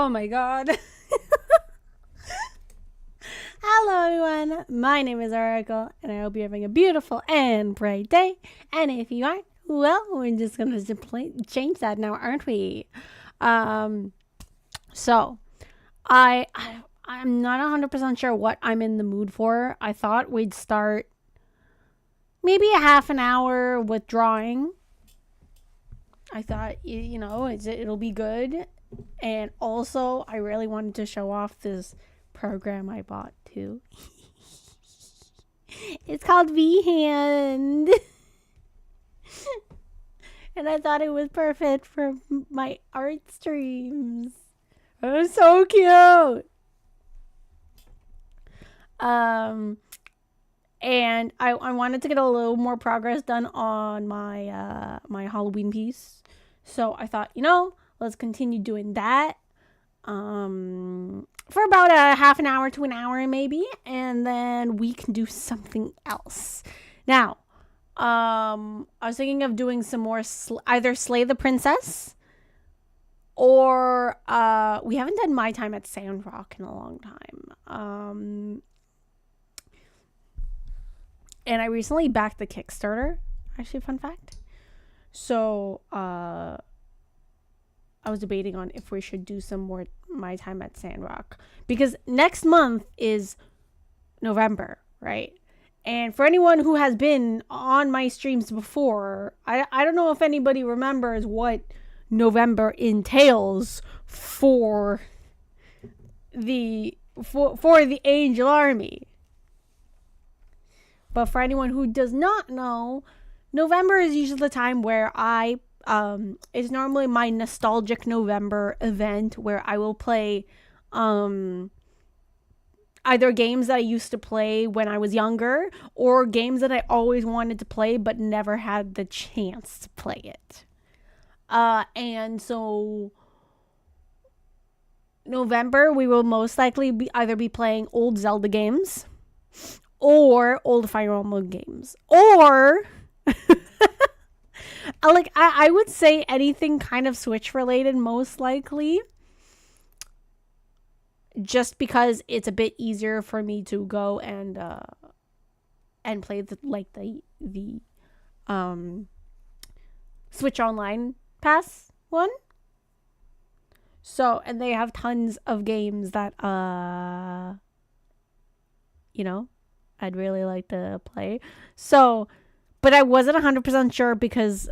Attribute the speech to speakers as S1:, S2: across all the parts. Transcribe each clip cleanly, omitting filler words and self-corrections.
S1: Oh my god. Hello everyone, my name is Oracle, and I hope you're having a beautiful and bright day. And if you aren't, well, we're just gonna simply change that now, aren't we? So I'm not 100% sure what I'm in the mood for. I thought we'd start maybe a half an hour with drawing. I thought, it'll be good. And also, I really wanted to show off this program I bought too. It's called V-Hand. And I thought it was perfect for my art streams. It was so cute. And I wanted to get a little more progress done on my my Halloween piece. So I thought, let's continue doing that. For about a half an hour to an hour maybe, and then we can do something else. Now, I was thinking of doing some more either Slay the Princess, or we haven't done My Time at Sandrock in a long time. And I recently backed the Kickstarter. Actually, fun fact. So, I was debating on if we should do some more My Time at Sandrock, because next month is November, right? And for anyone who has been on my streams before, I don't know if anybody remembers what November entails for the Angel Army. But for anyone who does not know, November is usually the time where it's normally my nostalgic November event where I will play either games that I used to play when I was younger, or games that I always wanted to play but never had the chance to play it. And so November we will most likely either be playing old Zelda games or old Fire Emblem games, or I would say anything kind of Switch related, most likely, just because it's a bit easier for me to go and play the Switch Online Pass one. So, and they have tons of games that I'd really like to play. So, but I wasn't 100% sure because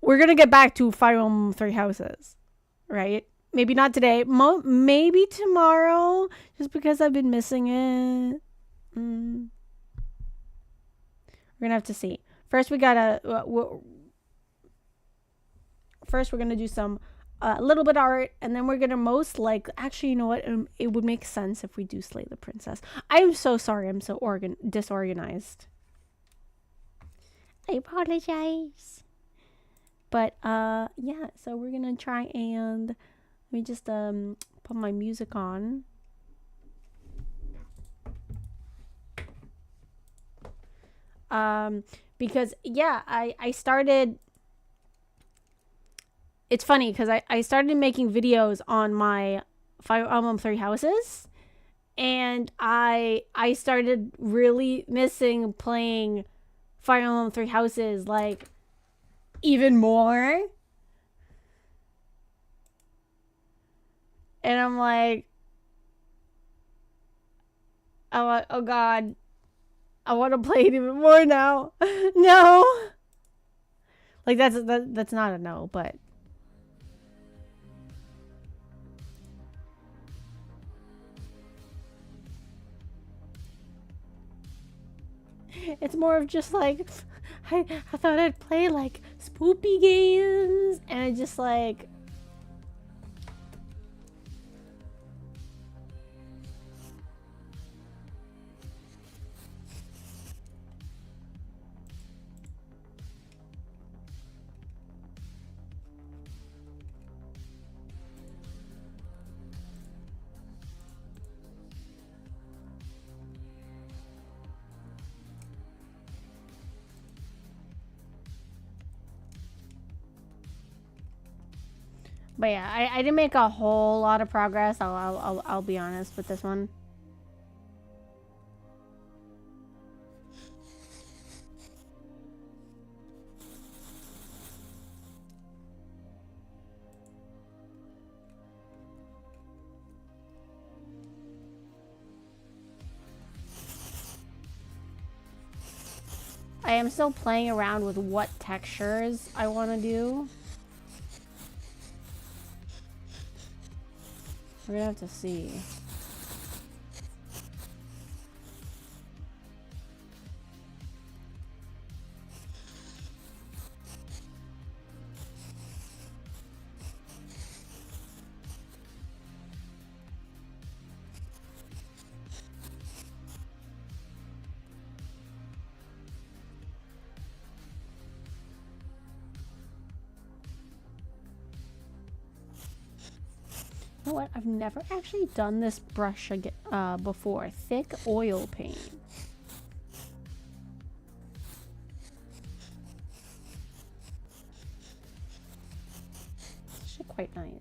S1: we're going to get back to Fire Emblem Three Houses, right? Maybe not today. Maybe tomorrow, just because I've been missing it. We're going to have to see. First, we're going to do some a little bit of art, and then we're going to actually, you know what? It would make sense if we do Slay the Princess. I'm so sorry. I'm so disorganized. I apologize. But yeah, so we're gonna try and let me just put my music on. Because yeah, I started. It's funny because I started making videos on my Fire Emblem Three Houses, and I started really missing playing Fire Emblem Three Houses even more. And I'm like, oh god, I want to play it even more now. No, that's not a no, but it's more of just I thought I'd play spoopy games, and I just But yeah, I didn't make a whole lot of progress. I'll be honest with this one. I am still playing around with what textures I want to do. We're gonna have to see. You know what? I've never actually done this brush again, before. Thick oil paint. It's actually quite nice.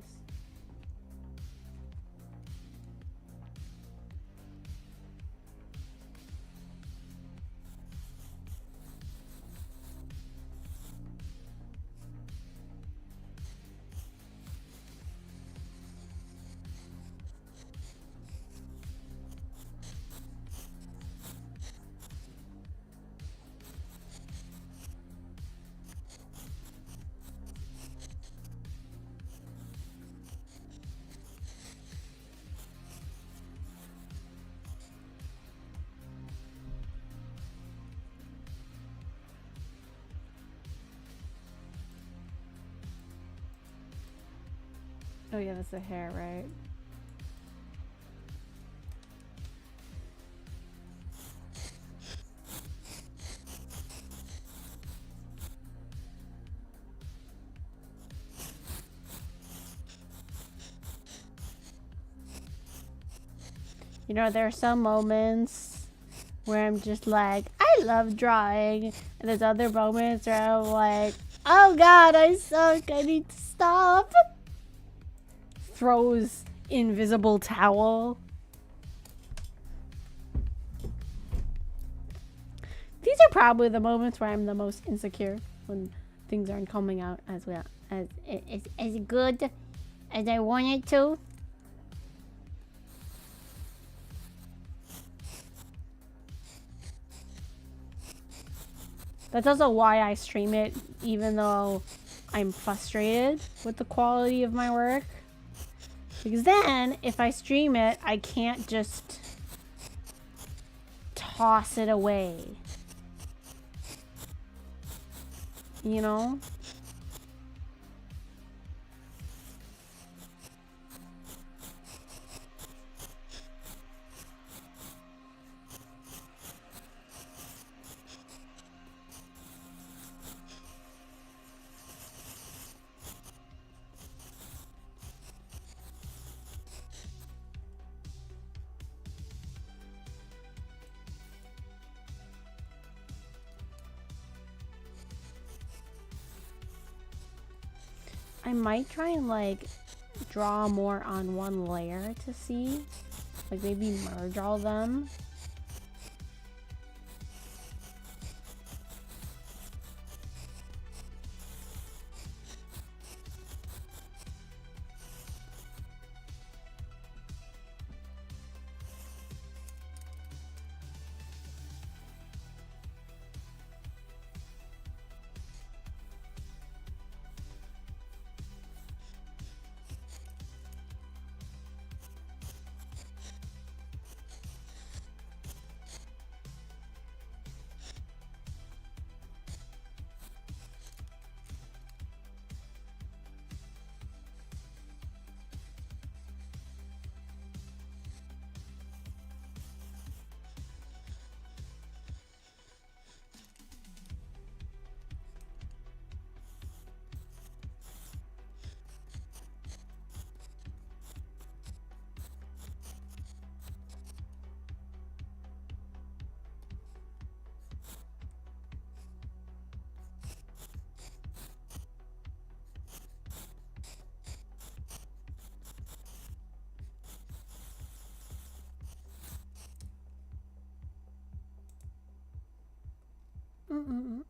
S1: Oh yeah, that's the hair, right? You know, there are some moments where I'm just like, I love drawing. And there's other moments where I'm like, oh god, I suck, I need to stop. Throws invisible towel. These are probably the moments where I'm the most insecure, when things aren't coming out as well as good as I want it to. That's also why I stream it, even though I'm frustrated with the quality of my work. Because then, if I stream it, I can't just toss it away. You know? I might try and like draw more on one layer to see, like maybe merge all of them. Maybe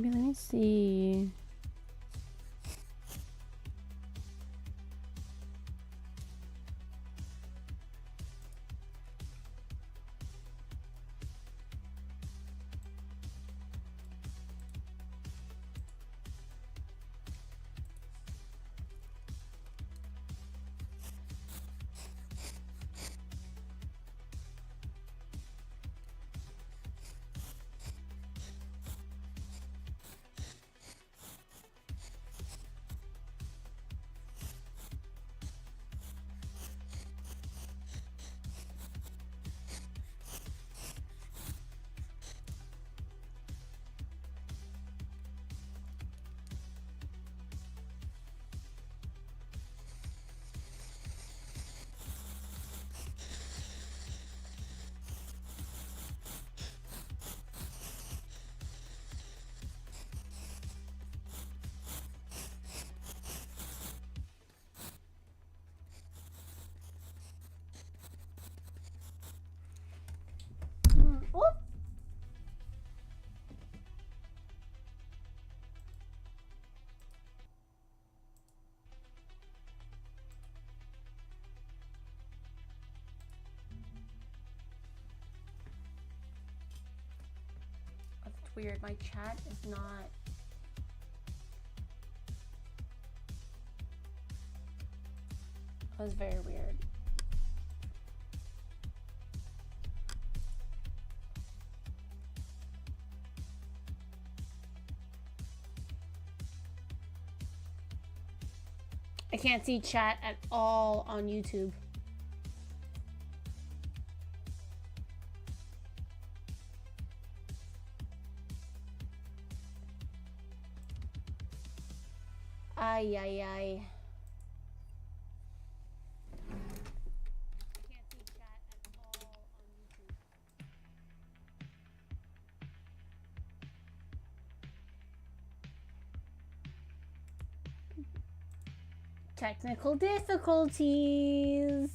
S1: let me see. Oh. That's weird. My chat is not. That was very weird. I can't see chat at all on YouTube. Ay, ay, ay. Can't see chat at all on YouTube. Technical difficulties.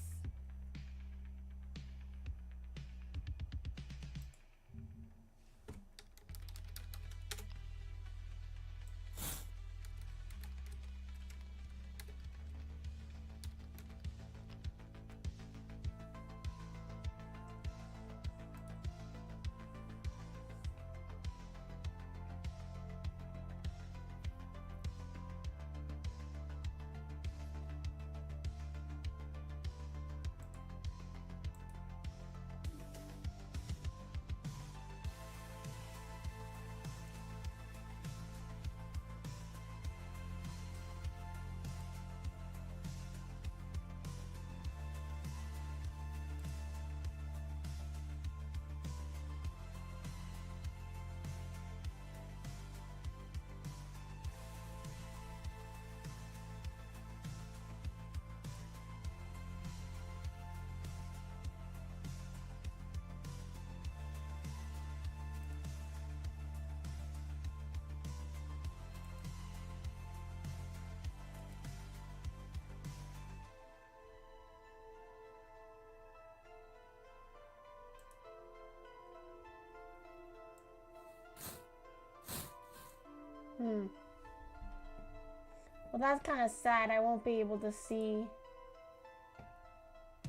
S1: Well, that's kind of sad. I won't be able to see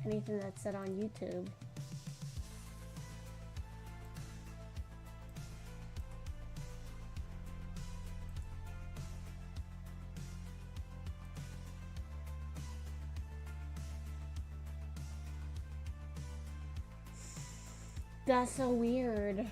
S1: anything that's said on YouTube. That's so weird.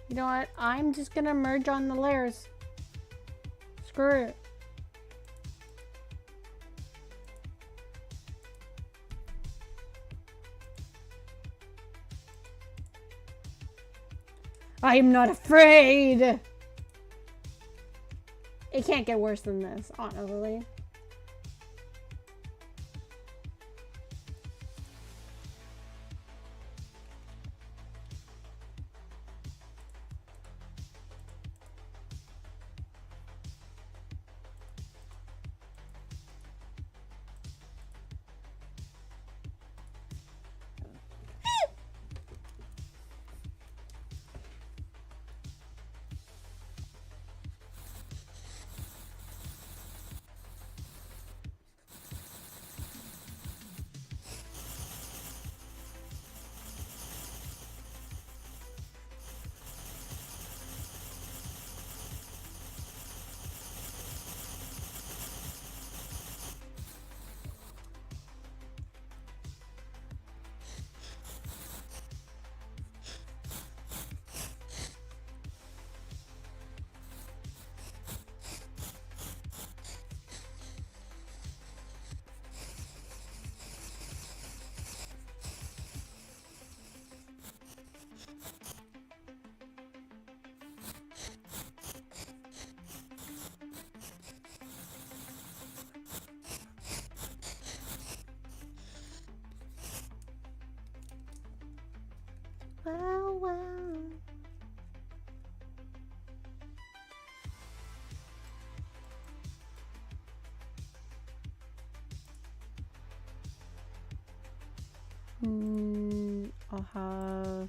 S1: You know what? I'm just gonna merge on the layers. Screw it. I am not afraid! It can't get worse than this, honestly. Wow, wow. I'll have...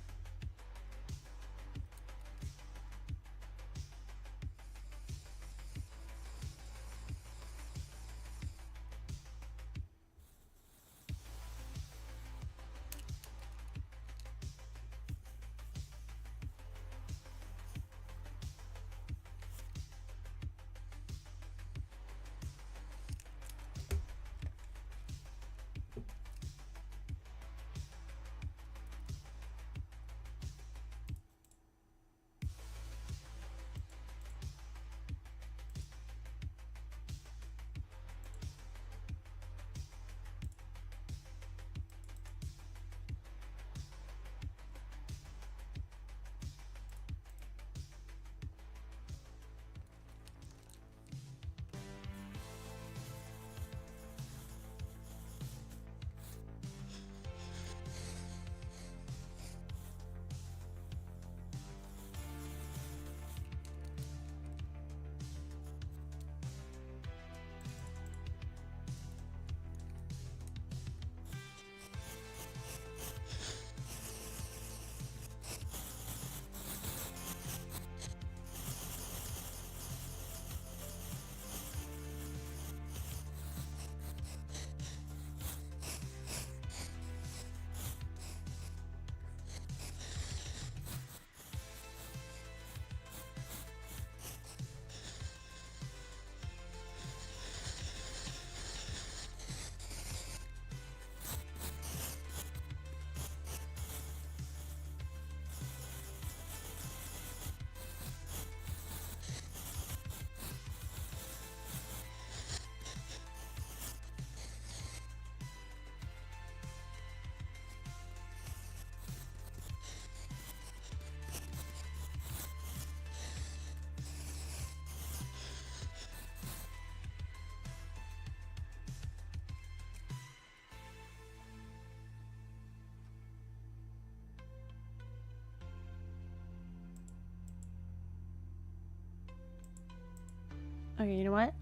S1: Okay, you know what?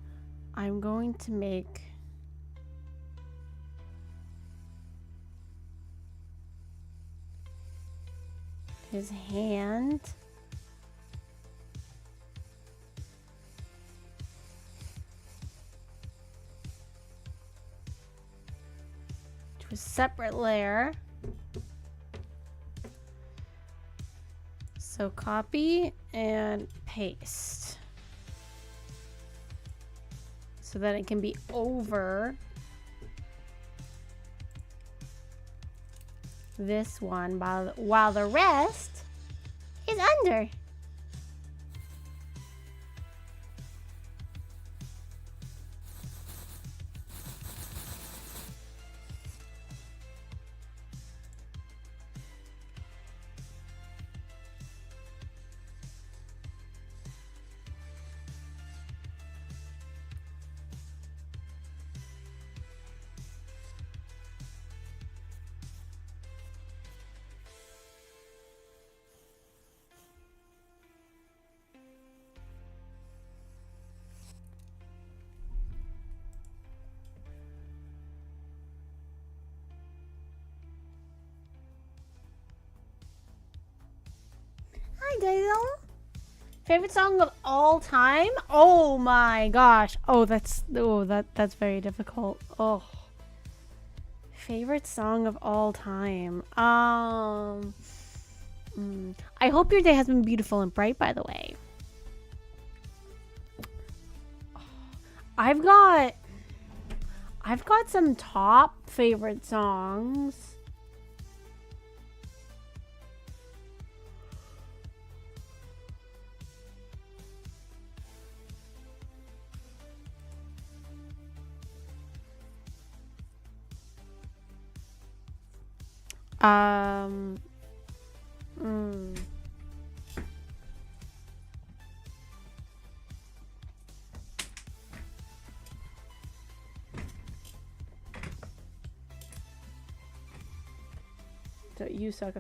S1: I'm going to make his hand to a separate layer. So copy and paste so that it can be over this one while the rest is under. Hi, Daisel. Favorite song of all time? Oh my gosh. That's very difficult. Oh. Favorite song of all time. I hope your day has been beautiful and bright, by the way. I've got some top favorite songs. You suck.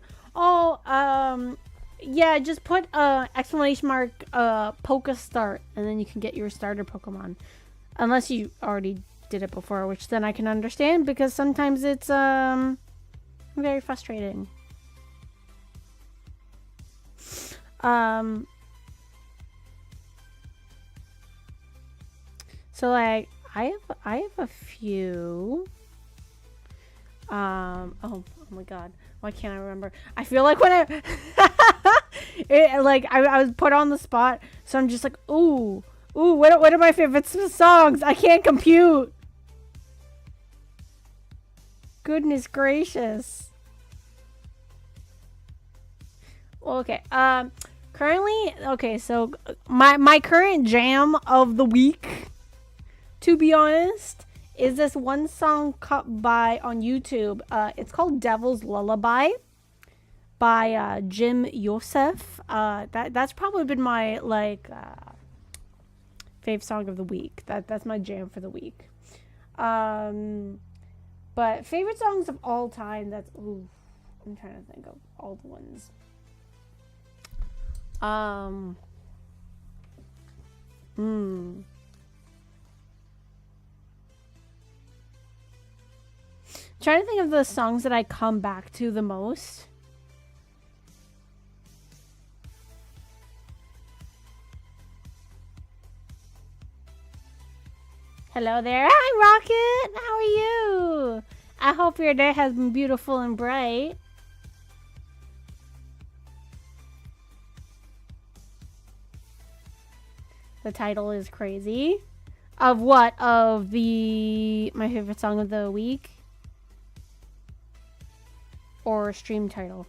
S1: Yeah, just put exclamation mark Poke Start, and then you can get your starter Pokemon. Unless you already did it before, which then I can understand, because sometimes it's very frustrating. So like I have a few. Oh my god, why can't I remember? I feel like when I I was put on the spot, so I'm just like, ooh, what are my favorite songs? I can't compute. Goodness gracious. Well, okay. Currently, okay, so my current jam of the week, to be honest, is this one song cut by on YouTube. It's called Devil's Lullaby by Jim Yosef. That's probably been my fave song of the week. That's my jam for the week. But favorite songs of all time, I'm trying to think of all the ones. Trying to think of the songs that I come back to the most. Hello there. Hi, Rocket. How are you? I hope your day has been beautiful and bright. The title is crazy. Of what? Of my favorite song of the week? Or stream title?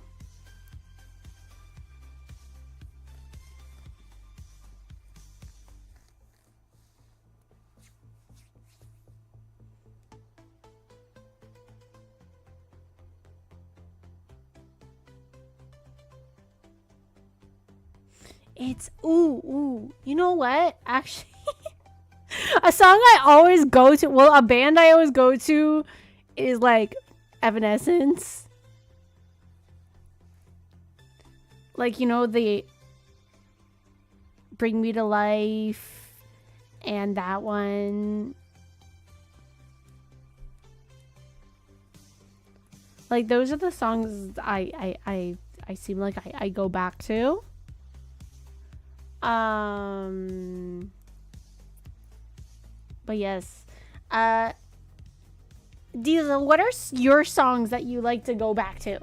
S1: It's ooh. You know what? Actually, a song I always go to, well, a band I always go to is like Evanescence. Like, you know, they Bring Me to Life And that one, like, those are the songs I seem like I go back to. But yes, Diesel, what are your songs that you like to go back to?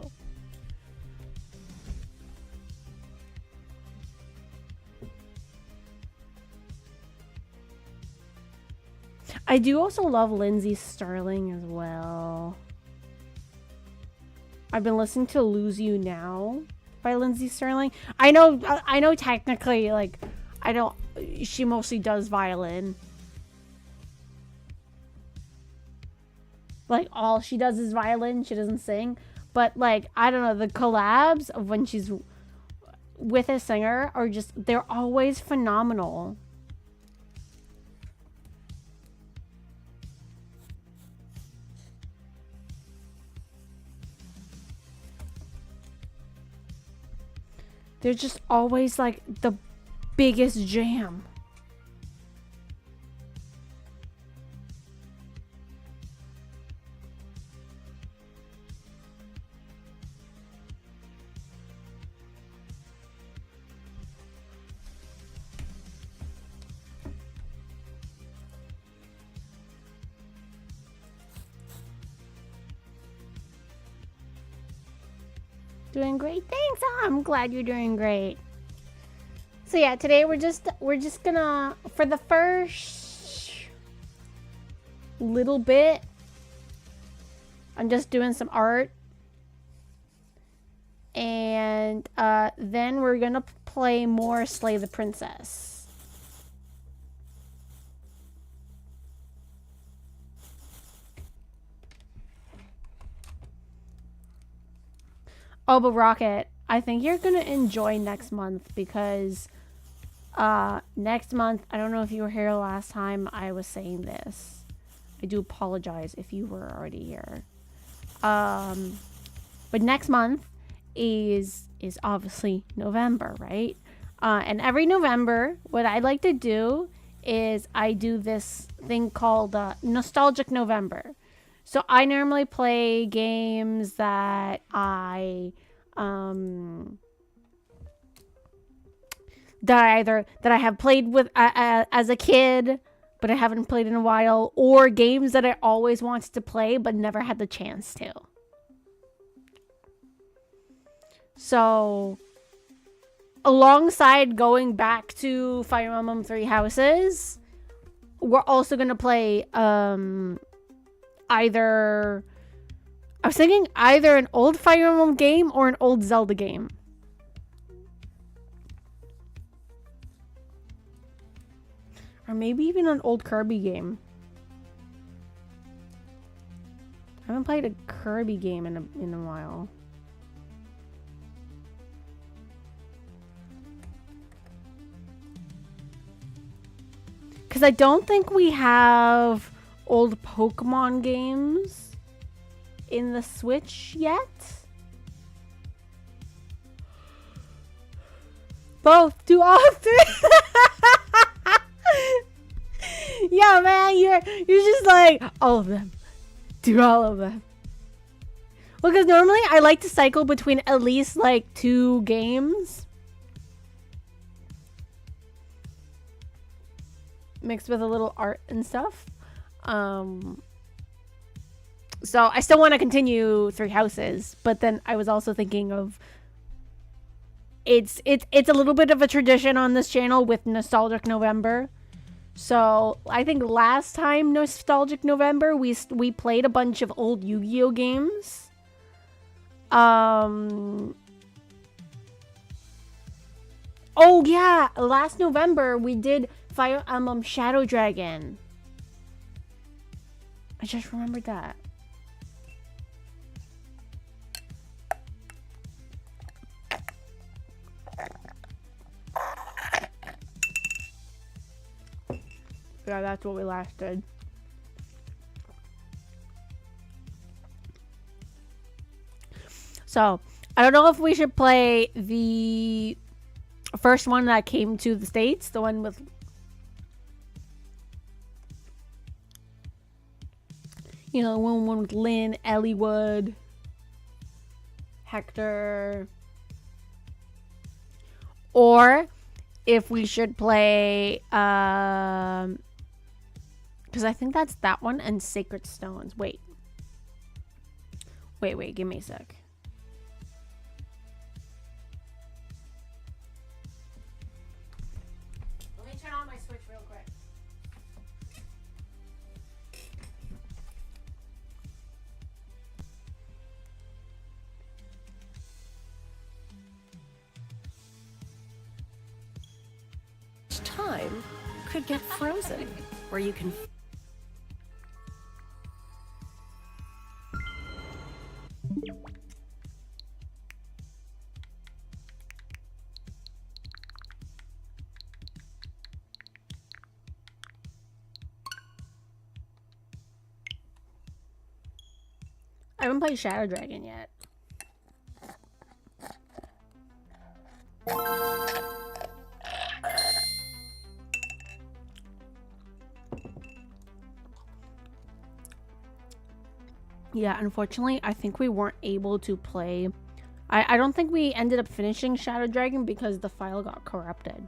S1: I do also love Lindsay Sterling as well. I've been listening to Lose You Now by Lindsay Sterling. I know technically, like, she mostly does violin. Like, all she does is violin. She doesn't sing. But, like, I don't know, the collabs of when she's with a singer are just, they're always phenomenal. They're just always, like, the biggest jam. Doing great. Thanks. Oh, I'm glad you're doing great. So yeah, today we're just gonna, for the first little bit, I'm just doing some art. And then we're gonna play more Slay the Princess. Oh, but Rocket, I think you're gonna enjoy next month because next month, I don't know if you were here last time I was saying this. I do apologize if you were already here. But next month is obviously November, right? And every November, what I like to do is I do this thing called Nostalgic November. So I normally play games that I have played with as a kid, but I haven't played in a while, or games that I always wanted to play but never had the chance to. So, alongside going back to Fire Emblem Three Houses, we're also gonna play either, I was thinking either an old Fire Emblem game or an old Zelda game. Or maybe even an old Kirby game. I haven't played a Kirby game in a while. Because I don't think we have old Pokemon games in the Switch yet. Both. Do all three. Yeah, man, you're just like, all of them. Do all of them. Well, because normally I like to cycle between at least like 2 games. Mixed with a little art and stuff. So I still want to continue Three Houses, but then I was also thinking of it's a little bit of a tradition on this channel with Nostalgic November. So I think last time Nostalgic November we played a bunch of old Yu-Gi-Oh games. Oh yeah, last November we did Fire Emblem Shadow Dragon. I just remembered that. Yeah, that's what we last did. So, I don't know if we should play the first one that came to the States, the one with You know, one with Lynn, Elliewood, Hector. Or if we should play, because I think that's that one and Sacred Stones. Wait, give me a sec. Let me turn on my Switch real quick.
S2: Time could get frozen, where you can.
S1: I haven't played Shadow Dragon yet. Yeah, unfortunately, I think we weren't able to play. I don't think we ended up finishing Shadow Dragon because the file got corrupted.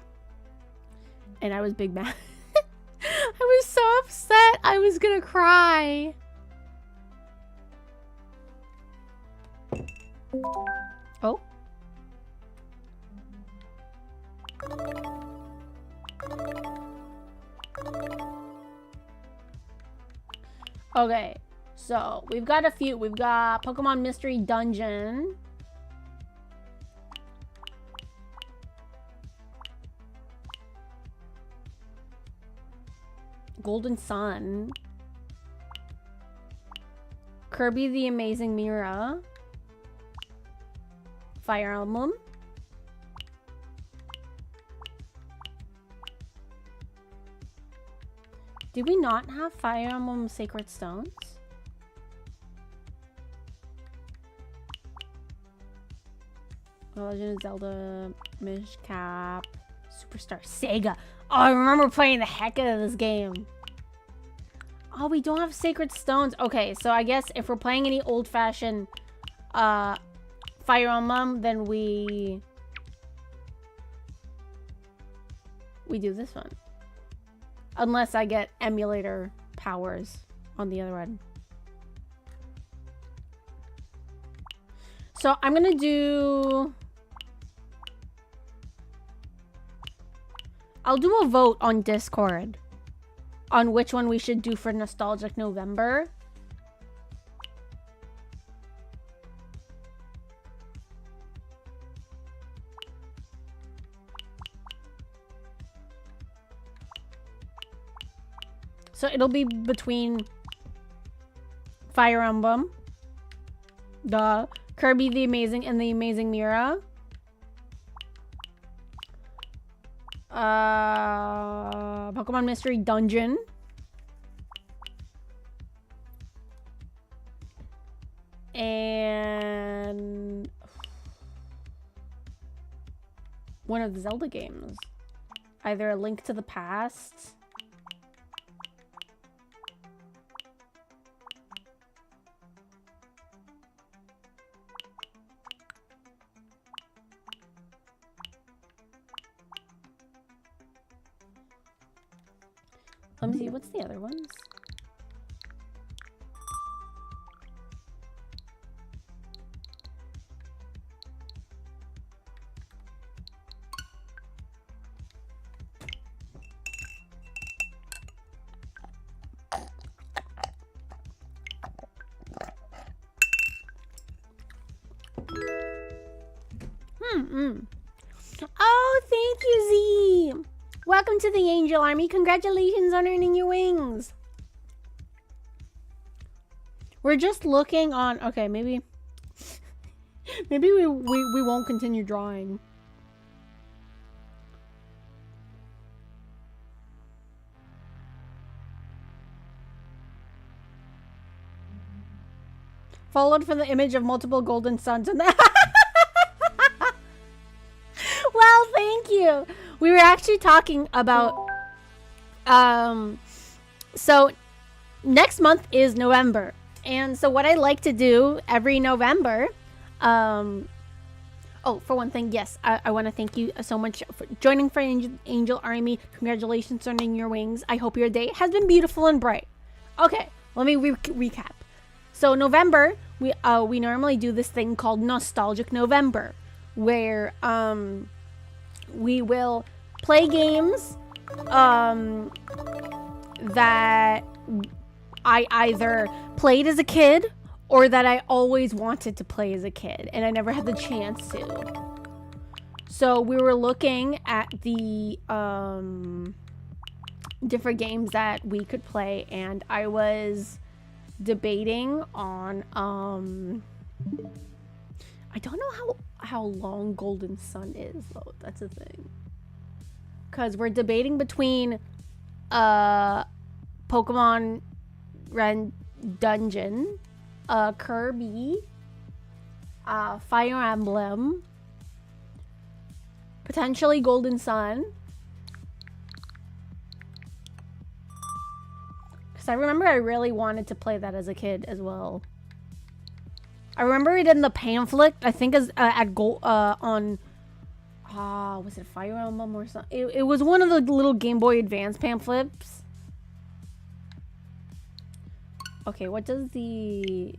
S1: And I was big mad. I was so upset. I was gonna cry. Oh. Okay. So, we've got a few. We've got Pokemon Mystery Dungeon. Golden Sun. Kirby the Amazing Mirror. Fire Emblem. Did we not have Fire Emblem Sacred Stones? Legend of Zelda, Minish Cap, Superstar Sega. Oh, I remember playing the heck out of this game. Oh, we don't have Sacred Stones. Okay, so I guess if we're playing any old-fashioned Fire Emblem, then we do this one. Unless I get emulator powers on the other end. So I'm gonna do... I'll do a vote on Discord on which one we should do for Nostalgic November. So it'll be between Fire Emblem, the Kirby the Amazing and the Amazing Mirror, Pokemon Mystery Dungeon, and one of the Zelda games. Either A Link to the Past. Let me see, what's the other ones? Oh, thank you, Z! Welcome to the Angel Army. Congratulations on earning your wings. We're just looking on... Okay, maybe... maybe we won't continue drawing. Followed from the image of multiple golden suns and that. Well, thank you. We were actually talking about so next month is November. And so what I like to do every November, oh, for one thing, yes, I want to thank you so much for joining for Angel Army. Congratulations on earning your wings. I hope your day has been beautiful and bright. Okay, let me recap. So November, we normally do this thing called Nostalgic November, where we will play games that I either played as a kid or that I always wanted to play as a kid and I never had the chance to. So we were looking at the different games that we could play, and I was debating on I don't know how long Golden Sun is though. That's a thing. Cause we're debating between Pokemon Red Dungeon, Kirby, Fire Emblem, potentially Golden Sun. Because I remember I really wanted to play that as a kid as well. I remember it in the pamphlet, I think as on was it Fire Emblem or something? It was one of the little Game Boy Advance pamphlets. Okay, what does the...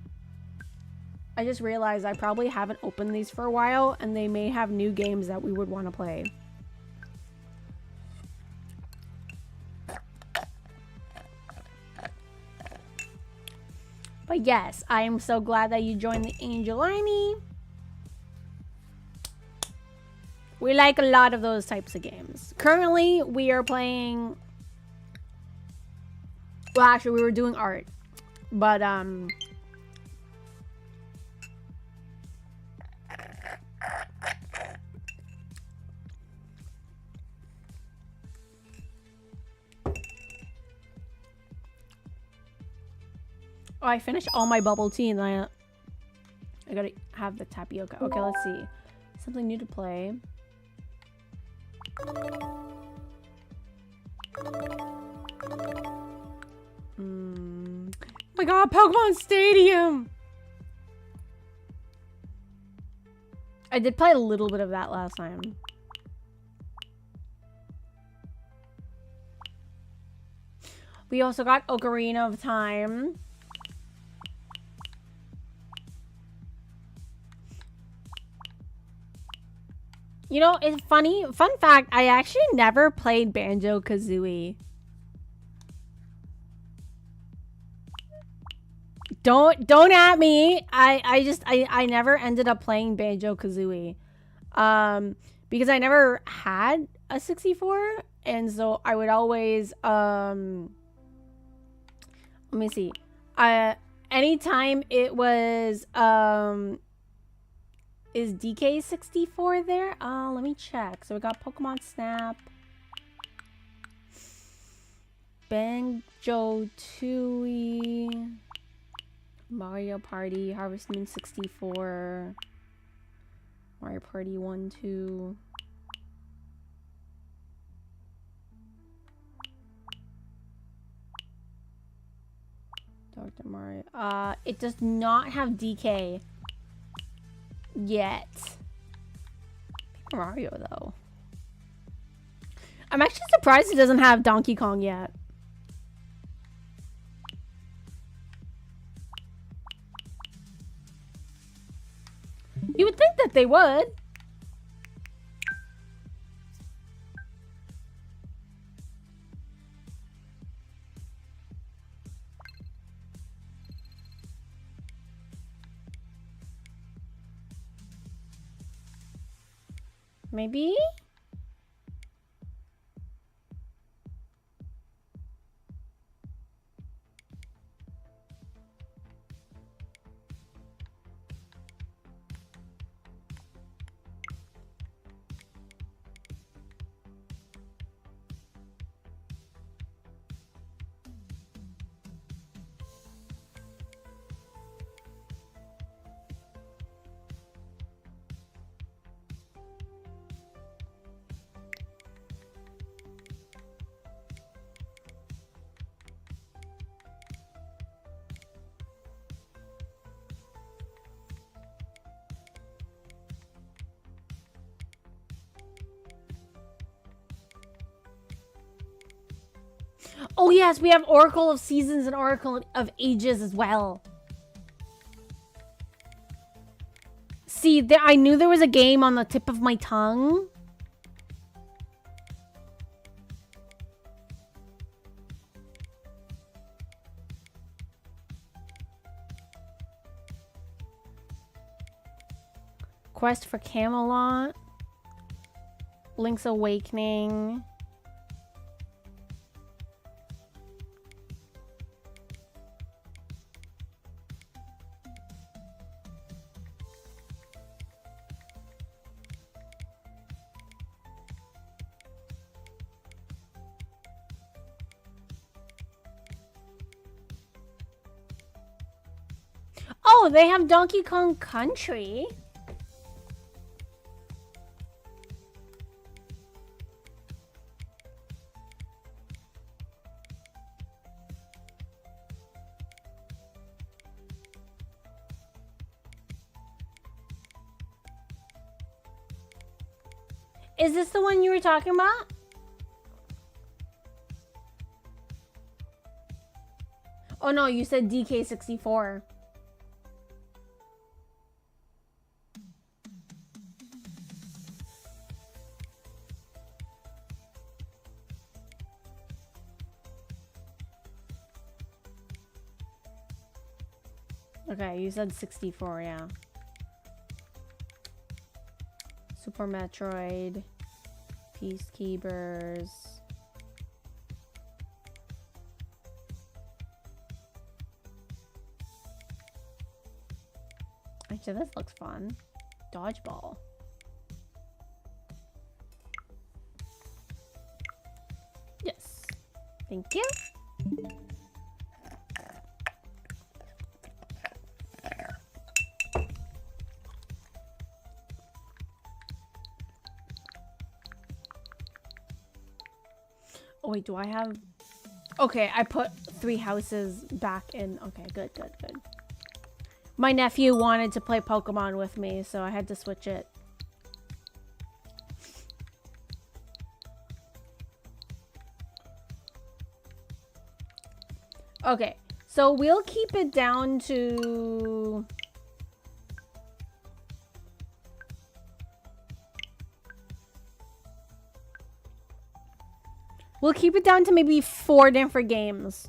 S1: I just realized I probably haven't opened these for a while, and they may have new games that we would want to play. But yes, I am so glad that you joined the Angel Army. We like a lot of those types of games. Currently, we are playing... Well, actually, we were doing art. But, oh, I finished all my bubble tea and I gotta have the tapioca. Okay, let's see. Something new to play. Oh my god, Pokemon Stadium! I did play a little bit of that last time. We also got Ocarina of Time. You know, it's funny. Fun fact, I actually never played Banjo-Kazooie. Don't at me. I never ended up playing Banjo-Kazooie. Because I never had a 64, and so I would always let me see. Anytime it was is DK64 there? Let me check. So we got Pokemon Snap, Banjo-Tooie, Mario Party, Harvest Moon 64, Mario Party 1, 2. Dr. Mario. It does not have DK yet. Paper Mario, though. I'm actually surprised it doesn't have Donkey Kong yet. You would think that they would. Maybe? Oh yes, we have Oracle of Seasons and Oracle of Ages as well. See, I knew there was a game on the tip of my tongue. Quest for Camelot. Link's Awakening. Oh, they have Donkey Kong Country. Is this the one you were talking about? Oh no, you said DK64. Okay, you said 64, yeah. Super Metroid, Peacekeepers. Actually, this looks fun. Dodgeball. Yes. Thank you. Oh wait, do I have... Okay, I put 3 houses back in. Okay, good, good, good. My nephew wanted to play Pokemon with me, so I had to switch it. Okay, so we'll keep it down to... We'll keep it down to maybe 4 different games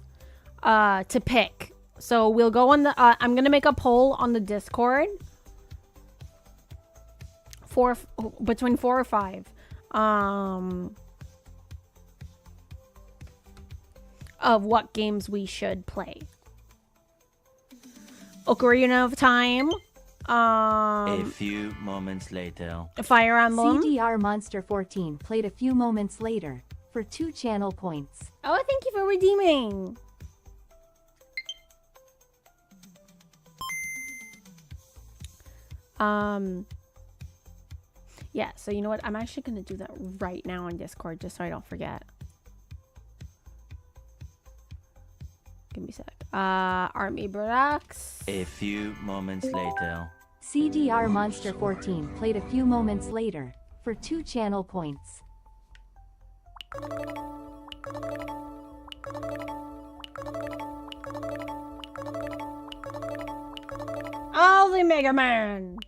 S1: to pick. So we'll go on the... I'm going to make a poll on the Discord. Between 4 or 5. Of what games we should play. Ocarina of Time.
S3: A few moments later.
S1: Fire Emblem.
S4: CDR Monster 14 played a few moments later for 2 channel points.
S1: Oh, thank you for redeeming. Yeah, so you know what? I'm actually going to do that right now on Discord just so I don't forget. Give me a sec. Army Barracks.
S3: A few moments later.
S4: CDR Monster 14 played a few moments later for 2 channel points.
S1: Oh, the Mega Man.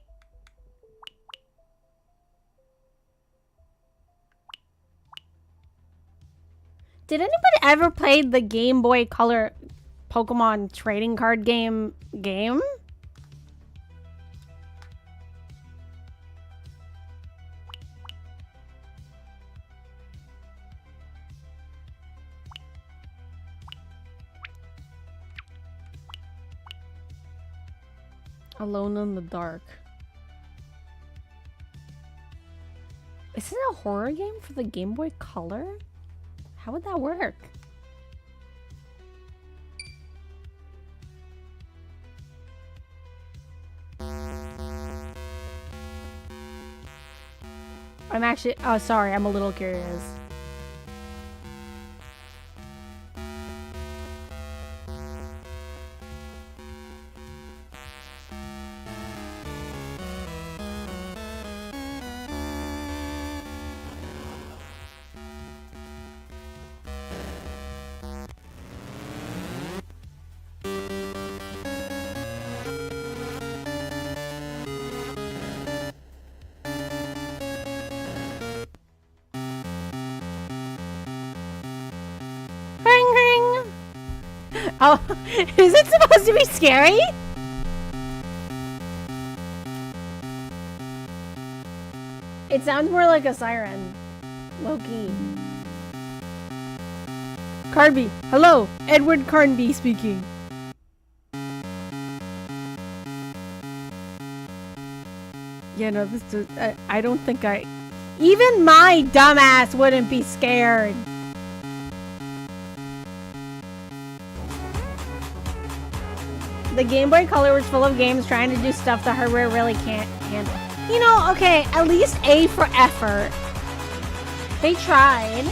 S1: Did anybody ever play the Game Boy Color Pokemon trading card game? Alone in the Dark. Is it a horror game for the Game Boy Color? How would that work? I'm actually... Oh, sorry. I'm a little curious. Oh, is it supposed to be scary? It sounds more like a siren. Low-key. Carnby. Hello. Edward Carnby speaking. Yeah, no, this is, I don't think even my dumbass wouldn't be scared. The Game Boy Color was full of games trying to do stuff the hardware really can't handle. You know, okay, at least A for effort. They tried.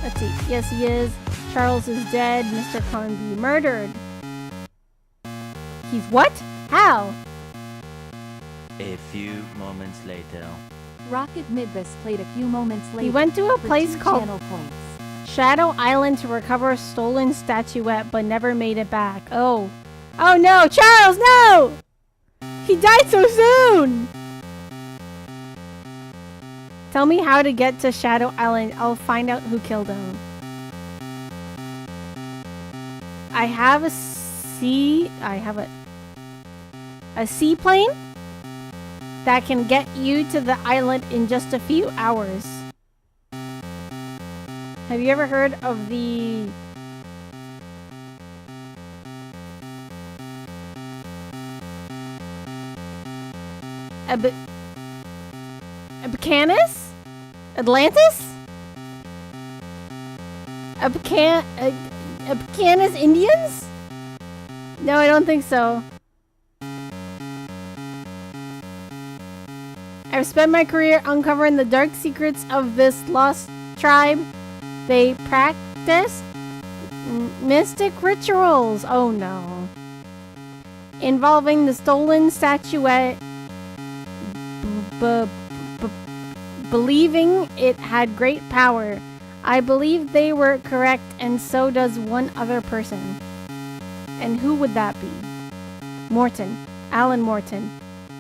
S1: Let's see. Yes, he is. Charles is dead. Mr. Carnby murdered. He's what? How?
S3: A few moments later.
S4: Rocket Midbus played a few moments later.
S1: He went to a
S4: for
S1: place
S4: 2
S1: called
S4: channel points.
S1: Shadow Island to recover a stolen statuette, but never made it back. Oh. Oh no! Charles, no! He died so soon! Tell me how to get to Shadow Island. I'll find out who killed him. I have a seaplane that can get you to the island in just a few hours. Have you ever heard of the Abacanis? Atlantis? Abacanis Indians? No, I don't think so. I've spent my career uncovering the dark secrets of this lost tribe. They practice mystic rituals. Oh no. Involving the stolen statuette. Believing it had great power. I believe they were correct, and so does one other person. And who would that be? Morton. Alan Morton.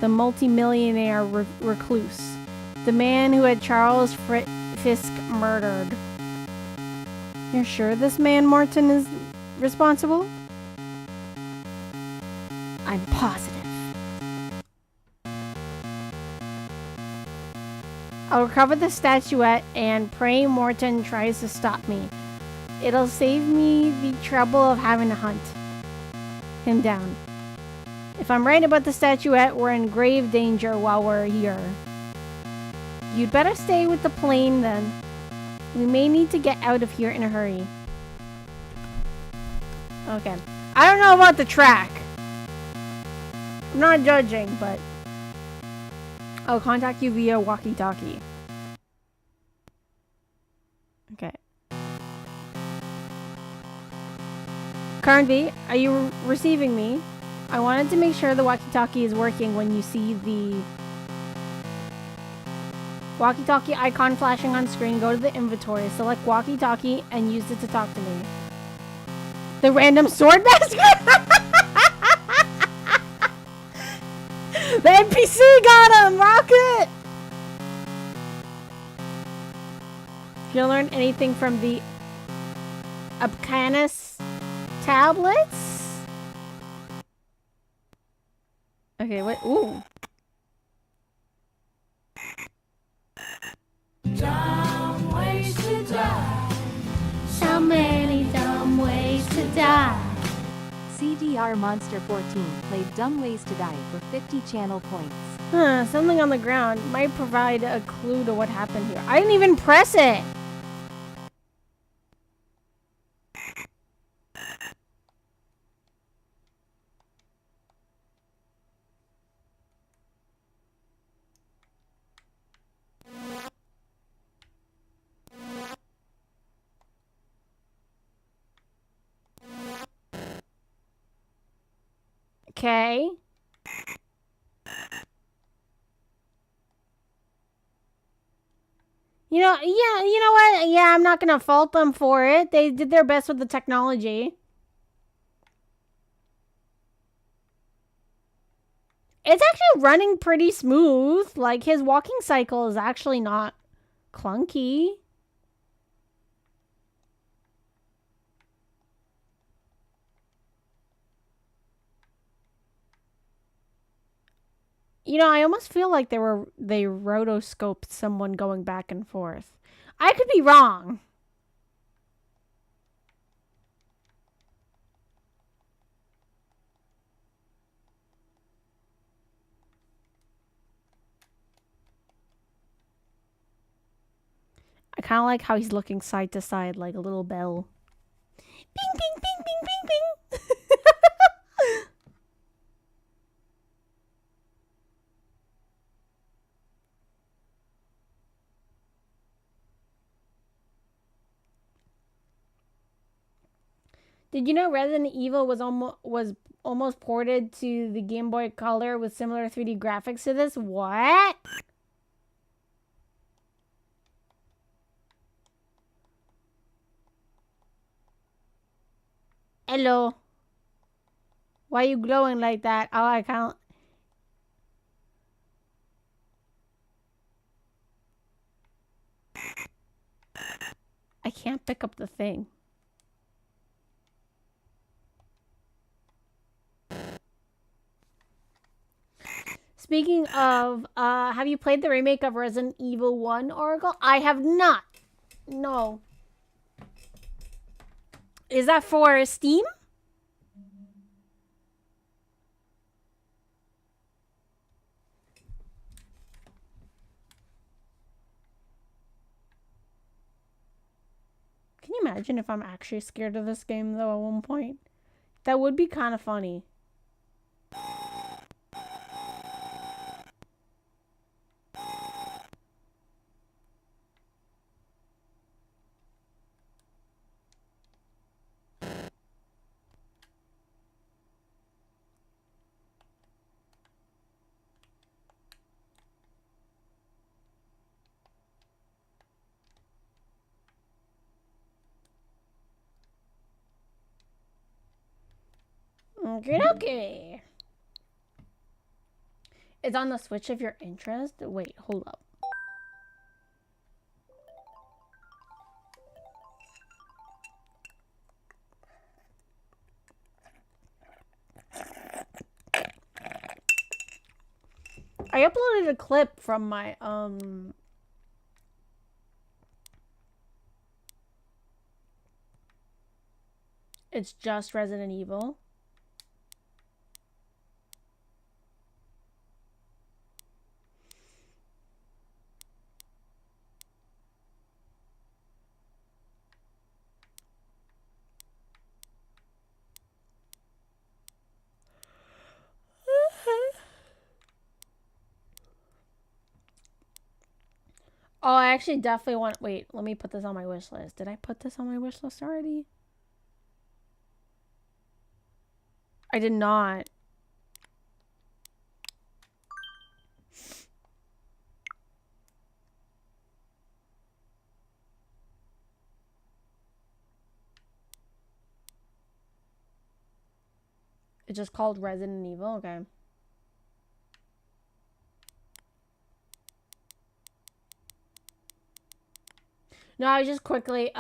S1: The multimillionaire recluse. The man who had Charles Fisk murdered. You're sure this man Morton is responsible? I'm positive. I'll recover the statuette and pray Morton tries to stop me. It'll save me the trouble of having to hunt him down. If I'm right about the statuette, we're in grave danger while we're here. You'd better stay with the plane then. We may need to get out of here in a hurry. Okay. I don't know about the track. I'm not judging, but... I'll contact you via walkie-talkie. Okay. Carnby, are you receiving me? I wanted to make sure the walkie-talkie is working when you see the walkie-talkie icon flashing on screen. Go to the inventory, select walkie-talkie, and use it to talk to me. The random sword master? The NPC got him! Rocket! Did you learn anything from the Abcanis tablets? Okay, what? Ooh.
S2: Dumb ways to die.
S1: So many dumb ways to die.
S4: CDR Monster 14 played Dumb Ways to Die for 50 channel points.
S1: Huh, something on the ground might provide a clue to what happened here. I didn't even press it! Okay. You know, yeah, you know what? Yeah, I'm not gonna fault them for it. They did their best with the technology. It's actually running pretty smooth. Like, his walking cycle is actually not clunky. You know, I almost feel like they rotoscoped someone going back and forth. I could be wrong. I kind of like how he's looking side to side like a little bell. Bing, bing, bing, bing, bing, bing. Did you know Resident Evil was almost ported to the Game Boy Color with similar 3D graphics to this? What? Hello. Why are you glowing like that? Oh, I can't. I can't pick up the thing. Speaking of, have you played the remake of Resident Evil 1, Oracle? I have not. No. Is that for Steam? Can you imagine if I'm actually scared of this game, though, at one point? That would be kind of funny. Okay. It's on the Switch if you're interested. Wait, hold up. I uploaded a clip from my it's just Resident Evil. Oh, I actually definitely want. Wait, let me put this on my wish list. Did I put this on my wish list already? I did not. It's just called Resident Evil. Okay. No, I was just quickly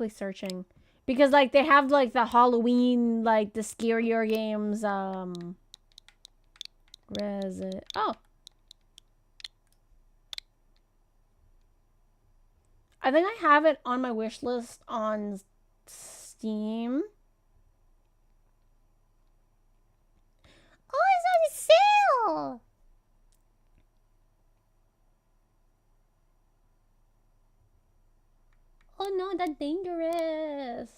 S1: searching because like they have like the Halloween, like the scarier games. Oh, I think I have it on my wish list on Steam. Oh, it's on sale. Oh no, that's dangerous.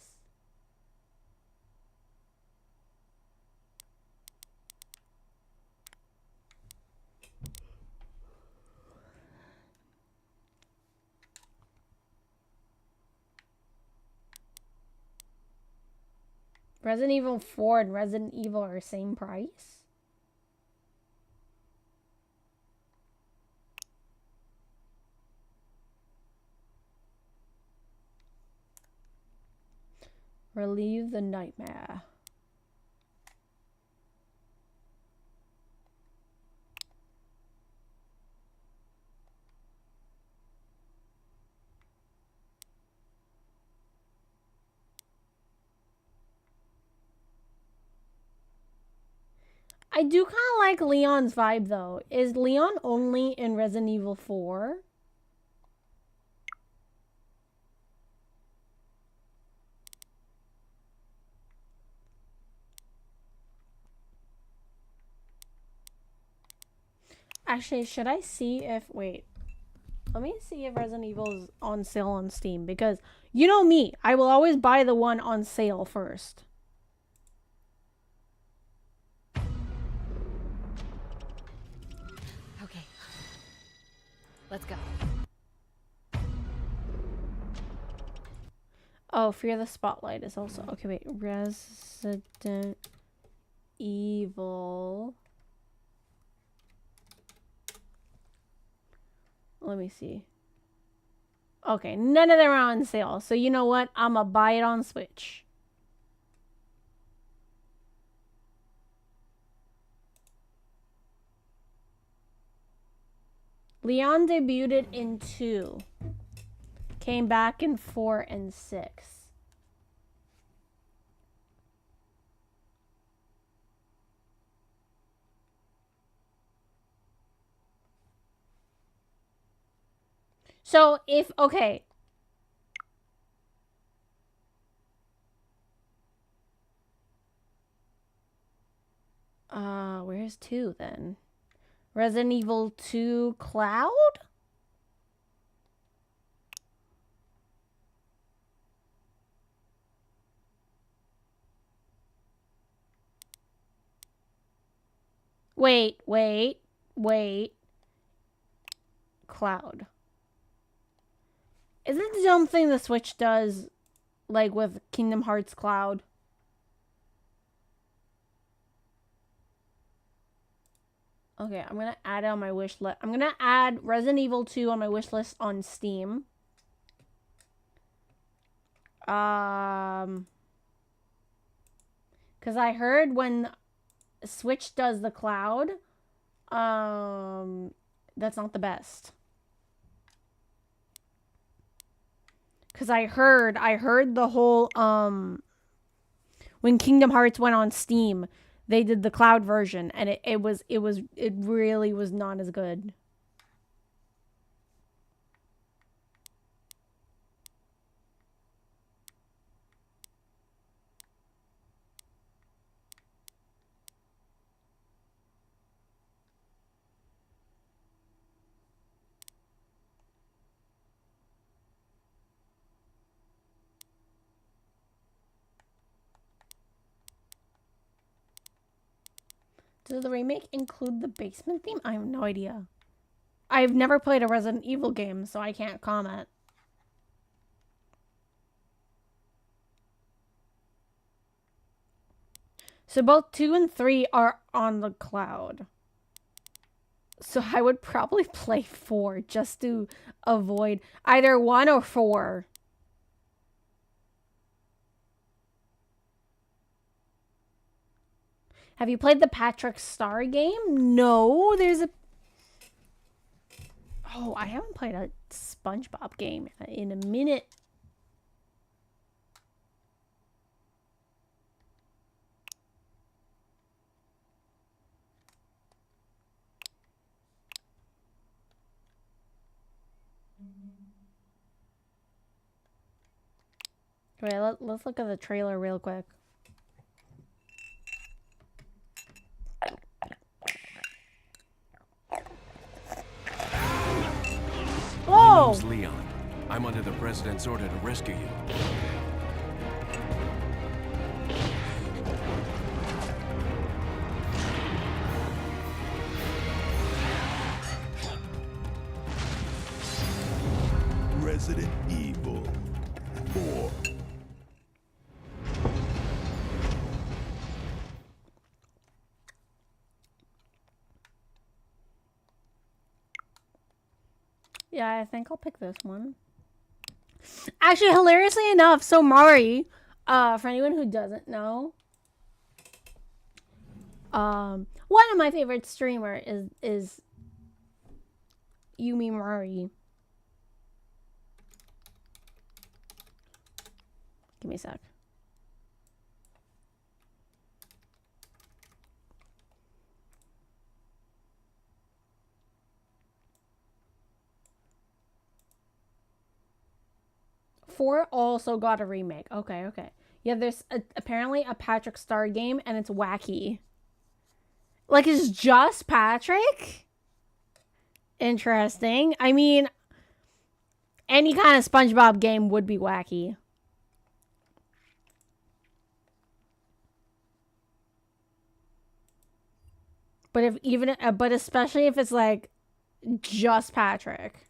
S1: Resident Evil 4 and Resident Evil are same price? Relieve the nightmare. I do kind of like Leon's vibe, though. Is Leon only in Resident Evil 4? Actually, should I see if... Wait. Let me see if Resident Evil is on sale on Steam. Because, you know me. I will always buy the one on sale first.
S5: Okay. Let's go.
S1: Oh, Fear the Spotlight is also... Okay, wait. Resident Evil... Let me see. Okay, none of them are on sale. So you know what? I'm gonna buy it on Switch. Leon debuted in 2. Came back in 4 and 6. So if, okay. Where's 2 then? Resident Evil 2 Cloud? Wait. Cloud. Is it the dumb thing the Switch does, like with Kingdom Hearts Cloud? Okay, I'm gonna add it on my wish list. I'm gonna add Resident Evil 2 on my wish list on Steam. Because I heard when Switch does the cloud, that's not the best. Because I heard the whole, when Kingdom Hearts went on Steam, they did the cloud version, and it really was not as good. Does the remake include the basement theme? I have no idea. I've never played a Resident Evil game, so I can't comment. So both 2 and 3 are on the cloud. So I would probably play 4 just to avoid either 1 or 4. Have you played the Patrick Star game? No, there's a... Oh, I haven't played a SpongeBob game in a minute. Wait, let's look at the trailer real quick.
S6: My name's Leon. I'm under the president's order to rescue you.
S7: Resident Evil 4.
S1: Yeah, I think I'll pick this one. Actually, hilariously enough, so Mari, for anyone who doesn't know, one of my favorite streamer is Yumi Mari. Give me a sec. 4 also got a remake. Okay, okay. Yeah, there's apparently a Patrick Star game, and it's wacky. Like, it's just Patrick? Interesting. I mean, any kind of SpongeBob game would be wacky. But if even, but especially if it's like just Patrick.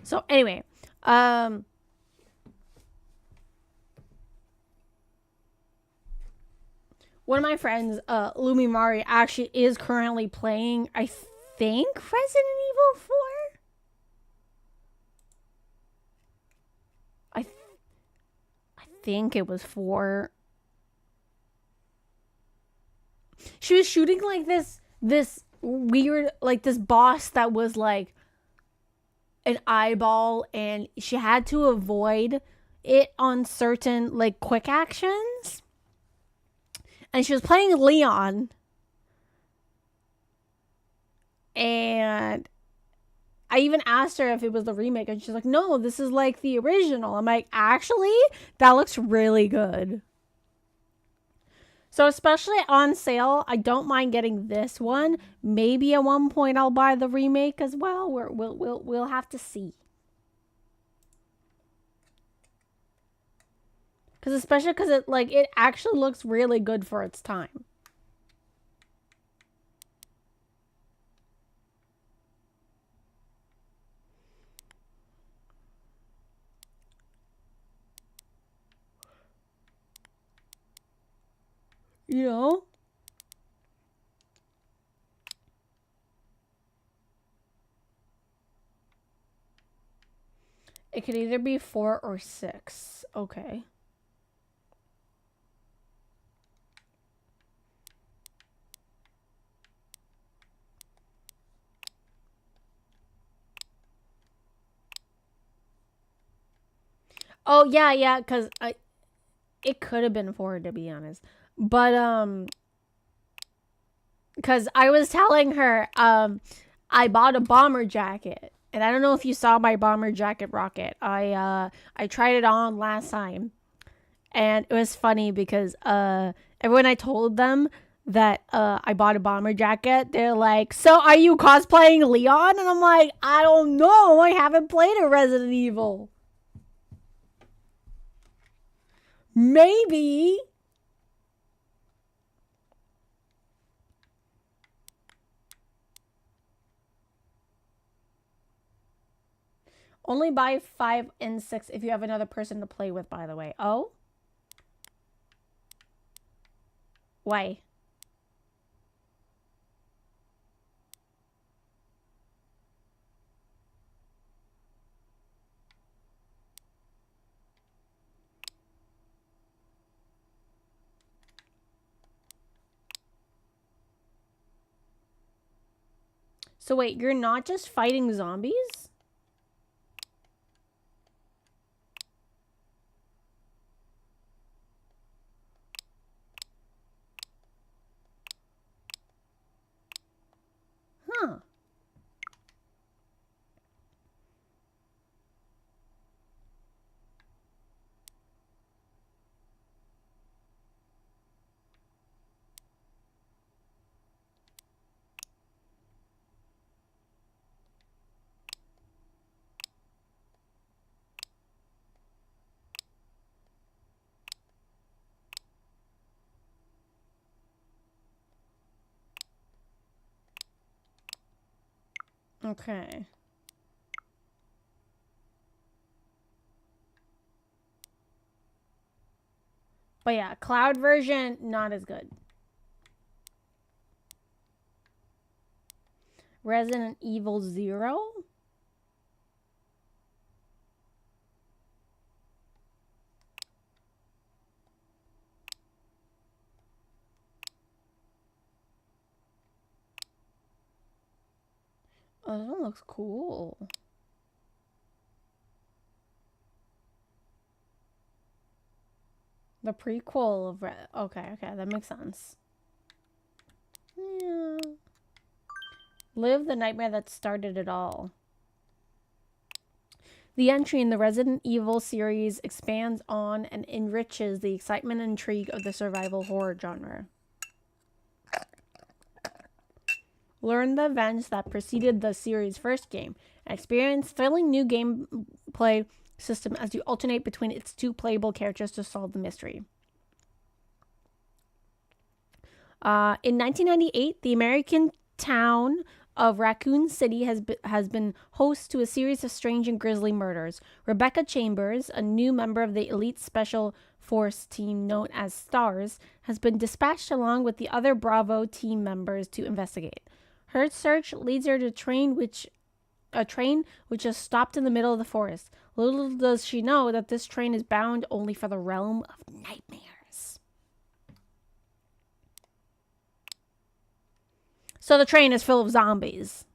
S1: So anyway, one of my friends, Lumi Mari, actually is currently playing, I think, Resident Evil 4? I think it was 4. She was shooting like this weird, like this boss that was like an eyeball, and she had to avoid it on certain like quick actions. And she was playing Leon. And I even asked her if it was the remake, and she's like, no, this is like the original. I'm like, actually, that looks really good. So especially on sale, I don't mind getting this one. Maybe at one point I'll buy the remake as well. We'll have to see. Especially because it actually looks really good for its time. You know? It could either be 4 or 6. Okay. Oh, yeah, because it could have been 4, to be honest. But, because I was telling her, I bought a bomber jacket. And I don't know if you saw my bomber jacket rocket. I tried it on last time. And it was funny because, everyone I told them that, I bought a bomber jacket, they're like, so are you cosplaying Leon? And I'm like, I don't know. I haven't played a Resident Evil. Maybe. Only buy 5 and 6 if you have another person to play with, by the way. Oh? Why? So wait, you're not just fighting zombies? Huh. Okay. But yeah, cloud version, not as good. Resident Evil 0? Oh, this one looks cool. The prequel of okay, that makes sense. Yeah. Live the nightmare that started it all. The entry in the Resident Evil series expands on and enriches the excitement and intrigue of the survival horror genre. Learn the events that preceded the series' first game and experience thrilling new gameplay system as you alternate between its two playable characters to solve the mystery. In 1998, the American town of Raccoon City has been host to a series of strange and grisly murders. Rebecca Chambers, a new member of the elite special force team known as STARS, has been dispatched along with the other Bravo team members to investigate. Her search leads her to a train which is stopped in the middle of the forest. Little does she know that this train is bound only for the realm of nightmares. So the train is full of zombies.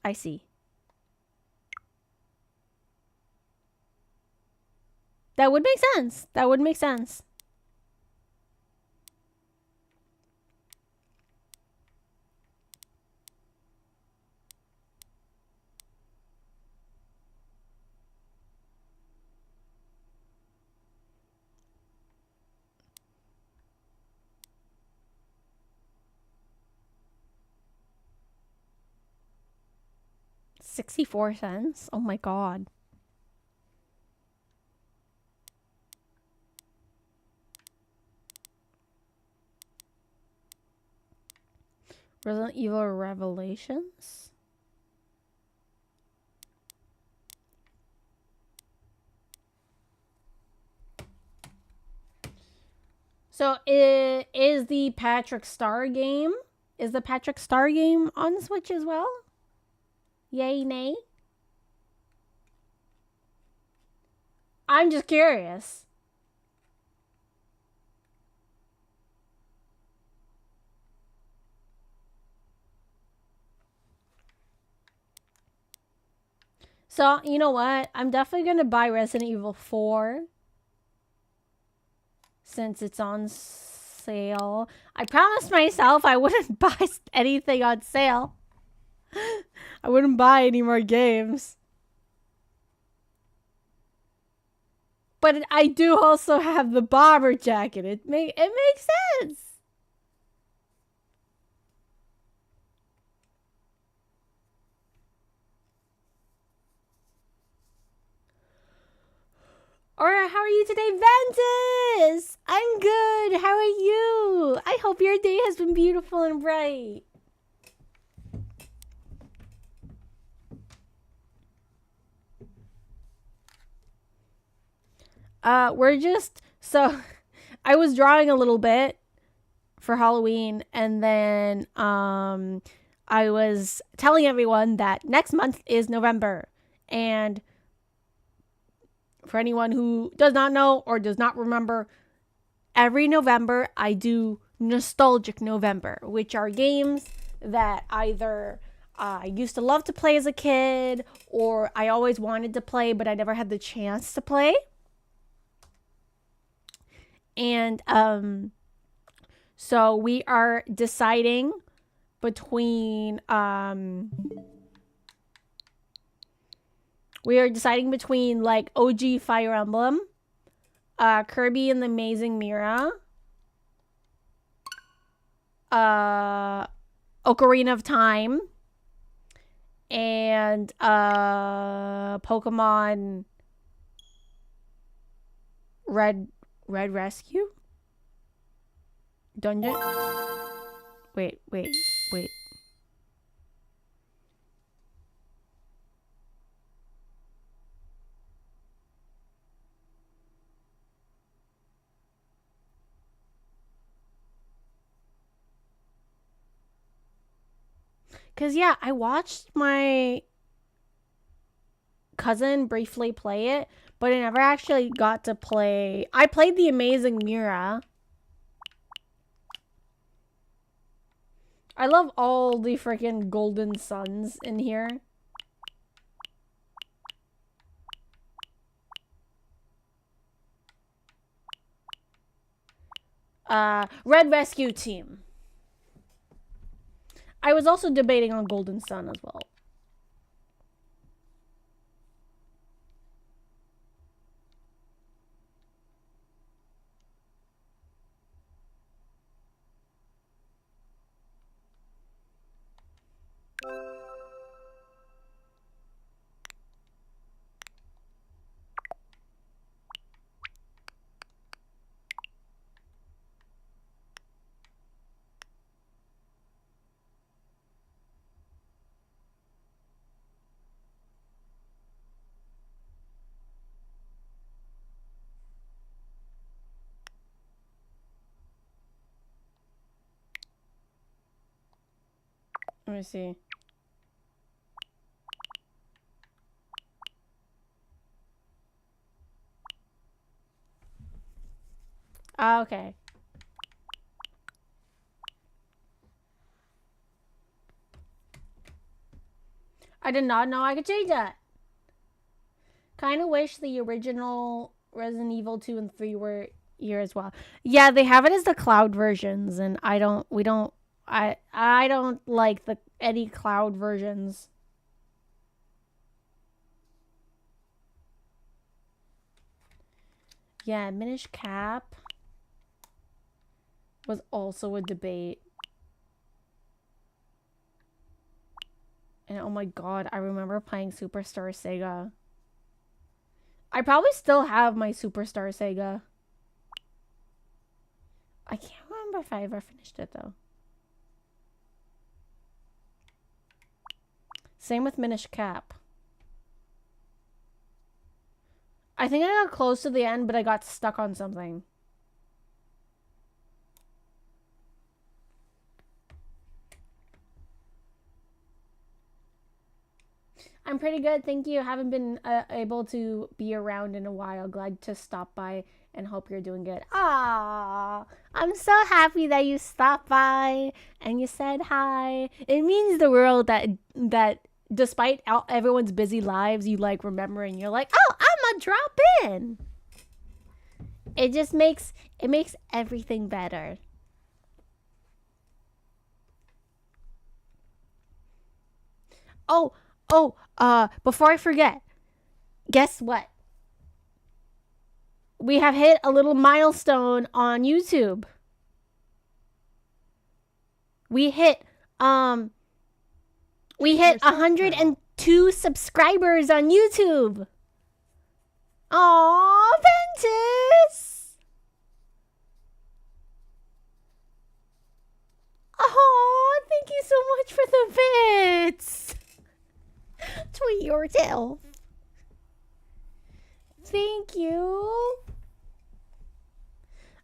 S1: I see. That would make sense. That would make sense. $0.64. Oh my god. Resident Evil Revelations. So it is the Patrick Star game. Is the Patrick Star game on Switch as well? Yay, nay? I'm just curious. So, you know what? I'm definitely going to buy Resident Evil 4. Since it's on sale. I promised myself I wouldn't buy anything on sale. I wouldn't buy any more games. But I do also have the bomber jacket. It makes sense. Or how are you today, Ventus? I'm good. How are you? I hope your day has been beautiful and bright. We're just, so I was drawing a little bit for Halloween, and then I was telling everyone that next month is November, and for anyone who does not know or does not remember, every November I do Nostalgic November, which are games that either I used to love to play as a kid, or I always wanted to play but I never had the chance to play. And so we are deciding between like OG Fire Emblem, Kirby and the Amazing Mirror, Ocarina of Time, and Pokemon Red Rescue? Dungeon? Wait. Because, yeah, I watched my cousin briefly play it, but I never actually got to play. I played the Amazing Mirror. I love all the freaking golden suns in here. Red Rescue Team. I was also debating on Golden Sun as well. Let me see. Okay. I did not know I could change that. Kind of wish the original Resident Evil 2 and 3 were here as well. Yeah, they have it as the cloud versions, and I don't like any cloud versions. Yeah, Minish Cap was also a debate. And oh my god, I remember playing Superstar Sega. I probably still have my Superstar Sega. I can't remember if I ever finished it though. Same with Minish Cap. I think I got close to the end, but I got stuck on something. I'm pretty good, thank you. Haven't been able to be around in a while. Glad to stop by and hope you're doing good. Ah, I'm so happy that you stopped by and you said hi. It means the world that despite everyone's busy lives, you like remember and you're like, oh, I'm a drop in. It makes everything better. Before I forget, guess what? We have hit a little milestone on YouTube. We hit 102 subscribers on YouTube. Aww, Ventus. Aww, thank you so much for the bits. Tweet yourself. Thank you.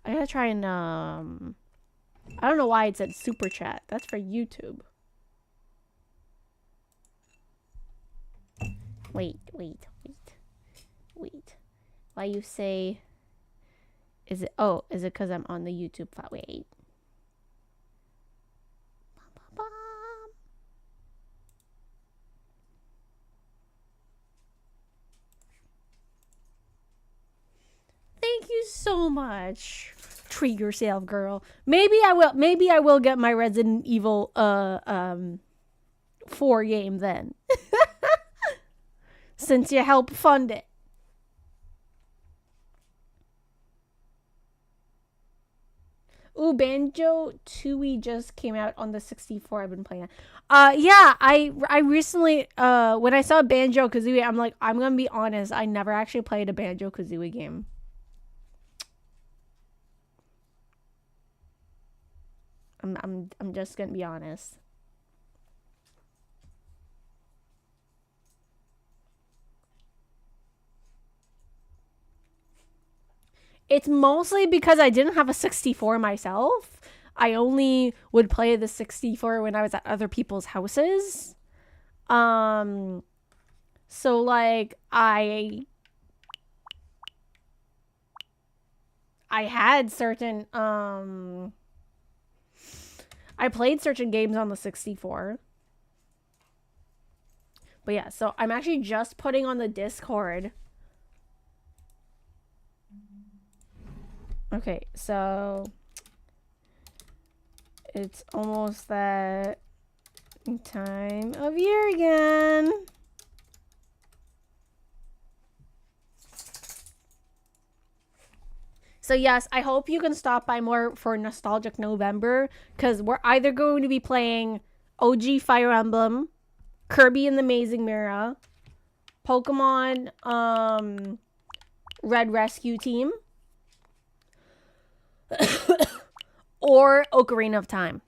S1: I gotta try and I don't know why it said super chat. That's for YouTube. Wait. Why you say is it because I'm on the YouTube file? Wait. Thank you so much. Treat yourself, girl. Maybe I will get my Resident Evil 4 game then. Since you helped fund it. Ooh, Banjo Tooie just came out on the 64. I've been playing that. Yeah, I recently when I saw Banjo Kazooie, I'm like, I'm gonna be honest, I never actually played a Banjo Kazooie game. I'm just gonna be honest. It's mostly because I didn't have a 64 myself. I only would play the 64 when I was at other people's houses. So like I had certain I played certain games on the 64. But yeah, so I'm actually just putting on the Discord. Okay, so it's almost that time of year again. So yes, I hope you can stop by more for Nostalgic November, because we're either going to be playing OG Fire Emblem, Kirby and the Amazing Mirror, Pokemon Red Rescue Team, or Ocarina of Time.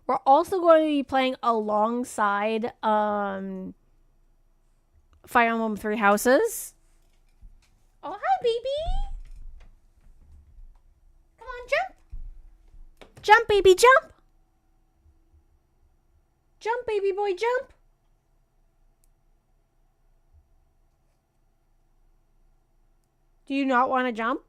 S1: We're also going to be playing alongside Fire Emblem Three Houses. Oh, hi, baby. Come on, jump. Jump, baby, jump. Jump, baby boy, jump. Do you not want to jump?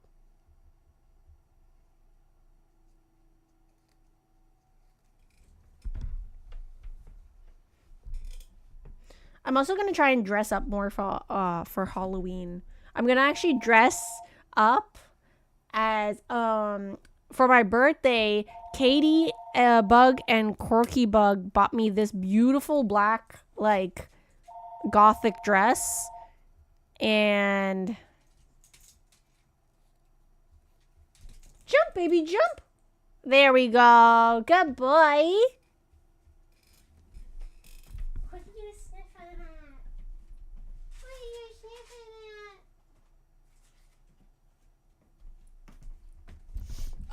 S1: I'm also going to try and dress up more for Halloween. I'm going to actually dress up as for my birthday. Katie Bug and Corky Bug bought me this beautiful black like gothic dress, and jump, baby, jump. There we go. Good boy.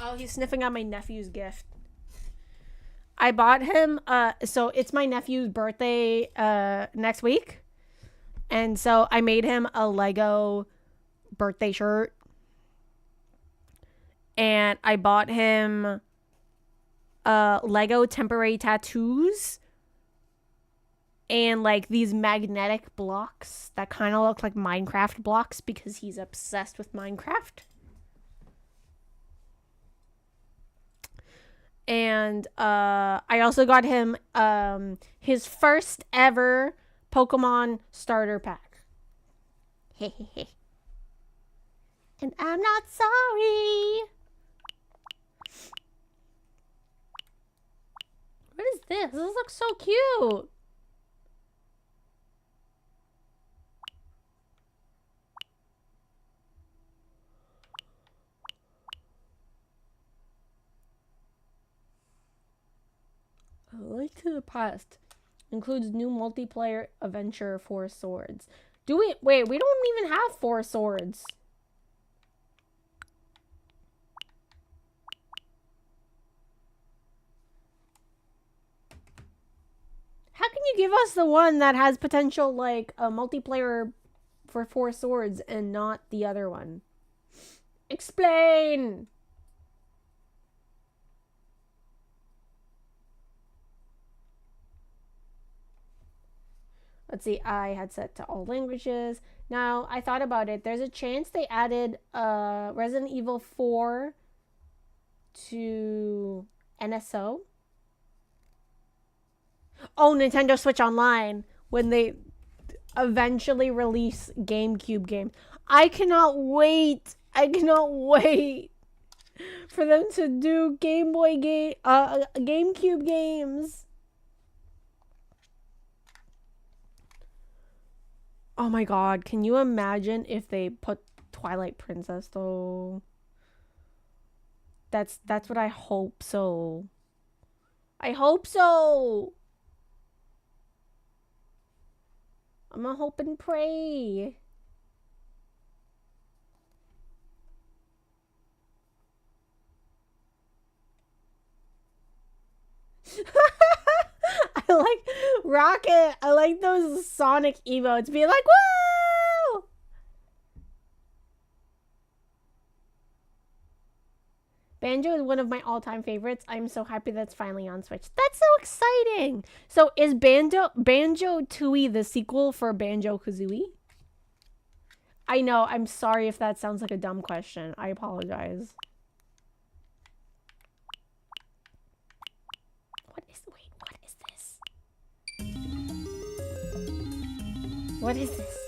S1: Oh, he's sniffing at my nephew's gift. I bought him, so it's my nephew's birthday next week. And so I made him a Lego birthday shirt. And I bought him Lego temporary tattoos. And like these magnetic blocks that kind of look like Minecraft blocks because he's obsessed with Minecraft. And I also got him his first ever Pokemon starter pack. And I'm not sorry. What is this? This looks so cute. A Link to the Past includes new multiplayer adventure Four Swords. Do we? Wait, we don't even have Four Swords. How can you give us the one that has potential like a multiplayer for Four Swords and not the other one? Explain! Let's see, I had set to all languages. Now, I thought about it. There's a chance they added Resident Evil 4 to NSO. Oh, Nintendo Switch Online, when they eventually release GameCube games. I cannot wait. I cannot wait for them to do GameCube games. Oh my god, can you imagine if they put Twilight Princess though? That's what I hope so. I hope so. I'm gonna hope and pray. I like Rocket. I like those Sonic emotes being like, woo! Banjo is one of my all-time favorites. I'm so happy that's finally on Switch. That's so exciting. So is Banjo-Tooie the sequel for Banjo-Kazooie? I know. I'm sorry if that sounds like a dumb question. I apologize. What is this? What is this?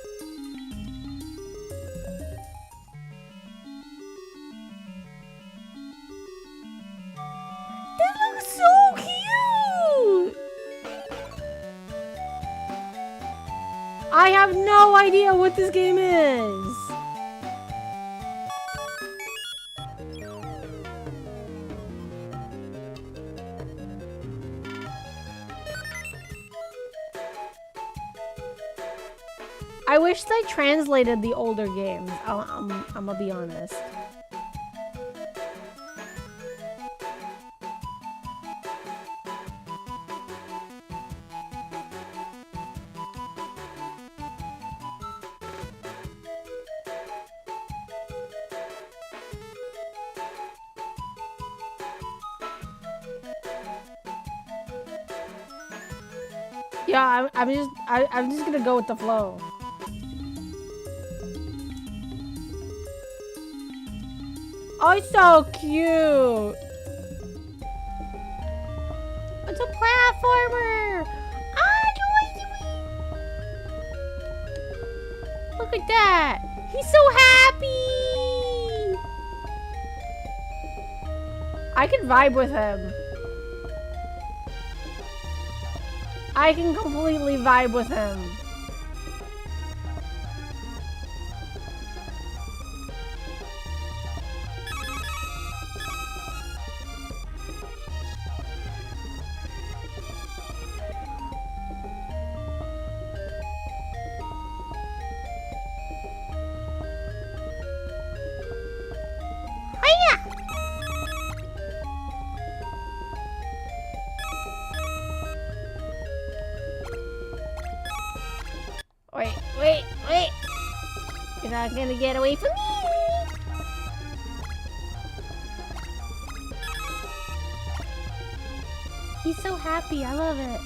S1: This looks so cute! I have no idea what this game is. I wish they translated the older games. I'm gonna be honest. Yeah, I'm just gonna go with the flow. Oh, it's so cute. It's a platformer. Look at that. He's so happy. I can vibe with him. I can completely vibe with him. Wait. You're not gonna get away from me. He's so happy. I love it.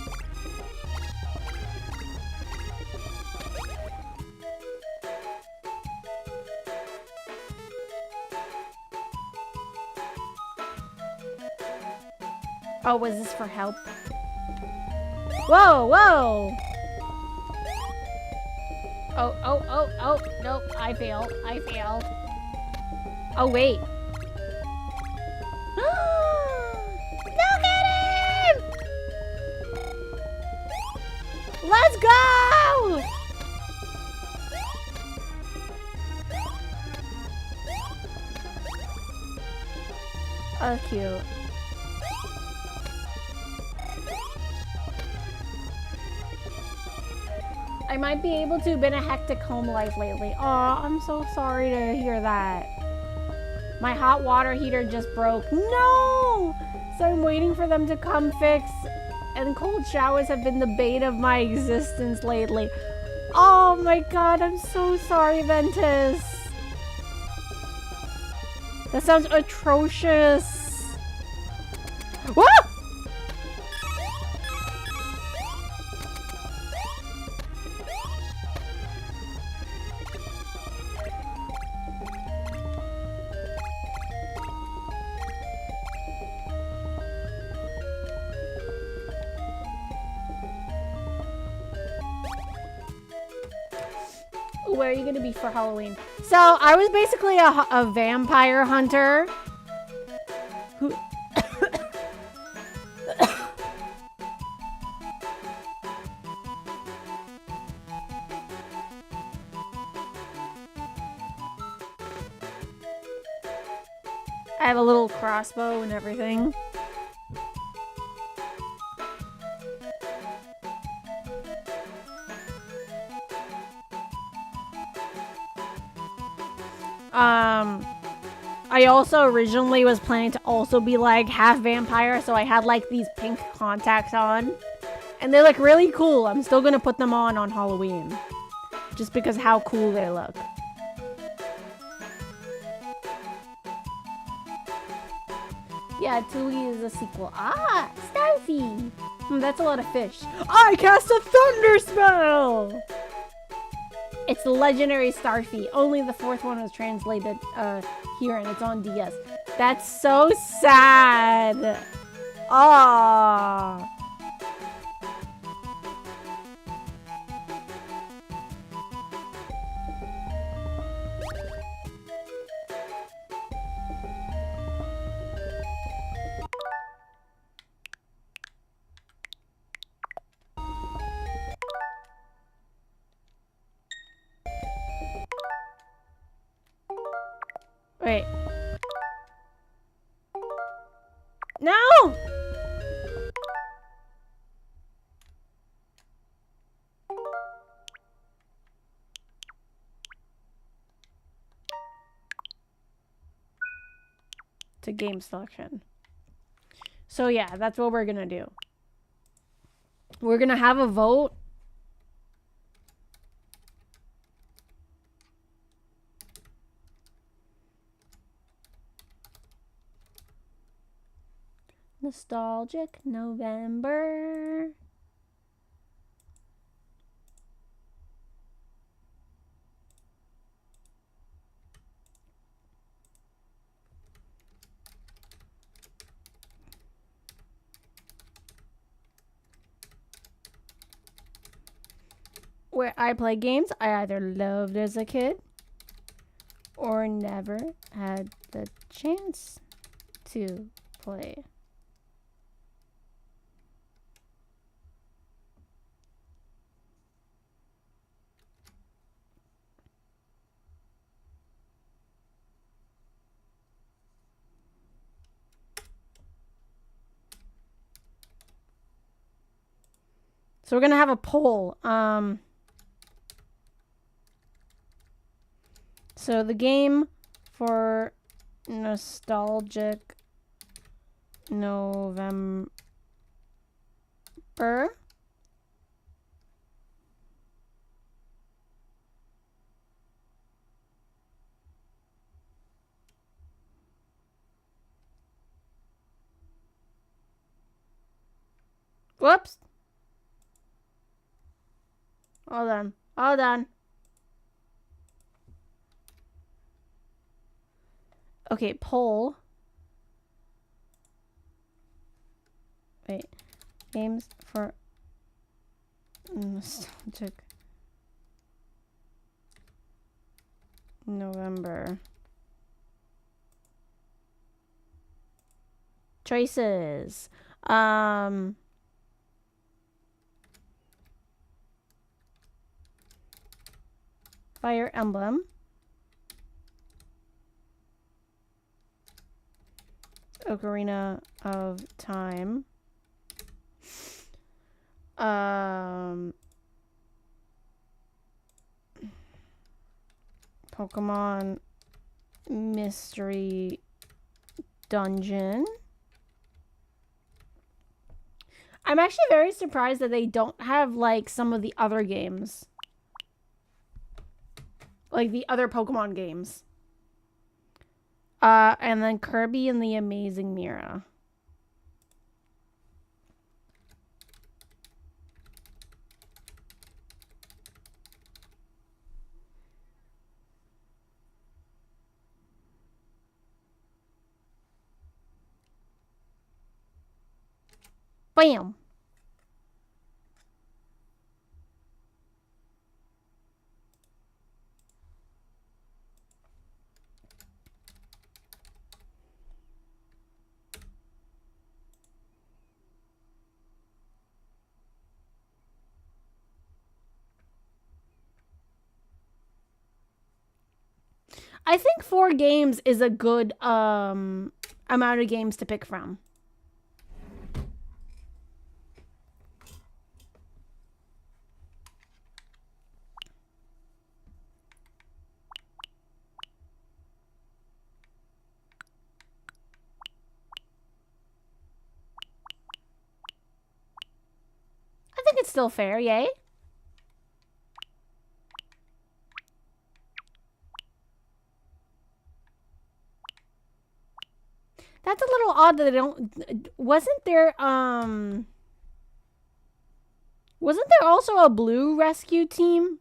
S1: Oh, was this for help? Whoa! Oh, nope, I failed. Oh, wait. Look at him! Let's go! Oh, cute. I might be able to. Been a hectic home life lately. Aw, I'm so sorry to hear that. My hot water heater just broke. No! So I'm waiting for them to come fix. And cold showers have been the bane of my existence lately. Oh my god, I'm so sorry, Ventus. That sounds atrocious. Whoa! Where are you gonna be for Halloween? So I was basically a vampire hunter who I have a little crossbow and everything. I also originally was planning to also be like half vampire, so I had like these pink contacts on. And they look really cool. I'm still gonna put them on Halloween. Just because how cool they look. Yeah, Tui is a sequel. Ah, Starfy! That's a lot of fish. I cast a thunder spell! It's Legendary Starfy. Only the fourth one was translated here, and it's on DS. That's so sad. Ah. Wait. No! To game selection. So yeah, that's what we're gonna do. We're gonna have a vote. Nostalgic November. Where I play games I either loved as a kid or never had the chance to play. So we're gonna have a poll. So the game for Nostalgic November. Whoops. Hold on. Hold on. Okay, poll. Wait. Games for Nostalgic November. Choices. Fire Emblem. Ocarina of Time. Pokemon Mystery Dungeon. I'm actually very surprised that they don't have like some of the other games. Like the other Pokemon games. And then Kirby and the Amazing Mirror. Bam! I think 4 games is a good amount of games to pick from. I think it's still fair, yay? That's a little odd that they don't... Wasn't there also a blue rescue team?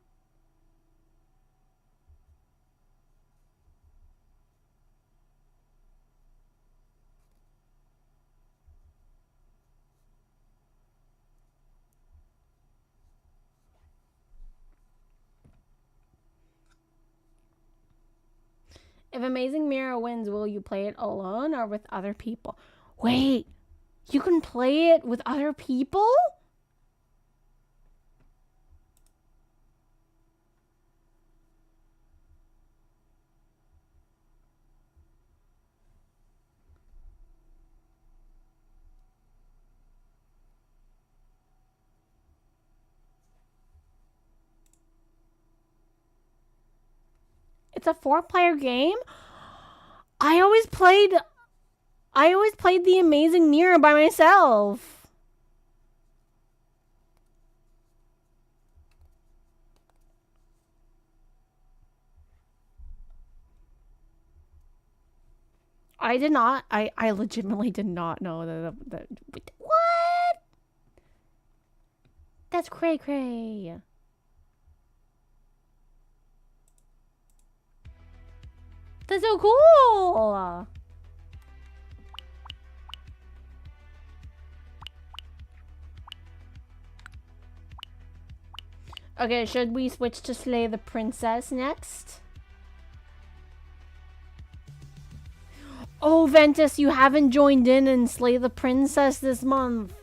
S1: If Amazing Mirror wins, will you play it alone or with other people? Wait, you can play it with other people? It's a 4-player game? I always played the Amazing Mirror by myself. I did not. I legitimately did not know that. What? That's cray cray. That's so cool. Okay, should we switch to Slay the Princess next? Oh, Ventus, you haven't joined in Slay the Princess this month.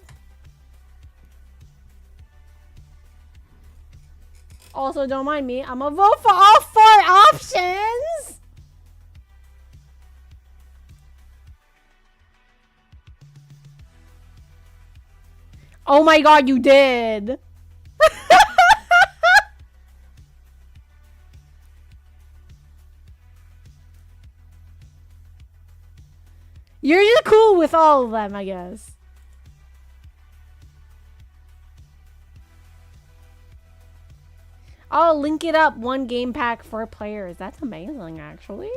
S1: Also, don't mind me. I'm gonna vote for all 4 options. Oh my god, you did. You're just cool with all of them, I guess. I'll link it up. 1 game pack for players. That's amazing, actually.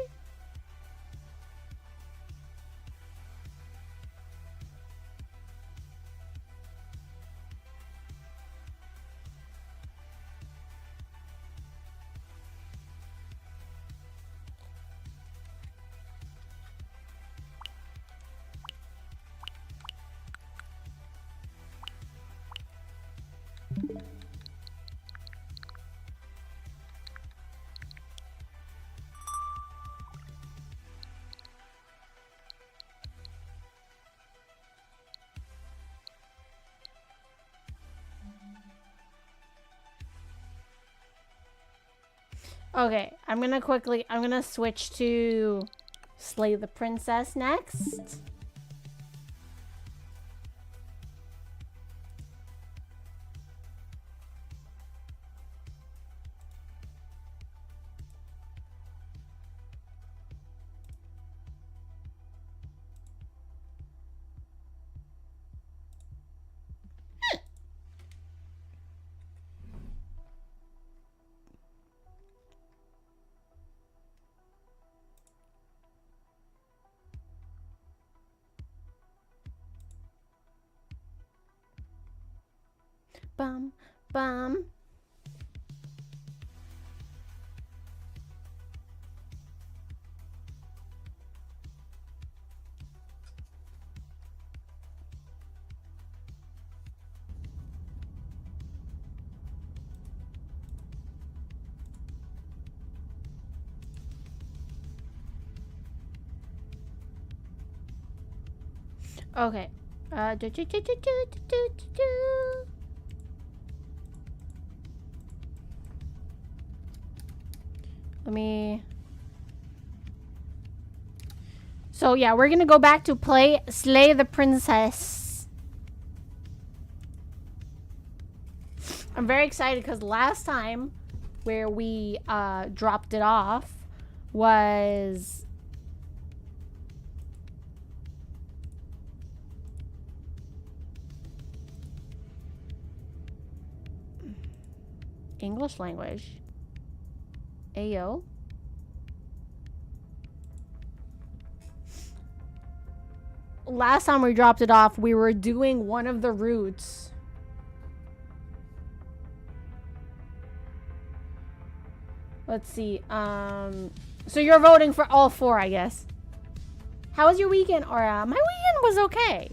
S1: Okay, I'm gonna switch to Slay the Princess next. Bum, bum. Okay. Let me... So yeah, we're gonna go back to play Slay the Princess. I'm very excited because last time where we dropped it off was... English language. Ayo. Last time we dropped it off, we were doing one of the routes. Let's see. So you're voting for all 4, I guess. How was your weekend, Aura? My weekend was okay.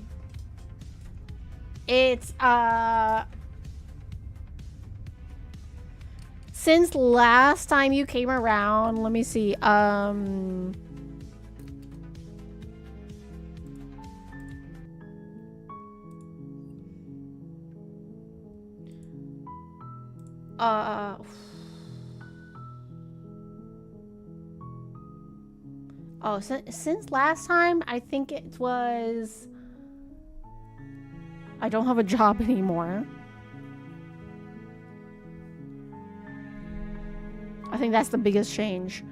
S1: It's Since last time you came around, let me see. Oh, since last time, I think it was... I don't have a job anymore. I think that's the biggest change.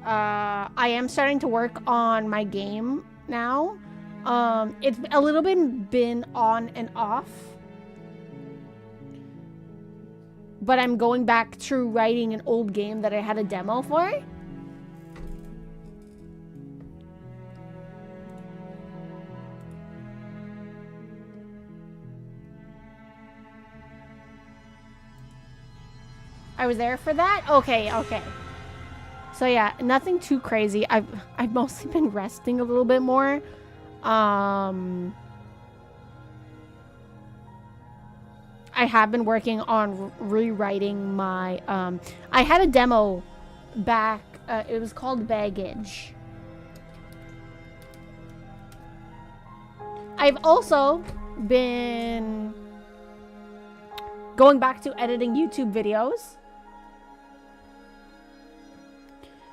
S1: I am starting to work on my game now. It's a little bit been on and off. But I'm going back to writing an old game that I had a demo for. I was there for that? Okay, okay. So yeah, nothing too crazy. I've mostly been resting a little bit more. I have been working on rewriting my I had a demo back, it was called Baggage. I've also been going back to editing YouTube videos.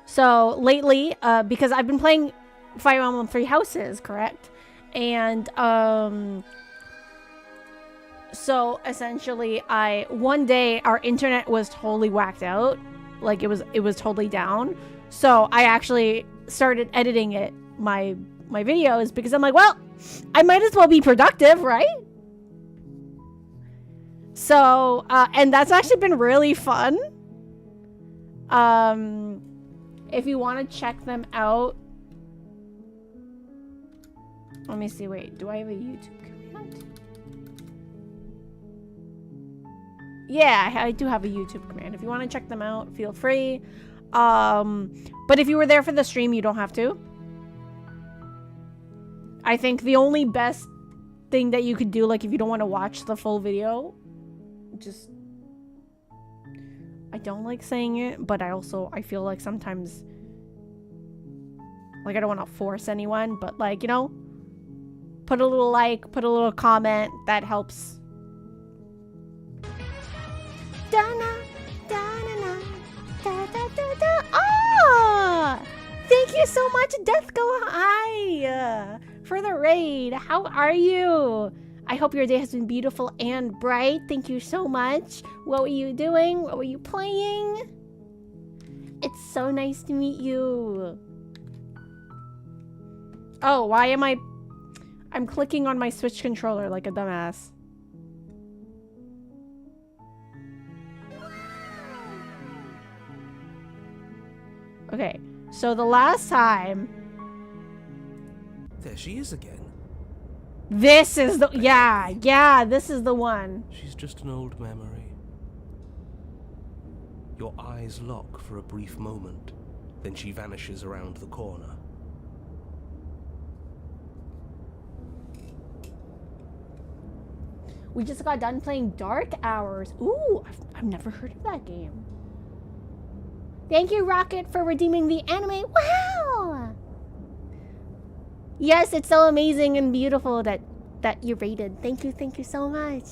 S1: So lately, because I've been playing Fire Emblem Three Houses, correct? And so essentially, one day our internet was totally whacked out, like it was totally down. So I actually started editing my videos because I'm like, well, I might as well be productive, right? So and that's actually been really fun. If you want to check them out, let me see. Wait, do I have a YouTube command? Yeah, I do have a YouTube command. If you want to check them out, feel free. But if you were there for the stream, you don't have to. I think the only best thing that you could do, like if you don't want to watch the full video, just... I don't like saying it, but I feel like sometimes, like I don't want to force anyone, but like, you know, put a little like, put a little comment, that helps. Ah! Thank you so much, Death Go High, for the raid. How are you? I hope your day has been beautiful and bright. Thank you so much. What were you doing? What were you playing? It's so nice to meet you. Oh, why am I'm clicking on my Switch controller like a dumbass. Okay, so the last time...
S6: There she is again.
S1: This is the... Yeah, this is the one.
S6: She's just an old memory. Your eyes lock for a brief moment, then she vanishes around the corner.
S1: We just got done playing Dark Hours. Ooh, I've never heard of that game. Thank you, Rocket, for redeeming the anime. Wow! Yes, it's so amazing and beautiful that you rated. Thank you so much.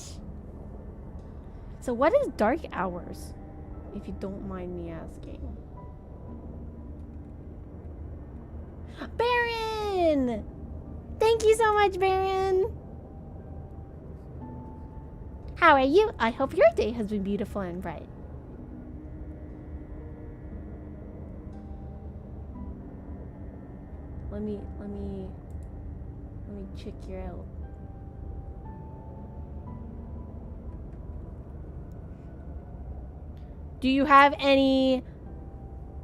S1: So what is Dark Hours, if you don't mind me asking? Baron! Thank you so much, Baron. How are you? I hope your day has been beautiful and bright. Let me check you out. Do you have any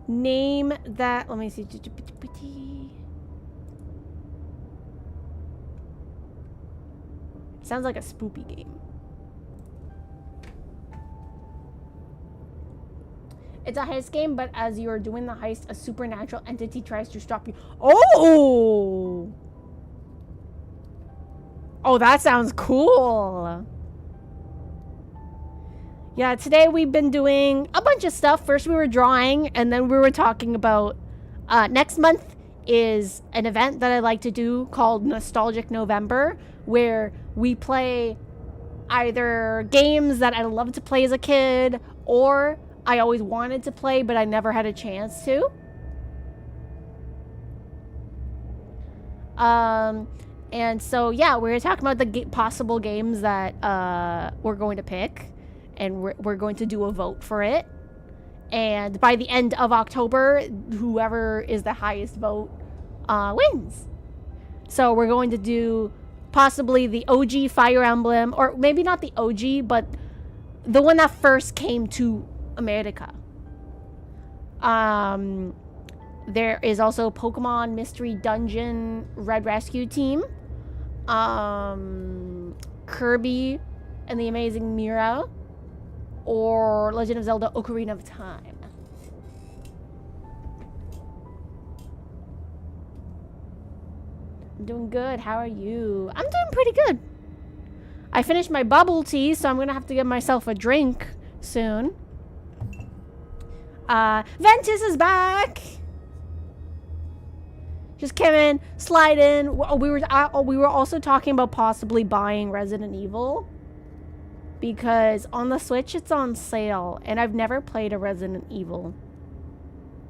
S1: name that... Let me see. Sounds like a spoopy game. It's a heist game, but as you're doing the heist, a supernatural entity tries to stop you. Oh! Oh, that sounds cool. Yeah, today we've been doing a bunch of stuff. First we were drawing, and then we were talking about next month is an event that I like to do called Nostalgic November, where we play either games that I loved to play as a kid, or I always wanted to play but I never had a chance to. And so yeah, we were talking about the possible games that we're going to pick, and we're going to do a vote for it. And by the end of October, whoever is the highest vote wins. So we're going to do possibly the OG Fire Emblem, or maybe not the OG, but the one that first came to America. There is also Pokemon Mystery Dungeon Red Rescue Team, Kirby and the Amazing Mira, or Legend of Zelda Ocarina of Time. I'm doing good. How are you? I'm doing pretty good. I finished my bubble tea, so I'm gonna have to get myself a drink soon. Ventus is back. Just came in, slide in. We were also talking about possibly buying Resident Evil, because on the Switch it's on sale, and I've never played a Resident Evil.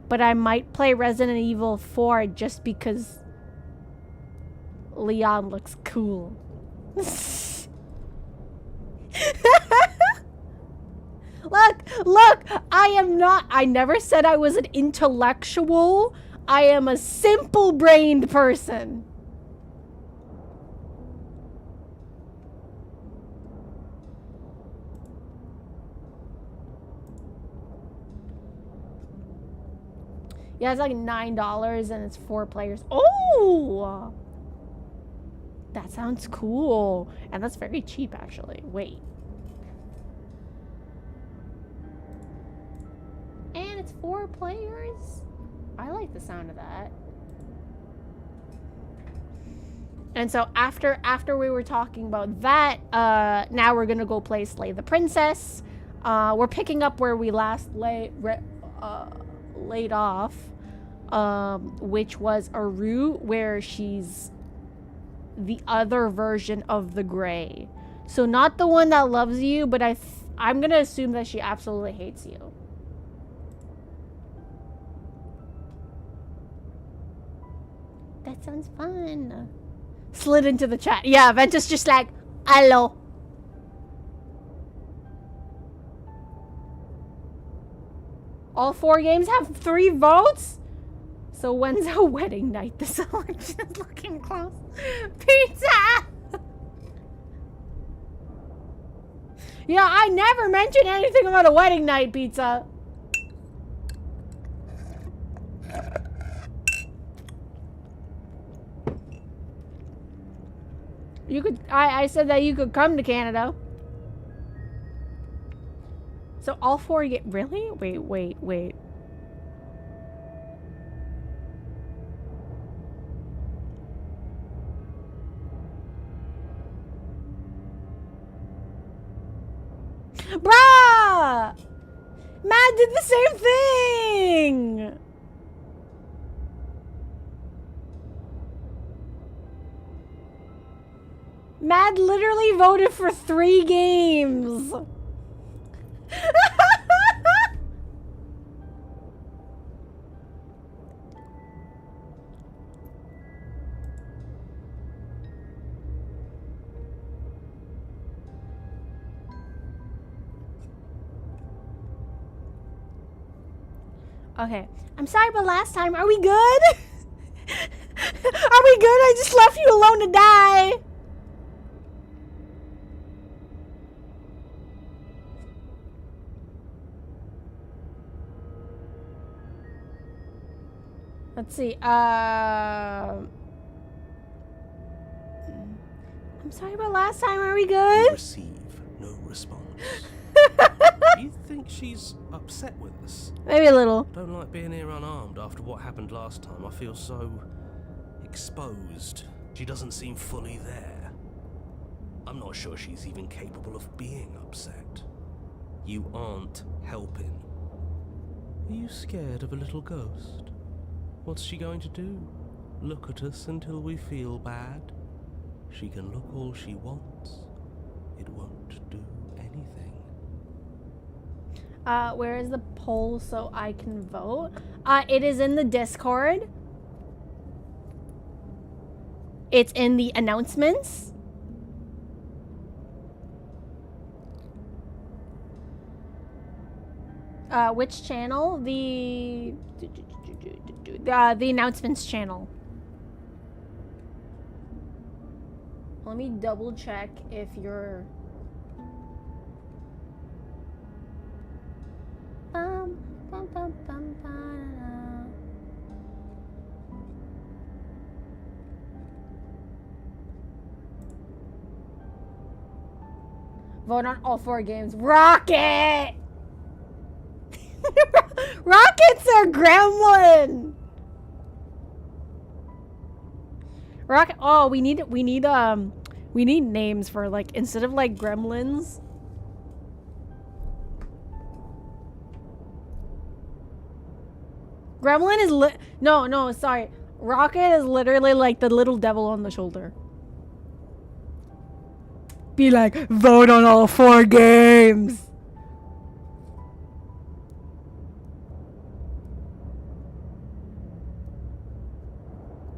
S1: But I might play Resident Evil 4 just because Leon looks cool. Look, I never said I was an intellectual. I am a simple-brained person. Yeah, it's like $9 and it's 4 players. Oh! That sounds cool. And that's very cheap, actually. Wait. And it's 4 players? I like the sound of that. And so after we were talking about that, now we're gonna go play Slay the Princess. We're picking up where we last laid off, which was Aru, where she's the other version of the Gray. So not the one that loves you, but I'm gonna assume that she absolutely hates you. That sounds fun. Slid into the chat. Yeah, Ventus just like, hello. All 4 games have 3 votes? So when's a wedding night? This election is looking close. Pizza! Yeah, I never mentioned anything about a wedding night, Pizza. You could, I said that you could come to Canada. So all 4 get, really? Wait. Bruh! Matt did the same thing! Matt literally voted for 3 games. Okay, I'm sorry, but last time, are we good? Are we good? I just left you alone to die. Let's see, I'm sorry about last time, are we good?
S6: Receive no response. Do you think she's upset with us?
S1: Maybe a little.
S6: Don't like being here unarmed after what happened last time. I feel so exposed. She doesn't seem fully there. I'm not sure she's even capable of being upset. You aren't helping. Are you scared of a little ghost? What's she going to do? Look at us until we feel bad? She can look all she wants. It won't do anything.
S1: Where is the poll so I can vote? It is in the Discord. It's in the announcements. Which channel? The announcements channel. Let me double check if you're. Bum, bum, bum, bum, ba-da-da. Vote on all 4 games. Rocket! Rocket's a gremlin. Rocket. Oh, we need names for, like, instead of like gremlins. Gremlin is no, sorry. Rocket is literally like the little devil on the shoulder. Be like, vote on all 4 games.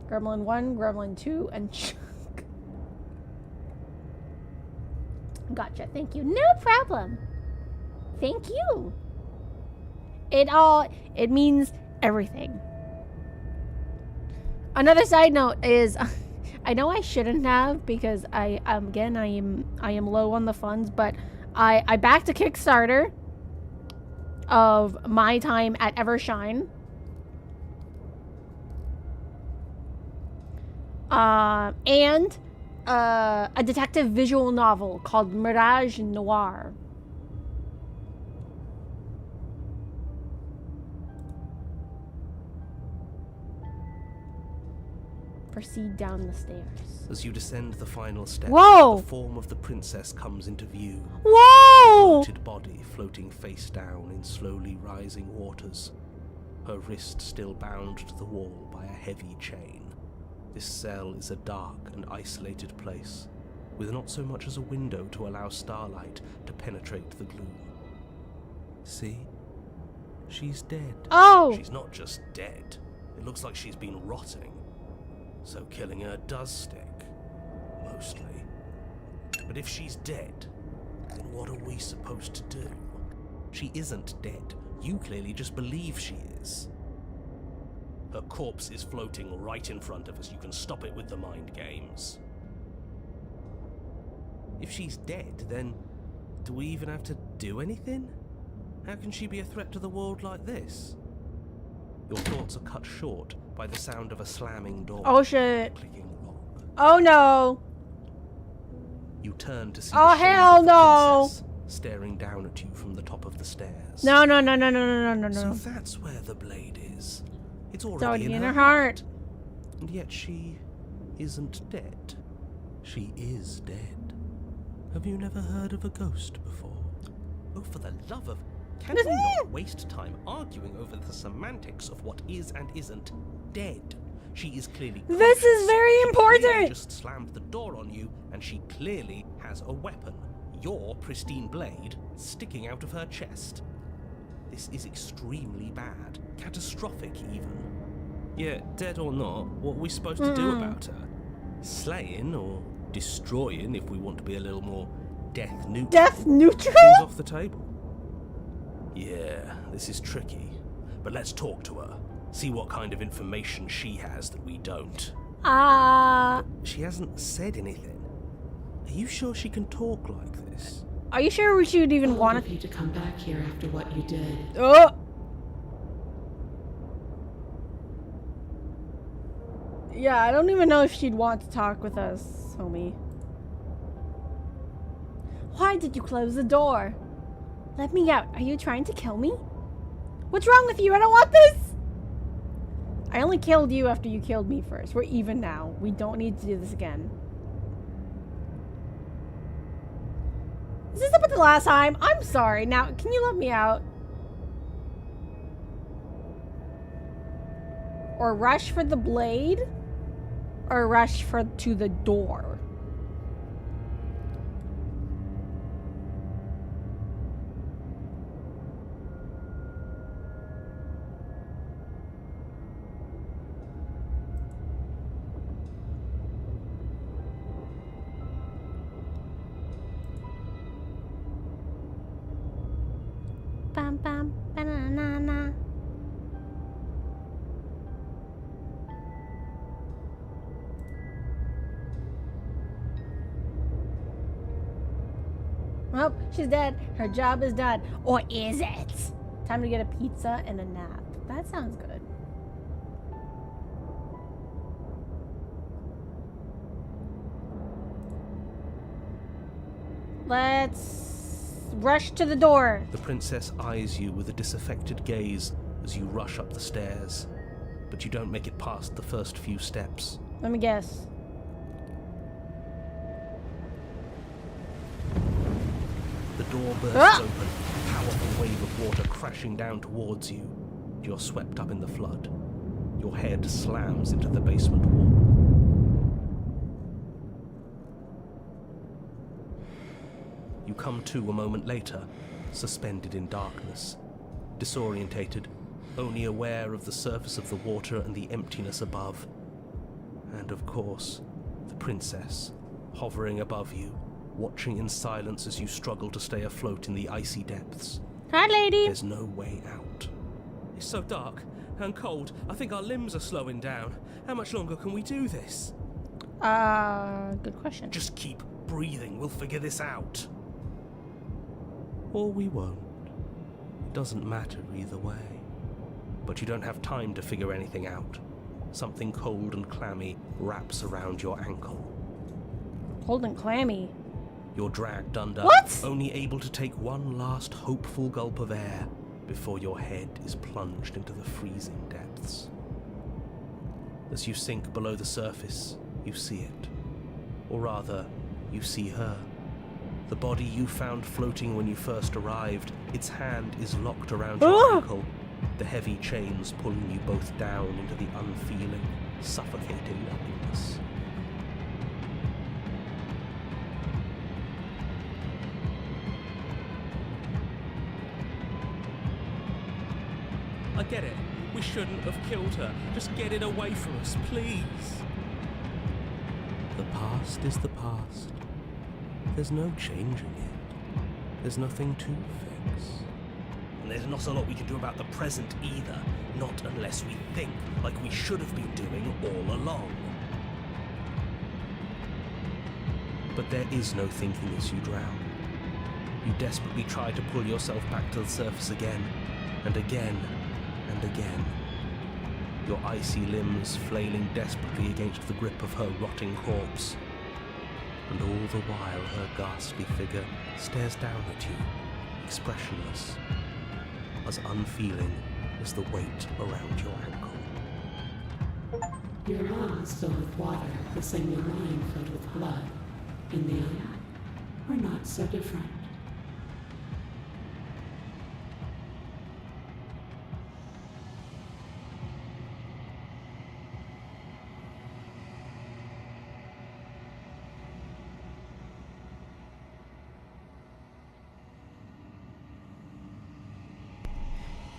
S1: Gremlin 1, Gremlin 2, and Chuck. Gotcha. Thank you. No problem. Thank you. It means everything. Another side note is I know I shouldn't have because I am low on the funds, but I backed a Kickstarter of My Time at Evershine. And a detective visual novel called Mirage Noir. Proceed down the stairs.
S6: As you descend the final step,
S1: Whoa!
S6: the form of the princess comes into view.
S1: Whoa!
S6: Bloated body floating face down in slowly rising waters. Her wrist still bound to the wall by a heavy chain. This cell is a dark and isolated place, with not so much as a window to allow starlight to penetrate the gloom. See? She's dead.
S1: Oh!
S6: She's not just dead. It looks like she's been rotting. So killing her does stick. Mostly. But if she's dead, then what are we supposed to do? She isn't dead. You clearly just believe she is. Her corpse is floating right in front of us. You can stop it with the mind games. If she's dead, then do we even have to do anything? How can she be a threat to the world like this? Your thoughts are cut short by the sound of a slamming door.
S1: Oh shit.
S6: Clicking lock.
S1: Oh no.
S6: You turn to see
S1: Oh
S6: the shape
S1: hell
S6: of the
S1: no.
S6: princess staring down at you from the top of the stairs.
S1: No.
S6: So that's where the blade is. It's
S1: It's
S6: already,
S1: already in her heart.
S6: And yet she isn't dead. She is dead. Have you never heard of a ghost before? Oh, for the love of... Can we not waste time arguing over the semantics of what is and isn't dead? She is clearly conscious.
S1: This is very
S6: She clearly
S1: important.
S6: just slammed the door on you, and she clearly has a weapon. Your pristine blade sticking out of her chest. This is extremely bad. Catastrophic, even. Yeah, dead or not, what are we supposed to do about her? Slaying or destroying, if we want to be a little more death neutral.
S1: Death neutral?
S6: Things off the table. Yeah, this is tricky. But let's talk to her. See what kind of information she has that we don't.
S1: She
S6: hasn't said anything. Are you sure she can talk like this?
S1: Are you sure she would even want
S2: you to come back here after what you did.
S1: Oh! Yeah, I don't even know if she'd want to talk with us, homie. Why did you close the door? Let me out. Are you trying to kill me? What's wrong with you? I don't want this! I only killed you after you killed me first. We're even now. We don't need to do this again. Is this about the last time? I'm sorry. Now, can you let me out? Or rush for the blade? Or rush to the door? Bam bam banana. Well, she's dead. Her job is done. Or is it? Time to get a pizza and a nap. That sounds good. Let's rush to the door.
S6: The princess eyes you with a disaffected gaze as you rush up the stairs, but you don't make it past the first few steps.
S1: Let me guess.
S6: The door bursts open, a powerful wave of water crashing down towards you. You're swept up in the flood. Your head slams into the basement wall. You come to a moment later, suspended in darkness, disorientated, only aware of the surface of the water and the emptiness above. And of course, the princess, hovering above you, watching in silence as you struggle to stay afloat in the icy depths.
S1: Hi, lady.
S6: There's no way out. It's so dark and cold, I think our limbs are slowing down. How much longer can we do this?
S1: Good question.
S6: Just keep breathing, we'll figure this out. Or we won't. It doesn't matter either way. But you don't have time to figure anything out. Something cold and clammy wraps around your ankle.
S1: Cold and clammy.
S6: You're dragged under,
S1: What?
S6: only able to take one last hopeful gulp of air before your head is plunged into the freezing depths. As you sink below the surface, you see it. Or rather, you see her. The body you found floating when you first arrived, its hand is locked around your ankle, the heavy chains pulling you both down into the unfeeling, suffocating nothingness. I get it. We shouldn't have killed her. Just get it away from us, please. The past is the past. There's no changing it. There's nothing to fix. And there's not a lot we can do about the present either. Not unless we think like we should have been doing all along. But there is no thinking as you drown. You desperately try to pull yourself back to the surface again, and again, and again. Your icy limbs flailing desperately against the grip of her rotting corpse. And all the while her ghastly figure stares down at you, expressionless, as unfeeling as the weight around your ankle.
S2: Your lungs filled with water, the same your mind filled with blood. In the end, we're not so different.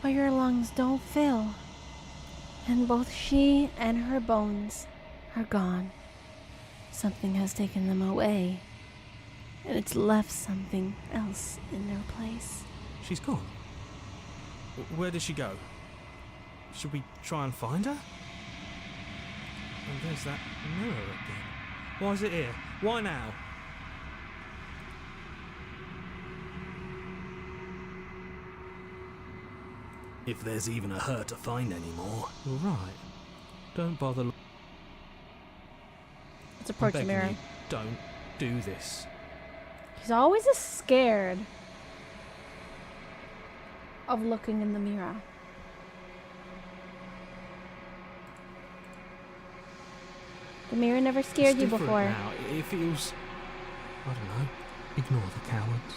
S1: But your lungs don't fill. And both she and her bones are gone. Something has taken them away. And it's left something else in their place.
S8: She's gone. Where did she go? Should we try and find her? And there's that mirror again. Why is it here? Why now?
S6: If there's even a her to find anymore.
S8: You're right. Don't bother.
S1: Let's approach the
S8: I'm
S1: mirror.
S8: begging you, don't do this.
S1: He's always scared of looking in the mirror. The mirror never scared
S8: It's
S1: you
S8: different
S1: before.
S8: now. It feels, I don't know, ignore the cowards.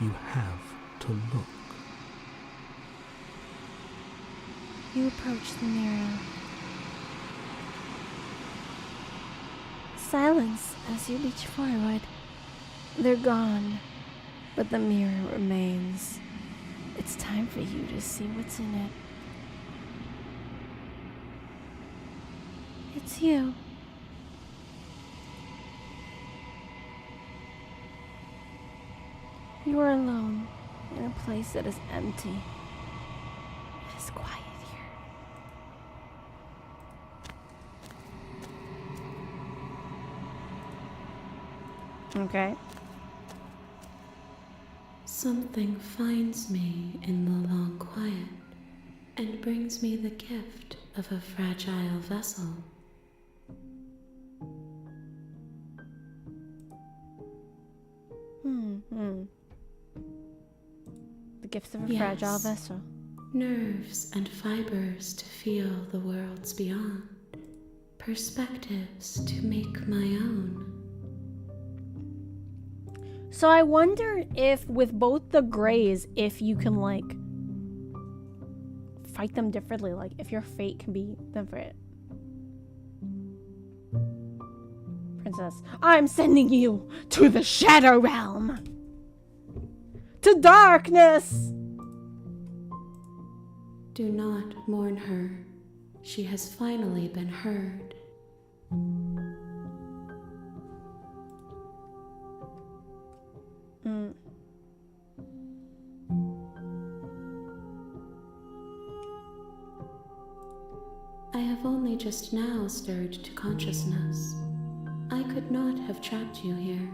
S6: You have to look.
S1: You approach the mirror. Silence as you reach forward. They're gone, but the mirror remains. It's time for you to see what's in it. It's you. You are alone in a place that is empty. It is quiet here. Okay.
S2: Something finds me in the long quiet and brings me the gift of a fragile vessel.
S1: The gift of a
S2: Yes.
S1: fragile vessel.
S2: Nerves and fibers to feel the worlds beyond. Perspectives to make my own.
S1: So I wonder if with both the grays, if you can like fight them differently, like if your fate can be different. Princess, I'm sending you to the Shadow Realm. To darkness.
S2: Do not mourn her. She has finally been heard. I have only just now stirred to consciousness. I could not have trapped you here,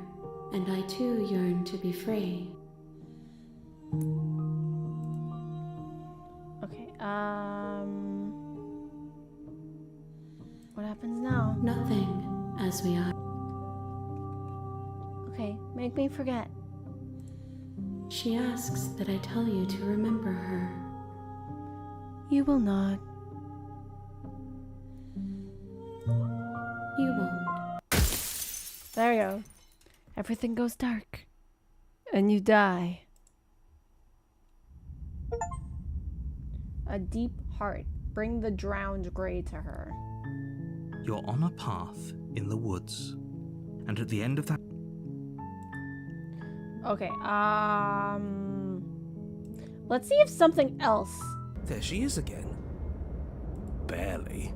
S2: and I too yearn to be free.
S1: Okay, what happens now?
S2: Nothing, as we are.
S1: Okay, make me forget.
S2: She asks that I tell you to remember her.
S1: You will not.
S2: You won't.
S1: There you go. Everything goes dark. And you die. A deep heart. Bring the drowned gray to her.
S8: You're on a path in the woods, and at the end of that...
S1: Okay, let's see if something else.
S6: There she is again. Barely.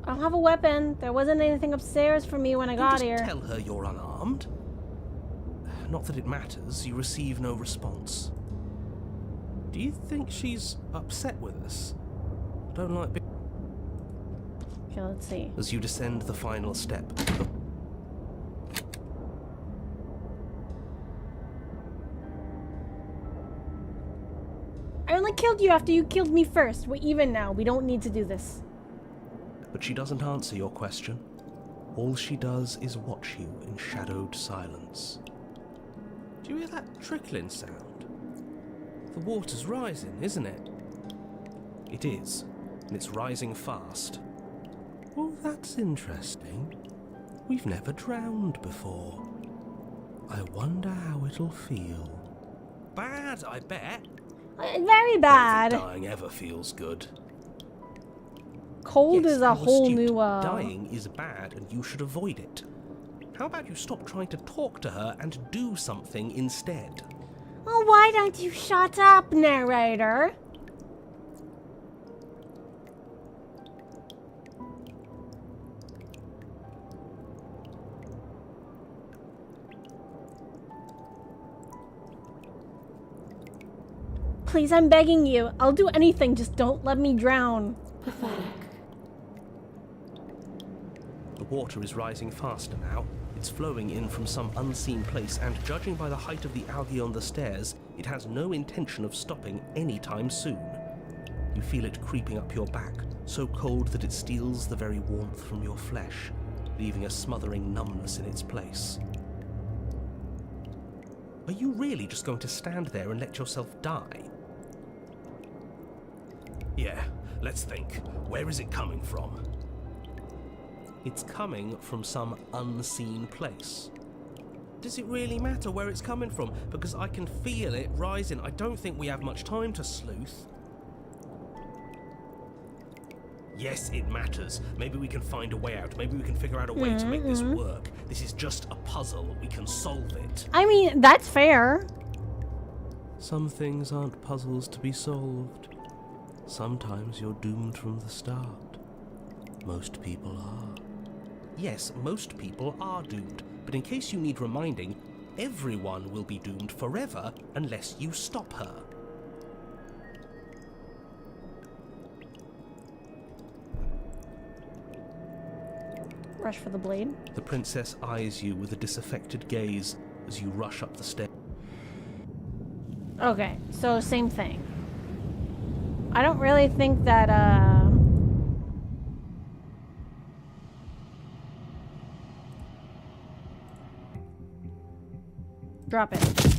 S1: I don't have a weapon. There wasn't anything upstairs for me when I got
S6: Just
S1: here.
S6: tell her you're unarmed. Not that it matters, you receive no response. Do you think she's upset with us? I don't like being...
S1: Okay, let's see.
S6: As you descend the final step.
S1: I only killed you after you killed me first. We're even now. We don't need to do this.
S6: But she doesn't answer your question. All she does is watch you in shadowed silence. Do you hear that trickling sound? The water's rising, isn't it? It is, and it's rising fast. Well, that's interesting. We've never drowned before. I wonder how it'll feel. Bad, I bet.
S1: Very bad.
S6: Not that dying ever feels good.
S1: Cold
S6: Yes,
S1: is a
S6: you're
S1: whole
S6: astute.
S1: new.
S6: Dying is bad, and you should avoid it. How about you stop trying to talk to her and do something instead?
S1: Oh, why don't you shut up, narrator? Please, I'm begging you. I'll do anything, just don't let me drown.
S2: Pathetic.
S6: The water is rising faster now. It's flowing in from some unseen place, and judging by the height of the algae on the stairs, it has no intention of stopping anytime soon. You feel it creeping up your back, so cold that it steals the very warmth from your flesh, leaving a smothering numbness in its place. Are you really just going to stand there and let yourself die? Yeah, let's think. Where is it coming from? It's coming from some unseen place. Does it really matter where it's coming from? Because I can feel it rising. I don't think we have much time to sleuth. Yes, it matters. Maybe we can find a way out. Maybe we can figure out a way to make this work. This is just a puzzle. We can solve it.
S1: I mean, that's fair.
S6: Some things aren't puzzles to be solved. Sometimes you're doomed from the start. Most people are. Yes, most people are doomed. But in case you need reminding, everyone will be doomed forever unless you stop her.
S1: Rush for the blade.
S6: The princess eyes you with a disaffected gaze as you rush up the stairs.
S1: Okay, so same thing. I don't really think that, drop it.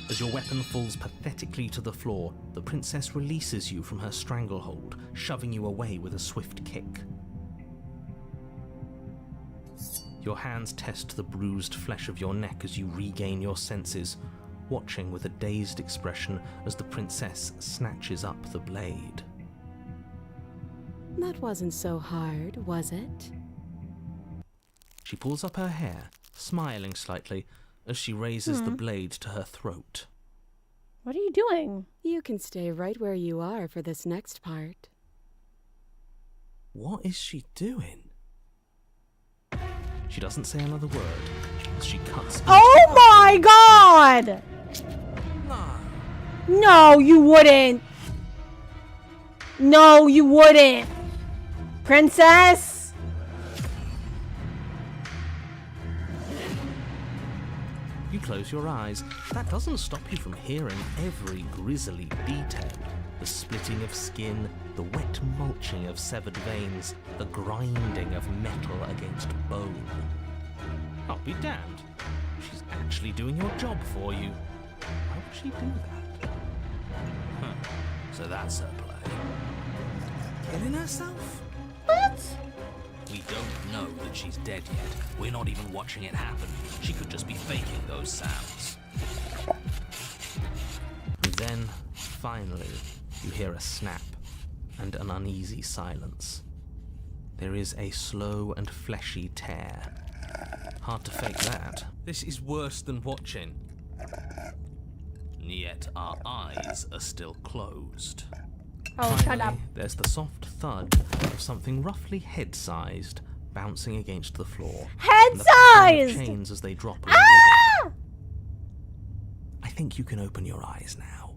S6: As your weapon falls pathetically to the floor, the princess releases you from her stranglehold, shoving you away with a swift kick. Your hands test the bruised flesh of your neck as you regain your senses, watching with a dazed expression as the princess snatches up the blade.
S2: That wasn't so hard, was it?
S6: She pulls up her hair, smiling slightly, as she raises the blade to her throat.
S1: What are you doing?
S2: You can stay right where you are for this next part.
S6: What is she doing? She doesn't say another word as she cuts.
S1: Oh my god! No, you wouldn't. No, you wouldn't. Princess?
S6: You close your eyes. That doesn't stop you from hearing every grisly detail. The splitting of skin, the wet mulching of severed veins, the grinding of metal against bone. I'll be damned. She's actually doing your job for you. Why would she do that? Huh. So that's her play. Killing herself?
S1: What?
S6: We don't know that she's dead yet. We're not even watching it happen. She could just be faking those sounds. And then, finally, you hear a snap and an uneasy silence. There is a slow and fleshy tear. Hard to fake that. This is worse than watching. Yet our eyes are still closed.
S1: Oh, shut up.
S6: Finally, there's the soft thud of something roughly head-sized bouncing against the floor. And the pattern of
S1: Head-sized!
S6: chains as they drop along with it. I think you can open your eyes now.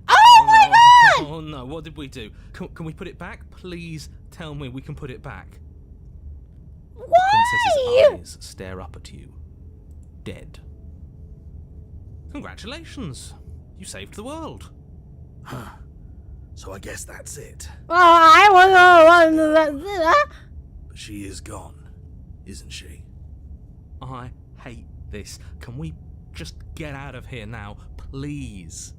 S1: Oh my god!
S6: Oh no, what did we do? Can we put it back? Please tell me we can put it back.
S1: Why?
S6: The princess's eyes stare up at you. Dead. Congratulations. You saved the world. Huh. So I guess that's it.
S1: Oh, I want to.
S6: But she is gone, isn't she? I hate this. Can we just get out of here now, please?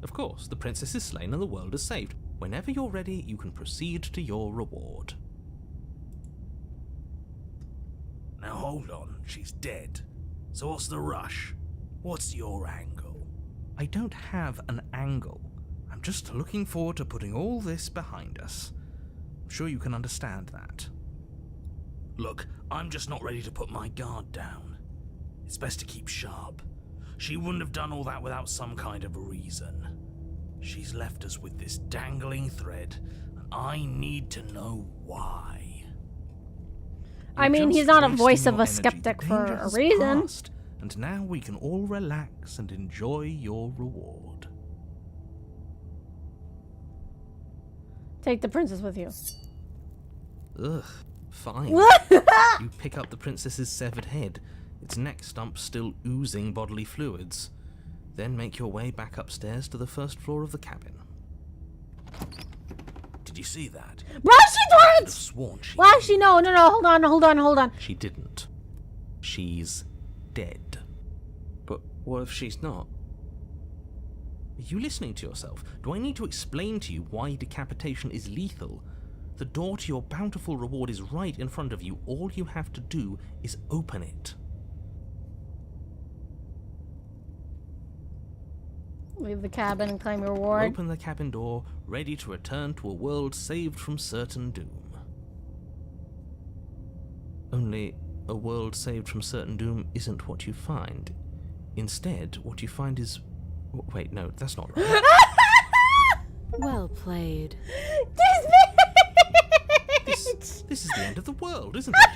S6: Of course, the princess is slain and the world is saved. Whenever you're ready, you can proceed to your reward. Now hold on, she's dead. So what's the rush? What's your angle? I don't have an angle. I'm just looking forward to putting all this behind us. I'm sure you can understand that. Look, I'm just not ready to put my guard down. It's best to keep sharp. She wouldn't have done all that without some kind of reason. She's left us with this dangling thread, and I need to know why.
S1: I mean, he's not a voice of a skeptic for a reason.
S6: And now we can all relax and enjoy your reward.
S1: Take the princess with you.
S6: Ugh, fine. You pick up the princess's severed head, its neck stump still oozing bodily fluids. Then make your way back upstairs to the first floor of the cabin. Did you see that?
S1: Bro, she did!
S6: Sworn she
S1: Well, actually, no, hold on.
S6: She didn't. She's dead. But what if she's not? Are you listening to yourself? Do I need to explain to you why decapitation is lethal? The door to your bountiful reward is right in front of you. All you have to do is open it.
S1: Leave the cabin and claim your reward.
S6: Open the cabin door, ready to return to a world saved from certain doom. Only a world saved from certain doom isn't what you find. Instead, what you find is... Wait, no, that's not right.
S2: Well played.
S6: This is the end of the world, isn't it?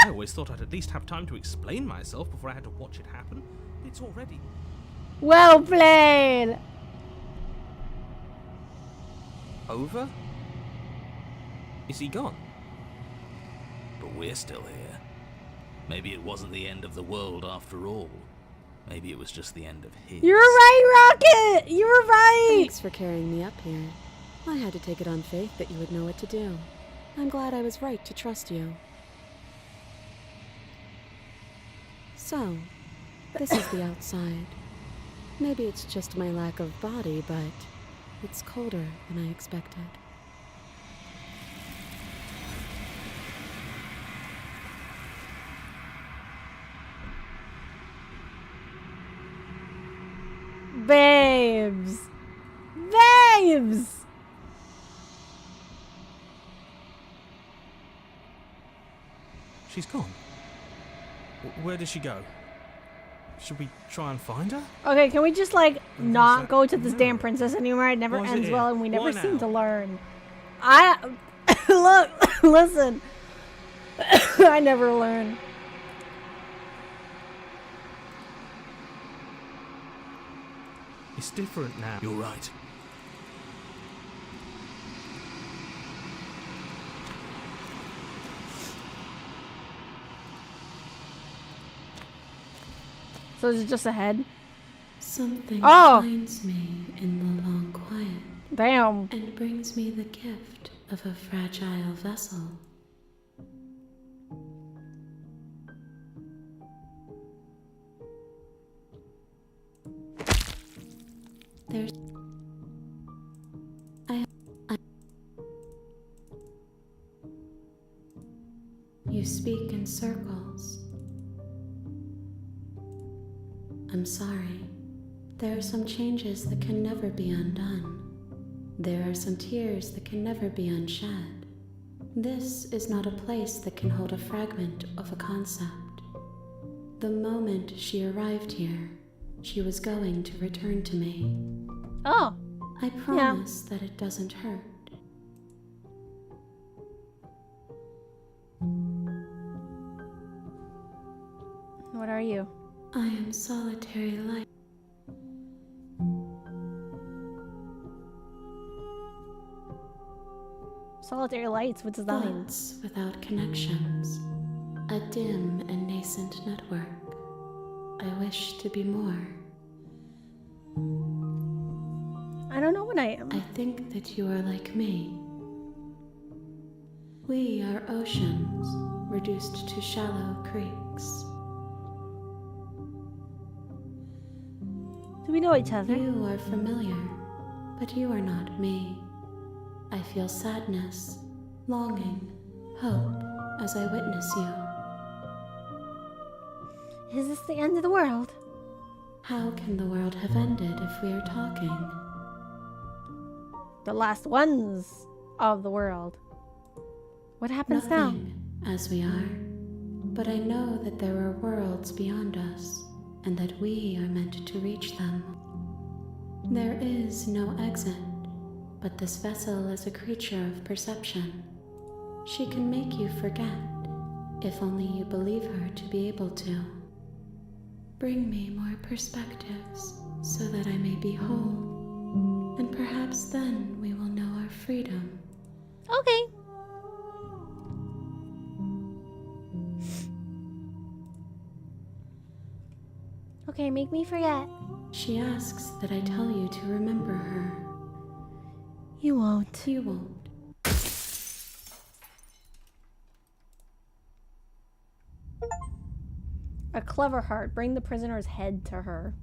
S6: I always thought I'd at least have time to explain myself before I had to watch it happen. It's already...
S1: Well played!
S6: Over? Is he gone? But we're still here. Maybe it wasn't the end of the world after all. Maybe it was just the end of his.
S1: You're right, Rocket! You were right!
S2: Thanks for carrying me up here. I had to take it on faith that you would know what to do. I'm glad I was right to trust you. So, this is the outside. Maybe it's just my lack of body, but it's colder than I expected.
S1: Babes! Babes!
S8: She's gone. Where did she go? Should we try and find her?
S1: Okay, can we just, like, not
S8: that?
S1: go to this
S8: No.
S1: damn princess anymore? It never
S8: Why is it
S1: ends
S8: here?
S1: well, and we never
S8: Why
S1: seem
S8: now?
S1: to learn. Look, listen. I never learn.
S8: It's different now.
S6: You're right.
S1: So is it just a head?
S2: Something
S1: Oh!
S2: finds me in the long quiet
S1: Damn.
S2: and brings me the gift of a fragile vessel. There's... You speak in circles. I'm sorry. There are some changes that can never be undone. There are some tears that can never be unshed. This is not a place that can hold a fragment of a concept. The moment she arrived here, she was going to return to me.
S1: Oh.
S2: I promise that it doesn't hurt.
S1: What are you?
S2: I am solitary light.
S1: Solitary lights, what does that mean?
S2: Thoughts without connections. A dim and nascent network. I wish to be more.
S1: I don't know what I am.
S2: I think that you are like me. We are oceans, reduced to shallow creeks.
S1: Do we know each other?
S2: You are familiar, but you are not me. I feel sadness, longing, hope as I witness you.
S1: Is this the end of the world?
S2: How can the world have ended if we are talking?
S1: The last ones of the world. What happens
S2: Nothing, as we are. But I know that there are worlds beyond us, and that we are meant to reach them. There is no exit, but this vessel is a creature of perception. She can make you forget, if only you believe her to be able to. Bring me more perspectives, so that I may be whole, and perhaps then we will know our freedom.
S1: now? Okay. Okay, make me forget.
S2: She asks that I tell you to remember her.
S1: You won't.
S2: You won't.
S1: A clever heart. Bring the prisoner's head to her.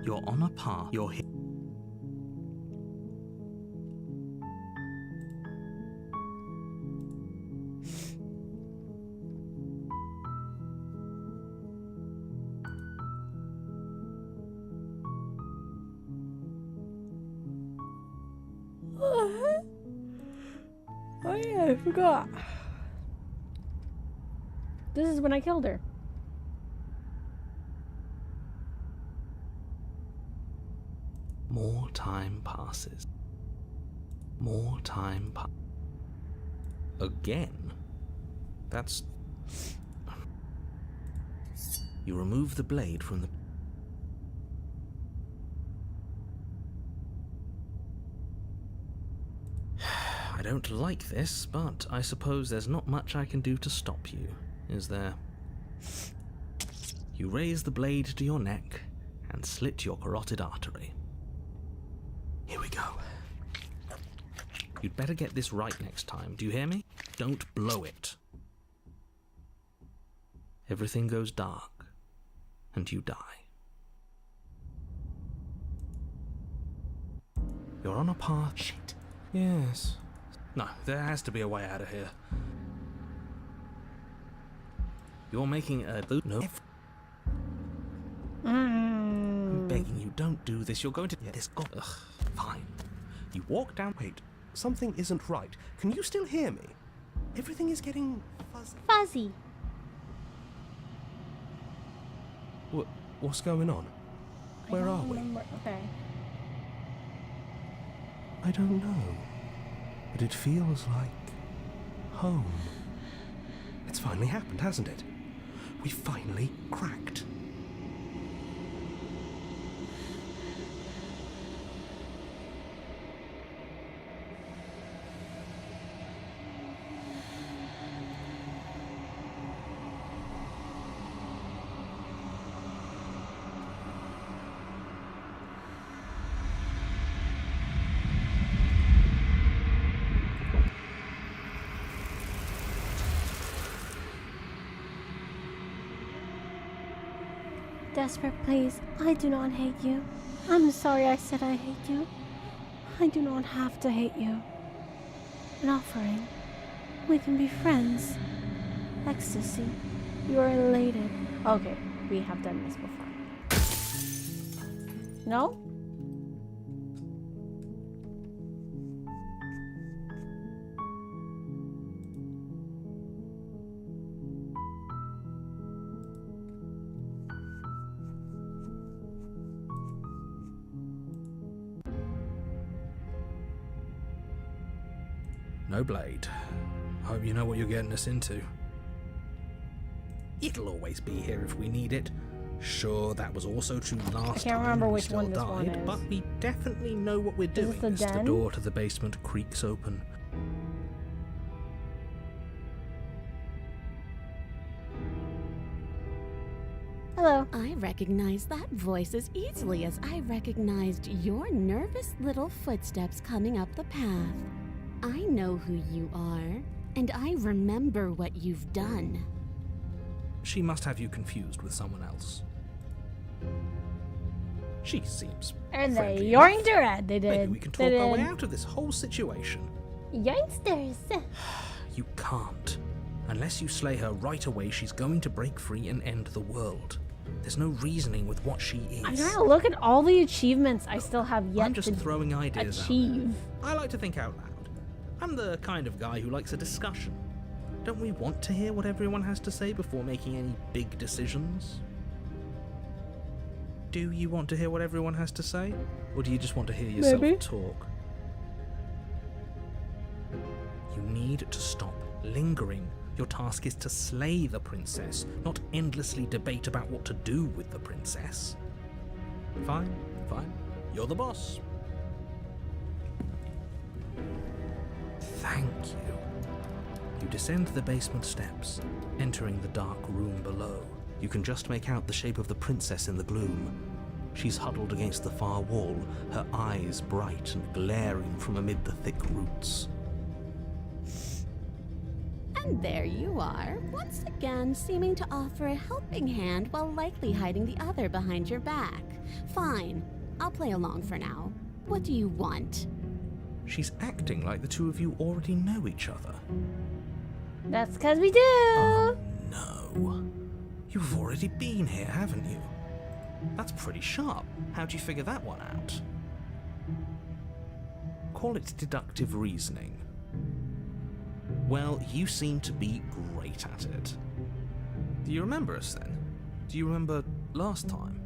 S8: You're on a path. You're here.
S1: Oh yeah, I forgot. This is when I killed her.
S8: More time passes. More time Again? That's... You remove the blade from the... I don't like this, but I suppose there's not much I can do to stop you, is there? You raise the blade to your neck and slit your carotid artery. Here we go. You'd better get this right next time, do you hear me? Don't blow it. Everything goes dark, and you die. You're on a path... Shit. Yes. No, there has to be a way out of here. You're making a... No. I'm begging you, don't do this. You're going to... This... Ugh, fine. You walk down...
S6: Wait, something isn't right. Can you still hear me? Everything is getting fuzzy.
S1: Fuzzy.
S6: What's going on? Where are we?
S1: Okay.
S6: I don't know. But it feels like... home. It's finally happened, hasn't it? We finally cracked.
S1: Desperate, please. I do not hate you. I'm sorry I said I hate you. I do not have to hate you. An offering. We can be friends. Ecstasy. You are elated. Okay, we have done this before. No?
S8: No blade. Hope you know what you're getting us into. It'll always be here if we need it. Sure, that was also true last time.
S1: I can't remember
S8: we
S1: which
S8: still
S1: one this
S8: died,
S1: one is.
S8: but we definitely know what we're doing.
S1: Is this the
S8: As the
S1: den?
S8: door to the basement creaks open.
S1: Hello.
S9: I recognize that voice as easily as I recognized your nervous little footsteps coming up the path. I know who you are, and I remember what you've done.
S8: She must have you confused with someone else. She seems
S1: And they
S8: friendly
S1: yoinked
S8: enough.
S1: her head. They did.
S8: Maybe we can
S1: They
S8: talk our way
S1: did.
S8: out of this whole situation.
S1: Youngsters.
S8: You can't. Unless you slay her right away, she's going to break free and end the world. There's no reasoning with what she is.
S1: I'm trying to look at all the achievements I still have yet
S8: I'm just
S1: to
S8: throwing ideas
S1: achieve.
S8: out there. I like to think out loud. I'm the kind of guy who likes a discussion. Don't we want to hear what everyone has to say before making any big decisions? Do you want to hear what everyone has to say? Or do you just want to hear yourself
S1: Maybe.
S8: talk? You need to stop lingering. Your task is to slay the princess, not endlessly debate about what to do with the princess. Fine, fine. You're the boss. Thank you. You descend the basement steps, entering the dark room below. You can just make out the shape of the princess in the gloom. She's huddled against the far wall, her eyes bright and glaring from amid the thick roots.
S9: And there you are, once again seeming to offer a helping hand while likely hiding the other behind your back. Fine, I'll play along for now. What do you want?
S8: She's acting like the two of you already know each other.
S1: That's because we do.
S8: Oh no. You've already been here, haven't you? That's pretty sharp. How'd you figure that one out? Call it deductive reasoning. Well, you seem to be great at it. Do you remember us then? Do you remember last time?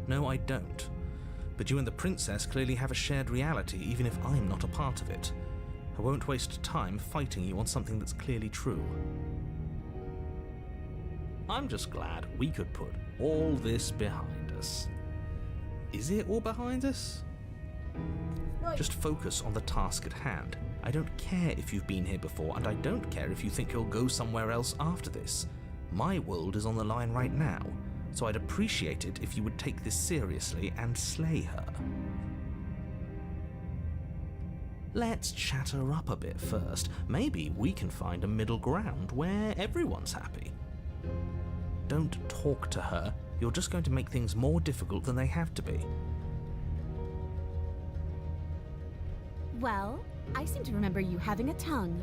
S8: No, I don't. But you and the princess clearly have a shared reality, even if I'm not a part of it. I won't waste time fighting you on something that's clearly true. I'm just glad we could put all this behind us. Is it all behind us? Just focus on the task at hand. I don't care if you've been here before, and I don't care if you think you'll go somewhere else after this. My world is on the line right now, so I'd appreciate it if you would take this seriously and slay her. Let's chat her up a bit first. Maybe we can find a middle ground where everyone's happy. Don't talk to her. You're just going to make things more difficult than they have to be.
S9: Well, I seem to remember you having a tongue.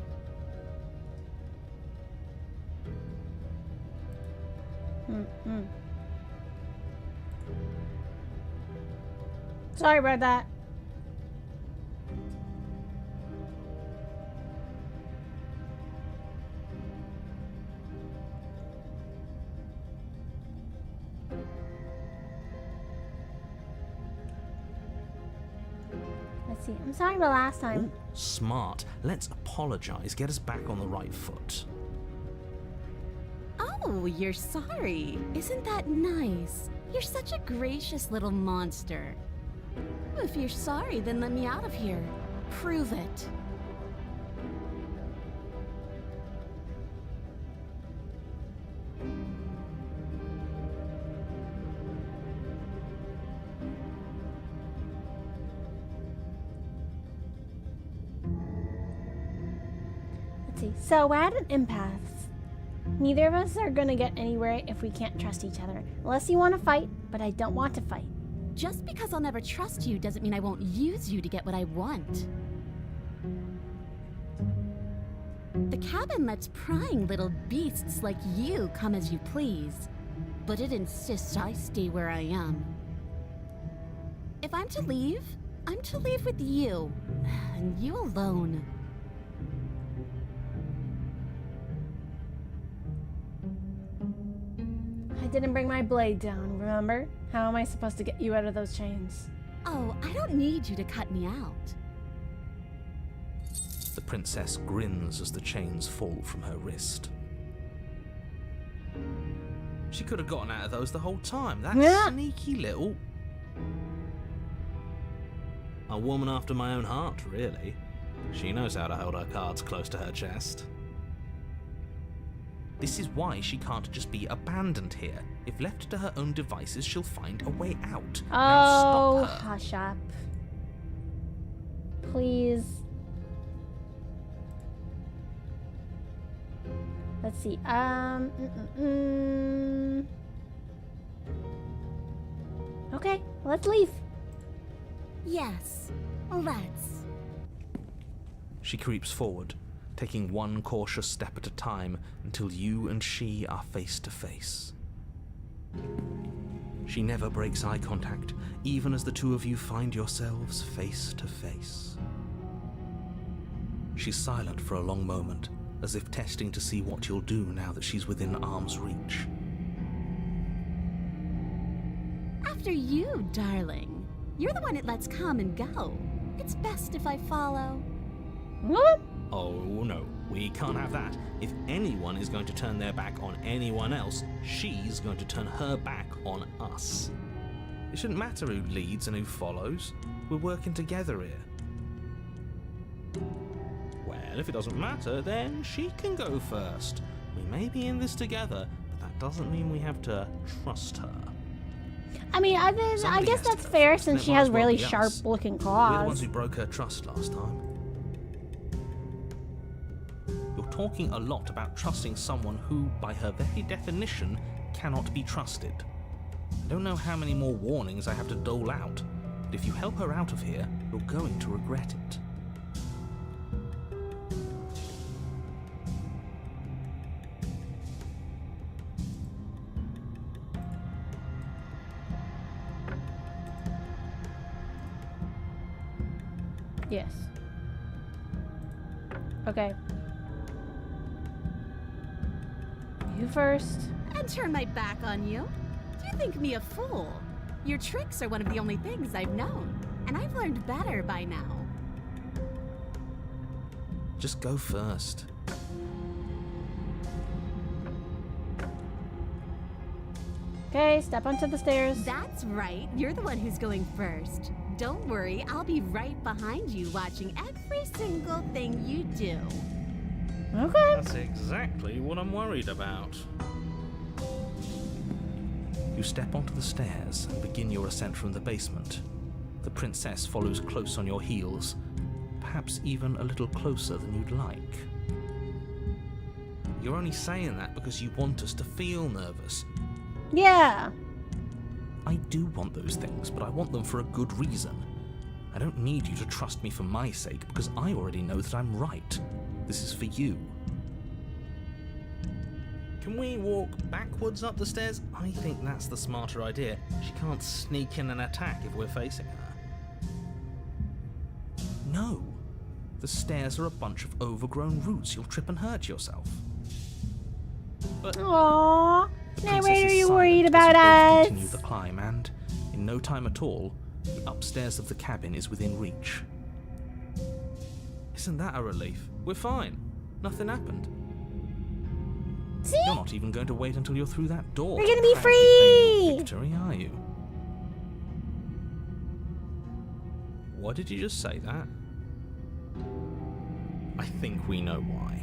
S1: Sorry about that. Let's see. I'm sorry about last time.
S8: Ooh, smart. Let's apologize. Get us back on the right foot.
S9: Oh, you're sorry. Isn't that nice? You're such a gracious little monster. If you're sorry, then let me out of here. Prove it.
S1: Let's see. So we're at an impasse. Neither of us are gonna get anywhere if we can't trust each other. Unless you want to fight, but I don't want to fight.
S9: Just because I'll never trust you doesn't mean I won't use you to get what I want. The cabin lets prying little beasts like you come as you please, but it insists I stay where I am. If I'm to leave, I'm to leave with you, and you alone.
S1: I didn't bring my blade down, remember? How am I supposed to get you out of those chains?
S9: Oh, I don't need you to cut me out.
S8: The princess grins as the chains fall from her wrist. She could have gotten out of those the whole time. That sneaky little... A woman after my own heart, really. She knows how to hold her cards close to her chest. This is why she can't just be abandoned here. If left to her own devices, she'll find a way out. Now
S1: Oh,
S8: stop her.
S1: hush up. Please. Let's see. Okay, let's leave.
S9: Yes, let's.
S8: She creeps forward, taking one cautious step at a time until you and she are face to face. She never breaks eye contact, even as the two of you find yourselves face to face. She's silent for a long moment, as if testing to see what you'll do now that she's within arm's reach.
S9: After you, darling. You're the one it lets come and go. It's best if I follow.
S1: What?
S8: Oh no, we can't have that. If anyone is going to turn their back on anyone else, she's going to turn her back on us. It shouldn't matter who leads and who follows. We're working together here. Well, if it doesn't matter, then she can go first. We may be in this together, but that doesn't mean we have to trust her.
S1: I mean, I
S8: Somebody
S1: guess
S8: has to
S1: that's
S8: go
S1: fair
S8: first, and
S1: since
S8: it
S1: she
S8: might
S1: has
S8: as well
S1: really
S8: be us.
S1: sharp-looking
S8: We're the ones
S1: claws.
S8: who broke her trust last time. talking a lot about trusting someone who, by her very definition, cannot be trusted. I don't know how many more warnings I have to dole out, but if you help her out of here, you're going to regret it.
S1: Yes. Okay. You first.
S9: And turn my back on you? Do you think me a fool? Your tricks are one of the only things I've known, and I've learned better by now.
S8: Just go first.
S1: Okay, step onto the stairs.
S9: That's right, you're the one who's going first. Don't worry, I'll be right behind you watching every single thing you do.
S1: Okay.
S8: That's exactly what I'm worried about. You step onto the stairs and begin your ascent from the basement. The princess follows close on your heels, perhaps even a little closer than you'd like. You're only saying that because you want us to feel nervous.
S1: Yeah.
S8: I do want those things, but I want them for a good reason. I don't need you to trust me for my sake, because I already know that I'm right. This is for you. Can we walk backwards up the stairs? I think that's the smarter idea. She can't sneak in and attack if we're facing her. No. The stairs are a bunch of overgrown roots. You'll trip and hurt yourself. But
S1: Aww.
S8: the
S1: Narrator,
S8: princess is
S1: you
S8: silent
S1: worried
S8: as
S1: about
S8: you both
S1: us?
S8: continue the climb, and in no time at all, the upstairs of the cabin is within reach. Isn't that a relief? We're fine. Nothing happened.
S1: See?
S8: You're not even going to wait until you're through that door.
S1: We're
S8: to
S1: gonna be
S8: proudly claim your
S1: free!
S8: victory, are you? Why did you just say that? I think we know why.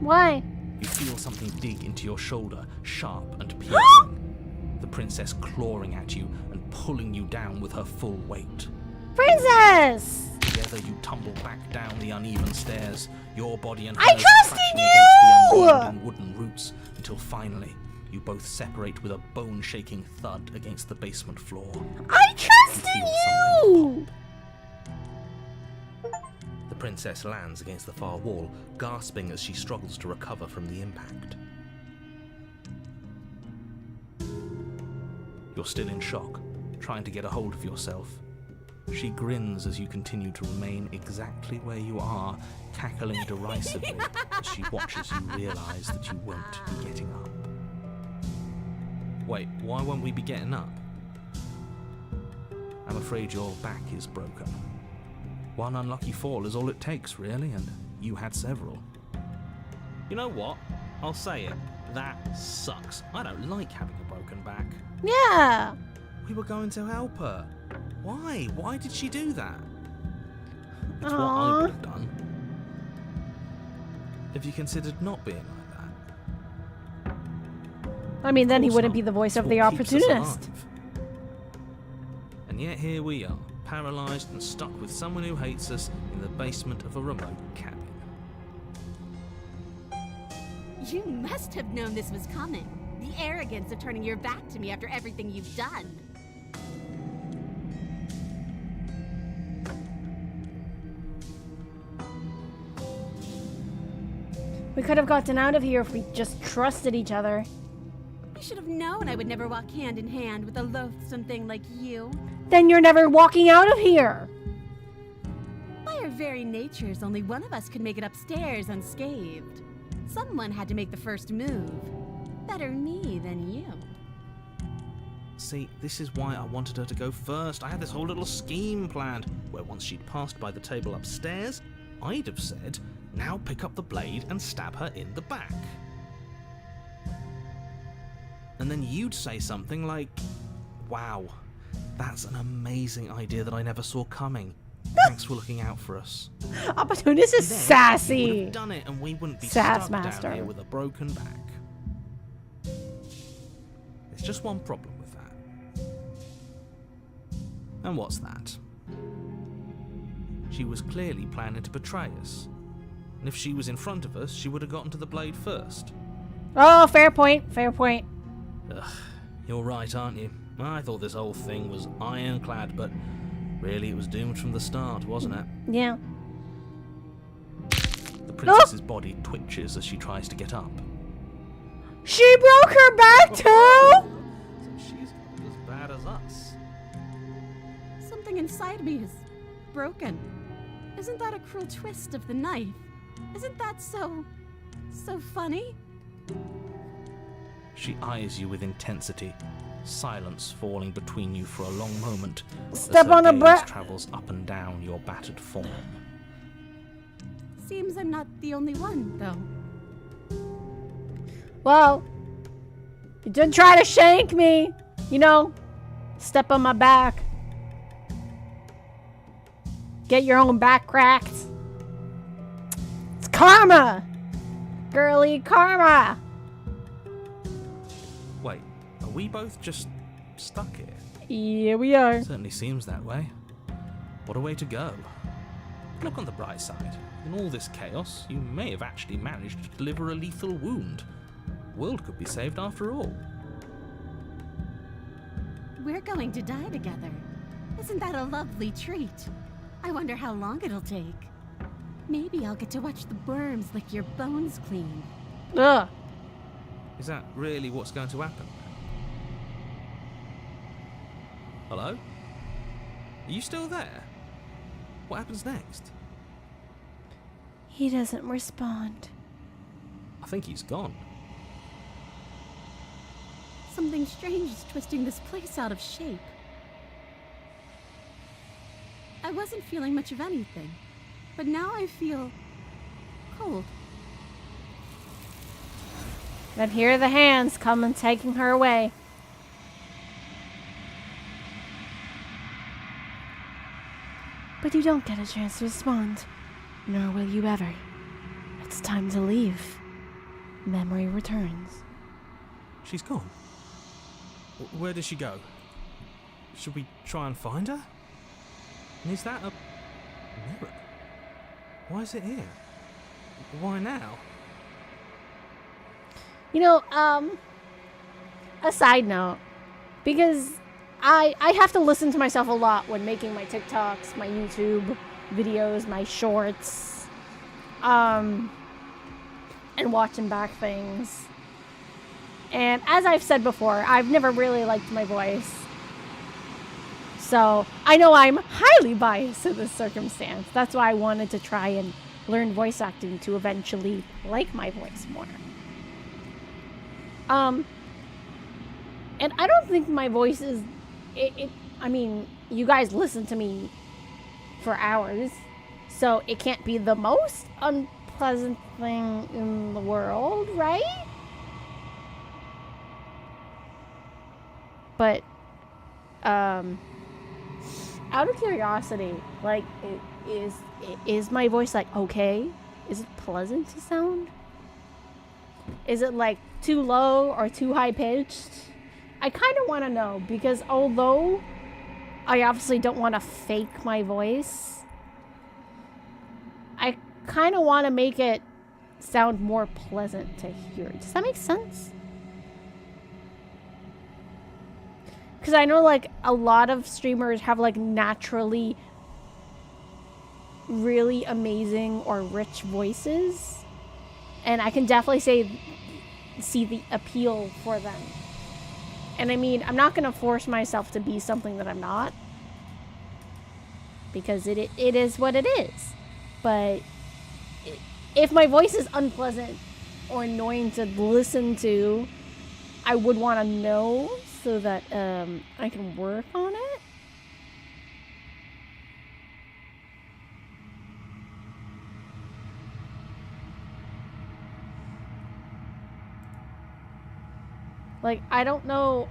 S1: Why?
S8: You feel something dig into your shoulder, sharp and piercing. The princess clawing at you and pulling you down with her full weight.
S1: Princess!
S8: Together you tumble back down the uneven stairs, your body and
S1: I
S8: hers
S1: trusted
S8: crashing against the
S1: you!
S8: unyielding wooden roots, until finally you both separate with a bone-shaking thud against the basement floor.
S1: I trusted
S8: feel something
S1: you!
S8: The princess lands against the far wall, gasping as she struggles to recover from the impact. You're still in shock, trying to get a hold of yourself. She grins as you continue to remain exactly where you are, cackling derisively as she watches you realize that you won't be getting up. Wait, why won't we be getting up? I'm afraid your back is broken. One unlucky fall is all it takes, really, and you had several. You know what? I'll say it. That sucks. I don't like having a broken back.
S1: Yeah.
S8: We were going to help her. Why? Why did she do that? It's what I would have done. Have you considered not being like that?
S1: I mean, then he
S8: Of course
S1: wouldn't
S8: not.
S1: be the voice
S8: It's
S1: of the
S8: what keeps us
S1: opportunist.
S8: alive. And yet here we are, paralysed and stuck with someone who hates us in the basement of a remote cabin.
S9: You must have known this was coming. The arrogance of turning your back to me after everything you've done.
S1: We could have gotten out of here if we just trusted each other.
S9: I should have known I would never walk hand in hand with a loathsome thing like you.
S1: Then you're never walking out of here.
S9: By our very natures, only one of us could make it upstairs unscathed. Someone had to make the first move. Better me than you.
S8: See, this is why I wanted her to go first. I had this whole little scheme planned, where once she'd passed by the table upstairs, I'd have said, now pick up the blade and stab her in the back. And then you'd say something like, wow, that's an amazing idea that I never saw coming. Thanks for looking out for us.
S1: Opportunist is
S8: Then you would
S1: sassy.
S8: have done it and we wouldn't be
S1: Sass
S8: stuck
S1: master.
S8: down here with a broken back. There's just one problem with that. And what's that? She was clearly planning to betray us. And if she was in front of us, she would have gotten to the blade first.
S1: Oh, fair point. Fair point.
S8: Ugh, you're right, aren't you? I thought this whole thing was ironclad, but really it was doomed from the start, wasn't it?
S1: Yeah.
S8: The princess's body twitches as she tries to get up.
S1: She broke her back too?
S8: So she's as bad as us.
S9: Something inside me is broken. Isn't that a cruel twist of the knife? Isn't that so funny?
S8: She eyes you with intensity, silence falling between you for a long moment.
S1: Step
S8: as her
S1: on a
S8: gaze travels up and down your battered form.
S9: Seems I'm not the only one, though.
S1: Well, you did try to shank me. You know, step on my back. Get your own back cracked. It's karma. Girly karma.
S8: Wait, are we both just stuck here?
S1: Yeah, we are.
S8: Certainly seems that way. What a way to go. Look on the bright side. In all this chaos, you may have actually managed to deliver a lethal wound. The world could be saved after all.
S9: We're going to die together. Isn't that a lovely treat? I wonder how long it'll take. Maybe I'll get to watch the worms lick your bones clean.
S1: Ugh.
S8: Is that really what's going to happen? Hello? Are you still there? What happens next?
S1: He doesn't respond.
S8: I think he's gone.
S9: Something strange is twisting this place out of shape. I wasn't feeling much of anything, but now I feel cold.
S1: Then here are the hands coming, taking her away. But you don't get a chance to respond, nor will you ever. It's time to leave. Memory returns.
S8: She's gone. Where did she go? Should we try and find her? And is that a mirror? Why is it here? Why now?
S1: You know, a side note, because I have to listen to myself a lot when making my TikToks, my YouTube videos, my shorts, and watching back things. And as I've said before, I've never really liked my voice. So I know I'm highly biased in this circumstance. That's why I wanted to try and learn voice acting to eventually like my voice more. And I don't think my voice is, I mean, you guys listen to me for hours, so it can't be the most unpleasant thing in the world, right? But, out of curiosity, like, is my voice, like, okay? Is it pleasant to sound? Is it, like, too low or too high-pitched? I kind of want to know, because although I obviously don't want to fake my voice, I kind of want to make it sound more pleasant to hear. Does that make sense? Because I know, like, a lot of streamers have, like, naturally really amazing or rich voices. And I can definitely see the appeal for them. And I mean, I'm not going to force myself to be something that I'm not. Because it is what it is. But if my voice is unpleasant or annoying to listen to, I would want to know so that I can work on it. Like, I don't know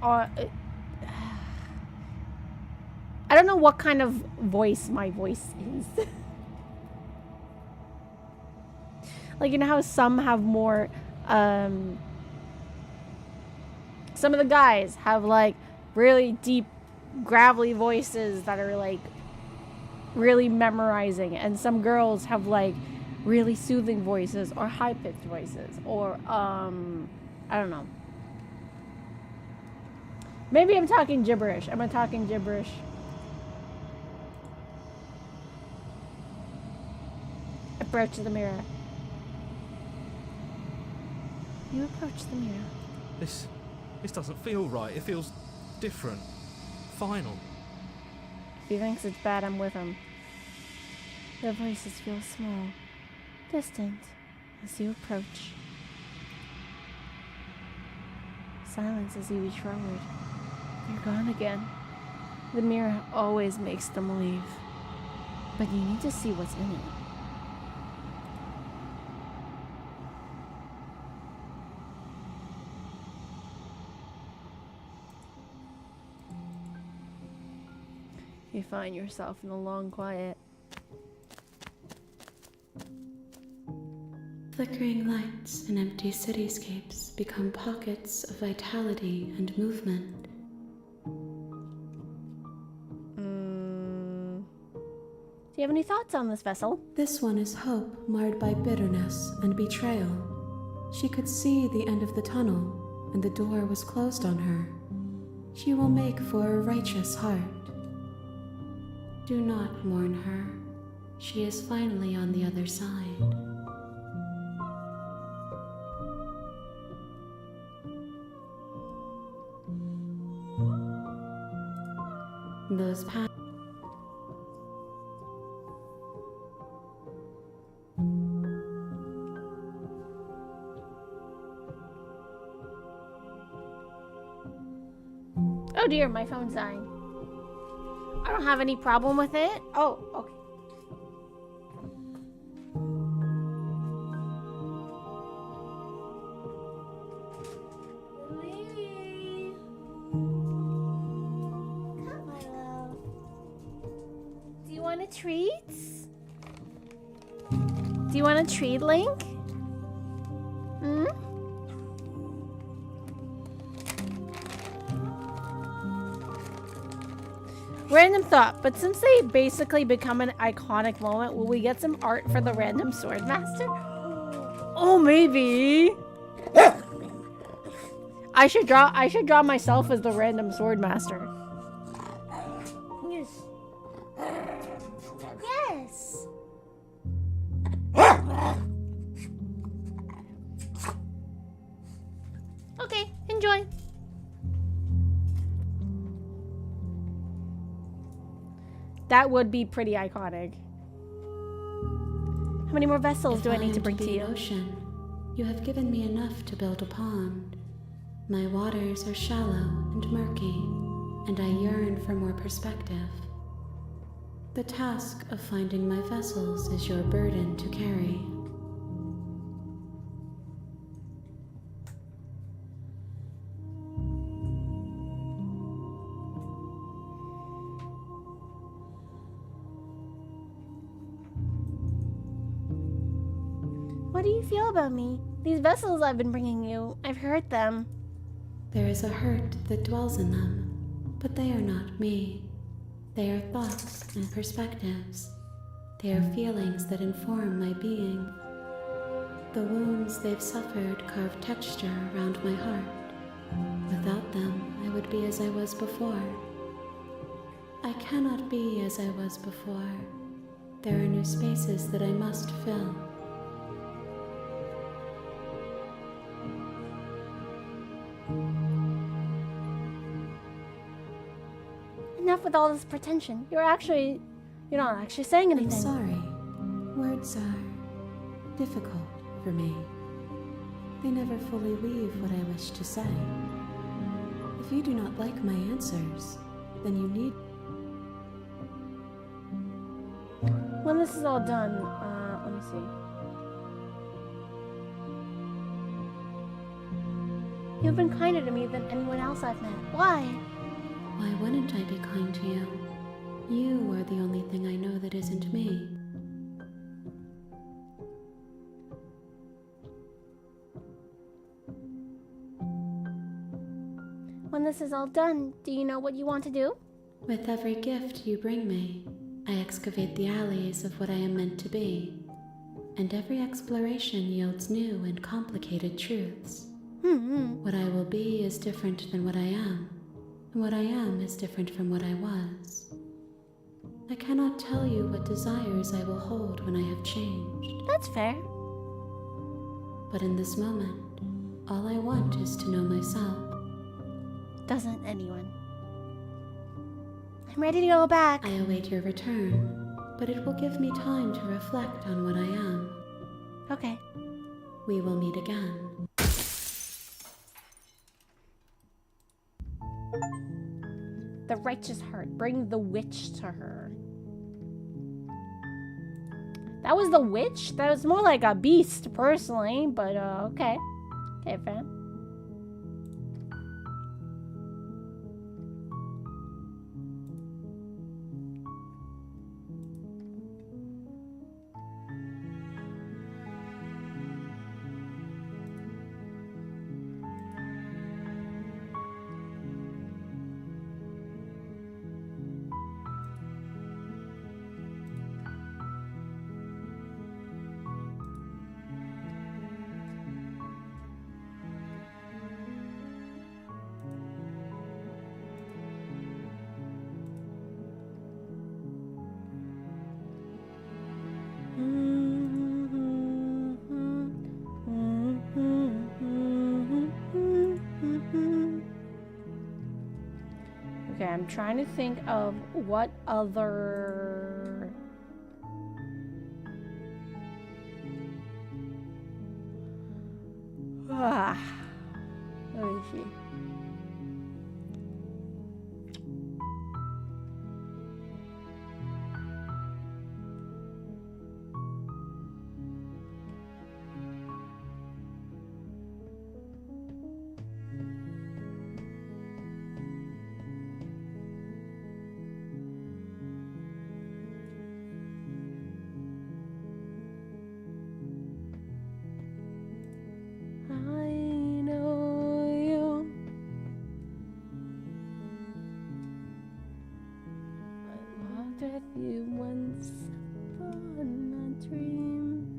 S1: what kind of voice my voice is. Like, you know how some have more, some of the guys have, like, really deep, gravelly voices that are, like, really memorizing. And some girls have, like, really soothing voices or high-pitched voices or I don't know. Maybe I'm talking gibberish. Am I talking gibberish? Approach the mirror. You approach the mirror.
S8: This doesn't feel right. It feels different. Final.
S1: If he thinks it's bad, I'm with him. The voices feel small, distant, as you approach. Silence as you reach forward. You're gone again. The mirror always makes them leave. But you need to see what's in it. You find yourself in a long quiet.
S2: Flickering lights and empty cityscapes become pockets of vitality and movement.
S1: Do you have any thoughts on this vessel?
S2: This one is hope marred by bitterness and betrayal. She could see the end of the tunnel, and the door was closed on her. She will make for a righteous heart. Do not mourn her. She is finally on the other side. Those paths.
S1: Oh dear, my phone's dying. I don't have any problem with it. Oh, okay. Lily. Come, my love. Do you want a treat? Do you want a treat, Link? Hmm? Random thought, but since they basically become an iconic moment, will we get some art for the random sword master? Oh, maybe. I should draw myself as the random sword master. Yes. Yes. Okay, enjoy. That would be pretty iconic. How many more vessels do I need to bring to you?
S2: Ocean, you have given me enough to build a pond. My waters are shallow and murky, and I yearn for more perspective. The task of finding my vessels is your burden to carry.
S1: What do you feel about me? These vessels I've been bringing you, I've hurt them.
S2: There is a hurt that dwells in them, but they are not me. They are thoughts and perspectives. They are feelings that inform my being. The wounds they've suffered carve texture around my heart. Without them, I would be as I was before. I cannot be as I was before. There are new spaces that I must fill.
S1: Enough with all this pretension. You're not actually saying anything.
S2: I'm sorry. Words are difficult for me. They never fully weave what I wish to say. If you do not like my answers, then you need...
S1: When this is all done, let me see. You've been kinder to me than anyone else I've met. Why?
S2: Why wouldn't I be kind to you? You are the only thing I know that isn't me.
S1: When this is all done, do you know what you want to do?
S2: With every gift you bring me, I excavate the alleys of what I am meant to be. and every exploration yields new and complicated truths. What I will be is different than what I am, and what I am is different from what I was. I cannot tell you what desires I will hold when I have changed.
S1: That's fair.
S2: But in this moment, all I want is to know myself.
S1: Doesn't anyone? I'm ready to go back.
S2: I await your return, but it will give me time to reflect on what I am.
S1: Okay.
S2: We will meet again.
S1: The righteous heart. Bring the witch to her. That was the witch? That was more like a beast, personally. But, okay. Okay, fam. Okay, I'm trying to think of what other... Let me see. With you once upon a dream.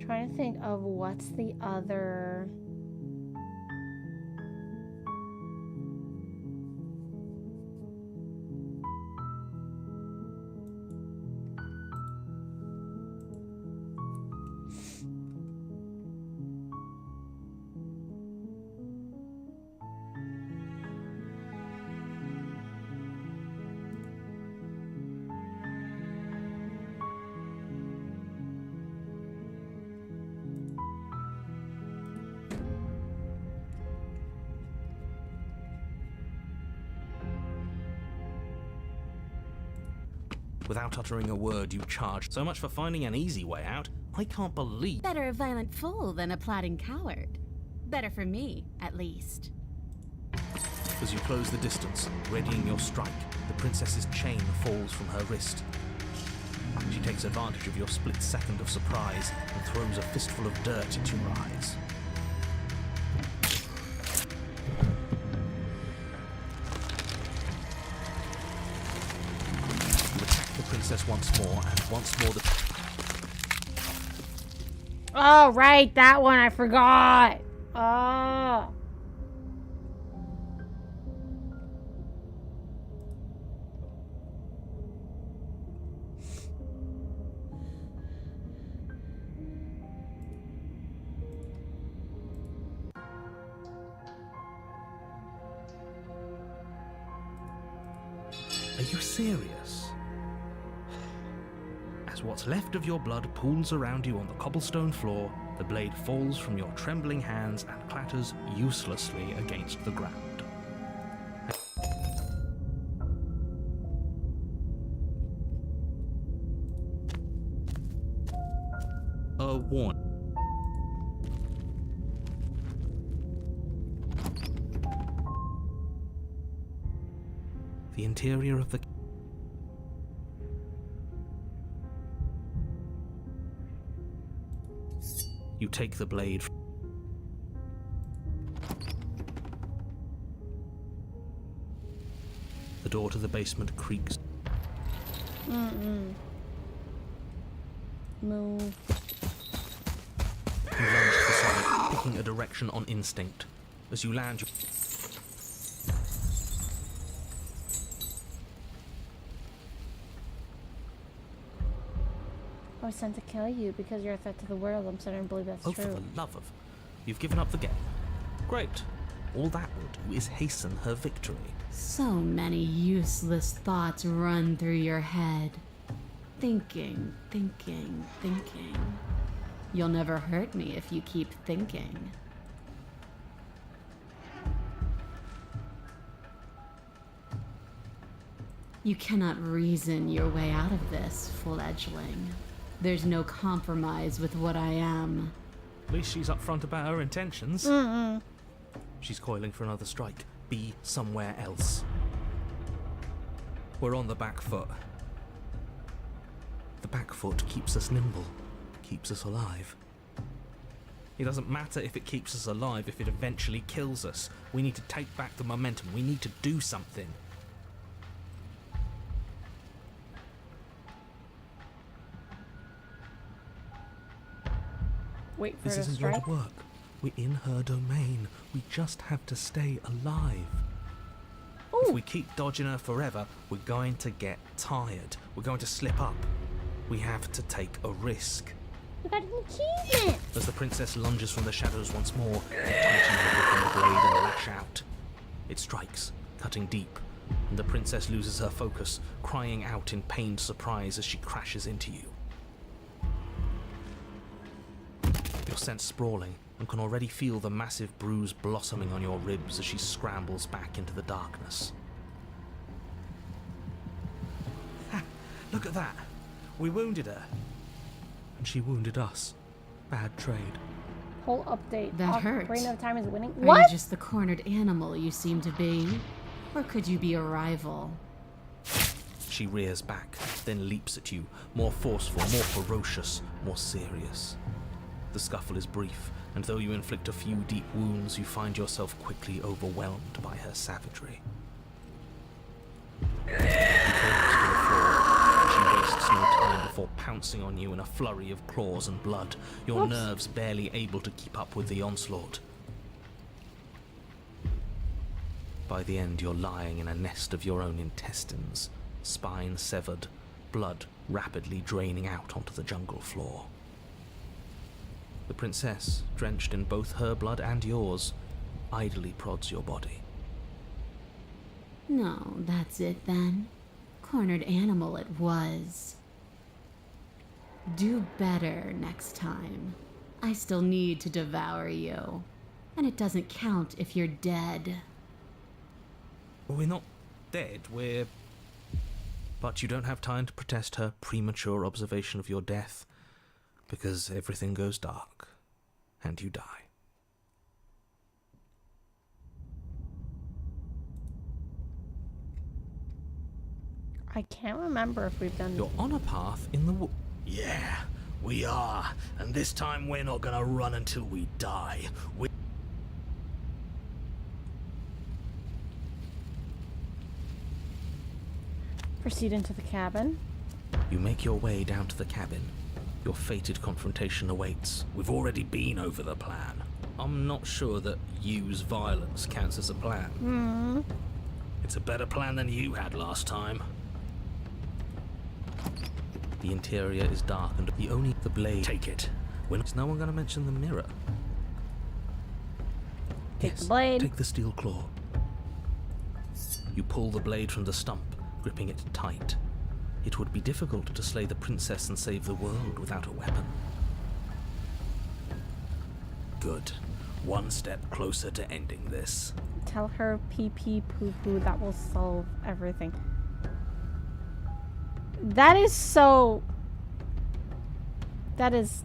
S1: Trying to think of what's the other...
S8: Without uttering a word, you charge. So much for finding an easy way out. I can't believe...
S9: Better a violent fool than a plotting coward. Better for me, at least.
S6: As you close the distance, readying your strike, the princess's chain falls from her wrist. She takes advantage of your split second of surprise and throws a fistful of dirt at your eyes. Princess once more, and once more the...
S1: Oh, right, that one, I forgot. Oh.
S8: Are you serious? As what What's left of your blood pools around you on the cobblestone floor. The blade falls from your trembling hands and clatters uselessly against the ground. A warning. The interior of the You take the blade. The door to the basement creaks.
S1: Move.
S8: You lunge to the side, picking a direction on instinct. As you land,
S1: I was sent to kill you because you're a threat to the world. I'm starting to believe that's
S8: oh,
S1: true.
S8: for the love of... You've given up the game. Great. All that will do is hasten her victory.
S9: So many useless thoughts run through your head. Thinking, thinking, thinking. You'll never hurt me if you keep thinking. You cannot reason your way out of this, fledgling. There's no compromise with what I am.
S8: At least she's upfront about her intentions. She's coiling for another strike. Be somewhere else. We're on the back foot. The back foot keeps us nimble, keeps us alive. It doesn't matter if it keeps us alive if it eventually kills us. We need to take back the momentum. We need to do something.
S1: Wait for
S8: This
S1: her to
S8: isn't going
S1: strike.
S8: to work. We're in her domain. We just have to stay alive. If we keep dodging her forever, we're going to get tired. We're going to slip up. We have to take a risk.
S1: You got an achievement!
S8: As the princess lunges from the shadows once more, you tighten her grip on the blade and lash out. It strikes, cutting deep, and the princess loses her focus, crying out in pained surprise as she crashes into you. You're sent sprawling and can already feel the massive bruise blossoming on your ribs as she scrambles back into the darkness. Ha! Look at that! We wounded her. And she wounded us. Bad trade.
S1: Whole update.
S9: That hurts.
S1: Brain of Time is winning.
S9: Are
S1: What?
S9: you just the cornered animal you seem to be? Or could you be a rival?
S8: She rears back, then leaps at you, more forceful, more ferocious, more serious. The scuffle is brief, and though you inflict a few deep wounds, you find yourself quickly overwhelmed by her savagery. You collapse to the floor, and she wastes no time before pouncing on you in a flurry of claws and blood, your nerves barely able to keep up with the onslaught. By the end, you're lying in a nest of your own intestines, spine severed, blood rapidly draining out onto the jungle floor. The princess, drenched in both her blood and yours, idly prods your body.
S9: No, that's it then. Cornered animal it was. Do better next time. I still need to devour you. And it doesn't count if you're dead.
S8: We're not dead, we're... But you don't have time to protest her premature observation of your death, because everything goes dark, and you die.
S1: I can't remember if we've done.
S8: You're on a path in the wood.
S6: Yeah, we are. And this time we're not gonna run until we die.
S1: Proceed into the cabin.
S8: You make your way down to the cabin. Your fated confrontation awaits.
S6: We've already been over the plan.
S8: I'm not sure that use violence counts as a plan.
S6: It's a better plan than you had last time.
S8: The interior is dark and the blade.
S6: Take it.
S8: Is no one going to mention the mirror?
S1: Take the blade.
S8: Take the steel claw. You pull the blade from the stump, gripping it tight. It would be difficult to slay the princess and save the world without a weapon.
S6: Good. One step closer to ending this.
S1: Tell her pee pee poo poo, that will solve everything. That is so... That is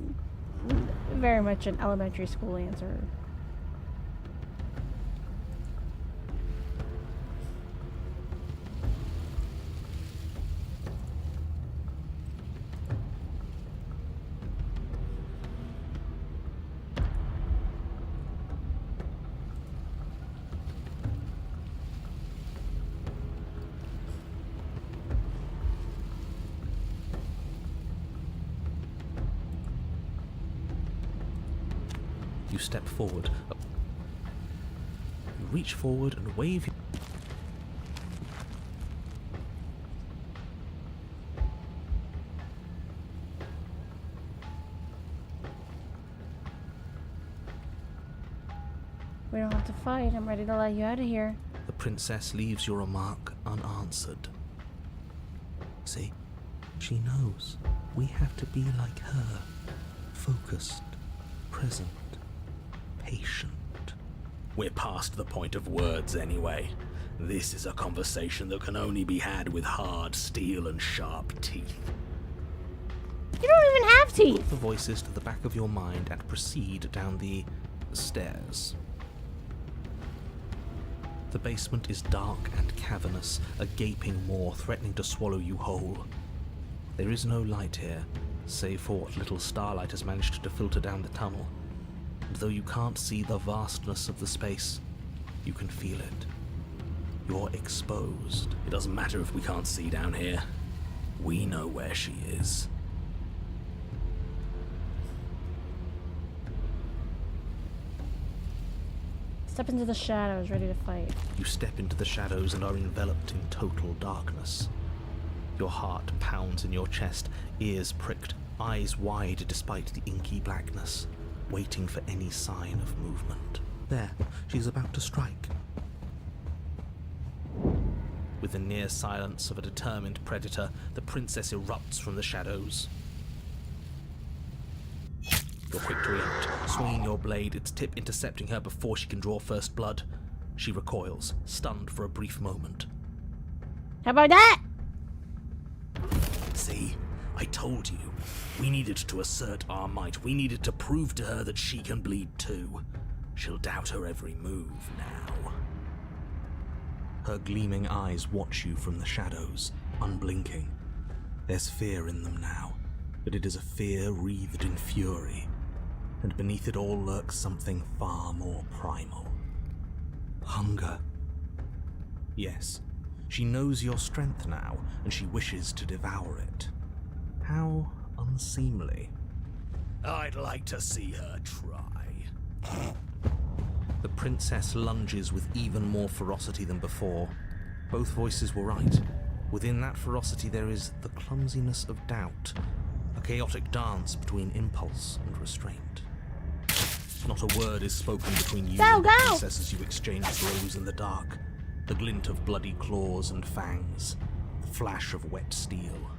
S1: very much an elementary school answer.
S8: You step forward. You reach forward and wave.
S1: We don't have to fight. I'm ready to let you out of here.
S8: The princess leaves your remark unanswered. See? She knows. We have to be like her. Focused. Present. Patient.
S6: We're past the point of words anyway. This is a conversation that can only be had with hard steel and sharp teeth.
S1: You don't even have teeth!
S8: Put the voices to the back of your mind and proceed down the stairs. The basement is dark and cavernous, a gaping maw threatening to swallow you whole. There is no light here, save for what little starlight has managed to filter down the tunnel. And though you can't see the vastness of the space, you can feel it. You're exposed.
S6: It doesn't matter if we can't see down here. We know where she is.
S1: Step into the shadows, ready to fight.
S8: You step into the shadows and are enveloped in total darkness. Your heart pounds in your chest, ears pricked, eyes wide despite the inky blackness, waiting for any sign of movement. There, she's about to strike. With the near silence of a determined predator, the princess erupts from the shadows. You're quick to react, swinging your blade, its tip intercepting her before she can draw first blood. She recoils, stunned for a brief moment.
S1: How about that?
S6: See? I told you. We needed to assert our might. We needed to prove to her that she can bleed too. She'll doubt her every move now.
S8: Her gleaming eyes watch you from the shadows, unblinking. There's fear in them now, but it is a fear wreathed in fury. And beneath it all lurks something far more primal. Hunger. Yes, she knows your strength now, and she wishes to devour it. How unseemly.
S6: I'd like to see her try.
S8: The princess lunges with even more ferocity than before. Both voices were right. Within that ferocity there is the clumsiness of doubt, a chaotic dance between impulse and restraint. Not a word is spoken between you and the princess as you exchange throws in the dark. The glint of bloody claws and fangs, the flash of wet steel.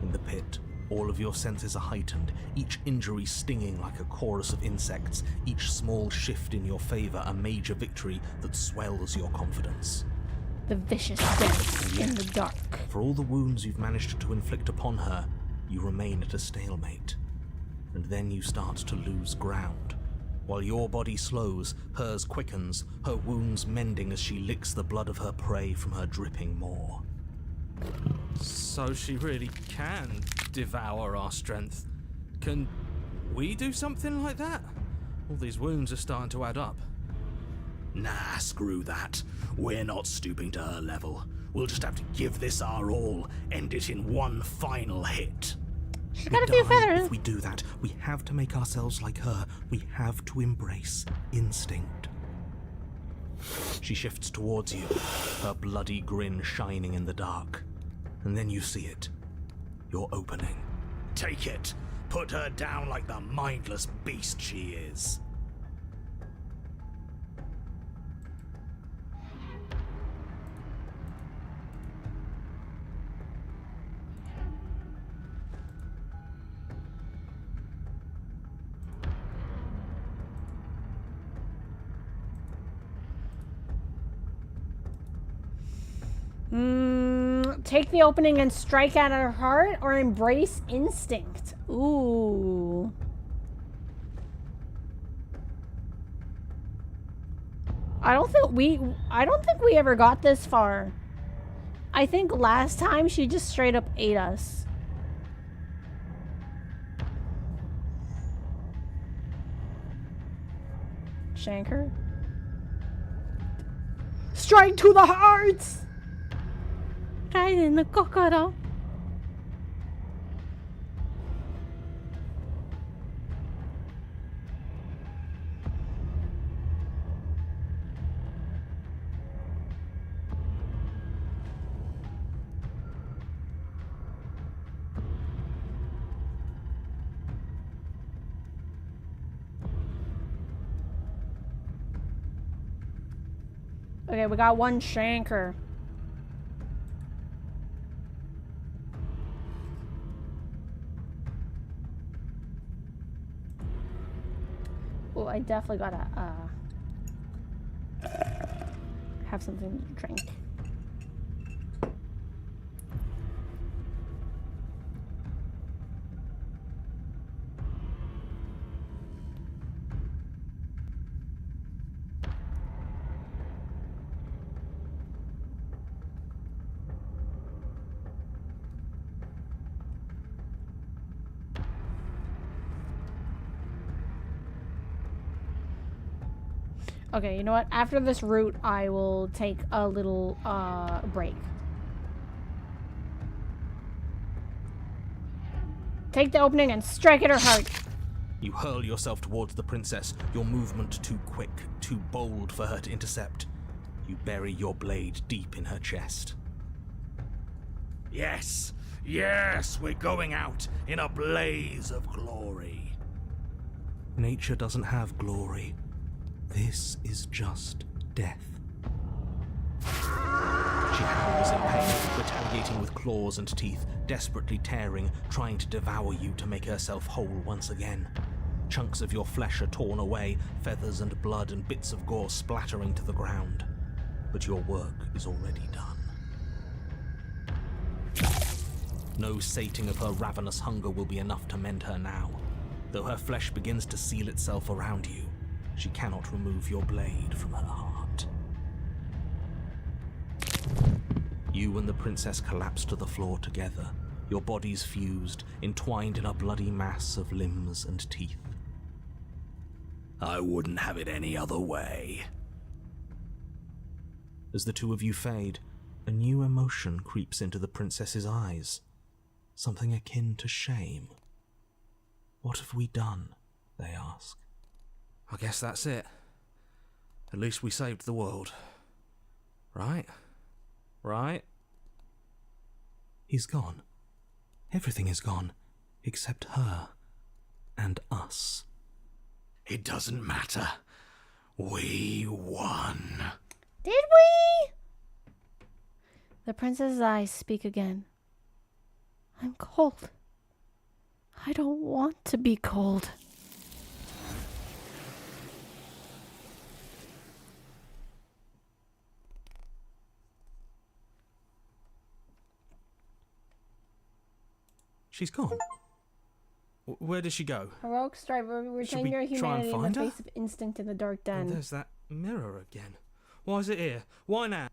S8: In the pit, all of your senses are heightened, each injury stinging like a chorus of insects, each small shift in your favor a major victory that swells your confidence.
S1: The vicious dance in the dark.
S8: For all the wounds you've managed to inflict upon her, you remain at a stalemate. And then you start to lose ground. While your body slows, hers quickens, her wounds mending as she licks the blood of her prey from her dripping maw.
S10: So she really can devour our strength. Can we do something like that? All these wounds are starting to add up.
S6: Nah, screw that. We're not stooping to her level. We'll just have to give this our all, end it in one final hit.
S1: She's got a few feathers.
S8: If we do that, we have to make ourselves like her. We have to embrace instinct. She shifts towards you, her bloody grin shining in the dark. And then you see it. Your opening.
S6: Take it. Put her down like the mindless beast she is.
S1: Take the opening and strike at her heart, or embrace instinct. Ooh. I don't think we ever got this far. I think last time she just straight up ate us. Shanker. Strike to the hearts! Right in the kokoro. Okay, we got one Shanker. Oh, I definitely gotta have something to drink. Okay, you know what? After this route, I will take a little break. Take the opening and strike at her heart.
S8: You hurl yourself towards the princess, your movement too quick, too bold for her to intercept. You bury your blade deep in her chest.
S7: Yes, yes, we're going out in a blaze of glory.
S8: Nature doesn't have glory. This is just death. She howls in pain, retaliating with claws and teeth, desperately tearing, trying to devour you to make herself whole once again. Chunks of your flesh are torn away, feathers and blood and bits of gore splattering to the ground. But your work is already done. No sating of her ravenous hunger will be enough to mend her now. Though her flesh begins to seal itself around you, she cannot remove your blade from her heart. You and the princess collapse to the floor together, your bodies fused, entwined in a bloody mass of limbs and teeth.
S7: I wouldn't have it any other way.
S8: As the two of you fade, a new emotion creeps into the princess's eyes. Something akin to shame. What have we done? They ask.
S10: I guess that's it. At least we saved the world. Right? Right?
S8: He's gone. Everything is gone, except her and us.
S7: It doesn't matter. We won.
S1: Did we? The princess's eyes speak again. I'm cold. I don't want to be cold.
S10: She's gone. Where did she go?
S1: Heroic striver, retain
S10: we
S1: your
S10: try and
S1: humanity in
S10: find
S1: the
S10: her?
S1: face of instinct in the dark den.
S10: And there's that mirror again. Why is it here? Why now?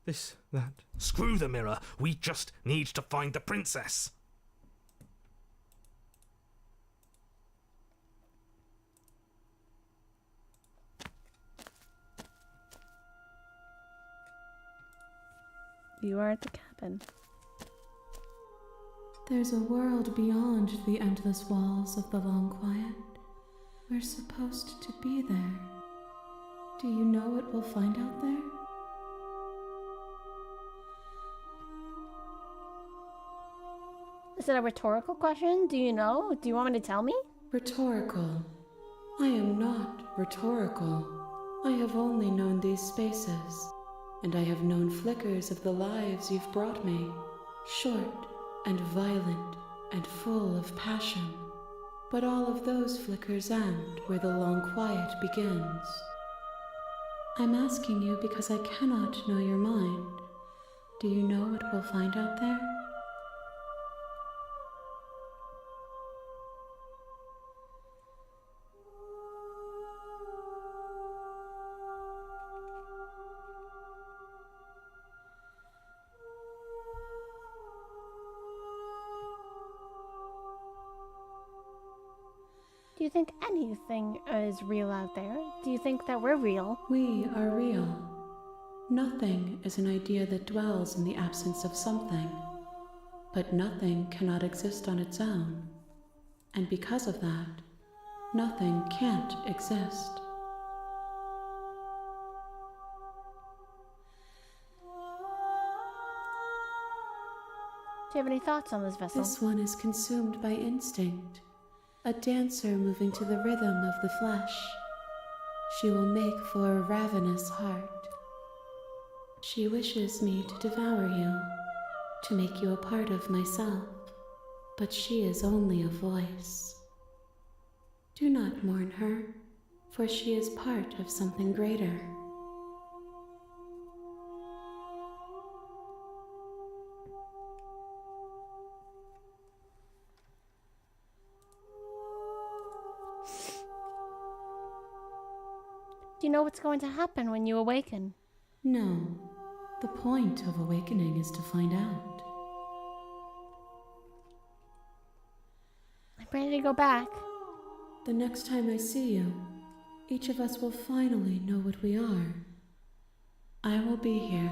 S10: This, that.
S6: Screw the mirror. We just need to find the princess.
S1: You are at the cabin.
S2: There's a world beyond the endless walls of the long quiet. We're supposed to be there. Do you know what we'll find out there?
S1: Is it a rhetorical question? Do you know? Do you want me to tell me?
S2: Rhetorical. I am not rhetorical. I have only known these spaces, and I have known flickers of the lives you've brought me, short and violent and full of passion. But all of those flickers end where the long quiet begins. I'm asking you because I cannot know your mind. Do you know what we'll find out there?
S1: Do you think anything is real out there? Do you think that we're real?
S2: We are real. Nothing is an idea that dwells in the absence of something. But nothing cannot exist on its own. And because of that, nothing can't exist.
S1: Do you have any thoughts on this vessel?
S2: This one is consumed by instinct, a dancer moving to the rhythm of the flesh. She will make for a ravenous heart. She wishes me to devour you, to make you a part of myself, but she is only a voice. Do not mourn her, for she is part of something greater.
S1: Do you know what's going to happen when you awaken?
S2: No, the point of awakening is to find out.
S1: I'm ready to go back.
S2: The next time I see you, each of us will finally know what we are. I will be here,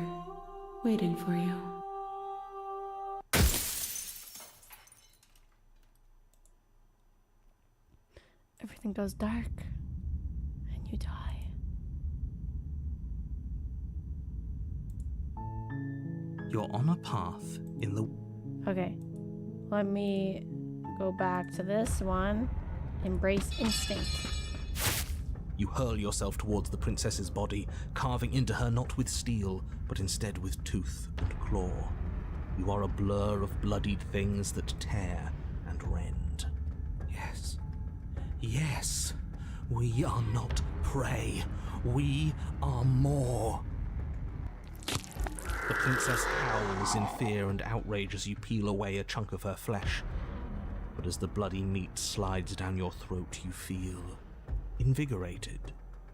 S2: waiting for you.
S1: Everything goes dark, and you die.
S8: You're on a path in the...
S1: Okay, let me go back to this one. Embrace instinct.
S8: You hurl yourself towards the princess's body, carving into her not with steel, but instead with tooth and claw. You are a blur of bloodied things that tear and rend. Yes. Yes. We are not prey. We are more. The princess howls in fear and outrage as you peel away a chunk of her flesh. But as the bloody meat slides down your throat, you feel invigorated.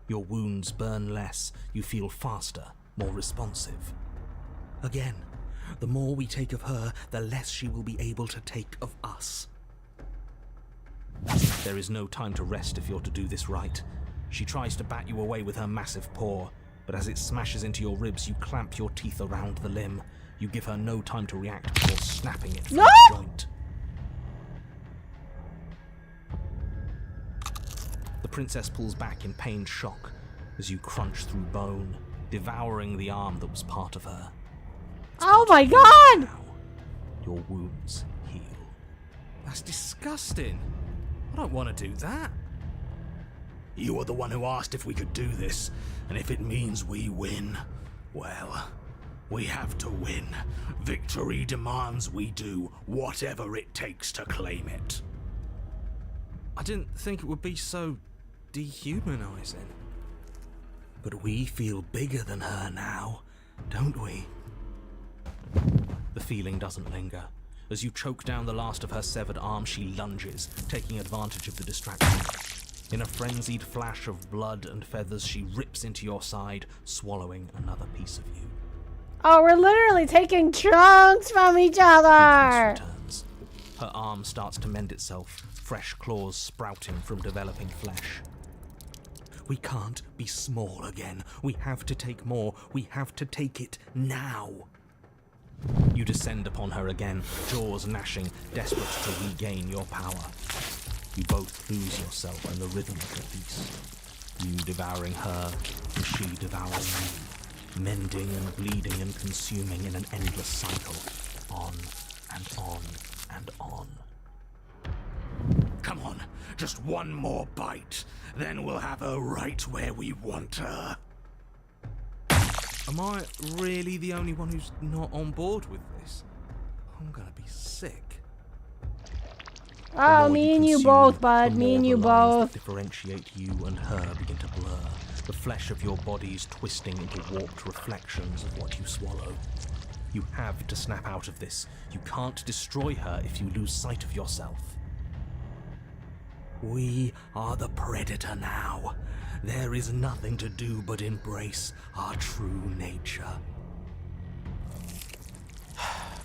S8: Your wounds burn less, you feel faster, more responsive. Again, the more we take of her, the less she will be able to take of us. There is no time to rest if you're to do this right. She tries to bat you away with her massive paw, but as it smashes into your ribs, you clamp your teeth around the limb. You give her no time to react before snapping it from the joint. The princess pulls back in pained shock as you crunch through bone, devouring the arm that was part of her.
S1: Oh my god!
S8: Now, your wounds heal.
S10: That's disgusting. I don't want to do that.
S7: You were the one who asked if we could do this, and if it means we win, well, we have to win. Victory demands we do whatever it takes to claim it.
S10: I didn't think it would be so dehumanizing.
S8: But we feel bigger than her now, don't we? The feeling doesn't linger. As you choke down the last of her severed arm, she lunges, taking advantage of the distraction. In a frenzied flash of blood and feathers, she rips into your side, swallowing another piece of you.
S1: Oh, we're literally taking chunks from each other!
S8: Weakness returns. Her arm starts to mend itself, fresh claws sprouting from developing flesh. We can't be small again. We have to take more. We have to take it now. You descend upon her again, jaws gnashing, desperate to regain your power. You both lose yourself in the rhythm of the feast. You devouring her, and she devouring you, mending and bleeding and consuming in an endless cycle, on and on and on.
S7: Come on, just one more bite, then we'll have her right where we want her.
S10: Am I really the only one who's not on board with this? I'm gonna be sick.
S1: Oh, me and you both, bud. Me and you both.
S8: That differentiate you and her begin to blur. the flesh of your body's twisting into warped reflections of what you swallow. You have to snap out of this. You can't destroy her if you lose sight of yourself.
S7: We are the predator now. There is nothing to do but embrace our true nature.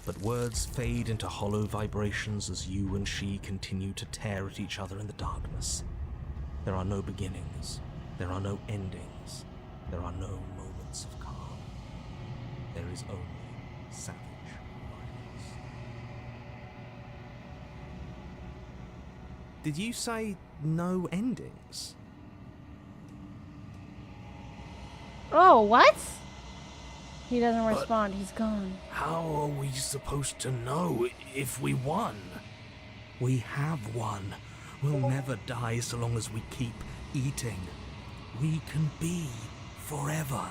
S8: But words fade into hollow vibrations as you and she continue to tear at each other in the darkness. There are no beginnings. There are no endings. There are no moments of calm. There is only savage violence. Did you say no endings?
S1: Oh, what? He doesn't respond. He's gone.
S7: How are we supposed to know if we won? We have won. We'll never die so long as we keep eating. We can be forever.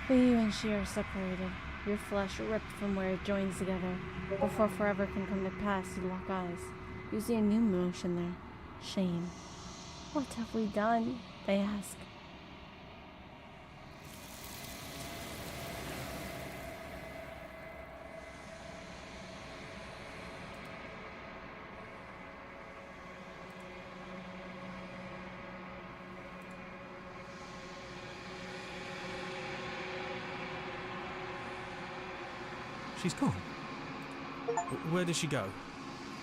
S1: But you and she are separated. Your flesh ripped from where it joins together. Before forever can come to pass, you lock eyes. You see a new emotion there. Shame. What have we done? They ask.
S8: She's gone. Where did she go?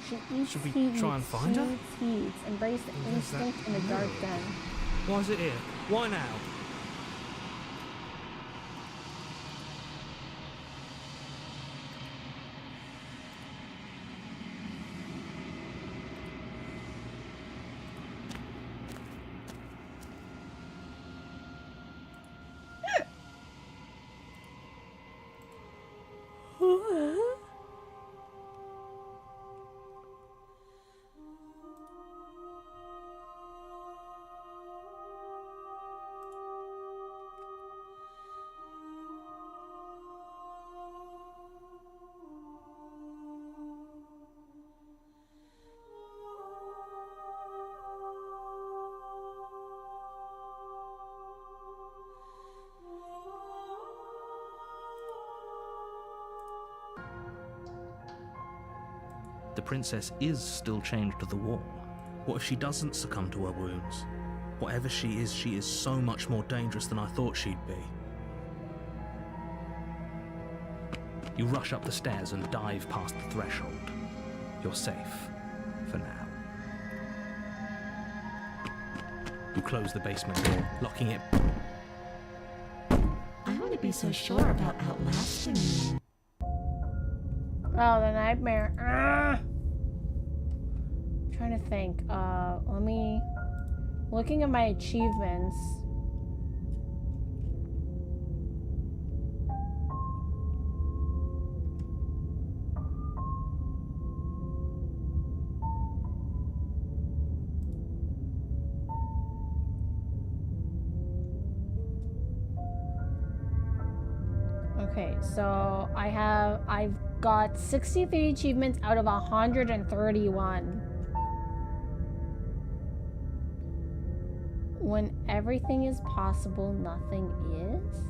S1: She eats,
S8: Should we
S1: feeds,
S8: try and find her?
S1: feeds. Embrace the
S8: What does that
S1: instinct in the dark
S8: mean?
S1: den.
S8: Why is it here? Why now? The princess is still chained to the wall. What if she doesn't succumb to her wounds? Whatever she is so much more dangerous than I thought she'd be. You rush up the stairs and dive past the threshold. You're safe. For now. You close the basement door, locking it.
S9: I want to be so sure about outlasting you.
S1: Oh, the nightmare. Ah! Trying to think. Let me. Looking at my achievements. Okay, so I've got 63 achievements out of 131. When everything is possible, nothing is?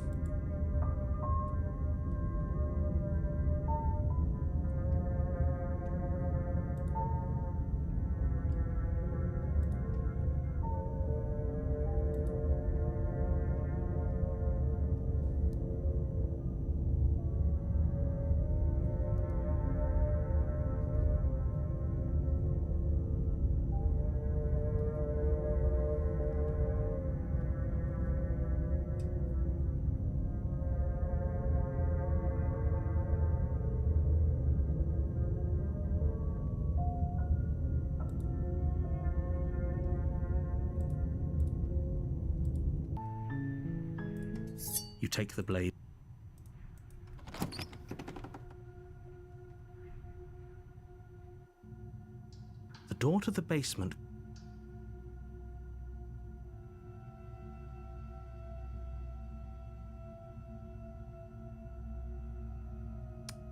S8: You take the blade. The door to the basement.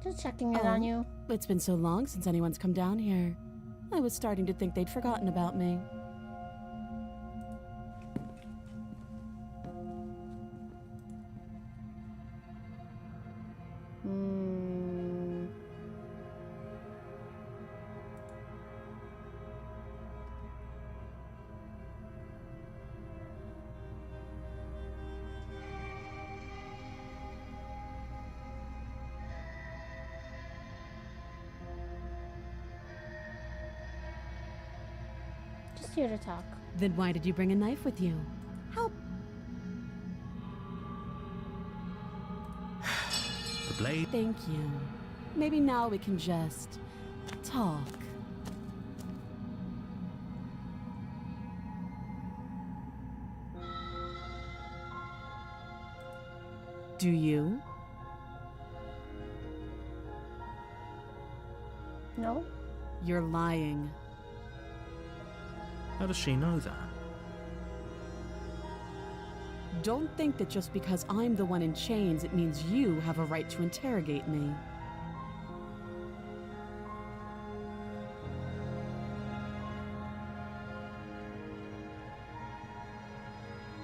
S1: Just checking in on you.
S9: It's been so long since anyone's come down here. I was starting to think they'd forgotten about me.
S1: Just here to talk.
S9: Then why did you bring a knife with you? How
S6: The blade.
S9: Thank you. Maybe now we can just talk. Do you?
S1: No?
S9: You're lying.
S8: How does she know that?
S9: Don't think that just because I'm the one in chains, it means you have a right to interrogate me.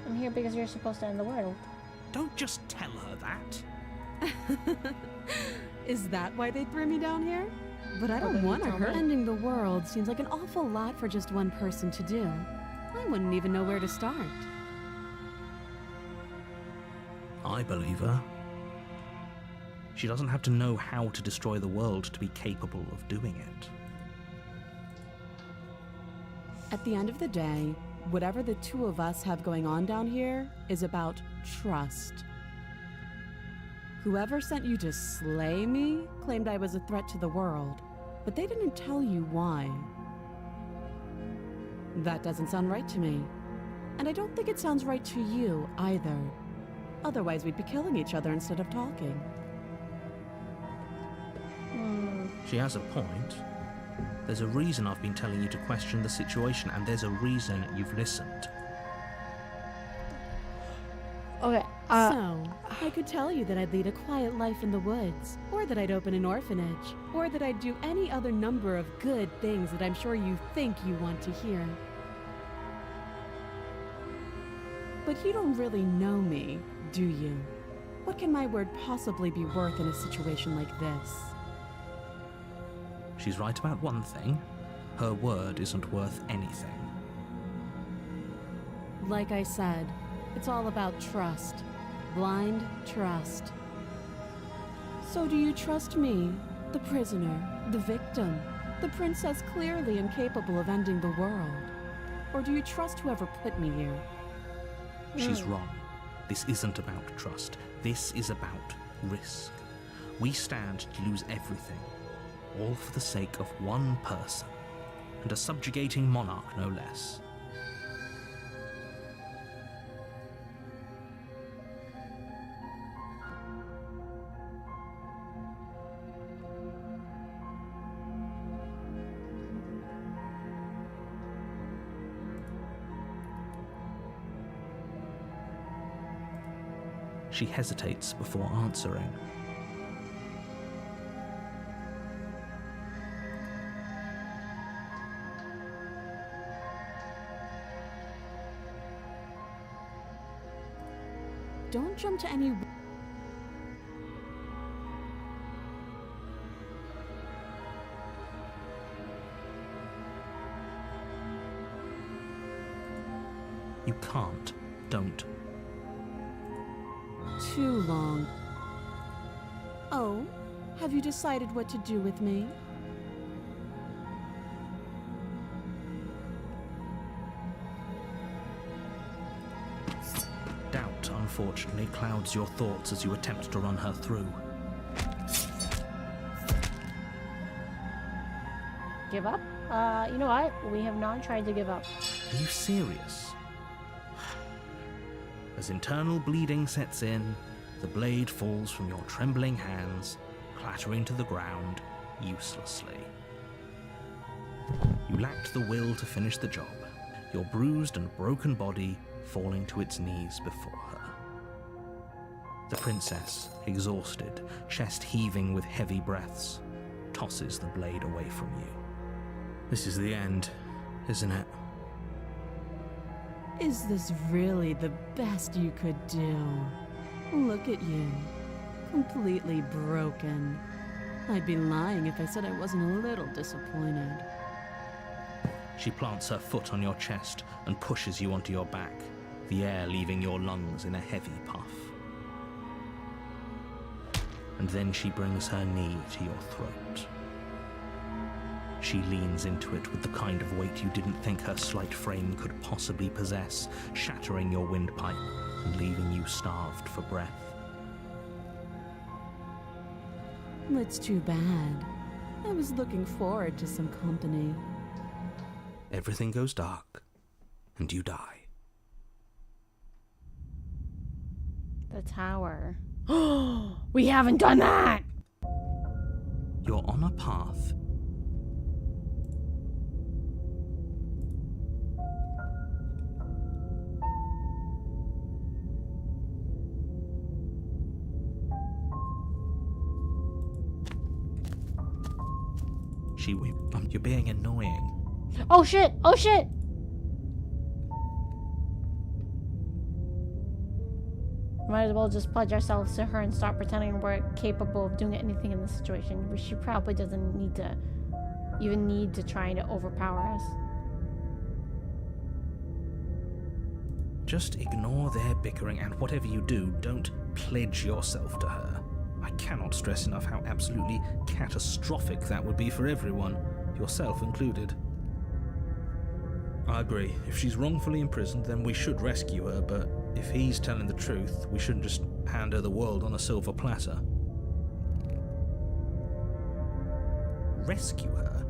S1: I'm here because you're supposed to end the world.
S6: Don't just tell her that.
S9: Is that why they threw me down here? But I
S1: Oh,
S9: don't
S1: then you
S9: want to
S1: tell
S9: hurt.
S1: me.
S9: Ending the world seems like an awful lot for just one person to do. I wouldn't even know where to start.
S8: I believe her. She doesn't have to know how to destroy the world to be capable of doing it.
S9: At the end of the day, whatever the two of us have going on down here is about trust. Whoever sent you to slay me claimed I was a threat to the world, but they didn't tell you why. That doesn't sound right to me. And I don't think it sounds right to you either. Otherwise, we'd be killing each other instead of talking.
S8: She has a point. There's a reason I've been telling you to question the situation, and there's a reason you've listened.
S1: Okay,
S9: So, I could tell you that I'd lead a quiet life in the woods, or that I'd open an orphanage, or that I'd do any other number of good things that I'm sure you think you want to hear. But you don't really know me, do you? What can my word possibly be worth in a situation like this?
S8: She's right about one thing. Her word isn't worth anything.
S9: Like I said, it's all about trust. Blind trust. So do you trust me, the prisoner, the victim, the princess clearly incapable of ending the world? Or do you trust whoever put me here?
S8: She's wrong. This isn't about trust. This is about risk. We stand to lose everything, all for the sake of one person, and a subjugating monarch no less. She hesitates before answering.
S9: Don't jump to any...
S8: You can't. Don't.
S9: Too long. Oh, have you decided what to do with me?
S8: Doubt, unfortunately, clouds your thoughts as you attempt to run her through.
S1: give up? You know what? We have not tried to give up.
S8: Are you serious? As internal bleeding sets in, the blade falls from your trembling hands, clattering to the ground uselessly. You lacked the will to finish the job, your bruised and broken body falling to its knees before her. The princess, exhausted, chest heaving with heavy breaths, tosses the blade away from you. This is the end, isn't it?
S9: Is this really the best you could do? Look at you. Completely broken. I'd be lying if I said I wasn't a little disappointed.
S8: She plants her foot on your chest and pushes you onto your back, the air leaving your lungs in a heavy puff. And then she brings her knee to your throat. She leans into it with the kind of weight you didn't think her slight frame could possibly possess, shattering your windpipe and leaving you starved for breath.
S9: It's too bad. I was looking forward to some company.
S8: Everything goes dark, and you die.
S1: The tower. We haven't done that!
S8: You're on a path. You're being annoying.
S1: Oh shit! Oh shit! Might as well just pledge ourselves to her and stop pretending we're capable of doing anything in this situation. But she probably doesn't need to try to overpower us.
S8: Just ignore their bickering, and whatever you do, don't pledge yourself to her. I cannot stress enough how absolutely catastrophic that would be for everyone, yourself included. I agree. If she's wrongfully imprisoned, then we should rescue her, but if he's telling the truth, we shouldn't just hand her the world on a silver platter. Rescue her?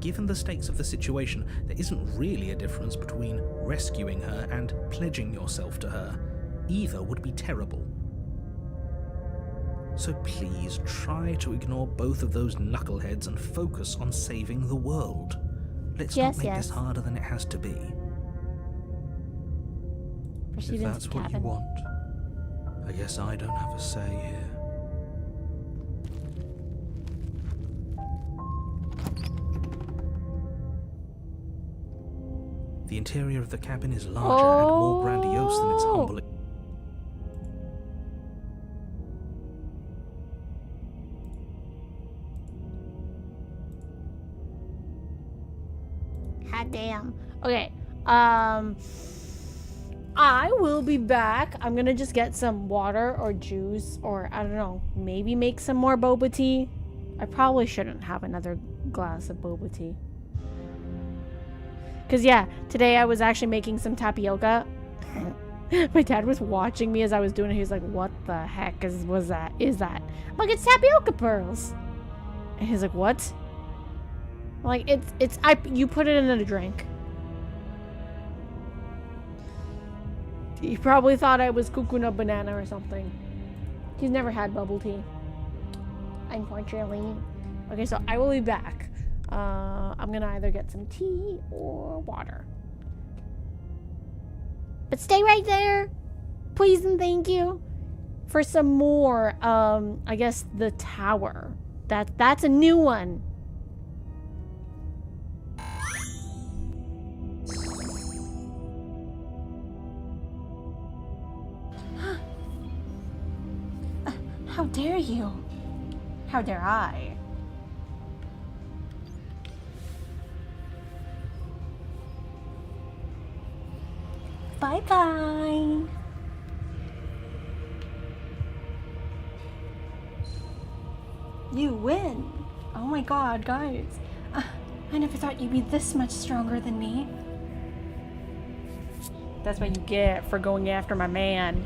S8: Given the stakes of the situation, there isn't really a difference between rescuing her and pledging yourself to her. Either would be terrible. So please, try to ignore both of those knuckleheads and focus on saving the world. Let's not make this harder than it has to be.
S1: Proceed
S8: If
S1: into
S8: that's
S1: the
S8: what you
S1: cabin.
S8: want, I guess I don't have a say here. The interior of the cabin is larger and more grandiose than its humble.
S1: Hot damn. Okay. I will be back. I'm gonna just get some water or juice, or I don't know, maybe make some more boba tea. I probably shouldn't have another glass of boba tea. Cause yeah, today I was actually making some tapioca. My dad was watching me as I was doing it. He was like, "What the heck is that? I'm like, it's tapioca pearls." And he's like, "What?" I'm like, you put it in a drink. He probably thought I was cooking a banana or something. He's never had bubble tea, unfortunately. Okay, so I will be back. I'm gonna either get some tea or water. But stay right there, please and thank you, for some more. I guess the tower. That's a new one. How dare you? How dare I? Bye-bye. You win. Oh my god, guys. I never thought you'd be this much stronger than me. That's what you get for going after my man.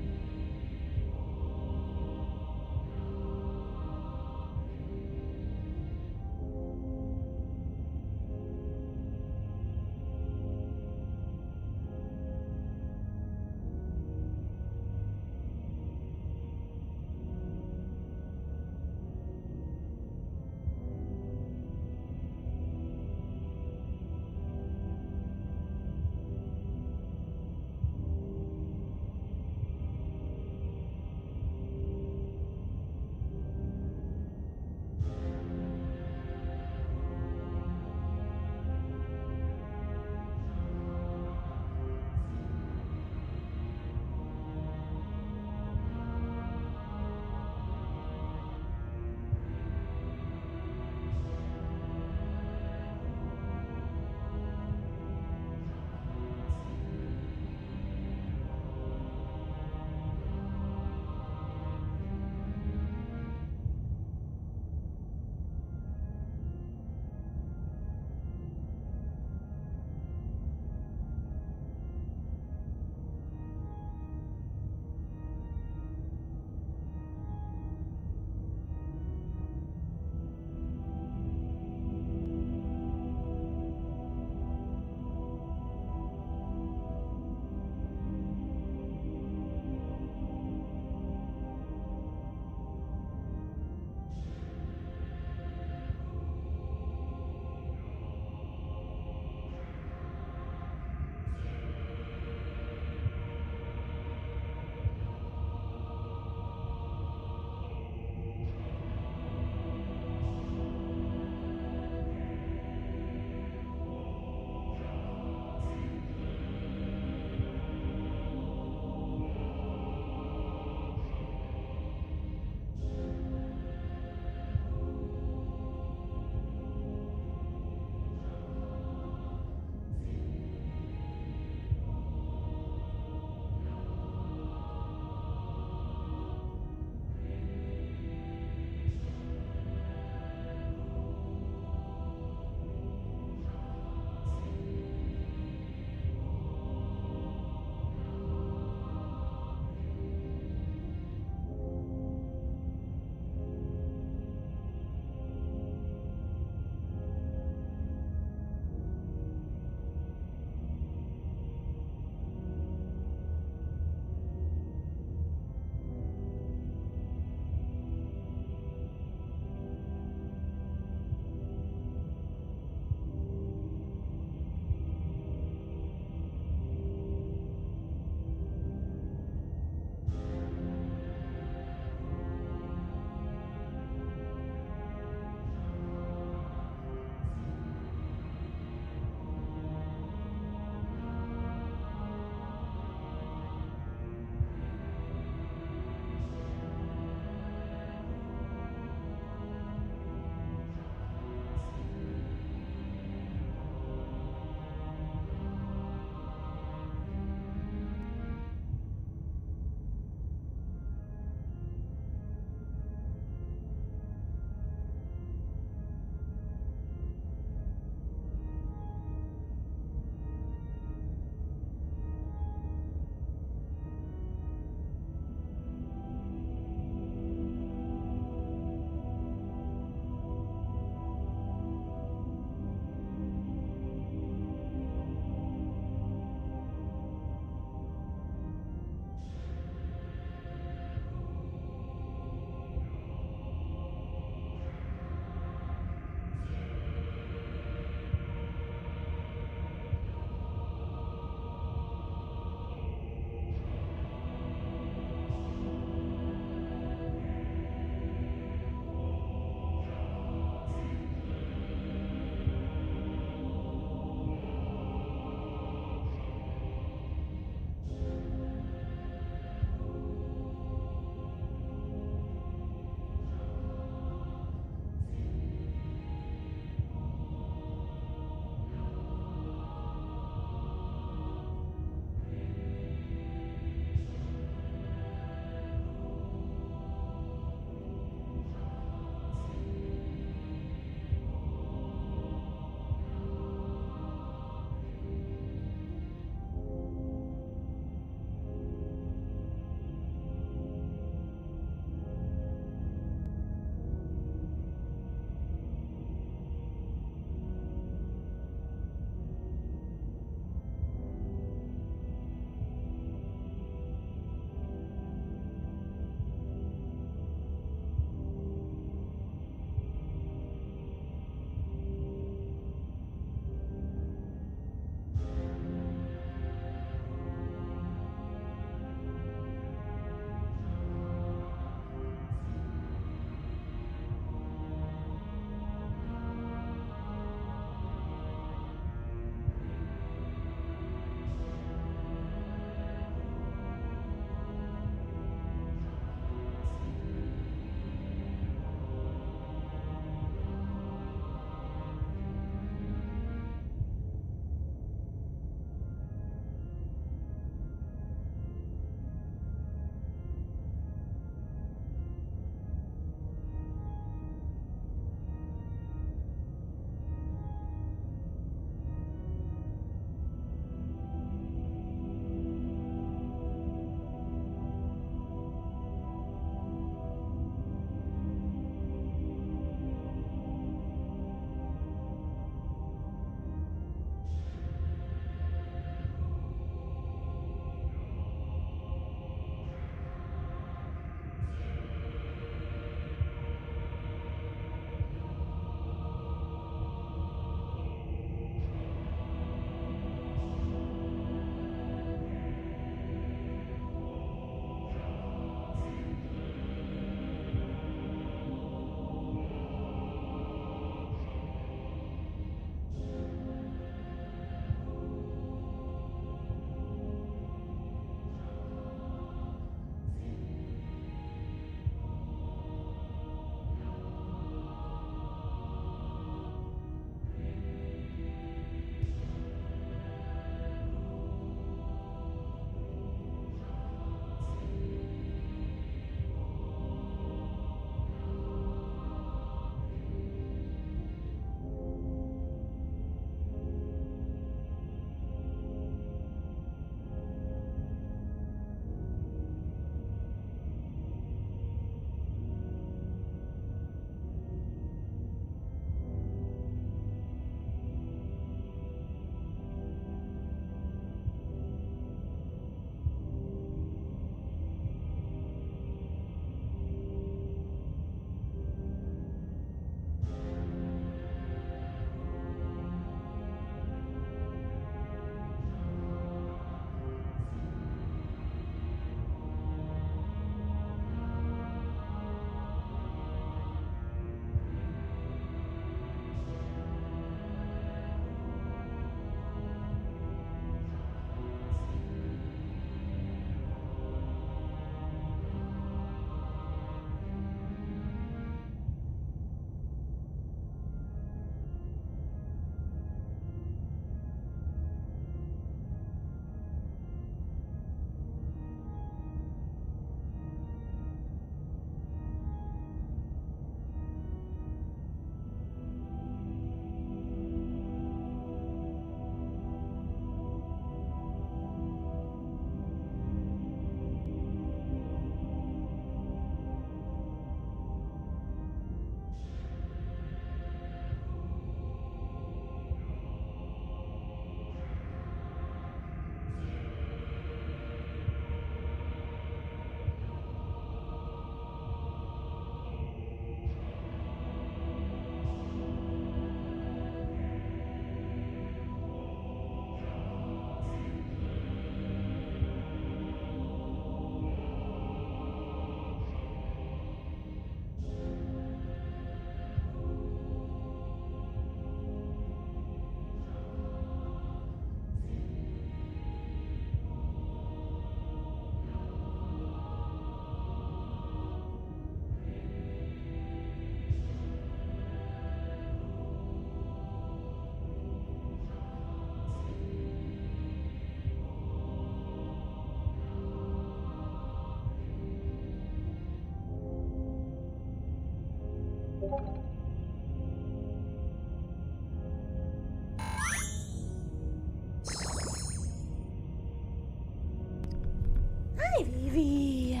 S1: Hi, Vivi.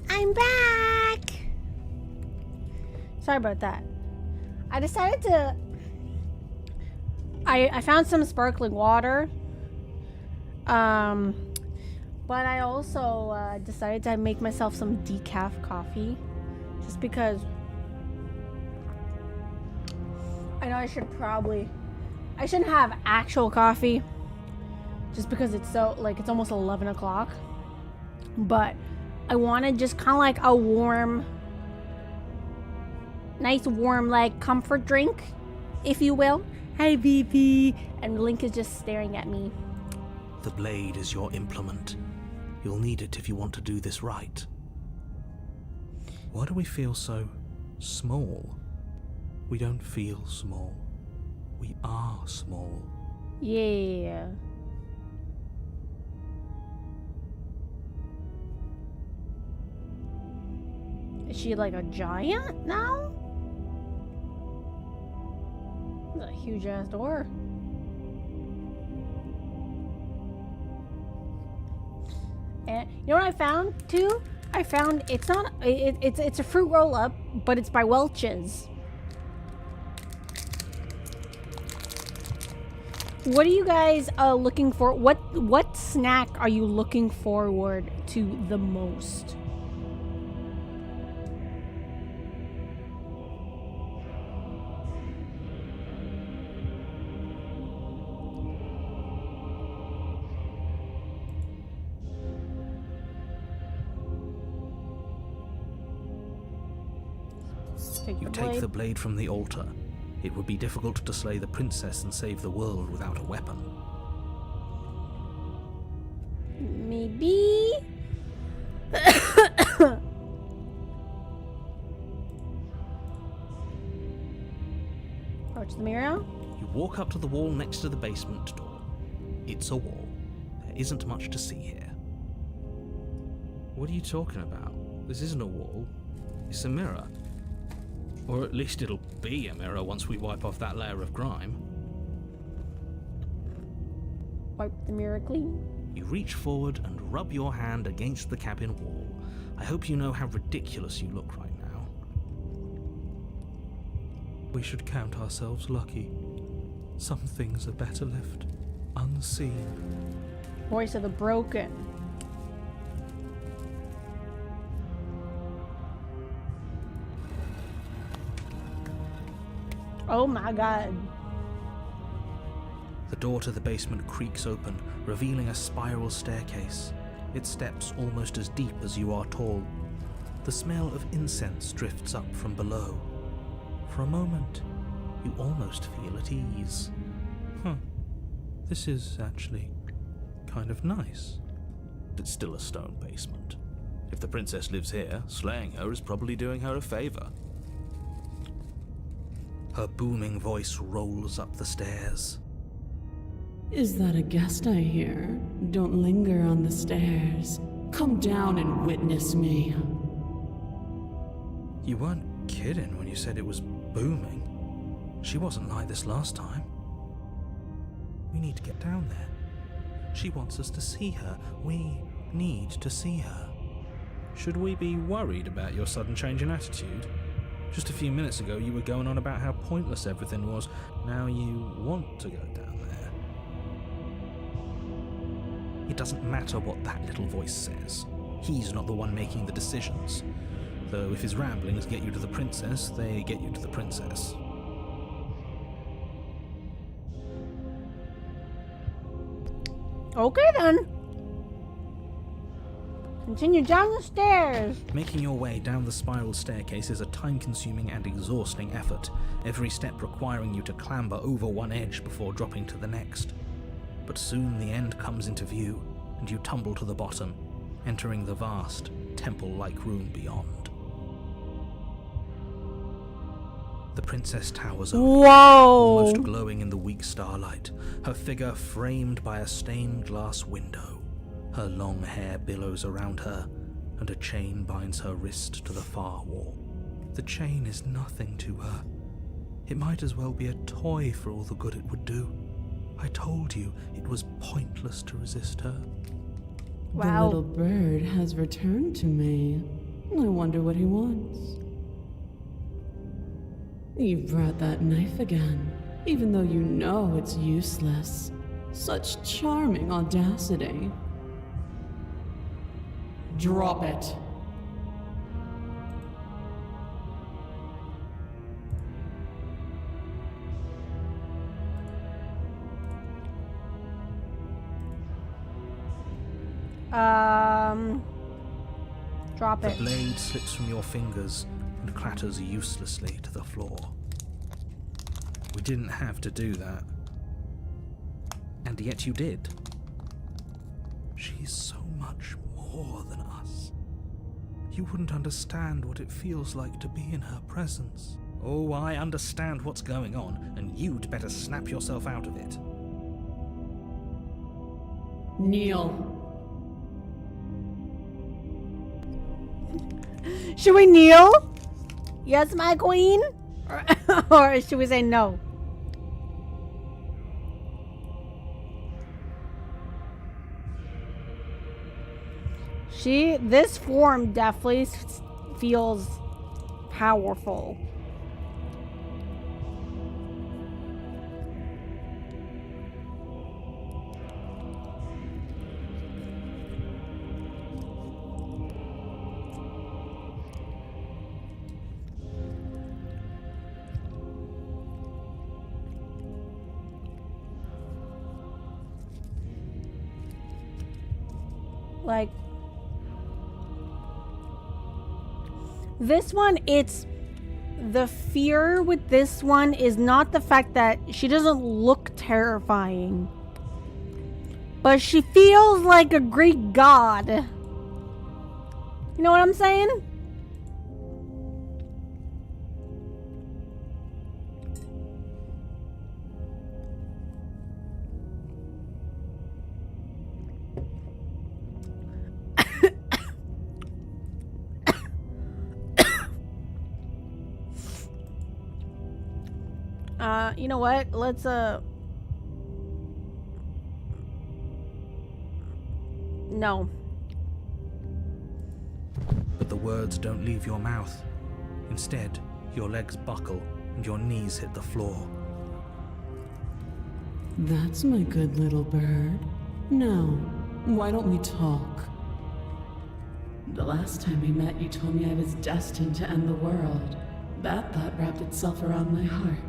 S1: I'm back. Sorry about that. I decided to... I found some sparkling water. But I also decided to make myself some decaf coffee. Just because... I know I shouldn't have actual coffee. Just because it's so, like, it's almost 11 o'clock. But I wanted just kind of like a warm, nice warm, like, comfort drink, if you will. Hi, VP. And Link is just staring at me.
S6: The blade is your implement. You'll need it if you want to do this right. Why do we feel so small? We don't feel small. We are small.
S1: Yeah. Is she like a giant now? That's a huge ass door. And you know what I found too? I found it's not it's a fruit roll up, but it's by Welch's. What are you guys looking for? What snack are you looking forward to the most?
S6: You take the blade from the altar. It would be difficult to slay the princess and save the world without a weapon.
S1: Maybe. Approach the mirror.
S6: You walk up to the wall next to the basement door. It's a wall. There isn't much to see here.
S10: What are you talking about? This isn't a wall. It's a mirror. Or at least it'll be a mirror once we wipe off that layer of grime.
S1: Wipe the mirror clean.
S6: You reach forward and rub your hand against the cabin wall. I hope you know how ridiculous you look right now.
S8: We should count ourselves lucky. Some things are better left unseen.
S1: Voice of the broken. Oh my god.
S6: The door to the basement creaks open, revealing a spiral staircase. Its steps almost as deep as you are tall. The smell of incense drifts up from below. For a moment, you almost feel at ease.
S8: This is actually kind of nice.
S6: It's still a stone basement. If the princess lives here, slaying her is probably doing her a favor. Her booming voice rolls up the stairs.
S11: Is that a guest I hear? Don't linger on the stairs. Come down and witness me.
S6: You weren't kidding when you said it was booming. She wasn't like this last time. We need to get down there. She wants us to see her. We need to see her.
S10: Should we be worried about your sudden change in attitude? Just a few minutes ago you were going on about how pointless everything was. Now you want to go down there.
S6: It doesn't matter what that little voice says. He's not the one making the decisions. Though if his ramblings get you to the princess, they get you to the princess.
S1: Okay then. Continue down the stairs.
S6: Making your way down the spiral staircase is a time-consuming and exhausting effort, every step requiring you to clamber over one edge before dropping to the next. But soon the end comes into view, and you tumble to the bottom, entering the vast, temple-like room beyond. The princess towers over,
S1: Whoa!
S6: almost glowing in the weak starlight, her figure framed by a stained glass window. Her long hair billows around her, and a chain binds her wrist to the far wall.
S8: The chain is nothing to her. It might as well be a toy for all the good it would do. I told you it was pointless to resist her.
S11: The
S1: Wow.
S11: little bird has returned to me. I wonder what he wants. You brought that knife again, even though you know it's useless. Such charming audacity. Drop it.
S1: Drop
S8: The
S1: it.
S8: blade slips from your fingers and clatters uselessly to the floor. We didn't have to do that. And yet you did. She's so much more than us. You wouldn't understand what it feels like to be in her presence. Oh, I understand what's going on, and you'd better snap yourself out of it.
S11: Kneel.
S1: Should we kneel? Yes, my queen? Or should we say no? This form definitely feels powerful. Like, this one, it's the fear with this one is not the fact that she doesn't look terrifying, but she feels like a Greek god. You know what I'm saying? You know what? Let's, no.
S8: But the words don't leave your mouth. Instead, your legs buckle and your knees hit the floor.
S11: That's my good little bird. Now, why don't we talk? The last time we met, you told me I was destined to end the world. That thought wrapped itself around my heart.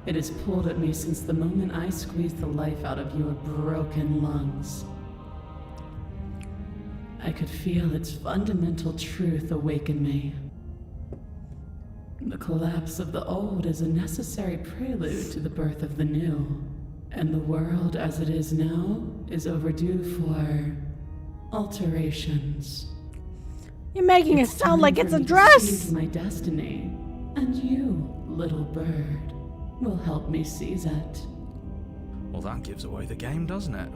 S11: It has pulled at me since the moment I squeezed the life out of your broken lungs. I could feel its fundamental truth awaken me. The collapse of the old is a necessary prelude to the birth of the new. And the world as it is now is overdue for alterations.
S1: You're making it sound like it's a dress.
S11: My destiny, and you, little bird, will help me seize it.
S8: Well, that gives away the game, doesn't it?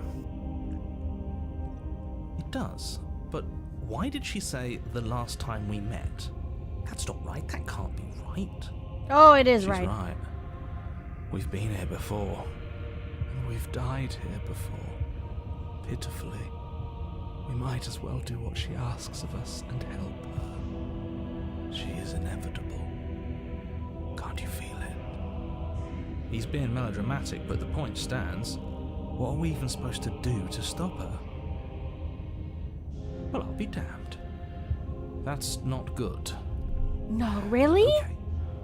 S8: It does. But why did she say the last time we met? That's not right. That can't be right.
S1: Oh, it is
S8: She's
S1: right.
S8: right. We've been here before. And we've died here before. Pitifully. We might as well do what she asks of us and help her. She is inevitable. Can't you feel it? He's being melodramatic, but the point stands. What are we even supposed to do to stop her? Well, I'll be damned. That's not good.
S1: No, really?
S8: Okay.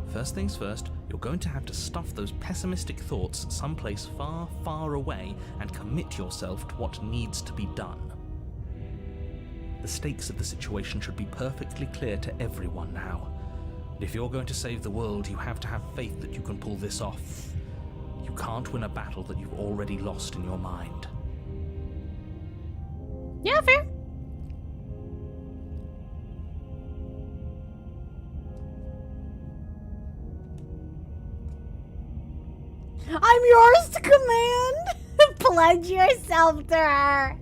S8: First things first, you're going to have to stuff those pessimistic thoughts someplace far, far away and commit yourself to what needs to be done. The stakes of the situation should be perfectly clear to everyone now. And if you're going to save the world, you have to have faith that you can pull this off. You can't win a battle that you've already lost in your mind.
S1: Yeah, fair. I'm yours to command. Pledge yourself to her.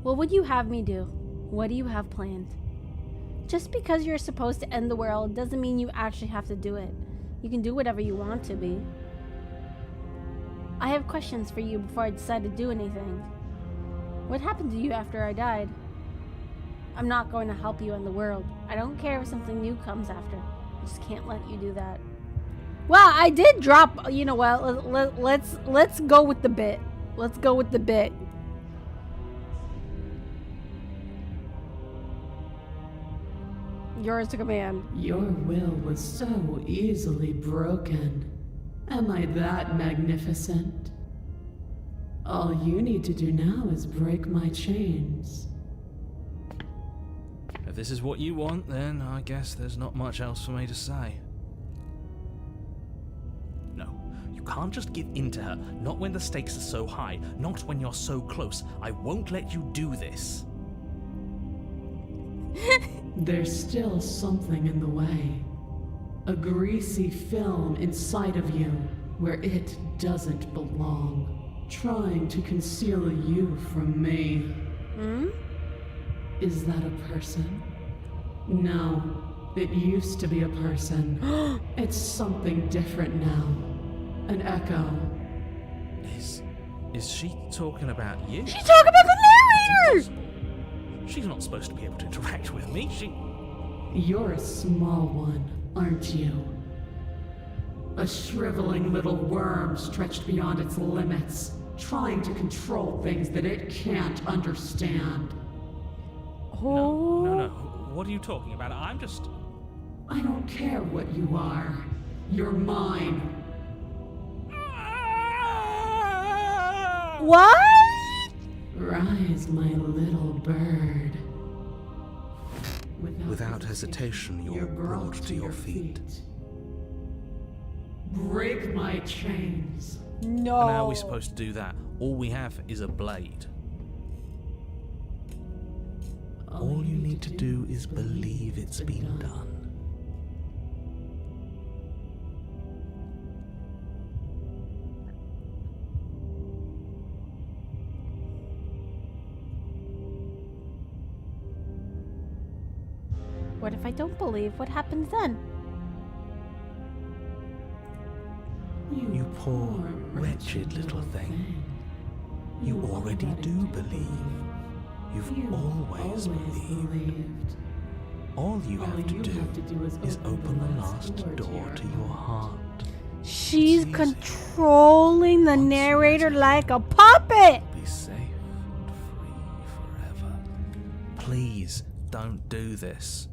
S1: What would you have me do? What do you have planned? Just because you're supposed to end the world doesn't mean you actually have to do it. You can do whatever you want to be. I have questions for you before I decide to do anything. What happened to you after I died? I'm not going to help you end the world. I don't care if something new comes after. I just can't let you do that. Well, I did drop, you know what, let's go with the bit. Let's go with the bit. Yours to command.
S11: Your will was so easily broken. Am I that magnificent? All you need to do now is break my chains.
S10: If this is what you want, then I guess there's not much else for me to say.
S8: No, you can't just give in to her. Not when the stakes are so high. Not when you're so close. I won't let you do this.
S11: There's still something in the way. A greasy film inside of you where it doesn't belong. Trying to conceal you from me.
S1: Hmm?
S11: Is that a person? No, it used to be a person. It's something different now. An echo.
S10: Is she talking about you?
S1: She's talking about the narrator!
S8: She's not supposed to be able to interact with me.
S11: You're a small one, aren't you? A shriveling little worm stretched beyond its limits, trying to control things that it can't understand.
S1: Oh.
S8: No. What are you talking about?
S11: I don't care what you are. You're mine.
S1: What?
S11: Rise, my little bird.
S6: Without hesitation, you're brought to your feet.
S11: Break my chains.
S1: No.
S10: And how are we supposed to do that? All we have is a blade.
S6: All you need to do is believe it's been done.
S1: What if I don't believe? What happens then?
S6: You poor, wretched little thing. You already do believe. You've always believed. All you have to do is open the last door to your heart.
S1: She's controlling the narrator like a puppet.
S10: Be safe and free forever. Please don't do this.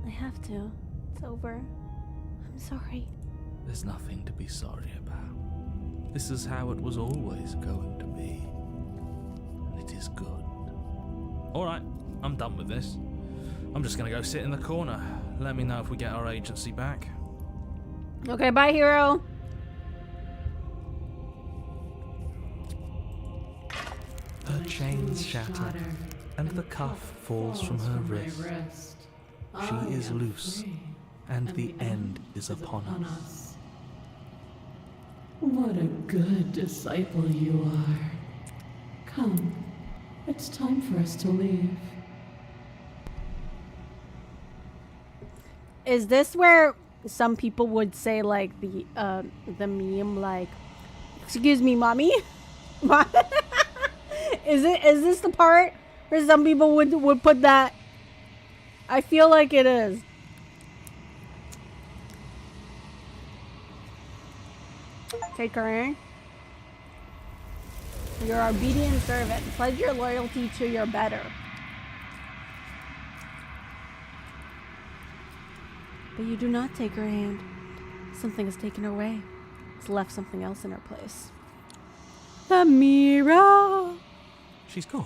S1: I have to. It's over. I'm sorry.
S10: There's nothing to be sorry about. This is how it was always going to be. And it is good. Alright, I'm done with this. I'm just gonna go sit in the corner. Let me know if we get our agency back.
S1: Okay, bye, hero.
S6: Her chains shatter, and the cuff falls from her wrist. She is loose, and the end is upon us.
S11: What a good disciple you are. Come, it's time for us to leave.
S1: Is this where some people would say like the meme like, "Excuse me, mommy"? Is this the part where some people would put that? I feel like it is. Take her in. Your obedient servant. Pledge your loyalty to your better. But you do not take her hand. Something has taken her away. It's left something else in her place. The mirror.
S8: She's gone.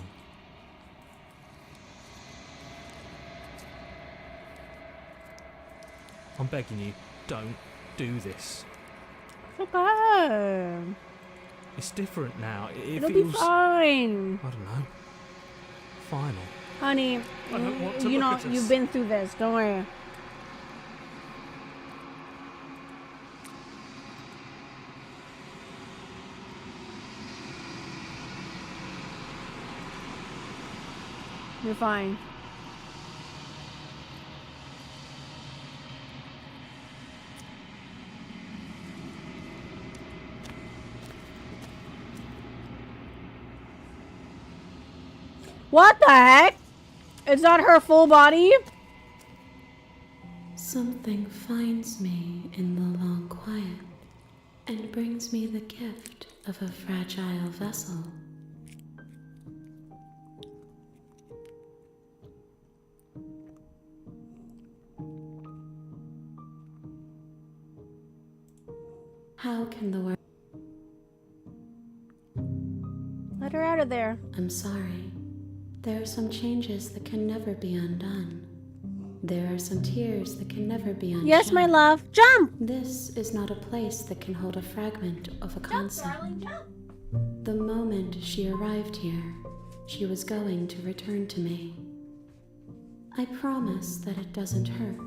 S8: I'm begging you, don't do this.
S1: Okay.
S8: It's different now. It
S1: It'll
S8: feels,
S1: be fine.
S8: I don't know. Final.
S1: Honey,
S8: I don't want to
S1: you
S8: look
S1: know,
S8: at us.
S1: you've been through this. Don't worry. You're fine. What the heck? Is that her full body?
S2: Something finds me in the long quiet and brings me the gift of a fragile vessel. How can the world...
S1: Let her out of there.
S2: I'm sorry. There are some changes that can never be undone. There are some tears that can never be unshed.
S1: Yes, my love. Jump!
S2: This is not a place that can hold a fragment of a concept.
S1: Darling, jump.
S2: The moment she arrived here, she was going to return to me. I promise that it doesn't hurt.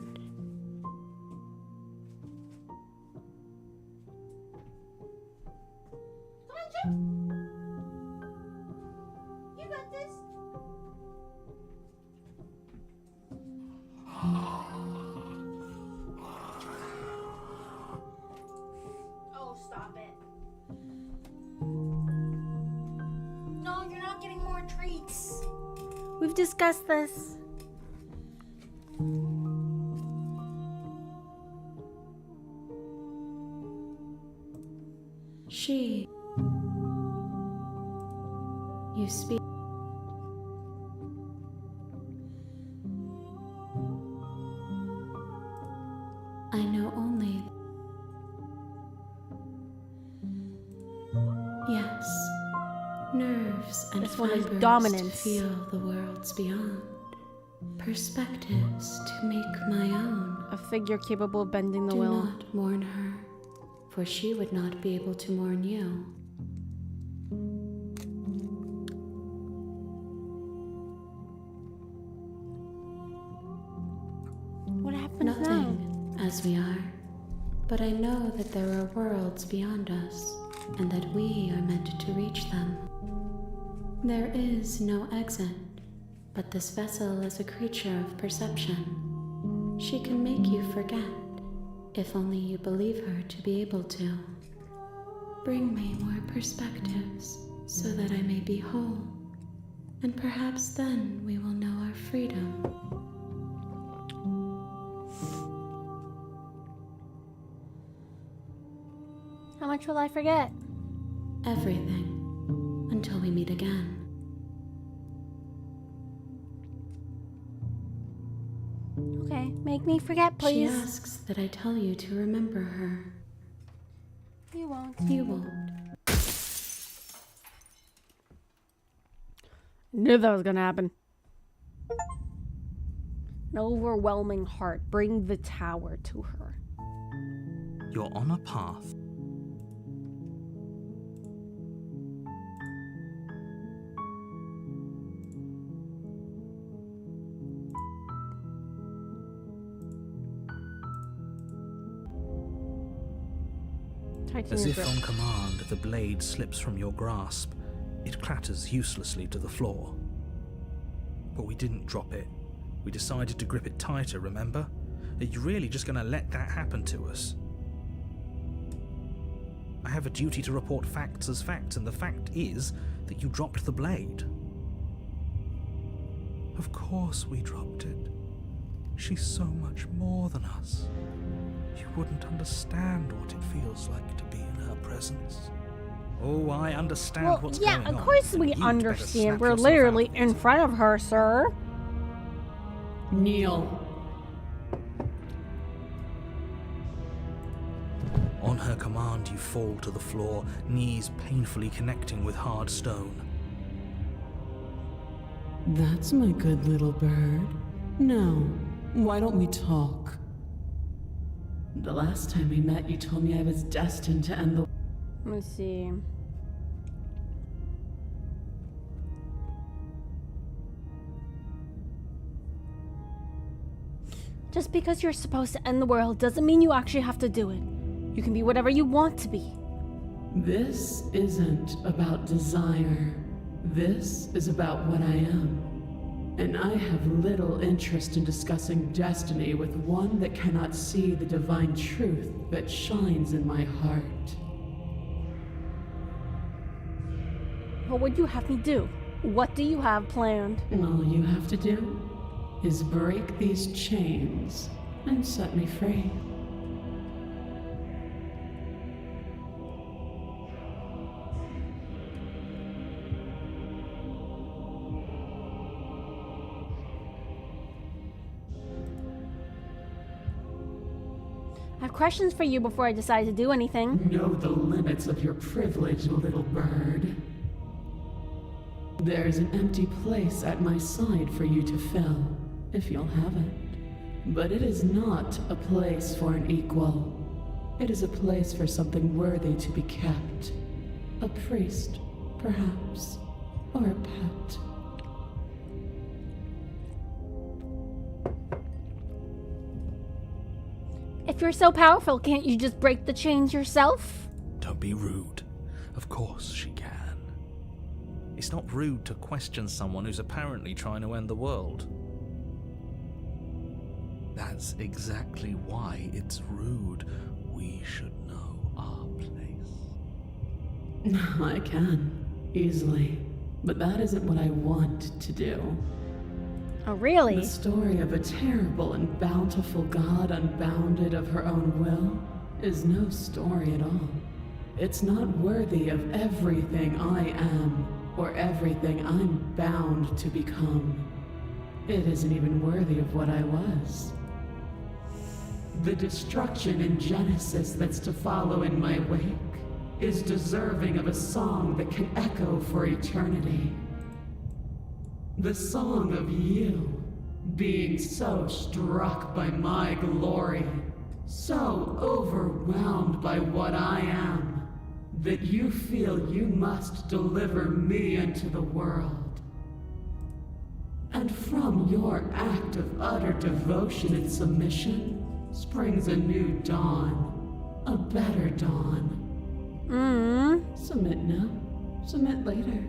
S1: You got this. Oh, stop it. No, you're not getting more treats. We've discussed this.
S2: She... You speak... I know only... Yes. Nerves and
S1: This one is
S2: fibers
S1: dominance.
S2: to feel the worlds beyond. Perspectives to make my own.
S1: A figure capable of bending the
S2: Do
S1: will.
S2: not mourn her, for she would not be able to mourn you.
S1: What happens now?
S2: Nothing, as we are. But I know that there are worlds beyond us, and that we are meant to reach them. There is no exit, but this vessel is a creature of perception. She can make you forget, if only you believe her to be able to. Bring me more perspectives, so that I may be whole, and perhaps then we will know our freedom.
S1: How much will I forget?
S2: Everything, until we meet again.
S1: Okay, make me forget, please.
S2: She asks that I tell you to remember her.
S1: You won't.
S2: You won't.
S1: Knew that was gonna happen. An overwhelming heart. Bring the tower to her.
S8: You're on a path. As if on command, the blade slips from your grasp. It clatters uselessly to the floor. But we didn't drop it. We decided to grip it tighter, remember? Are you really just going to let that happen to us? I have a duty to report facts as facts, and the fact is that you dropped the blade. Of course we dropped it. She's so much more than us. You wouldn't understand what it feels like to be in her presence. Oh, I understand
S1: Well,
S8: what's
S1: yeah,
S8: going on.
S1: of course we
S8: You'd better
S1: understand.
S8: snap
S1: We're
S8: yourself
S1: literally
S8: out of
S1: in
S8: it.
S1: front of her, sir.
S11: Kneel.
S8: On her command, you fall to the floor, knees painfully connecting with hard stone.
S11: That's my good little bird. Now, why don't we talk? The last time we met, you told me I was destined to end the...
S1: Let me see. Just because you're supposed to end the world doesn't mean you actually have to do it. You can be whatever you want to be.
S11: This isn't about desire. This is about what I am. And I have little interest in discussing destiny with one that cannot see the divine truth that shines in my heart.
S1: What would you have me do? What do you have planned?
S11: All you have to do is break these chains and set me free.
S1: I have questions for you before I decide to do anything.
S11: Know the limits of your privilege, little bird. There's an empty place at my side for you to fill, if you'll have it. But it is not a place for an equal. It is a place for something worthy to be kept. A priest, perhaps, or a pet.
S1: If you're so powerful, can't you just break the chains yourself?
S8: Don't be rude. Of course she can. It's not rude to question someone who's apparently trying to end the world. That's exactly why it's rude. We should know our place.
S11: I can, easily. But that isn't what I want to do.
S1: Oh, really?
S11: The story of a terrible and bountiful god unbounded of her own will is no story at all. It's not worthy of everything I am, or everything I'm bound to become. It isn't even worthy of what I was. The destruction in Genesis that's to follow in my wake is deserving of a song that can echo for eternity. The song of you, being so struck by my glory, so overwhelmed by what I am, that you feel you must deliver me into the world. And from your act of utter devotion and submission springs a new dawn, a better dawn. Submit now, submit later.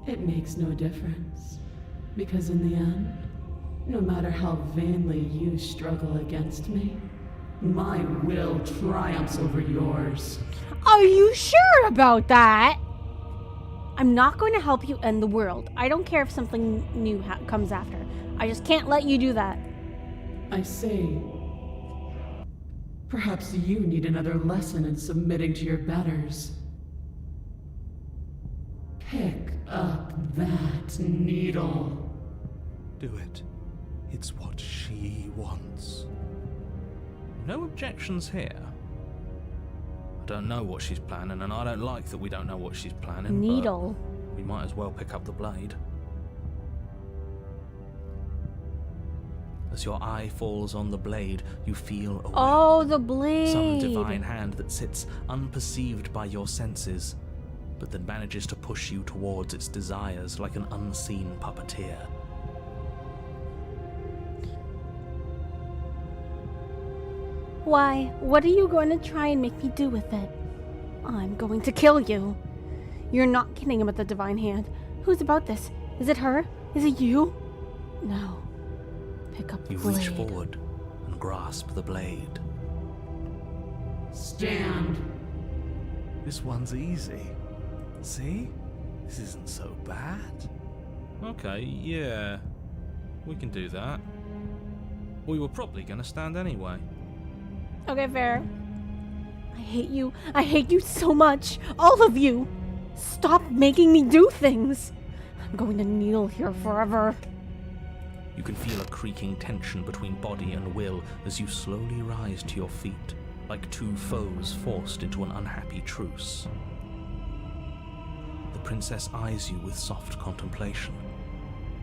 S11: It makes no difference. Because in the end, no matter how vainly you struggle against me, my will triumphs over yours.
S1: Are you sure about that? I'm not going to help you end the world. I don't care if something new comes after. I just can't let you do that.
S11: I see. Perhaps you need another lesson in submitting to your betters. Pick up that needle.
S8: Do it. It's what she wants. No objections here. I don't know what she's planning, and I don't like that we don't know what she's planning.
S1: Needle.
S8: But we might as well pick up the blade. As your eye falls on the blade, you feel a
S1: Oh, the blade.
S8: Some divine hand that sits unperceived by your senses, but that manages to push you towards its desires like an unseen puppeteer.
S1: Why? What are you going to try and make me do with it? I'm going to kill you. You're not kidding about the divine hand. Who's about this? Is it her? Is it you? No. Pick up the blade.
S8: You reach forward and grasp the blade.
S11: Stand.
S8: This one's easy. See? This isn't so bad. Okay, yeah. We can do that. We were probably going to stand anyway.
S1: Okay, fair. I hate you. I hate you so much. All of you. Stop making me do things. I'm going to kneel here forever.
S8: You can feel a creaking tension between body and will as you slowly rise to your feet, like two foes forced into an unhappy truce. The princess eyes you with soft contemplation.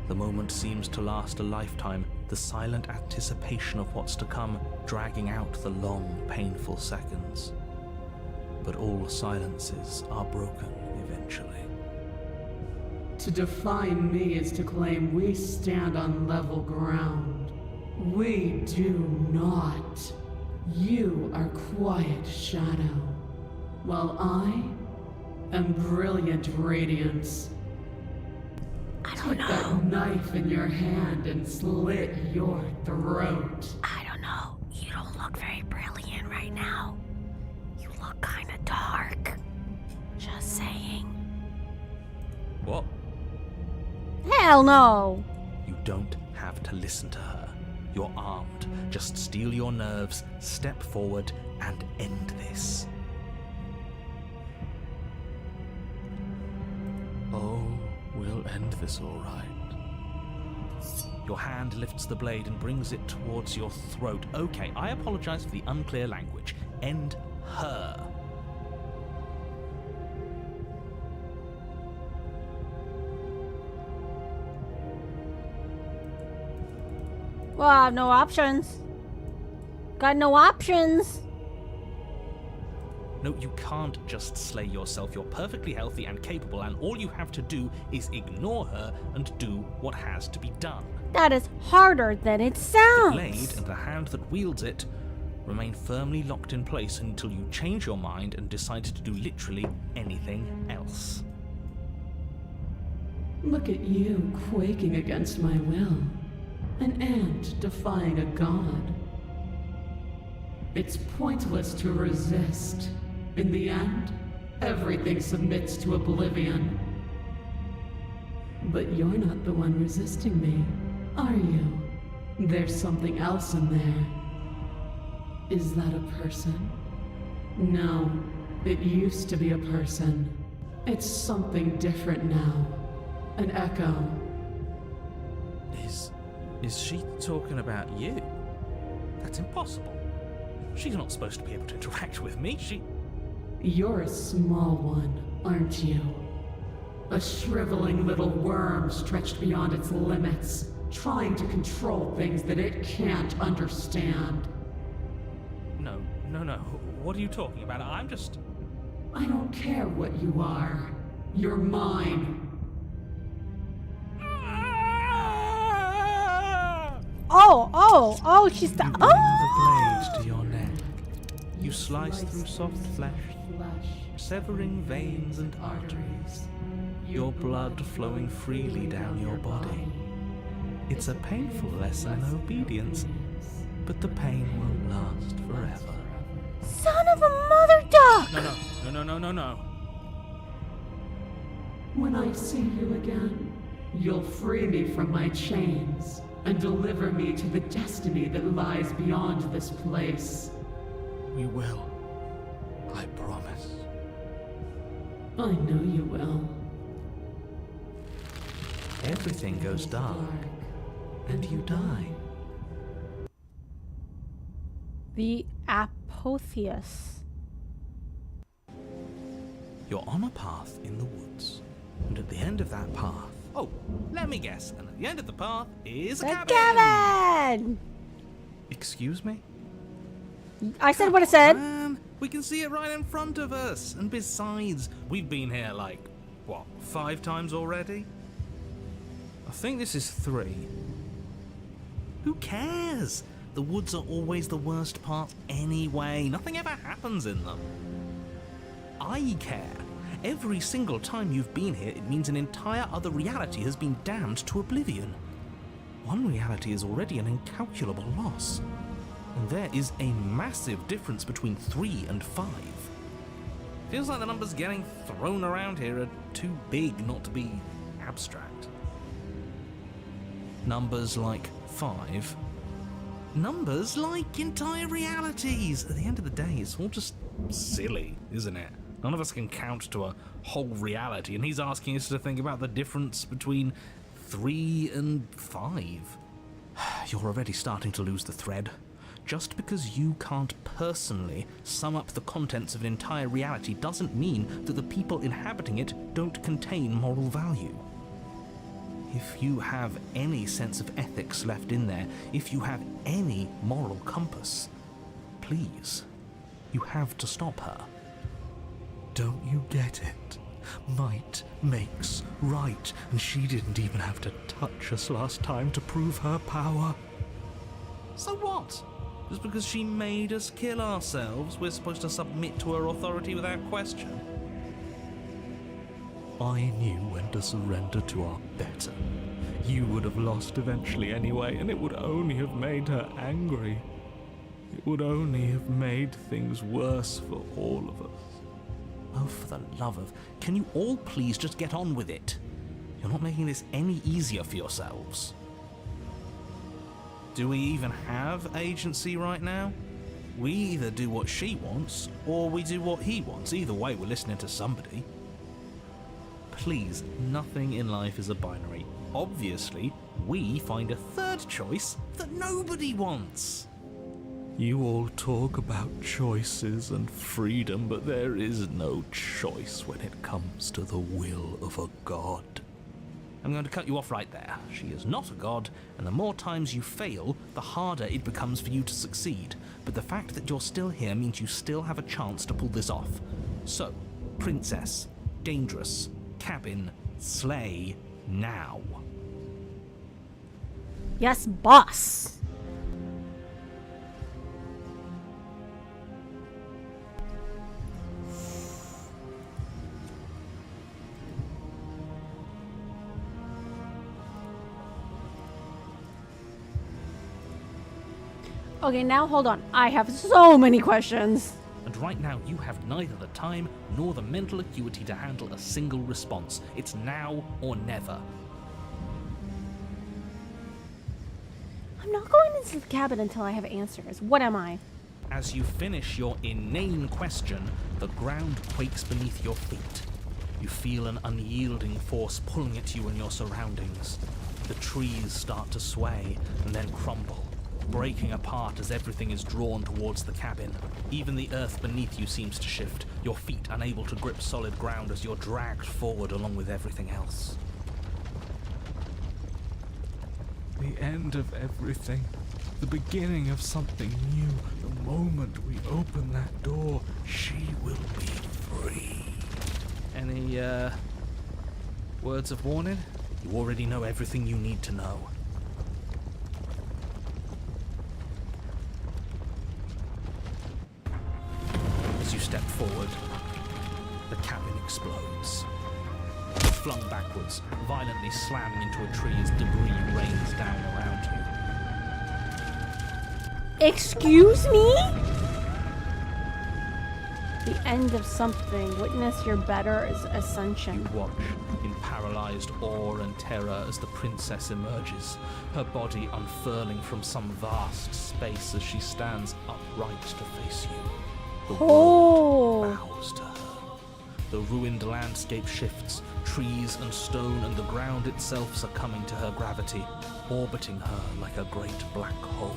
S8: The moment seems to last a lifetime, the silent anticipation of what's to come dragging out the long, painful seconds. But all silences are broken eventually.
S11: To define me is to claim we stand on level ground. We do not. You are quiet shadow, while I am brilliant radiance. Take that knife in your hand and slit your throat.
S1: I don't know. You don't look very brilliant right now. You look kind of dark. Just saying.
S8: What?
S1: Hell no!
S8: You don't have to listen to her. You're armed. Just steel your nerves, step forward, and end this.
S10: Oh, we'll end this all right.
S8: Your hand lifts the blade and brings it towards your throat. Okay, I apologize for the unclear language. End her.
S1: Well, I have no options. Got no options.
S8: No, you can't just slay yourself. You're perfectly healthy and capable, and all you have to do is ignore her and do what has to be done.
S1: That is harder than it
S8: The
S1: sounds.
S8: blade and the hand that wields it remain firmly locked in place until you change your mind and decide to do literally anything else.
S11: Look at you quaking against my will. An ant defying a god. It's pointless to resist. In the end, everything submits to oblivion. But you're not the one resisting me, are you? There's something else in there. Is that a person? No, it used to be a person. It's something different now. An echo.
S8: Is she talking about you? That's impossible. She's not supposed to be able to interact with me.
S11: You're a small one, aren't you? A shriveling little worm stretched beyond its limits, trying to control things that it can't understand.
S8: No. What are you talking about? I'm just...
S11: I don't care what you are. You're mine.
S1: Oh, she's the...
S8: You bring
S1: Oh!
S8: the blade to your neck. You slice through soft flesh, severing veins and arteries, your blood flowing freely down your body. It's a painful lesson in obedience, but the pain won't last forever.
S1: Son of a mother duck!
S8: No.
S11: When I see you again, you'll free me from my chains and deliver me to the destiny that lies beyond this place.
S10: We will. I promise.
S11: I know you will.
S8: Everything goes dark, and you die.
S1: The Apotheus.
S8: You're on a path in the woods, and at the end of that path... Oh, let me guess. And at the end of the path is a
S1: The
S8: cabin!
S1: cabin!
S8: Excuse me?
S1: I said what I said.
S8: Man, we can see it right in front of us. And besides, we've been here 5 times already? I think this is 3. Who cares? The woods are always the worst part anyway. Nothing ever happens in them. I care. Every single time you've been here, it means an entire other reality has been damned to oblivion. One reality is already an incalculable loss. And there is a massive difference between 3 and 5. Feels like the numbers getting thrown around here are too big not to be abstract. Numbers like 5. Numbers like entire realities. At the end of the day, it's all just silly, isn't it? None of us can count to a whole reality, and he's asking us to think about the difference between 3 and 5. You're already starting to lose the thread. Just because you can't personally sum up the contents of an entire reality doesn't mean that the people inhabiting it don't contain moral value. If you have any sense of ethics left in there, if you have any moral compass, please, you have to stop her. Don't you get it? Might makes right, and she didn't even have to touch us last time to prove her power. So what? Just because she made us kill ourselves, we're supposed to submit to her authority without question?
S10: I knew when to surrender to our better, you would have lost eventually anyway, and it would only have made her angry. It would only have made things worse for all of us.
S6: Oh, for the love of... Can you all please just get on with it? You're not making this any easier for yourselves. Do we even have agency right now? We either do what she wants, or we do what he wants. Either way, we're listening to somebody. Please, nothing in life is a binary. Obviously, we find a third choice that nobody wants.
S10: You all talk about choices and freedom, but there is no choice when it comes to the will of a god.
S6: I'm going to cut you off right there. She is not a god, and the more times you fail, the harder it becomes for you to succeed. But the fact that you're still here means you still have a chance to pull this off. So, princess, dangerous, cabin, slay, now.
S1: Yes, boss. Okay, now hold on. I have so many questions.
S6: And right now, you have neither the time nor the mental acuity to handle a single response. It's now or never.
S1: I'm not going into the cabin until I have answers. What am I?
S6: As you finish your inane question, the ground quakes beneath your feet. You feel an unyielding force pulling at you and your surroundings. The trees start to sway and then crumble, breaking apart as everything is drawn towards the cabin. Even the earth beneath you seems to shift, your feet unable to grip solid ground as you're dragged forward along with everything else.
S10: The end of everything. The beginning of something new. The moment we open that door, she will be free.
S6: Any, words of warning? You already know everything you need to know. As you step forward, the cabin explodes. You're flung backwards, violently slamming into a tree as debris rains down around you.
S1: Excuse me? The end of something. Witness your better ascension.
S6: You watch in paralyzed awe and terror as the princess emerges, her body unfurling from some vast space as she stands upright to face you. The world bows to her. The ruined landscape shifts, trees and stone and the ground itself succumbing to her gravity, orbiting her like a great black hole.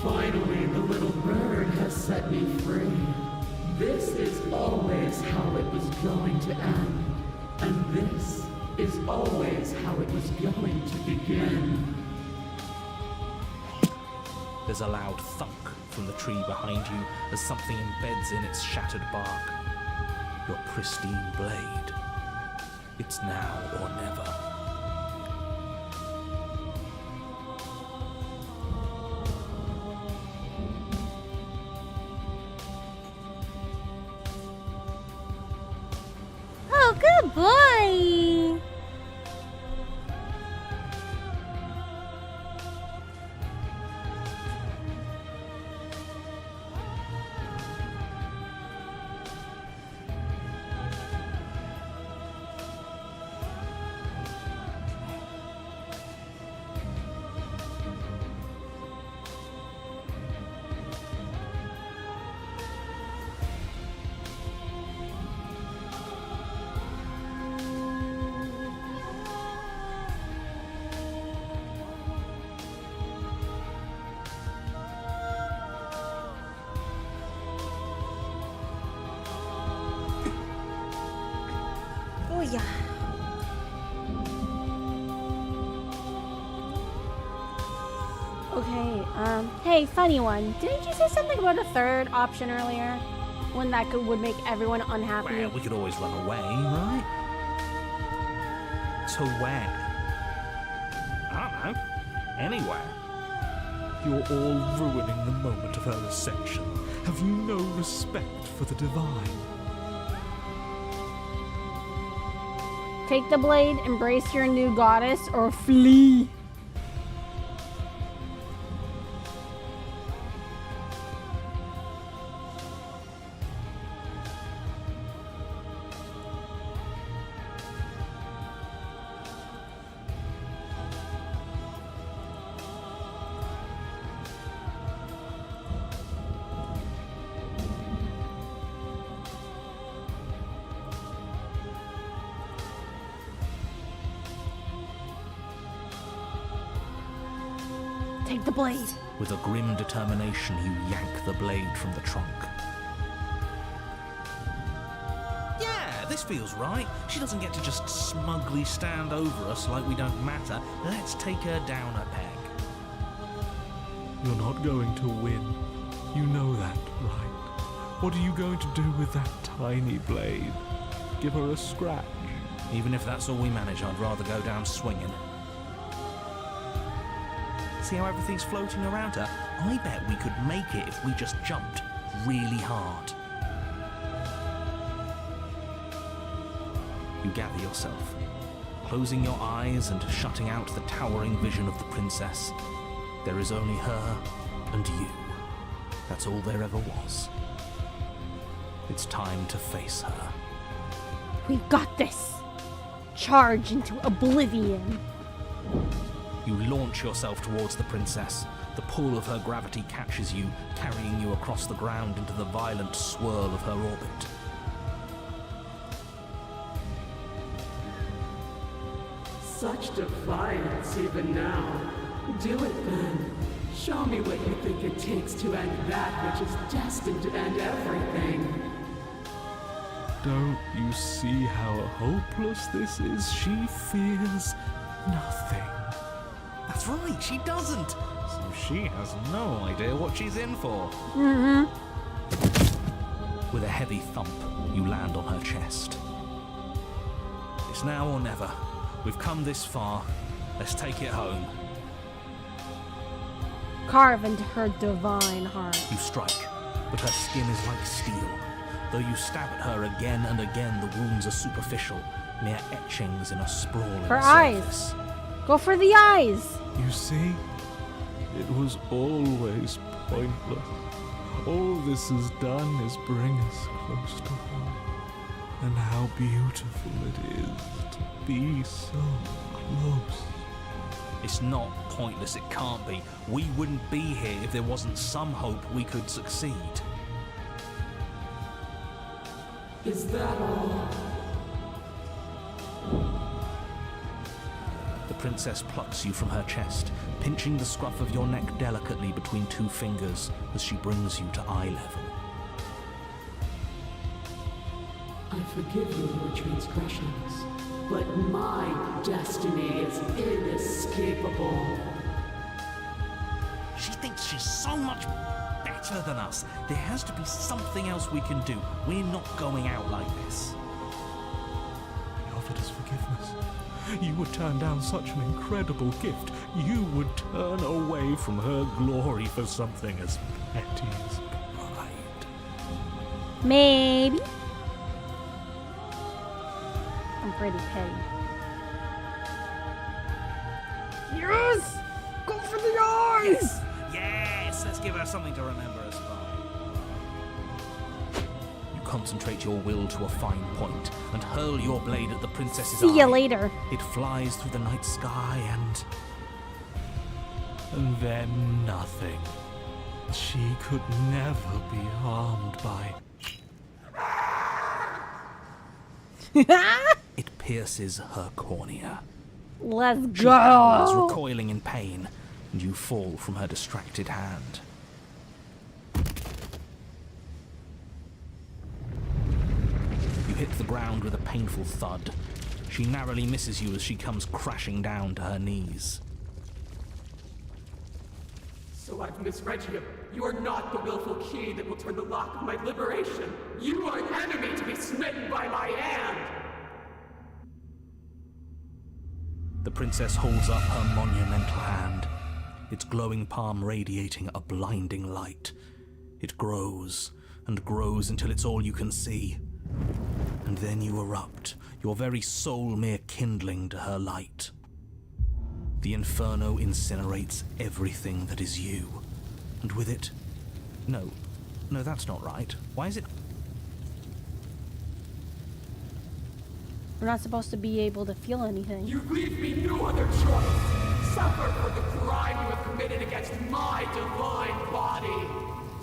S11: Finally, the little bird has set me free. This is always how it was going to end. And this is always how it was going to begin.
S6: There's a loud thunk from the tree behind you as something embeds in its shattered bark. Your pristine blade. It's now or never.
S1: Oh, good boy. Oh, yeah. Okay, hey, funny one. Didn't you say something about a third option earlier? One that would make everyone unhappy?
S6: Well, we could always run away, right? To where? I don't know. Anywhere.
S10: You're all ruining the moment of her ascension. Have you no respect for the divine?
S1: Take the blade, embrace your new goddess, or flee. Take the blade.
S8: With a grim determination, you yank the blade from the trunk. Yeah, this feels right. She doesn't get to just smugly stand over us like we don't matter. Let's take her down a peg.
S10: You're not going to win. You know that, right? What are you going to do with that tiny blade? Give her a scratch?
S8: Even if that's all we manage, I'd rather go down swinging. See how everything's floating around her? I bet we could make it if we just jumped really hard. You gather yourself, closing your eyes and shutting out the towering vision of the princess. There is only her and you. That's all there ever was. It's time to face her.
S1: We've got this. Charge into oblivion.
S8: You launch yourself towards the princess. The pull of her gravity catches you, carrying you across the ground into the violent swirl of her orbit.
S11: Such defiance even now. Do it then. Show me what you think it takes to end that which is destined to end everything.
S10: Don't you see how hopeless this is? She fears nothing.
S8: That's right, she doesn't. So she has no idea what she's in for. With a heavy thump, you land on her chest. It's now or never. We've come this far. Let's take it home.
S1: Carve into her divine heart.
S8: You strike, but her skin is like steel. Though you stab at her again and again, the wounds are superficial, mere etchings in a sprawling
S1: Her
S8: surface.
S1: eyes. Go for the eyes.
S10: You see? It was always pointless. All this has done is bring us close to her. And how beautiful it is to be so close.
S8: It's not pointless, it can't be. We wouldn't be here if there wasn't some hope we could succeed.
S11: Is that all?
S8: The princess plucks you from her chest, pinching the scruff of your neck delicately between two fingers as she brings you to eye level.
S11: I forgive you your transgressions, but my destiny is inescapable.
S8: She thinks she's so much better than us. There has to be something else we can do. We're not going out like this.
S10: He offered us forgiveness. You would turn down such an incredible gift. You would turn away from her glory for something as petty as pride.
S1: Maybe. I'm pretty petty. Yes! Go for the eyes!
S8: Yes! Let's give her something to remember us by. You concentrate your will to a fine point and hurl your blade at the princess's eye.
S1: See ya later.
S8: It flies through the night sky
S10: And then nothing. She could never be harmed by...
S8: it pierces her cornea.
S1: Let's
S8: She howls,
S1: go.
S8: recoiling in pain, and you fall from her distracted hand. You hit the ground with a painful thud. She narrowly misses you as she comes crashing down to her knees.
S11: So I've misread you. You are not the willful key that will turn the lock of my liberation. You are an enemy to be smitten by my hand.
S8: The princess holds up her monumental hand, its glowing palm radiating a blinding light. It grows and grows until it's all you can see.
S7: And then you erupt, your very soul mere kindling to her light. The inferno incinerates everything that is you, and with it... No, that's not right. Why is it...
S1: We're not supposed to be able to feel anything.
S12: You leave me no other choice. Suffer for the crime you have committed against my divine body.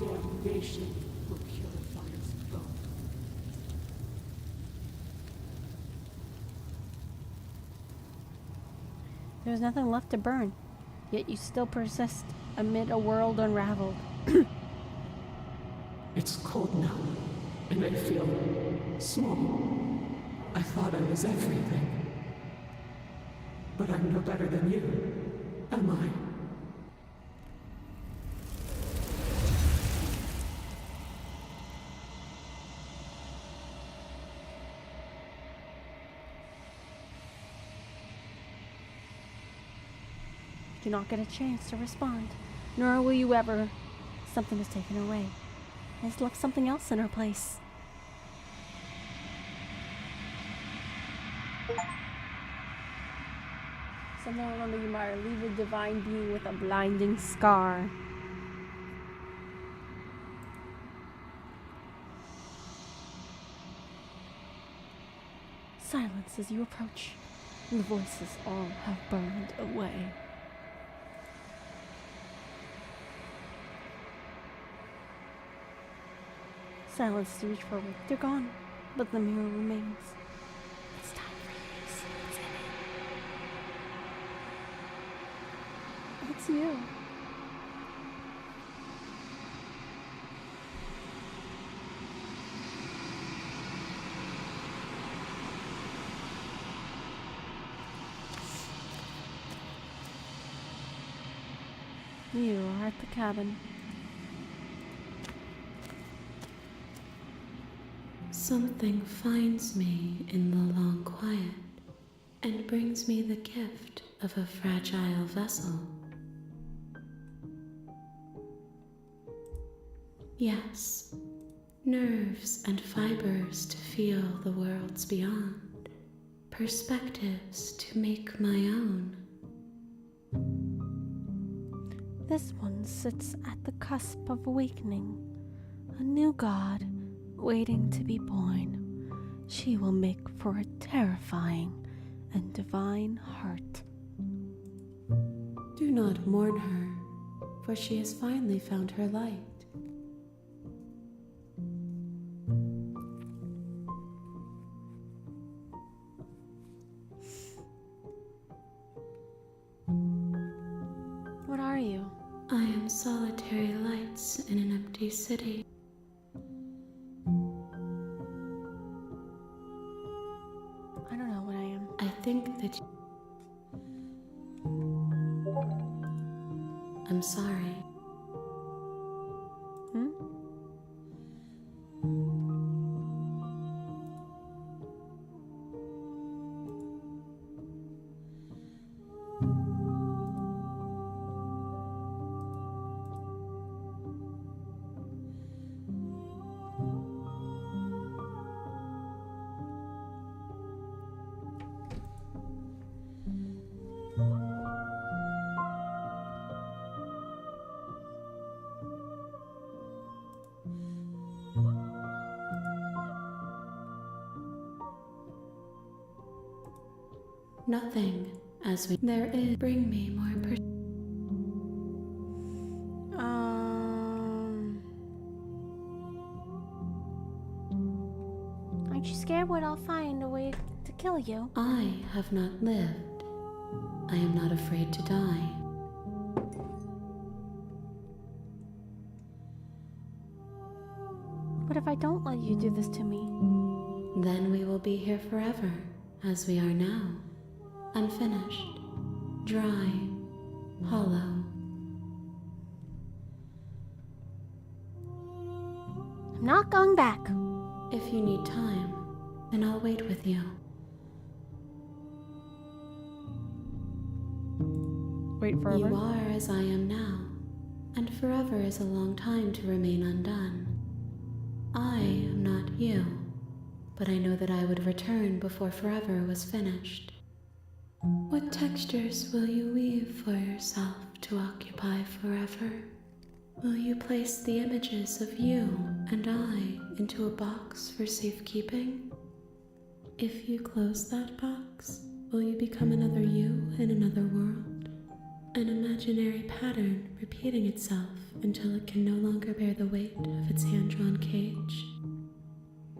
S12: Damnation will purify us both.
S1: There's nothing left to burn, yet you still persist amid a world unraveled.
S11: It's cold now, and I feel small. I thought I was everything. But I'm no better than you, am I?
S1: Do not get a chance to respond, nor will you ever. Something is taken away. Let's look something else in her place. Someone remember you might leave a divine being with a blinding scar. Silence as you approach. The voices all have burned away. Silence to reach forward. They're gone, but the mirror remains. It's time for you to see what's in it. It's you. You are at the cabin.
S2: Something finds me in the long quiet and brings me the gift of a fragile vessel. Yes, nerves and fibers to feel the worlds beyond, perspectives to make my own.
S1: This one sits at the cusp of awakening, a new god waiting to be born. She will make for a terrifying and divine heart.
S2: Do not mourn her, for she has finally found her light.
S1: What are you?
S2: I am solitary lights in an empty city.
S1: I don't know what I am.
S2: I think that I'm sorry.
S1: Hmm?
S2: Nothing as we there is bring me more
S1: Aren't you scared what I'll find a way to kill you?
S2: I have not lived. I am not afraid to die.
S1: What if I don't let you do this to me?
S2: Then we will be here forever, as we are now. Unfinished, dry, hollow.
S1: I'm not going back.
S2: If you need time, then I'll wait with you.
S1: Wait forever?
S2: You are as I am now, and forever is a long time to remain undone. I am not you. but I know that I would return before forever was finished. What textures will you weave for yourself to occupy forever? Will you place the images of you and I into a box for safekeeping? If you close that box, will you become another you in another world? An imaginary pattern repeating itself until it can no longer bear the weight of its hand-drawn cage?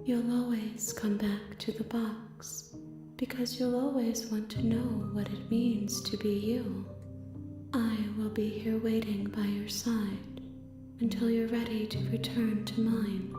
S2: You'll always come back to the box, because you'll always want to know what it means to be you. I will be here waiting by your side until you're ready to return to mine.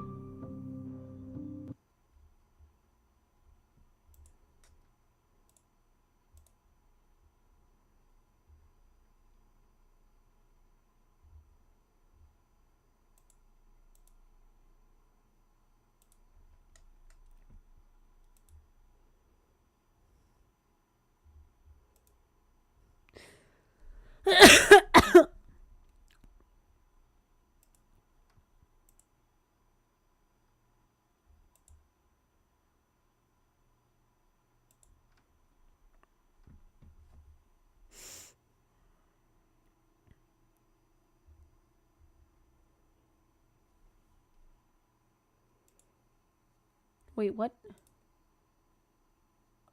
S1: Wait, what?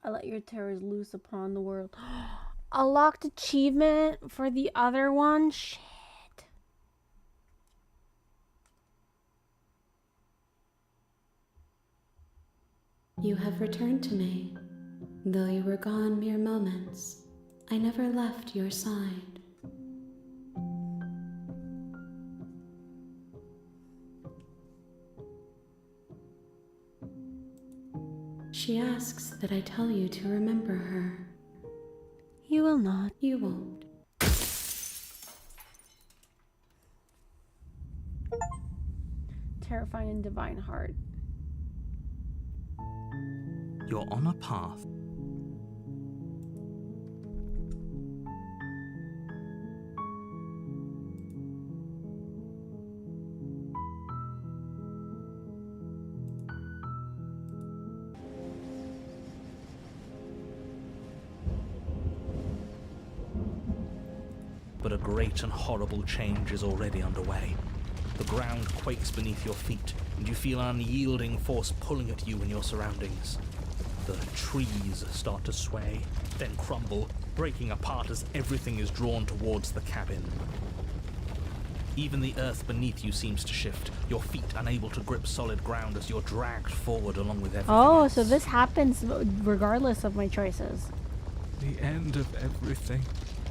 S1: I let your terrors loose upon the world. A locked achievement for the other one? Shit.
S2: You have returned to me. Though you were gone mere moments, I never left your side. She asks that I tell you to remember her.
S1: You will not.
S2: You won't.
S1: Terrifying and divine heart.
S8: You're on a path. But a great and horrible change is already underway. The ground quakes beneath your feet, and you feel an unyielding force pulling at you in your surroundings. The trees start to sway, then crumble, breaking apart as everything is drawn towards the cabin. Even the earth beneath you seems to shift, your feet unable to grip solid ground as you're dragged forward along with everything else.
S1: So this happens regardless of my choices.
S10: The end of everything.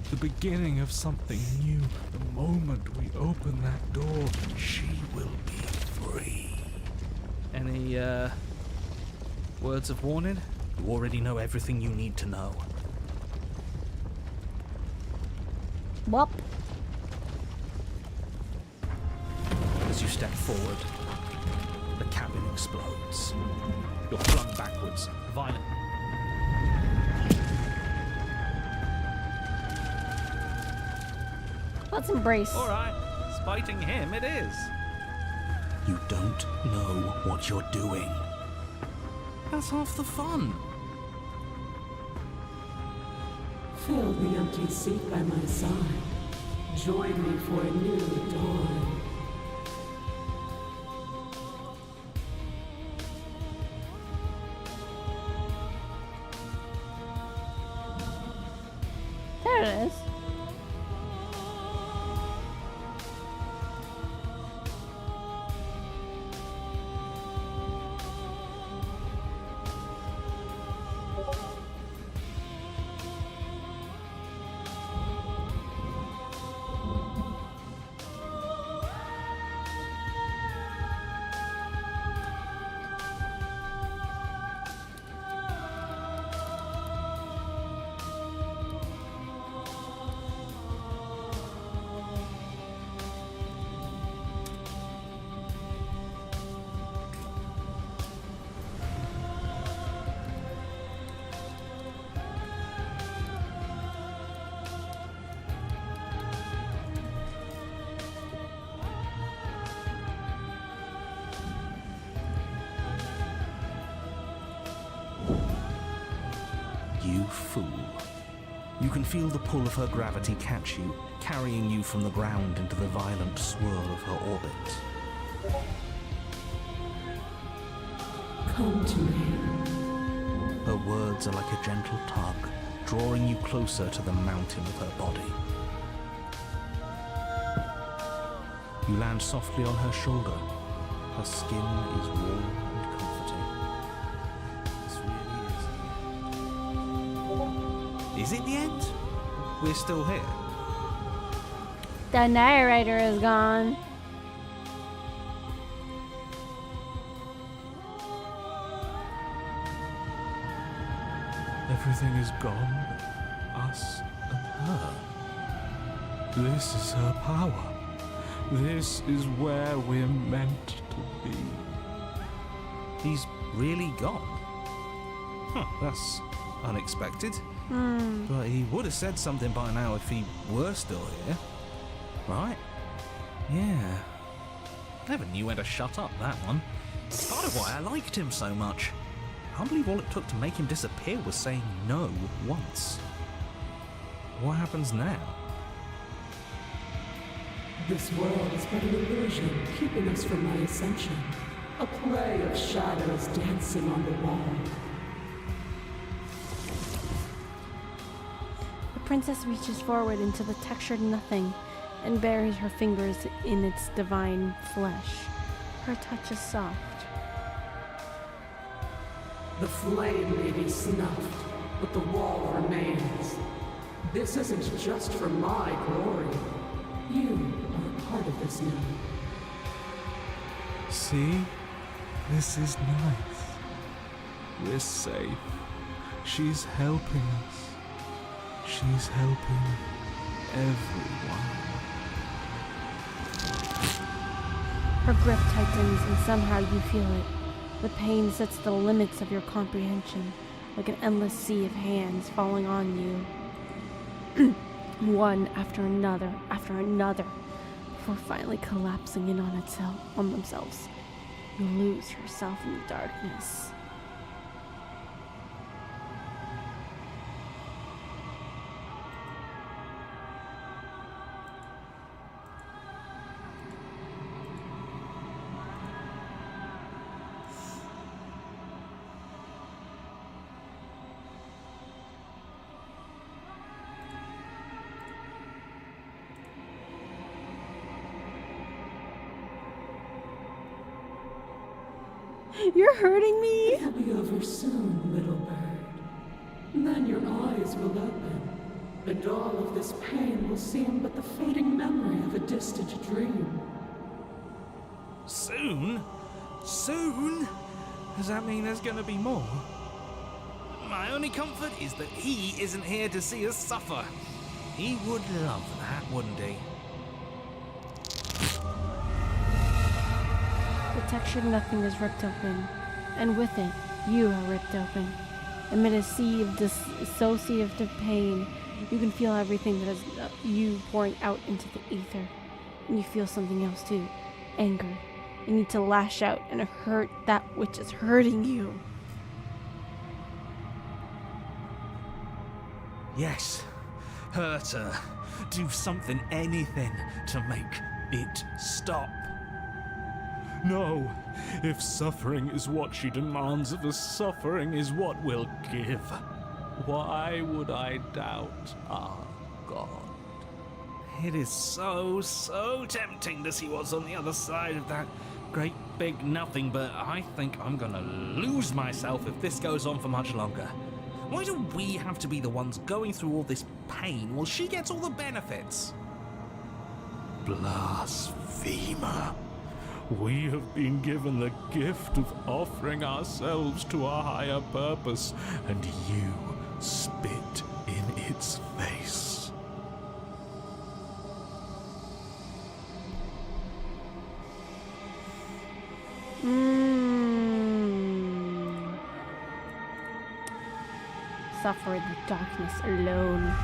S10: The beginning of something new. The moment we open that door,
S7: She will be free.
S8: Any, words of warning?
S7: You already know everything you need to know.
S1: Whoop.
S8: As you step forward, the cabin explodes. You're flung backwards, violent.
S1: Let's embrace.
S8: All right, spiting him it is.
S7: You don't know what you're doing.
S8: That's half the fun.
S11: Fill the empty seat by my side. Join me for a new dawn.
S1: There it is.
S8: fool. You can feel the pull of her gravity catch you, carrying you from the ground into the violent swirl of her orbit.
S11: Come to me.
S8: Her words are like a gentle tug, drawing you closer to the mountain of her body. You land softly on her shoulder. Her skin is warm and comforting. This really is the end. Is it the end? We're still here.
S1: The narrator is gone.
S10: Everything is gone but us and her. This is her power. This is where we're meant to be.
S8: He's really gone. Huh, that's unexpected. But he would have said something by now if he were still here. Right? Yeah. Never knew when to shut up, that one. It's part of why I liked him so much. I can't believe all it took to make him disappear was saying no once. What happens now?
S11: This world is but an illusion, keeping us from my ascension. A play of shadows dancing on the wall.
S1: The princess reaches forward into the textured nothing and buries her fingers in its divine flesh. Her touch is soft.
S11: The flame may be snuffed, but the wall remains. This isn't just for my glory. You are a part of this now.
S10: See? This is nice. We're safe. She's helping us. She's helping everyone.
S1: Her grip tightens and somehow you feel it. The pain sets the limits of your comprehension, like an endless sea of hands falling on you. One after another, before finally collapsing in on themselves. You lose yourself in the darkness. You're hurting me!
S11: It'll be over soon, little bird. Then your eyes will open, and all of this pain will seem but the fading memory of a distant dream.
S8: Soon? Soon? Does that mean there's gonna be more? My only comfort is that he isn't here to see us suffer. He would love that, wouldn't he?
S1: The textured nothing is ripped open, and with it, you are ripped open. Amid a sea of dissociative pain, you can feel everything that is you pouring out into the ether. And you feel something else too, anger. You need to lash out and hurt that which is hurting you.
S8: Yes, hurt her. Do something, anything, to make it stop.
S10: No, if suffering is what she demands of us, suffering is what we'll give. Why would I doubt our God?
S8: It is so tempting to see what's on the other side of that great big nothing, but I think I'm gonna lose myself if this goes on for much longer. Why do we have to be the ones going through all this pain while she gets all the benefits?
S10: Blasphemer. We have been given the gift of offering ourselves to a higher purpose, and you spit in its face.
S1: Suffer in the darkness alone.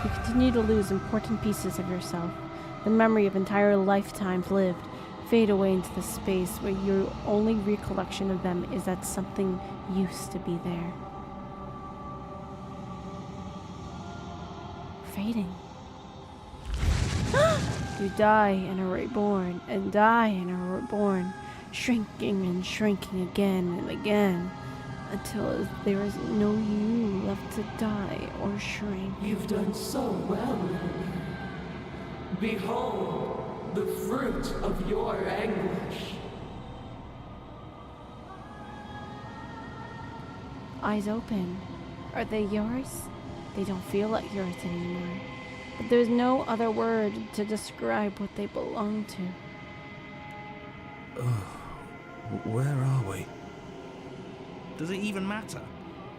S1: You continue to lose important pieces of yourself. The memory of entire lifetimes lived fade away into the space where your only recollection of them is that something used to be there. fading. You die and are reborn, and die and are reborn, shrinking and shrinking again and again, until there is no you left to die or shrink.
S12: You've done so well, little bird. Behold, the fruit of your anguish.
S1: Eyes open. Are they yours? They don't feel like yours anymore. But there's no other word to describe what they belong to.
S6: Where are we? Does it even matter?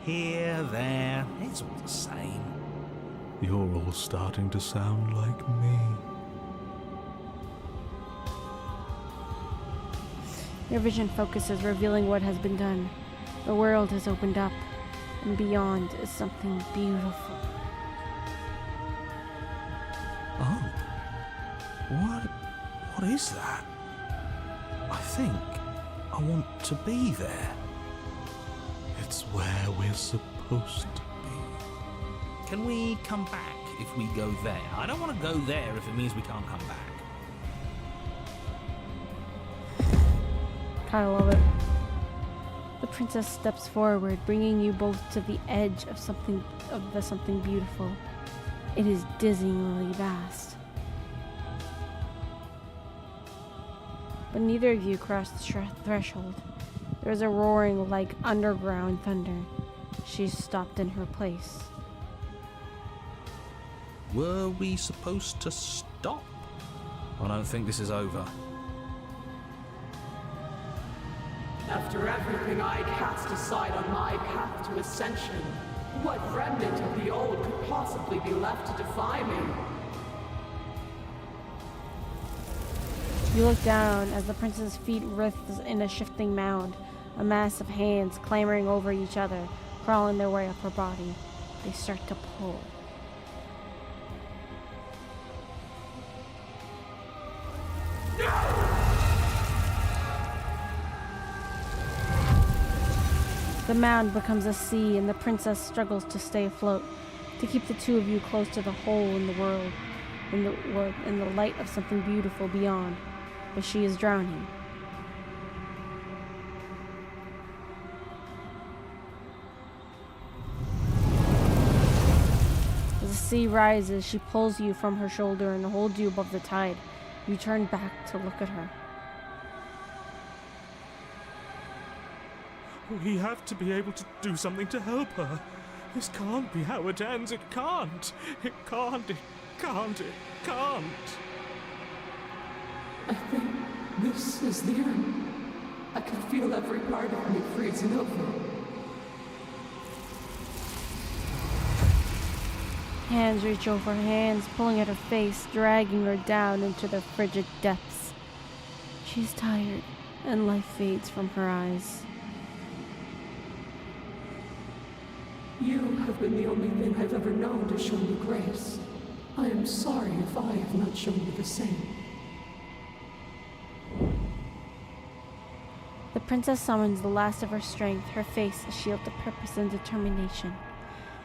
S6: Here, there, it's all the same.
S7: You're all starting to sound like me.
S1: Your vision focuses, revealing what has been done. The world has opened up, and beyond is something beautiful.
S6: Oh. What is that? I think I want to be there.
S7: It's where we're supposed to be.
S8: Can we come back if we go there? I don't want to go there if it means we can't come back.
S1: I love it. The princess steps forward, bringing you both to the edge of something beautiful. It is dizzyingly vast. But neither of you cross the threshold. There is a roaring like underground thunder. She's stopped in her place.
S8: Were we supposed to stop? I don't think this is over.
S12: After everything I cast aside on my path to ascension, what remnant of the old could possibly be left to defy me?
S1: You look down as the princess's feet writhes in a shifting mound, a mass of hands clambering over each other, crawling their way up her body. They start to pull. The mound becomes a sea, and the princess struggles to stay afloat, to keep the two of you close to the hole in the world, in the light of something beautiful beyond. But she is drowning. As the sea rises, she pulls you from her shoulder and holds you above the tide. You turn back to look at her.
S13: We have to be able to do something to help her. This can't be how it ends. It can't. It can't. It can't. It can't.
S12: I think this is the end. I can feel every part of me freezing over.
S1: Hands reach over hands, pulling at her face, dragging her down into the frigid depths. She's tired, and life fades from her eyes.
S12: You have been the only thing I've ever known to show me grace. I am sorry if I have not shown you the same.
S1: The princess summons the last of her strength, her face a shield of purpose and determination.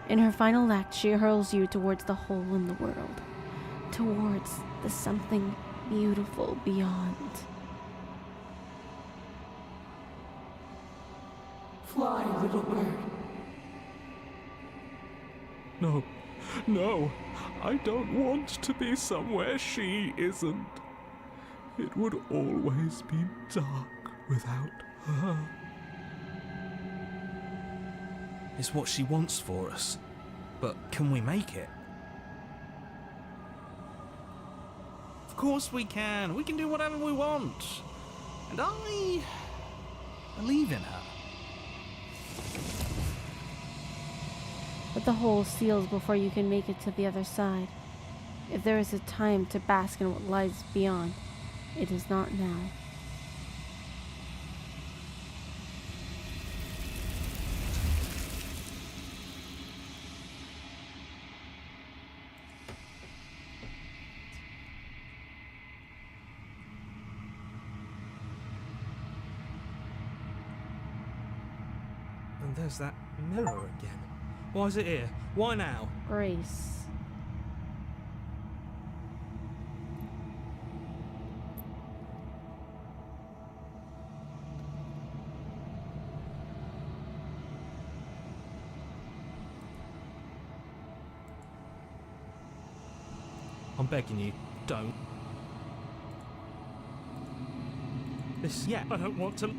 S1: In her final act, she hurls you towards the hole in the world, towards the something beautiful beyond.
S12: Fly, little bird.
S13: No, no, I don't want to be somewhere she isn't. It would always be dark without her.
S6: It's what she wants for us. But can we make it? Of course we can. We can do whatever we want. And I believe in her.
S1: But the hole seals before you can make it to the other side. If there is a time to bask in what lies beyond, it is not now.
S8: And there's that mirror again. Why is it here? Why now?
S1: Grace.
S8: I'm begging you, don't. I don't want to.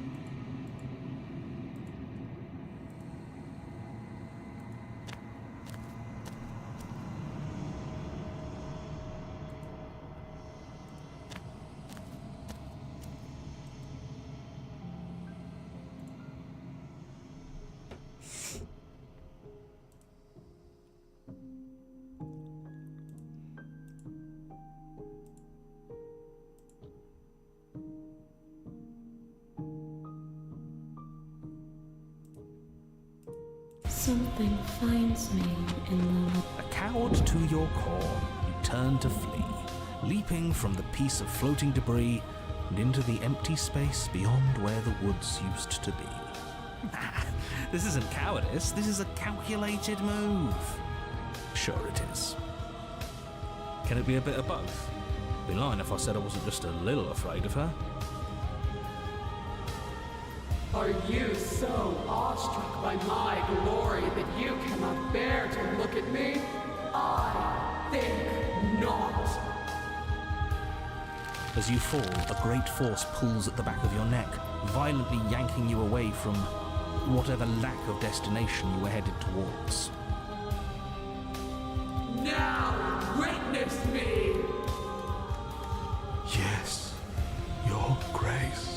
S2: Something finds me in the...
S6: A coward to your core, you turn to flee, leaping from the piece of floating debris and into the empty space beyond where the woods used to be.
S8: This isn't cowardice, this is a calculated move.
S6: Sure it is.
S8: Can it be a bit of both? I'd be lying if I said I wasn't just a little afraid of her.
S12: Are you so awestruck by my glory that you cannot bear to look at me? I think not.
S6: As you fall, a great force pulls at the back of your neck, violently yanking you away from whatever lack of destination you were headed towards.
S12: Now, witness me!
S13: Yes, Your Grace.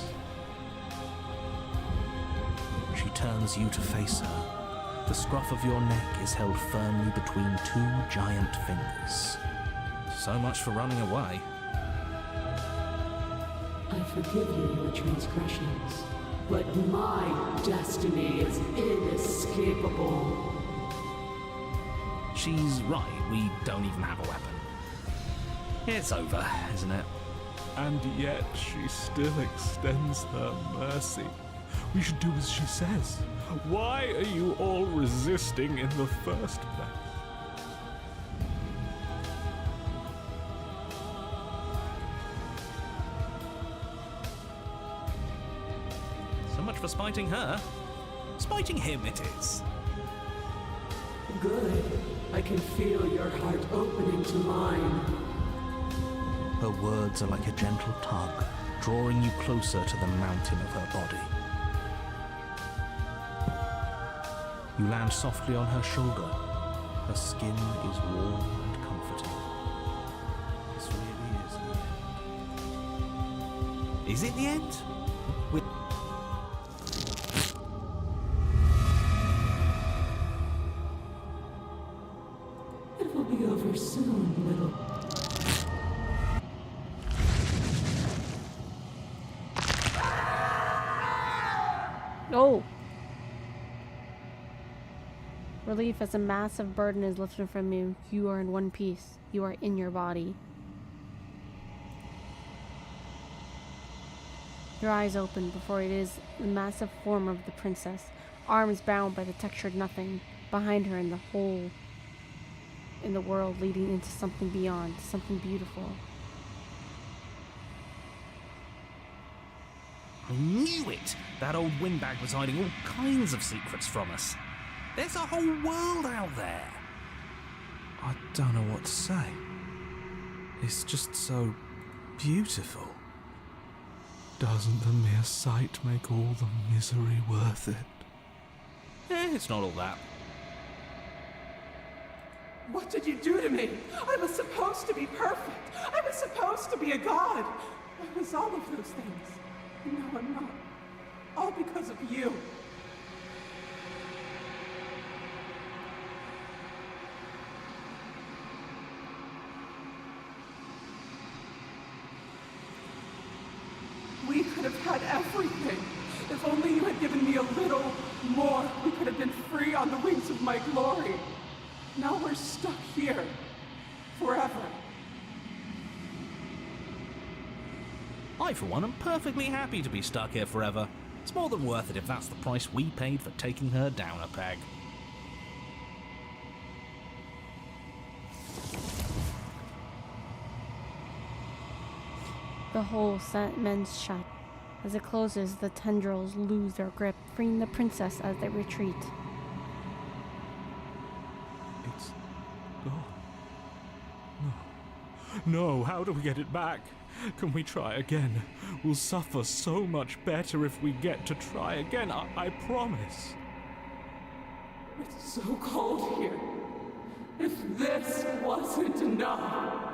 S6: She turns you to face her. The scruff of your neck is held firmly between two giant fingers.
S8: So much for running away.
S11: I forgive you your transgressions.
S12: But my destiny is inescapable.
S8: She's right, we don't even have a weapon. It's over, isn't it?
S13: And yet she still extends her mercy. We should do as she says. Why are you all resisting in the first place?
S8: So much for spiting her. Spiting him it is.
S12: Good. I can feel your heart opening to mine.
S6: Her words are like a gentle tug, drawing you closer to the mountain of her body. You land softly on her shoulder. Her skin is warm and comforting. This really is the end.
S8: Is it the end?
S12: It will be over soon, little...
S1: Oh! Relief as a massive burden is lifted from you. You are in one piece. You are in your body. Your eyes open before it is the massive form of the princess. Arms bound by the textured nothing. Behind her in the hole in the world leading into something beyond. Something beautiful.
S8: I knew it! That old windbag was hiding all kinds of secrets from us. There's a whole world out there.
S6: I don't know what to say. It's just so beautiful.
S13: Doesn't the mere sight make all the misery worth it?
S8: It's not all that.
S12: What did you do to me? I was supposed to be perfect. I was supposed to be a god. I was all of those things. And now I'm not. All because of you. We could have had everything. If only you had given me a little more, we could have been free on the wings of my glory. Now we're stuck here. Forever.
S8: I, for one, am perfectly happy to be stuck here forever. It's more than worth it if that's the price we paid for taking her down a peg.
S1: The hole mends shut. As it closes, the tendrils lose their grip, freeing the princess as they retreat.
S13: It's gone. No, how do we get it back? Can we try again? We'll suffer so much better if we get to try again, I promise.
S12: It's so cold here. If this wasn't enough,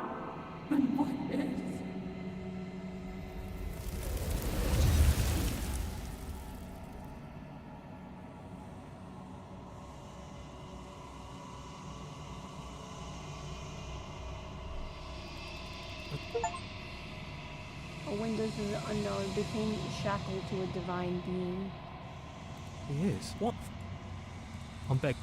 S12: then what is?
S1: A window to the unknown became shackled to a divine being.
S8: He is. What? I'm beg.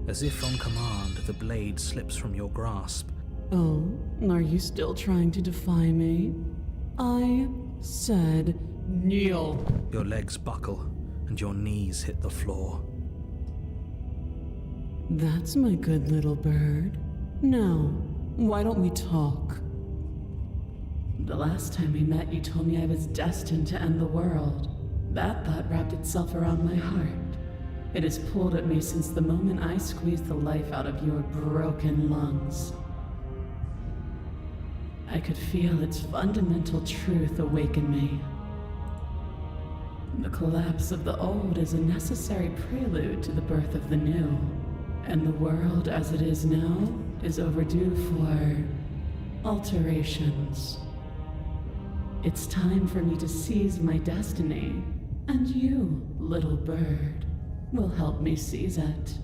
S8: As if on command, the blade slips from your grasp.
S11: Oh, are you still trying to defy me? I said kneel.
S8: Your legs buckle, and your knees hit the floor.
S11: That's my good little bird. Now, why don't we talk? The last time we met, you told me I was destined to end the world. That thought wrapped itself around my heart. It has pulled at me since the moment I squeezed the life out of your broken lungs. I could feel its fundamental truth awaken me. The collapse of the old is a necessary prelude to the birth of the new, and the world as it is now is overdue for alterations. It's time for me to seize my destiny, and you, little bird, will help me seize it.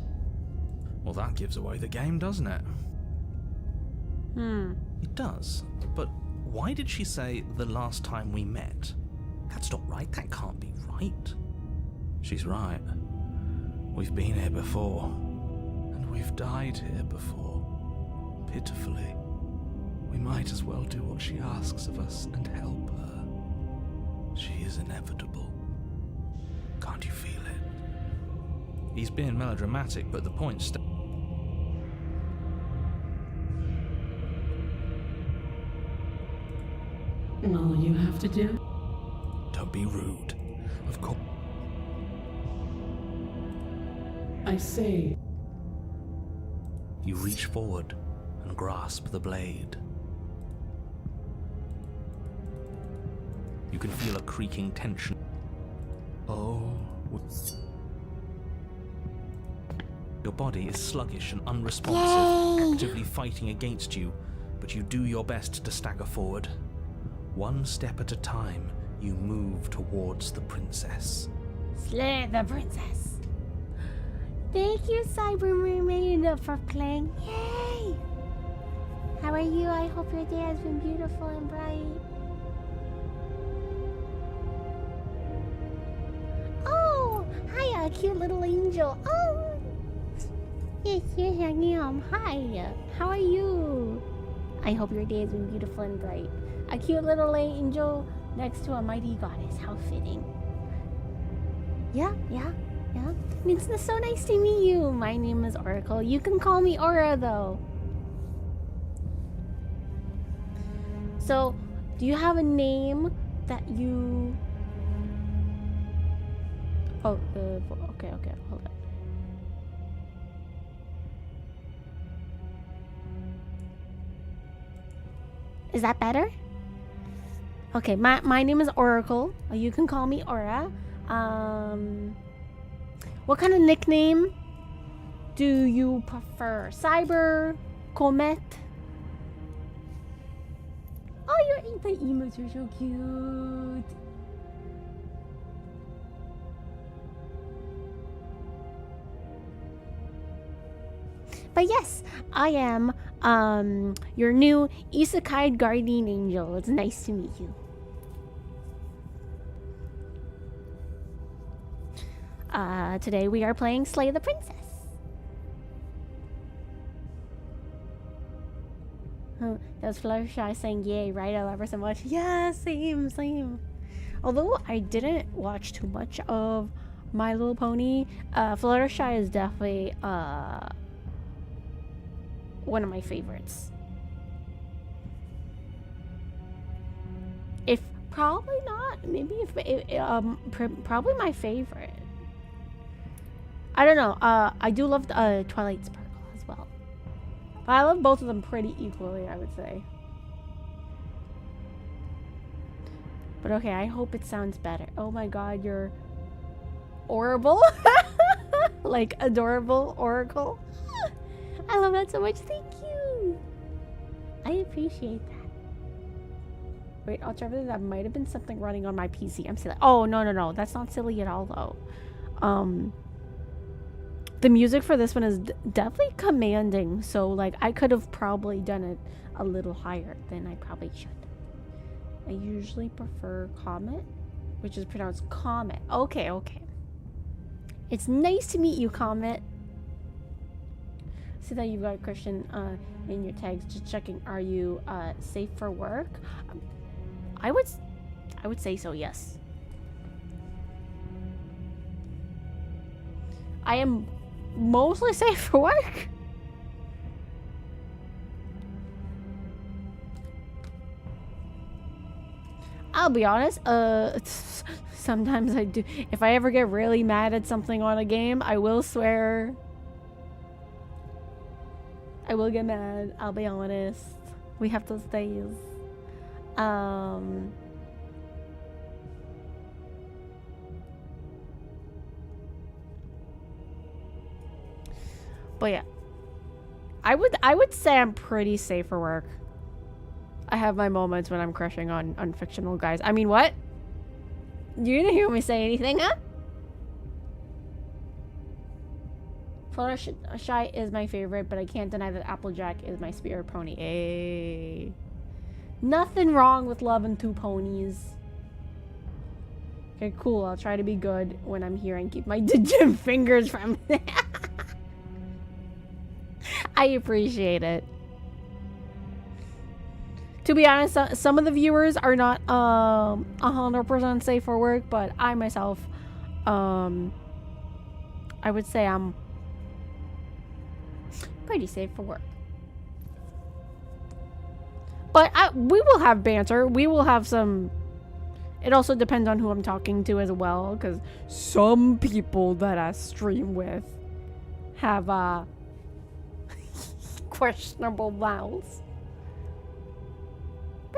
S8: Well, that gives away the game, doesn't it? It does. But why did she say the last time we met? That's not right. That can't be right. She's right. We've been here before.
S7: And we've died here before. Pitifully. We might as well do what she asks of us and help her. She is inevitable. Can't you feel it?
S8: He's being melodramatic, but the point
S11: All you have to do?
S7: Don't be rude. Of course.
S11: I say.
S8: You reach forward and grasp the blade. You can feel a creaking tension. Oh. Your body is sluggish and unresponsive, actively fighting against you, but you do your best to stagger forward. One step at a time, you move towards the princess.
S1: Slay the princess. Thank you, Cyber Mermaid, for playing. Yay! How are you? I hope your day has been beautiful and bright. Oh, hiya, cute little angel. Oh, yes, yes, I am. Hi, how are you? I hope your day has been beautiful and bright. A cute little angel next to a mighty goddess. How fitting. Yeah. It's so nice to meet you. My name is Oracle. You can call me Aura, though. So, do you have a name that you... Oh, okay, hold on. Is that better? Okay, my name is Oracle. You can call me Aura. What kind of nickname do you prefer? Cyber? Comet? Oh, the emotes are so cute. But yes, I am your new Isekai guardian angel. It's nice to meet you. Today we are playing Slay the Princess. Oh, that was Fluttershy saying yay, right? I love her so much. Yeah, same. Although I didn't watch too much of My Little Pony, Fluttershy is definitely one of my favorites. If probably not, maybe probably my favorite. I don't know. I do love Twilight Sparkle as well. But I love both of them pretty equally, I would say. But okay, I hope it sounds better. Oh my god, you're horrible. Like adorable Oracle. I love that so much. Thank you. I appreciate that. Wait, I'll try that. Might have been something running on my PC. I'm silly. Oh, no. That's not silly at all, though. The music for this one is definitely commanding. So, like, I could have probably done it a little higher than I probably should. I usually prefer Comet, which is pronounced Comet. Okay. It's nice to meet you, Comet. See that you've got a question in your tags. Just checking. Are you safe for work? I would say so. Yes. I am mostly safe for work. I'll be honest. Sometimes I do. If I ever get really mad at something on a game, I will swear. I will get mad. I'll be honest. We have those days. But yeah, I would say I'm pretty safe for work. I have my moments when I'm crushing on fictional guys. I mean, what? You didn't hear me say anything, huh? Fluttershy is my favorite, but I can't deny that Applejack is my spirit pony. Hey. Nothing wrong with loving two ponies. Okay, cool. I'll try to be good when I'm here and keep my digit fingers from I appreciate it. To be honest, some of the viewers are not 100% safe for work, but I myself, I would say I'm pretty safe for work. But we will have banter. We will have some... It also depends on who I'm talking to as well, because some people that I stream with have questionable mouths.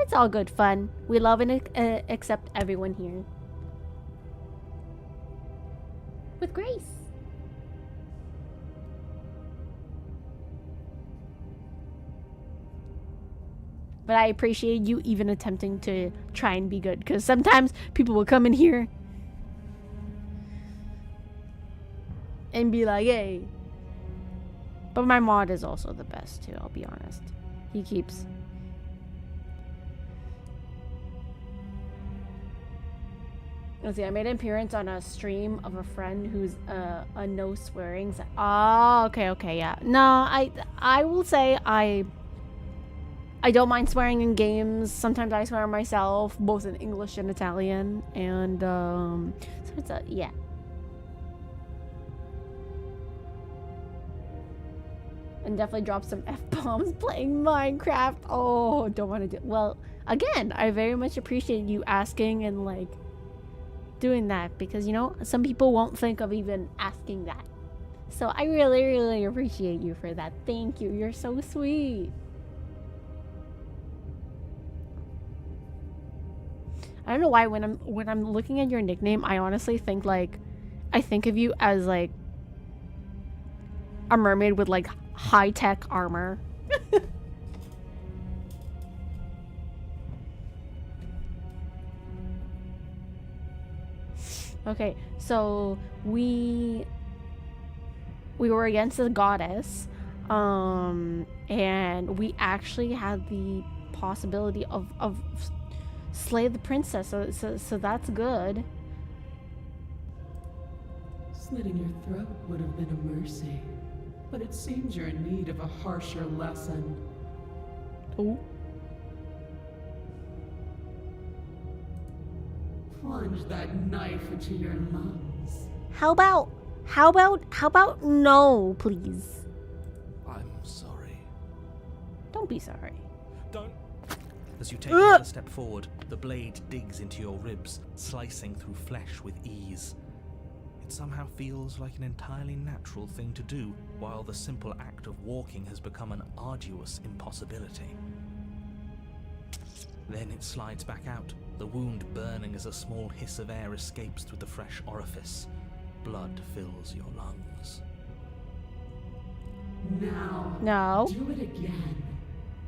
S1: It's all good fun. We love and accept everyone here. With grace. But I appreciate you even attempting to try and be good, because sometimes people will come in here and be like, hey. But my mod is also the best too, I'll be honest. He keeps... Let's see, I made an appearance on a stream of a friend who's a no swearing. Oh, okay, yeah. No, I will say I don't mind swearing in games. Sometimes I swear myself, both in English and Italian. And so it's yeah. And definitely drop some F-bombs playing Minecraft. Oh, don't want to do... Well, again, I very much appreciate you asking and like doing that, because you know some people won't think of even asking that, so I really appreciate you for that. Thank you, you're so sweet. I don't know why when I'm looking at your nickname, I honestly think like I think of you as like a mermaid with like high-tech armor. Okay, so we were against the goddess, and we actually had the possibility of slay the princess, so that's good.
S11: Slitting your throat would have been a mercy, but it seems you're in need of a harsher lesson.
S1: Oh.
S11: Plunge that knife into your lungs.
S1: How about no, please?
S6: I'm sorry.
S1: Don't be sorry.
S6: Don't. As you take another step forward, the blade digs into your ribs, slicing through flesh with ease. It somehow feels like an entirely natural thing to do, while the simple act of walking has become an arduous impossibility. Then it slides back out, the wound burning as a small hiss of air escapes through the fresh orifice. Blood fills your lungs.
S11: Now,
S1: no.
S11: Do it again.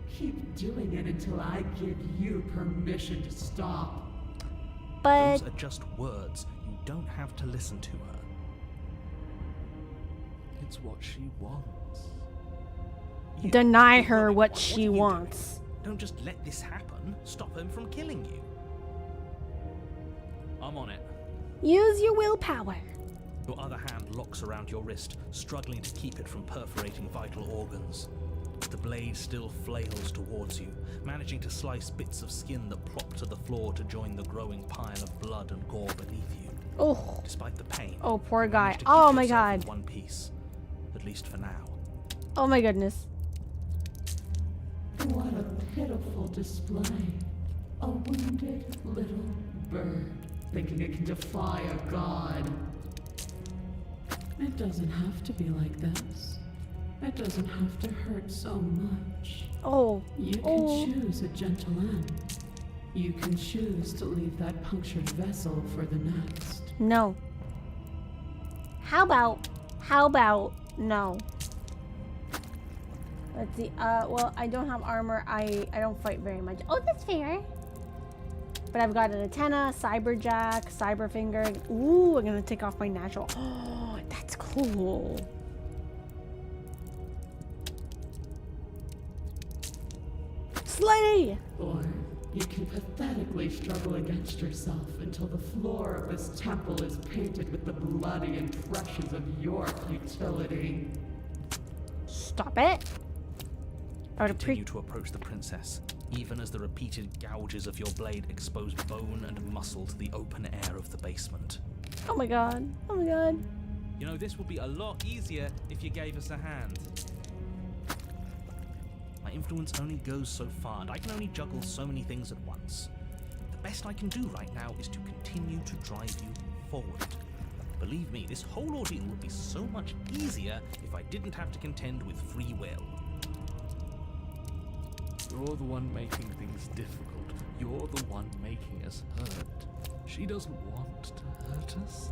S11: Keep doing it until I give you permission to stop.
S1: But
S6: those are just words. You don't have to listen to her. It's what she wants.
S1: Deny her what she wants.
S6: Don't just let this happen. Stop him from killing you. I'm on it.
S1: Use your willpower.
S6: Your other hand locks around your wrist, struggling to keep it from perforating vital organs. The blade still flails towards you, managing to slice bits of skin that plop to the floor to join the growing pile of blood and gore beneath you.
S1: Oh.
S6: Despite the pain.
S1: Oh, poor guy. Oh my god.
S6: In one piece, at least for now.
S1: Oh my goodness.
S11: What a pitiful display. A wounded little bird, thinking it can defy a god. It doesn't have to be like this. It doesn't have to hurt so much.
S1: Oh.
S11: You can choose a gentle end. You can choose to leave that punctured vessel for the next.
S1: No. How about no? Let's see. Well, I don't have armor. I don't fight very much. Oh, that's fair. But I've got an antenna, cyberjack, cyberfinger. Ooh, I'm gonna take off my natural. Oh, that's cool. Slay!
S11: Or you can pathetically struggle against yourself until the floor of this temple is painted with the bloody impressions of your futility.
S1: Stop it. I would
S6: continue to approach the princess, even as the repeated gouges of your blade expose bone and muscle to the open air of the basement.
S1: Oh my god. Oh my god.
S10: You know, this would be a lot easier if you gave us a hand.
S6: My influence only goes so far, and I can only juggle so many things at once. The best I can do right now is to continue to drive you forward. Believe me, this whole ordeal would be so much easier if I didn't have to contend with free will.
S13: You're the one making things difficult
S10: You're the one making us hurt. She doesn't want to hurt us.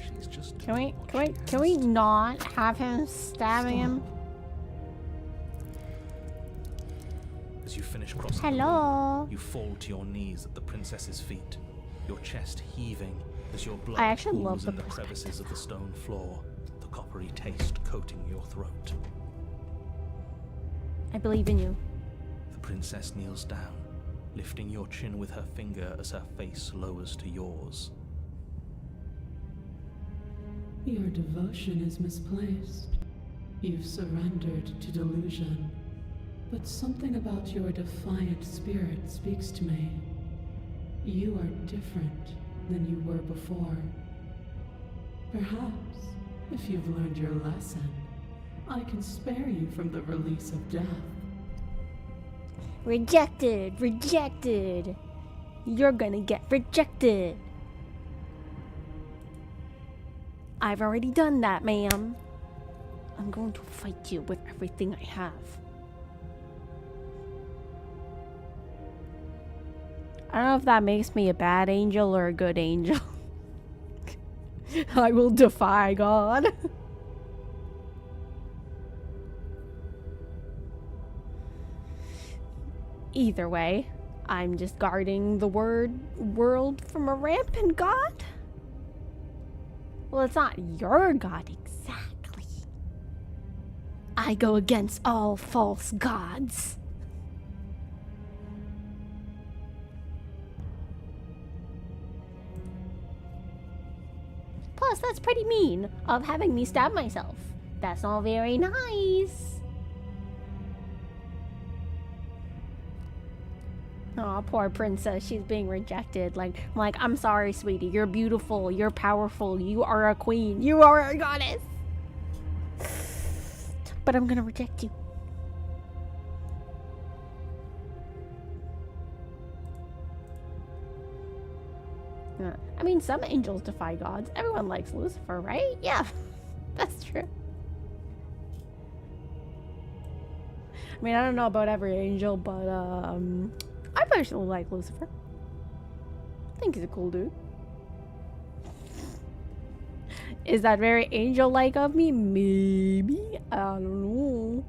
S10: She's just
S1: Can we not have him stabbing him?
S6: As you finish crossing
S1: Hello.
S6: the room, you fall to your knees at the princess's feet, your chest heaving as your blood
S1: I actually love
S6: pools
S1: the
S6: in the crevices of the stone floor, the coppery taste coating your throat.
S1: I believe in you.
S6: The princess kneels down, lifting your chin with her finger as her face lowers to yours.
S11: Your devotion is misplaced. You've surrendered to delusion. But something about your defiant spirit speaks to me. You are different than you were before. Perhaps, if you've learned your lesson, I can spare you from the release of death.
S1: Rejected! Rejected! You're gonna get rejected! I've already done that, ma'am. I'm going to fight you with everything I have. I don't know if that makes me a bad angel or a good angel. I will defy God. Either way, I'm just guarding the world from a rampant God. Well, it's not your God exactly. I go against all false gods. Plus, that's pretty mean of having me stab myself. That's not very nice. Oh, poor princess. She's being rejected. I'm sorry, sweetie. You're beautiful. You're powerful. You are a queen. You are a goddess. But I'm gonna reject you. I mean, some angels defy gods. Everyone likes Lucifer, right? Yeah, that's true. I mean, I don't know about every angel, but I personally like Lucifer. I think he's a cool dude. Is that very angel-like of me? Maybe. I don't know.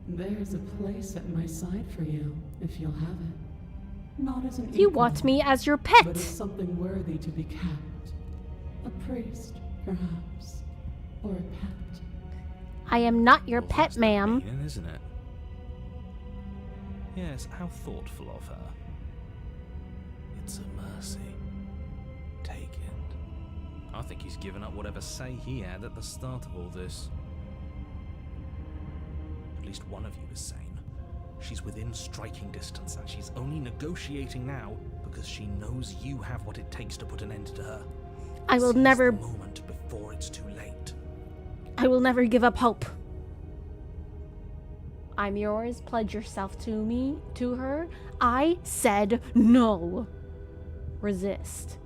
S11: There's a place at my side for you, if you'll have it. Not as an
S1: You
S11: equal,
S1: want me as your pet.
S11: but as something worthy to be kept. A priest, perhaps. Or a pet.
S1: I am not your pet, ma'am.
S6: Mean, isn't it? Yes, how thoughtful of her. It's a mercy. Take it. I think he's given up whatever say he had at the start of all this. At least one of you is sane. She's within striking distance, and she's only negotiating now because she knows you have what it takes to put an end to her.
S1: I will
S6: Seize
S1: never...
S6: the moment before it's too late.
S1: I will never give up hope. I'm yours. Pledge yourself to me, to her. I said no. Resist.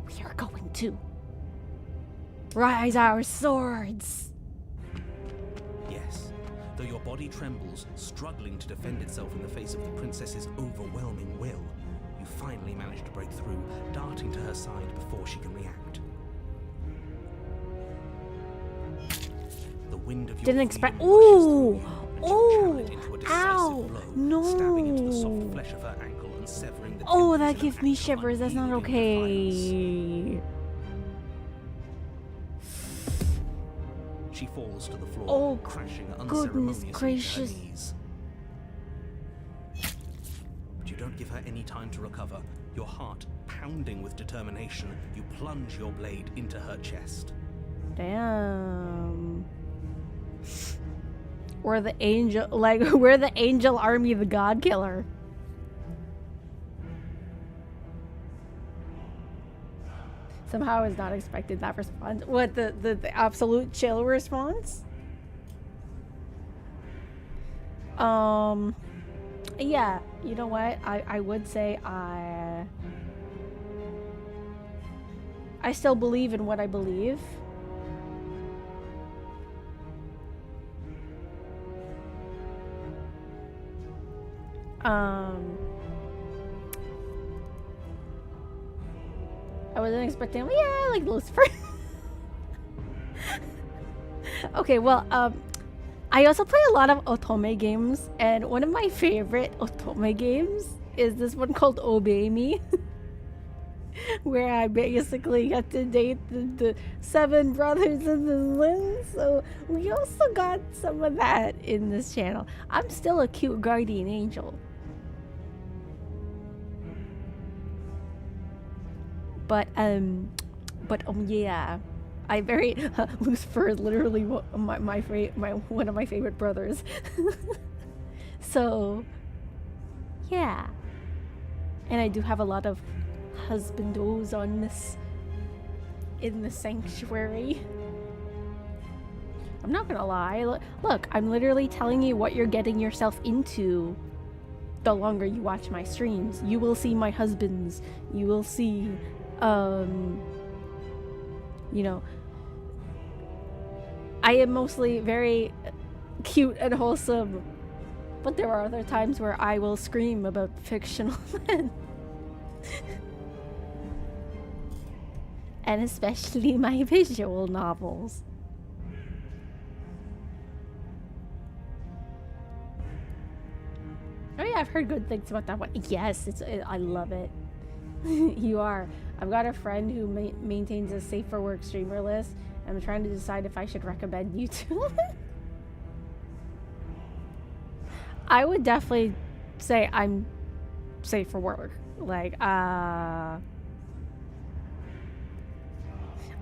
S1: We are going to rise our swords.
S6: Yes. Though your body trembles, struggling to defend itself in the face of the princess's overwhelming will, you finally manage to break through, darting to her side before she can react. The wind of your
S1: Didn't expect.
S6: freedom rushes
S1: Ooh!
S6: through you, and you channel it into a decisive
S1: Ow!
S6: blow,
S1: No!
S6: stabbing into the soft flesh of her ankle and severing the
S1: Oh,
S6: tendons
S1: that
S6: in an
S1: gives me
S6: act of
S1: shivers. That's not
S6: unyielding
S1: okay.
S6: She falls to the floor,
S1: Oh,
S6: crashing
S1: goodness
S6: unceremoniously
S1: gracious.
S6: to her knees. But you don't give her any time to recover. Your heart pounding with determination, you plunge your blade into her chest.
S1: Damn. We're the angel, we're the angel army, the god killer. Somehow I was not expecting that response. What, the absolute chill response? Yeah, you know what? I would say I still believe in what I believe. I wasn't expecting. Yeah, I like Lucifer. Okay, well, I also play a lot of otome games, and one of my favorite otome games is this one called Obey Me, where I basically get to date the 7 brothers and the Lynn. So we also got some of that in this channel. I'm still a cute guardian angel. But yeah, I very Lucifer is literally one of my favorite brothers. So yeah, and I do have a lot of husbandos on this in the sanctuary. I'm not gonna lie. Look, I'm literally telling you what you're getting yourself into. The longer you watch my streams, you will see my husbands. You will see, you know, I am mostly very cute and wholesome, but there are other times where I will scream about fictional men. And especially my visual novels. Oh yeah, I've heard good things about that one. Yes, I love it. You are. I've got a friend who maintains a safe for work streamer list. I'm trying to decide if I should recommend you to. I would definitely say I'm safe for work. Like, I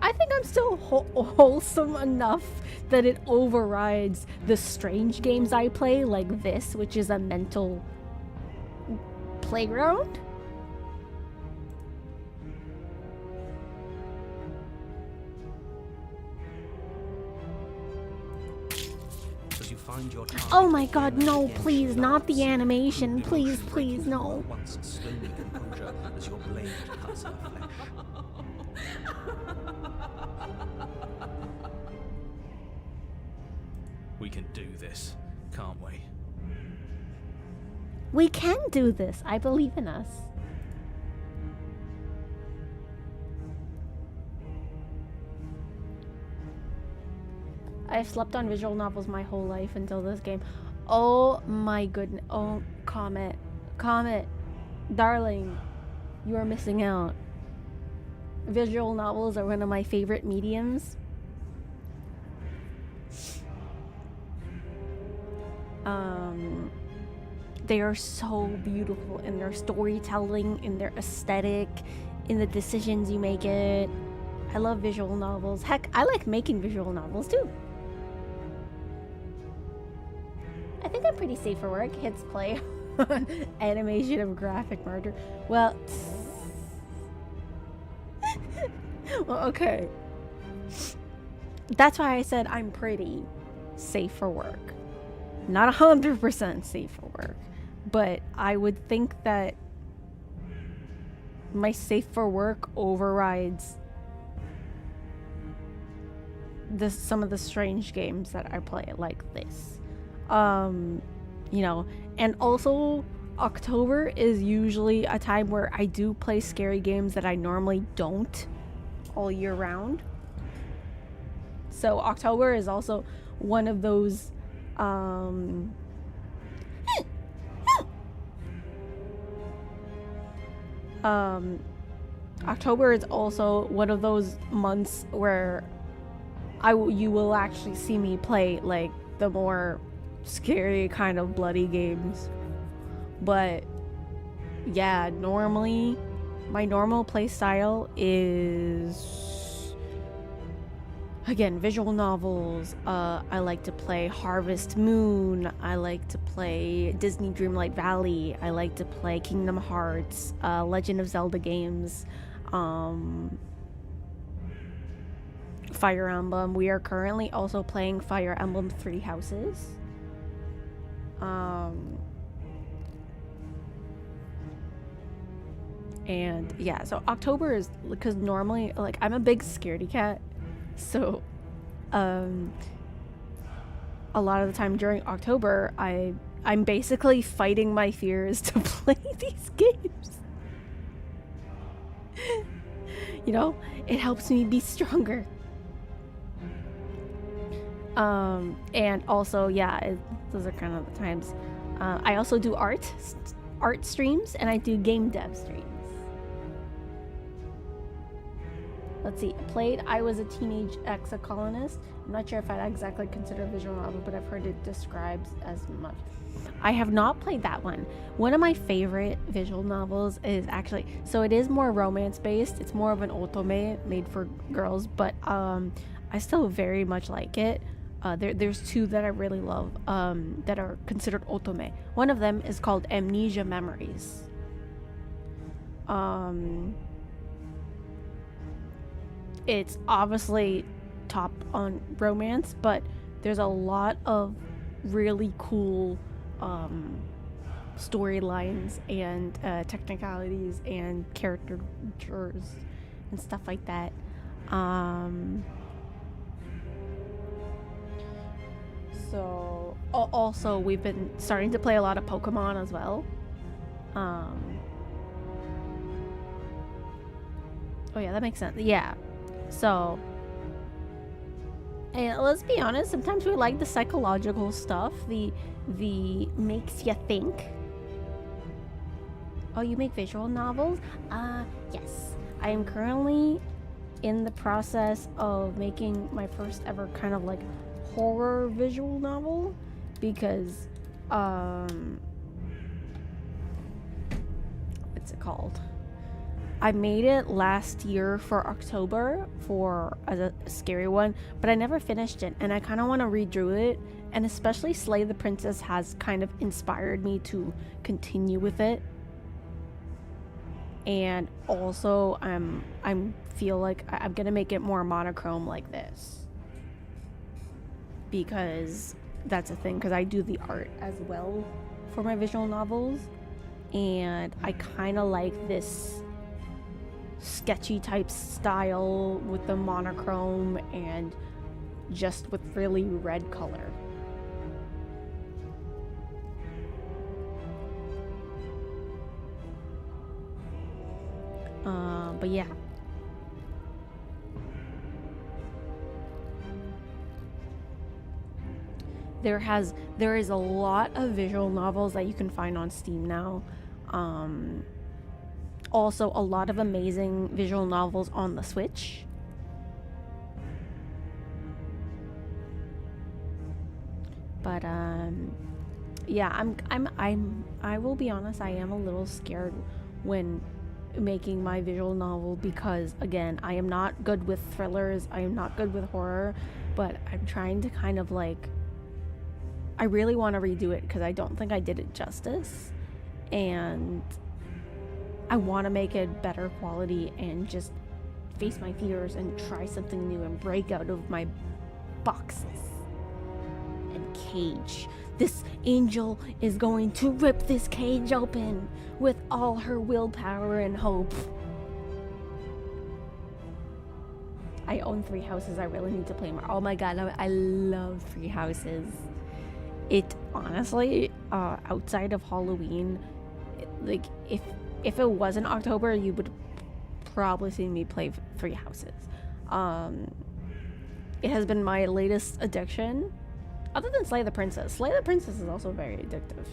S1: think I'm still wholesome enough that it overrides the strange games I play, like this, which is a mental playground.
S6: Find your
S1: oh my god, no, please, not the animation. Please, please, no.
S6: Once slowly composure as your blade cuts her flesh. We can do this, can't we?
S1: We can do this. I believe in us. I've slept on visual novels my whole life until this game. Oh my goodness. Oh, Comet. Comet. Darling, you are missing out. Visual novels are one of my favorite mediums. They are so beautiful in their storytelling, in their aesthetic, in the decisions you make it. I love visual novels. Heck, I like making visual novels too. I think I'm pretty safe for work. Hits play on animation of graphic murder. Well, well, okay. That's why I said I'm pretty safe for work. Not 100% safe for work, but I would think that my safe for work overrides some of the strange games that I play, like this. You know, and also October is usually a time where I do play scary games that I normally don't all year round. So October is also one of those October is also one of those months where you will actually see me play like the more scary kind of bloody games. But yeah, normally my normal play style is, again, visual novels. I like to play Harvest Moon. I like to play Disney Dreamlight Valley. I like to play Kingdom Hearts, Legend of Zelda games, Fire Emblem. We are currently also playing Fire Emblem Three Houses. And yeah, so October is, because normally, like, I'm a big scaredy cat, so a lot of the time during October I I'm basically fighting my fears to play these games. You know, it helps me be stronger. And also, yeah, those are kind of the times. I also do art streams, and I do game dev streams. Let's see, I was a teenage exocolonist. I'm not sure if I'd exactly consider a visual novel, but I've heard it describes as much. I have not played that one. One of my favorite visual novels is actually, so it is more romance based. It's more of an otome made for girls, but I still very much like it. There's two that I really love that are considered otome. One of them is called Amnesia Memories. It's obviously top on romance, but there's a lot of really cool storylines and technicalities and characters and stuff like that. So also we've been starting to play a lot of Pokemon as well. Oh yeah, that makes sense. Yeah. So, and let's be honest, sometimes we like the psychological stuff, the makes you think. Oh, you make visual novels? Yes. I am currently in the process of making my first ever kind of like horror visual novel, because what's it called? I made it last year for October for a scary one, but I never finished it, and I kind of want to redo it, and especially Slay the Princess has kind of inspired me to continue with it. And also I'm feel like I'm gonna make it more monochrome like this, because that's a thing, because I do the art as well for my visual novels, and I kind of like this sketchy type style with the monochrome and just with really red color. But yeah. There is a lot of visual novels that you can find on Steam now. Also a lot of amazing visual novels on the Switch. But yeah, I will be honest, I am a little scared when making my visual novel, because again, I am not good with thrillers, I am not good with horror, but I'm trying to kind of like, I really want to redo it because I don't think I did it justice, and I want to make it better quality and just face my fears and try something new and break out of my boxes and cage. This angel is going to rip this cage open with all her willpower and hope. I own 3 houses. I really need to play more. Oh my god, I love 3 houses. It honestly, outside of Halloween, like if it wasn't October, you would probably see me play 3 houses. It has been my latest addiction. Other than Slay the Princess. Slay the Princess is also very addictive.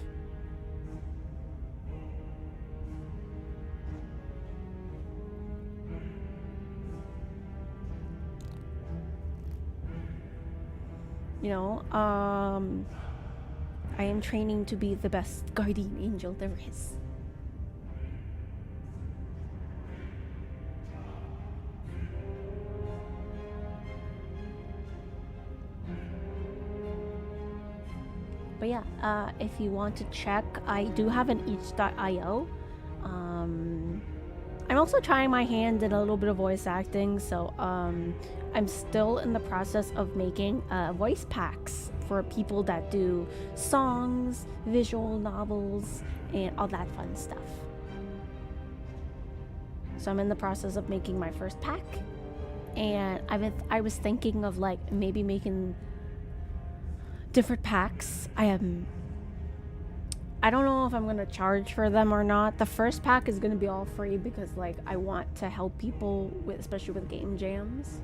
S1: You know, I am training to be the best guardian angel there is. But yeah, if you want to check, I do have an each.io. I'm also trying my hand in a little bit of voice acting, so I'm still in the process of making voice packs for people that do songs, visual novels, and all that fun stuff. So I'm in the process of making my first pack, and I was thinking of like maybe making different packs. I am I don't know if I'm gonna charge for them or not. The first pack is gonna be all free because like I want to help people with, especially with game jams.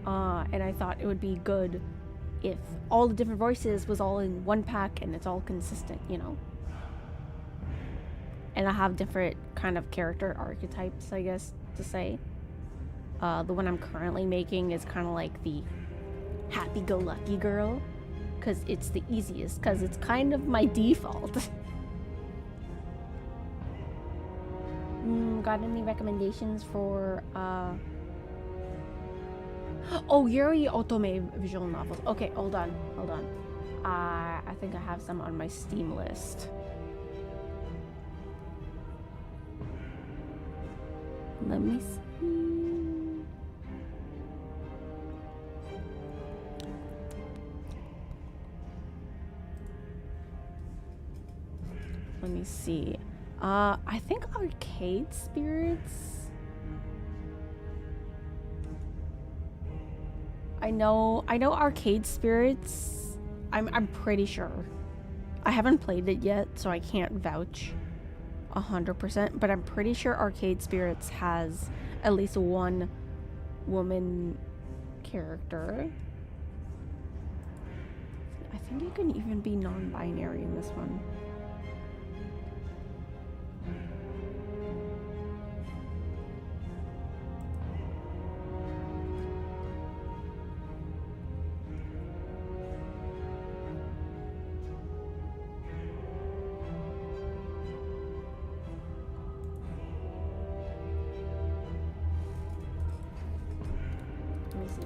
S1: And I thought it would be good if all the different voices was all in one pack and it's all consistent, you know. And I have different kind of character archetypes, I guess to say. The one I'm currently making is kind of like the happy-go-lucky girl, because it's the easiest, because it's kind of my default. Got any recommendations for oh, Yuri Otome visual novels. Okay, hold on. I think I have some on my Steam list. Let me see. Let me see. I think Arcade Spirits. I know Arcade Spirits. I'm pretty sure. I haven't played it yet, so I can't vouch 100%, but I'm pretty sure Arcade Spirits has at least one woman character. I think you can even be non-binary in this one.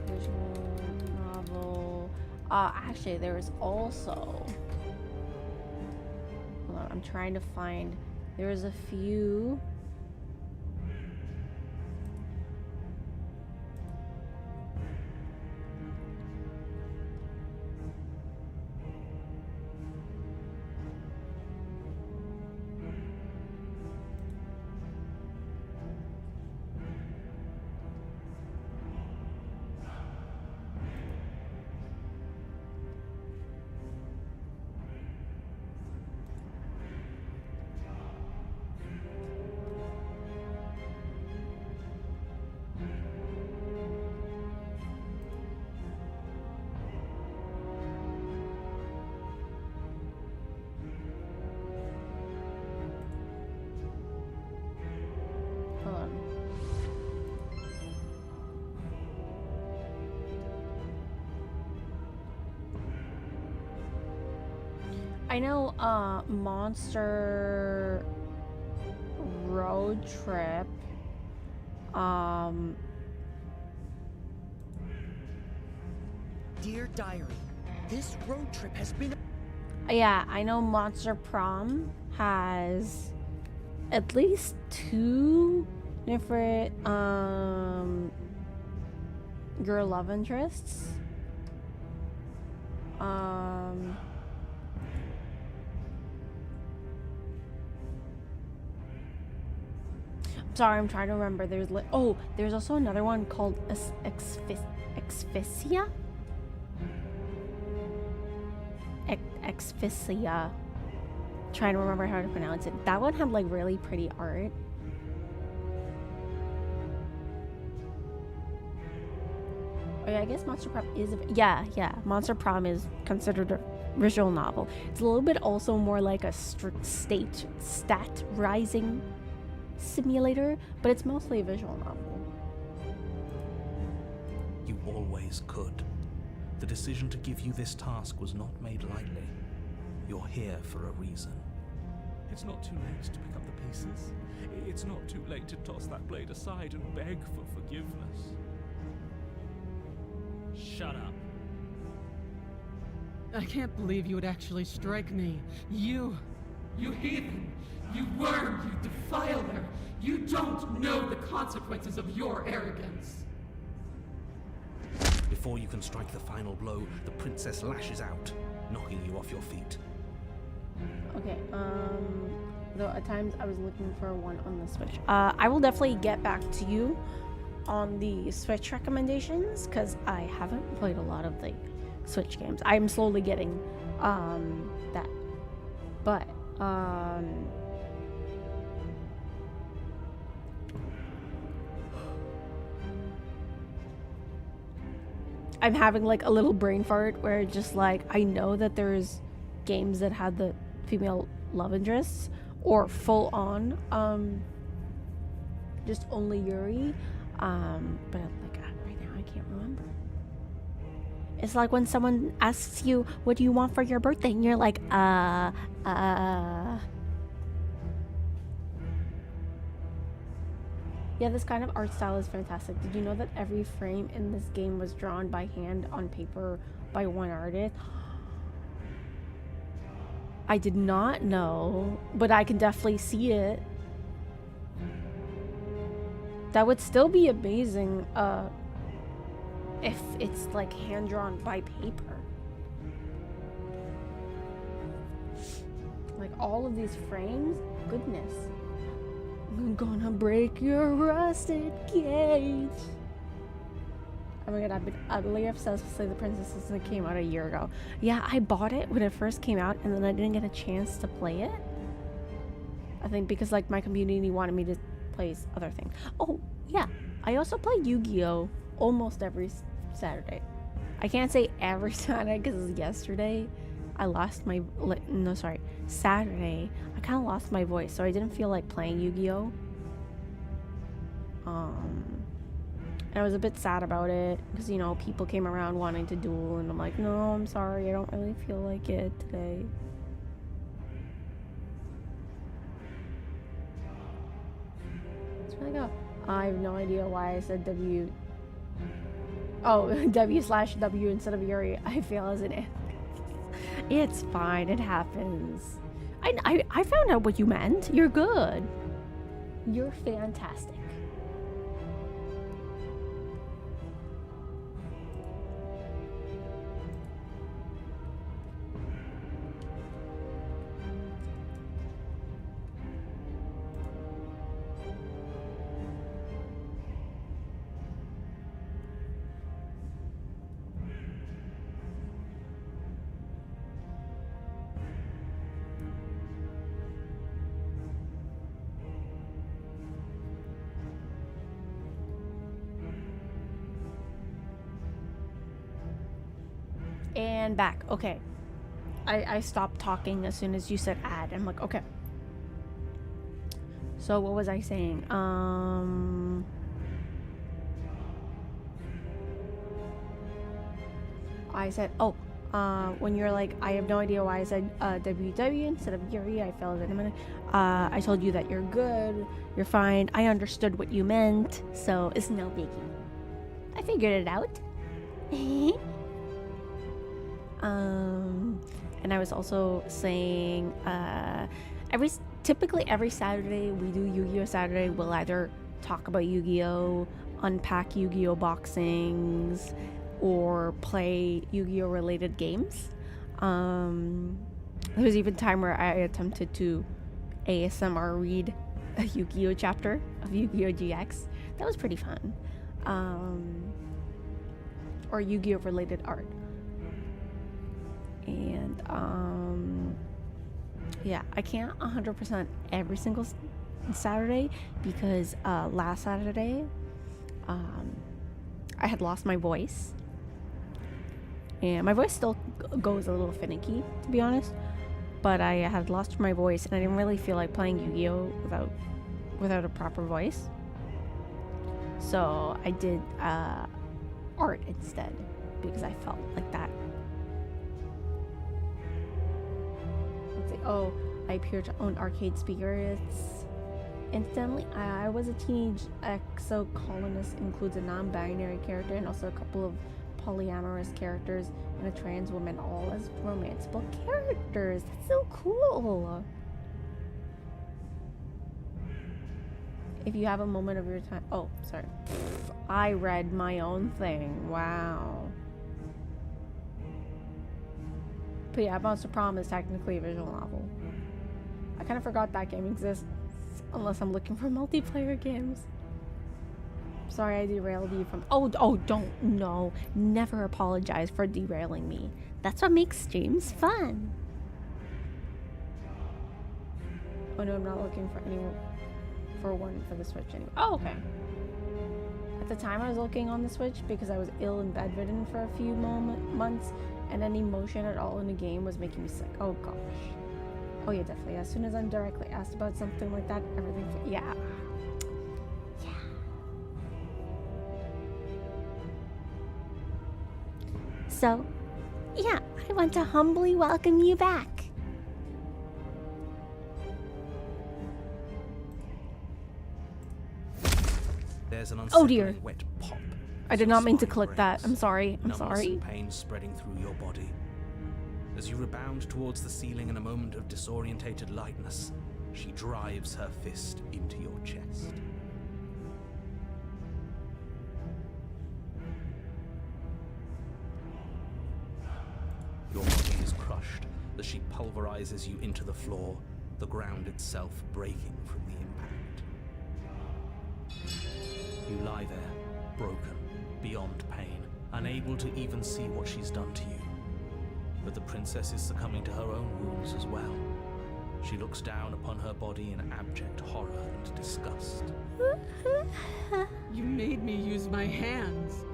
S1: Visual novel. Actually, there's also. Hold on, I'm trying to find. There's a few. I know Monster Road Trip.
S14: Dear Diary, this road trip has been.
S1: Yeah, I know Monster Prom has at least 2 different your love interests. Sorry, I'm trying to remember. There's there's also another one called Asphyxia. Asphyxia. Trying to remember how to pronounce it. That one had like really pretty art. Oh yeah, I guess Monster Prom is yeah. Monster Prom is considered a visual novel. It's a little bit also more like a stat rising simulator, but it's mostly a visual novel.
S6: You always could. The decision to give you this task was not made lightly. You're here for a reason.
S13: It's not too late to pick up the pieces. It's not too late to toss that blade aside and beg for forgiveness.
S10: Shut up.
S12: I can't believe you would actually strike me. You heathen! You worm! You defiler! You don't know the consequences of your arrogance!
S6: Before you can strike the final blow, the princess lashes out, knocking you off your feet.
S1: Okay, though at times I was looking for one on the Switch. I will definitely get back to you on the Switch recommendations, because I haven't played a lot of the Switch games. I'm slowly getting that But I'm having like a little brain fart where just like I know that there's games that had the female love interests or full on just only Yuri, but like right now I can't remember. It's like when someone asks you what do you want for your birthday and you're like yeah, this kind of art style is fantastic. Did you know that every frame in this game was drawn by hand on paper by one artist? I did not know, but I can definitely see it. That would still be amazing if it's like hand drawn by paper. Like all of these frames, goodness. I'm gonna break your rusted cage. Oh my god, I've been utterly obsessed with Slay the Princess since it came out a year ago. Yeah, I bought it when it first came out and then I didn't get a chance to play it. I think because like my community wanted me to play other things. Oh, yeah. I also play Yu-Gi-Oh! Almost every Saturday. I can't say every Saturday because yesterday I lost my... No, sorry. Saturday, I kind of lost my voice, so I didn't feel like playing Yu-Gi-Oh! And I was a bit sad about it because, you know, people came around wanting to duel, and I'm like, no, I'm sorry, I don't really feel like it today. Where'd I go? I have no idea why I said W. Oh, W/W instead of Yuri. I feel as an it. It's fine. It happens. I found out what you meant. You're good. You're fantastic. And back. Okay. I stopped talking as soon as you said add. I'm like, okay. So what was I saying? I said, when you're like, I have no idea why I said WW instead of Yuri, I failed in a minute. I told you that you're good, you're fine. I understood what you meant, so it's no biggie. I figured it out. And I was also saying, typically every Saturday we do Yu-Gi-Oh! Saturday. We'll either talk about Yu-Gi-Oh!, unpack Yu-Gi-Oh! Boxings, or play Yu-Gi-Oh! Related games. There was even a time where I attempted to ASMR read a Yu-Gi-Oh! Chapter of Yu-Gi-Oh! GX. That was pretty fun. Or Yu-Gi-Oh! Related art. And yeah, I can't 100% every single Saturday because last Saturday I had lost my voice, and my voice still goes a little finicky, to be honest, but I had lost my voice and I didn't really feel like playing Yu-Gi-Oh! without a proper voice, so I did art instead because I felt like that. Oh, I appear to own arcade speakers. Incidentally, I was a teenage exocolonist, includes a non-binary character and also a couple of polyamorous characters and a trans woman, all as romanceable characters. That's so cool. If you have a moment of your time... Oh, sorry. I read my own thing. Wow. But yeah, Monster Prom is technically a visual novel. I kind of forgot that game exists, unless I'm looking for multiplayer games. Sorry I derailed you from... Oh, don't. No. Never apologize for derailing me. That's what makes streams fun. Oh no, I'm not looking for any for one for the Switch anyway. Oh, okay. At the time I was looking on the Switch because I was ill and bedridden for a few months, and any motion at all in the game was making me sick. Oh gosh. Oh yeah, definitely. As soon as I'm directly asked about something like that, everything yeah. So, yeah, I want to humbly welcome you back.
S6: There's an
S1: Oh dear.
S6: unsettling wet pop.
S1: I did not mean to click that. I'm sorry. I'm
S6: Numbness
S1: sorry.
S6: and pain spreading through your body. As you rebound towards the ceiling in a moment of disorientated lightness, she drives her fist into your chest. Your body is crushed as she pulverizes you into the floor, the ground itself breaking from the impact. You lie there, broken, beyond pain, unable to even see what she's done to you. But the princess is succumbing to her own wounds as well. She looks down upon her body in abject horror and disgust.
S11: You made me use my hands.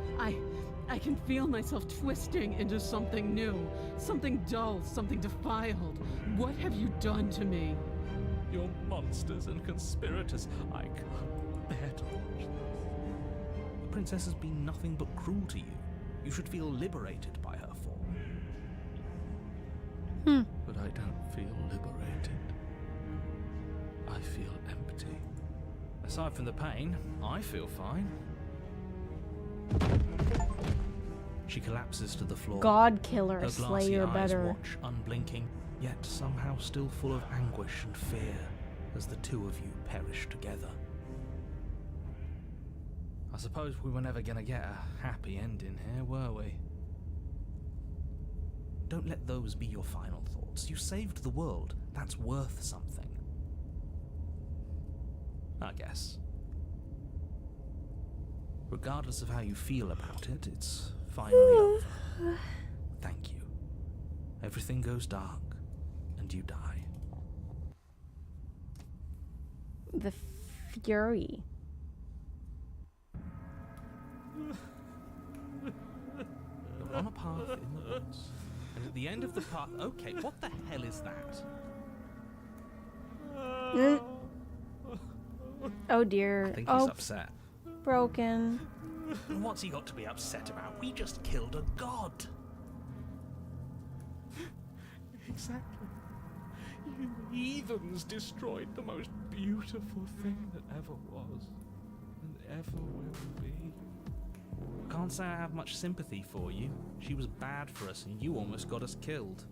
S11: I can feel myself twisting into something new, something dull, something defiled. What have you done to me?
S13: You're monsters and conspirators. I can't bear to watch this.
S6: The princess has been nothing but cruel to you. You should feel liberated by her fall.
S13: But I don't feel liberated. I feel empty.
S10: Aside from the pain, I feel fine.
S6: She collapses to the floor.
S1: God killer,
S6: her glassy
S1: slayer
S6: eyes
S1: better.
S6: watch, unblinking, yet somehow still full of anguish and fear as the two of you perish together.
S10: I suppose we were never gonna get a happy ending here, were we?
S6: Don't let those be your final thoughts. You saved the world. That's worth something.
S10: I guess.
S6: Regardless of how you feel about it, it's finally over. Thank you. Everything goes dark, and you die.
S1: The fury.
S6: You're on a path in the woods, and at the end of the path... Okay, what the hell is that?
S1: Oh dear.
S6: I think
S1: oh,
S6: he's upset.
S1: Broken.
S6: And what's he got to be upset about? We just killed a god.
S13: Exactly. You heathens destroyed the most beautiful thing that ever was and ever will be.
S6: Can't say I have much sympathy for you. She was bad for us and you almost got us killed.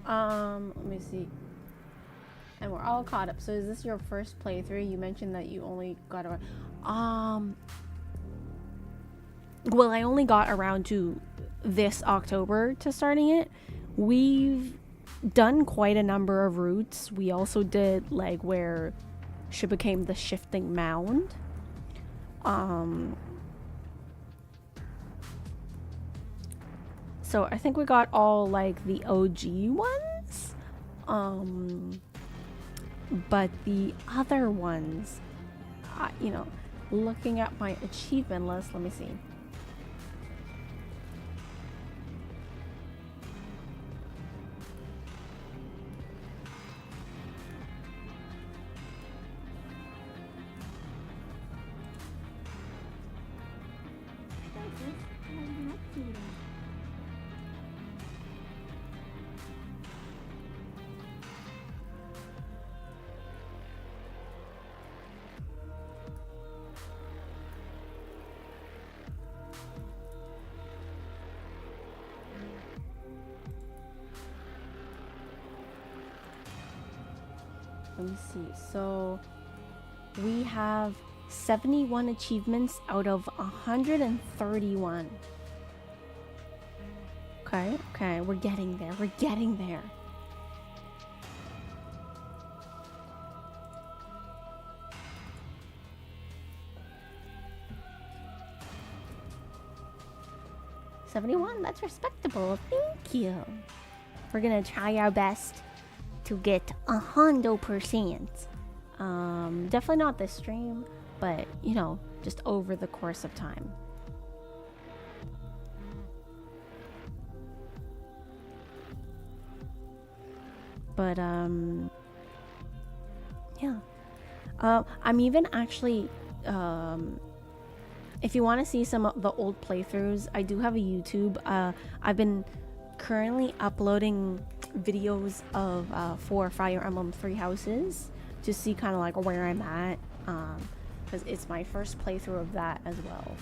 S1: Let me see. And we're all caught up. So is this your first playthrough? You mentioned that you only got around. Well, I only got around to this October to starting it. We've done quite a number of routes. We also did like where she became the shifting mound. So I think we got all like the OG ones. But the other ones, you know, looking at my achievement list, let me see. Let me see. So we have 71 achievements out of 131. Okay, we're getting there. We're getting there. 71, that's respectable. Thank you. We're gonna try our best to get 100%. Definitely not this stream, but you know, just over the course of time. But yeah. I'm even actually if you want to see some of the old playthroughs, I do have a YouTube. I've been currently uploading videos of for Fire Emblem Three Houses to see kind of like where I'm at, because it's my first playthrough of that as well.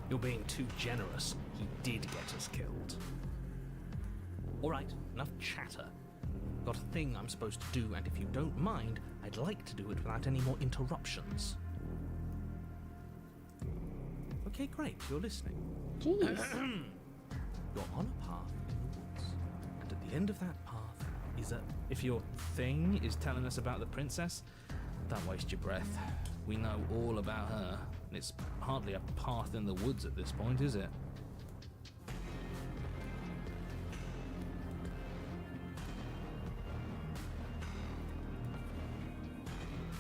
S8: You're being too generous. He did get us killed. Alright, enough chatter. Got a thing I'm supposed to do, and if you don't mind, I'd like to do it without any more interruptions. Okay, great, you're listening.
S1: Jeez.
S8: You're on a path in the woods, and at the end of that path is a... If your thing is telling us about the princess, don't waste your breath. We know all about her. It's hardly a path in the woods at this point, is it?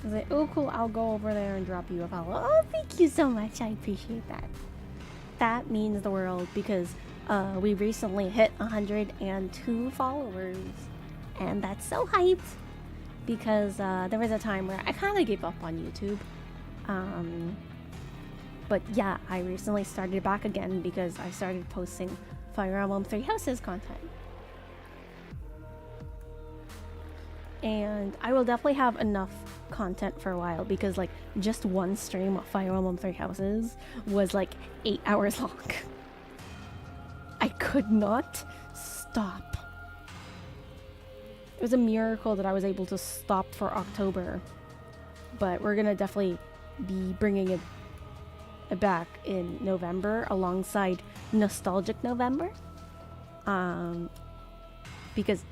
S1: I was like, oh cool, I'll go over there and drop you a follow. Oh, thank you so much. I appreciate that. That means the world because we recently hit 102 followers. And that's so hyped because there was a time where I kind of gave up on YouTube. But yeah, I recently started back again because I started posting Fire Emblem Three Houses content. And I will definitely have enough content for a while because like just one stream of Fire Emblem Three Houses was like 8 hours long. I could not stop. It was a miracle that I was able to stop for October. But we're gonna definitely be bringing it back in November alongside Nostalgic November. Because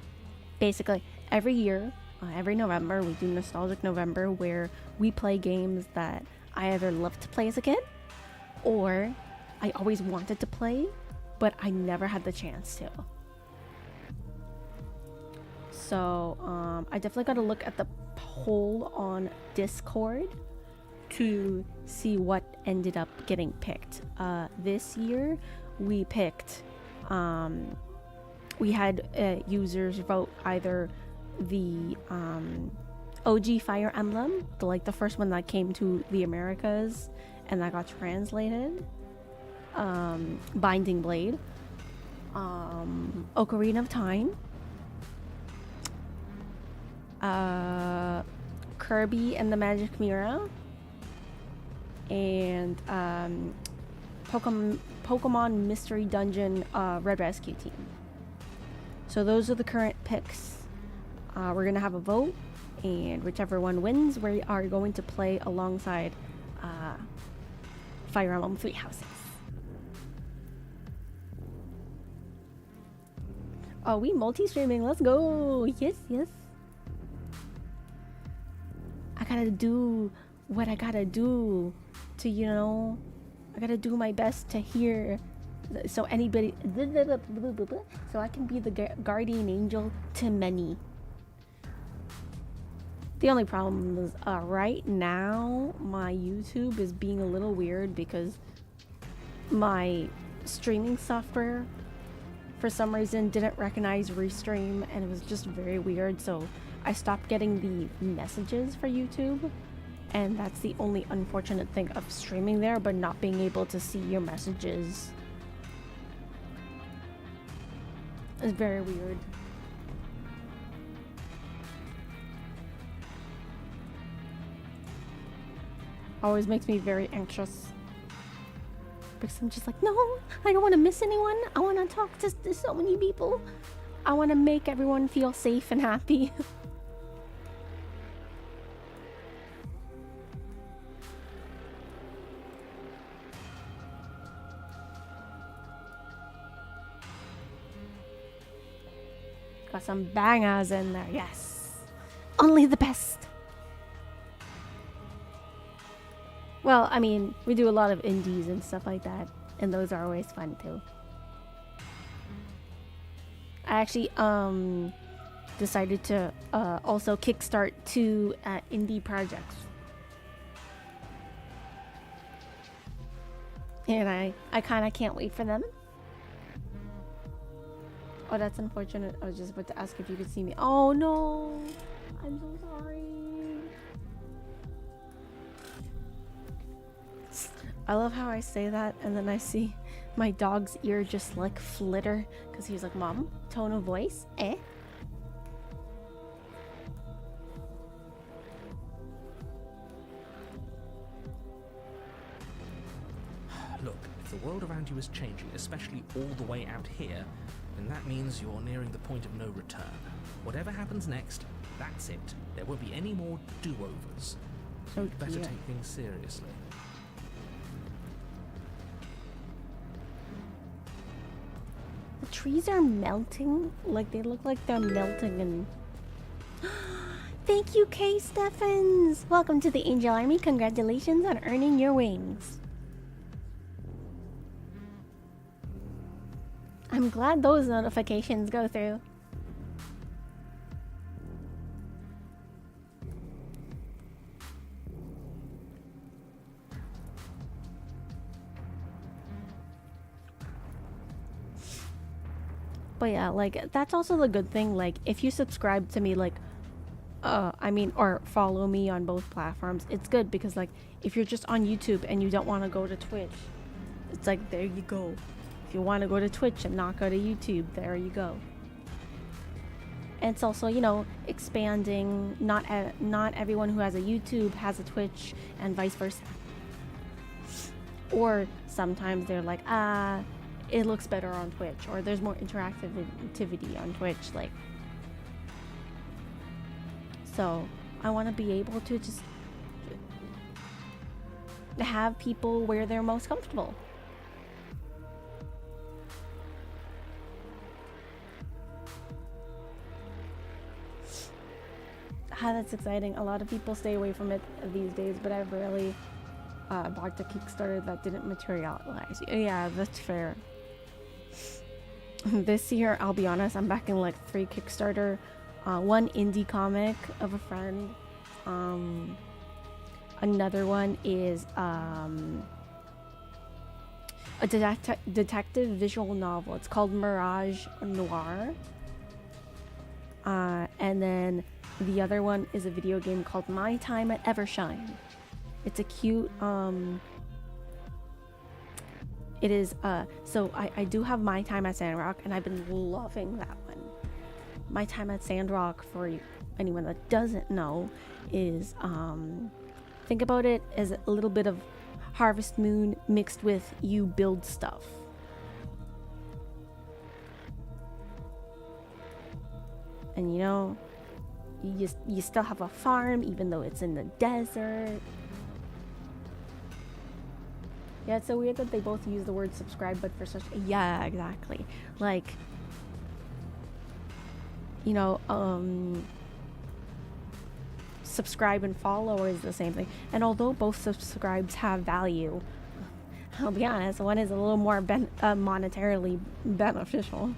S1: basically every year, every November, we do Nostalgic November where we play games that I either loved to play as a kid or I always wanted to play, but I never had the chance to. So I definitely got to look at the poll on Discord to see what ended up getting picked. This year we picked we had users vote either the OG Fire Emblem, the first one that came to the Americas and that got translated, Binding Blade, Ocarina of Time, Kirby and the Magic Mirror, and Pokemon Mystery Dungeon Red Rescue Team. So those are the current picks. We're gonna have a vote, and whichever one wins, we are going to play alongside Fire Emblem Three Houses. Oh, we multi-streaming. Let's go. Yes, yes. I gotta do what I gotta do to, you know, I gotta do my best to hear so anybody, so I can be the guardian angel to many. The only problem is right now my YouTube is being a little weird because my streaming software for some reason didn't recognize Restream and it was just very weird, so I stopped getting the messages for YouTube, and that's the only unfortunate thing of streaming there but not being able to see your messages. It's very weird. Always makes me very anxious because I'm just like, no, I don't want to miss anyone. I want to talk to so many people. I want to make everyone feel safe and happy. Got some bangers in there. Yes. Only the best. Well, I mean, we do a lot of indies and stuff like that, and those are always fun too. I actually decided to also kickstart 2 indie projects. And I kind of can't wait for them. Oh, that's unfortunate. I was just about to ask if you could see me. Oh no, I'm so sorry. I love how I say that and then I see my dog's ear just like flitter because he's like, Mom, tone of voice, eh?
S8: Look, if the world around you is changing, especially all the way out here, then that means you're nearing the point of no return. Whatever happens next, that's it. There won't be any more do-overs. So you'd better take things seriously.
S1: The trees are melting. Like, they look like they're melting and... Thank you, K. Steffens! Welcome to the Angel Army. Congratulations on earning your wings. I'm glad those notifications go through. But yeah, like, that's also the good thing. Like, if you subscribe to me, like, or follow me on both platforms, it's good because, like, if you're just on YouTube and you don't want to go to Twitch, it's like, there you go. If you want to go to Twitch and not go to YouTube, there you go. And it's also, you know, expanding. Not everyone who has a YouTube has a Twitch, and vice versa. Or sometimes they're like, it looks better on Twitch, or there's more interactivity on Twitch, like. So I want to be able to just have people where they're most comfortable. That's exciting. A lot of people stay away from it these days, but I've rarely backed a Kickstarter that didn't materialize. Yeah, that's fair. This year, I'll be honest, I'm backing like 3 Kickstarter, 1 indie comic of a friend, another one is a detective visual novel. It's called Mirage Noir, and then the other one is a video game called My Time at Evershine. It's a cute, it is, so I do have My Time at Sandrock, and I've been loving that one. My Time at Sandrock, for anyone that doesn't know, is, think about it as a little bit of Harvest Moon mixed with you build stuff. And you know, you still have a farm even though it's in the desert. Yeah, it's so weird that they both use the word subscribe, but for such... Yeah, exactly. Like, you know, subscribe and follow is the same thing. And although both subscribes have value, I'll be honest, one is a little more monetarily beneficial.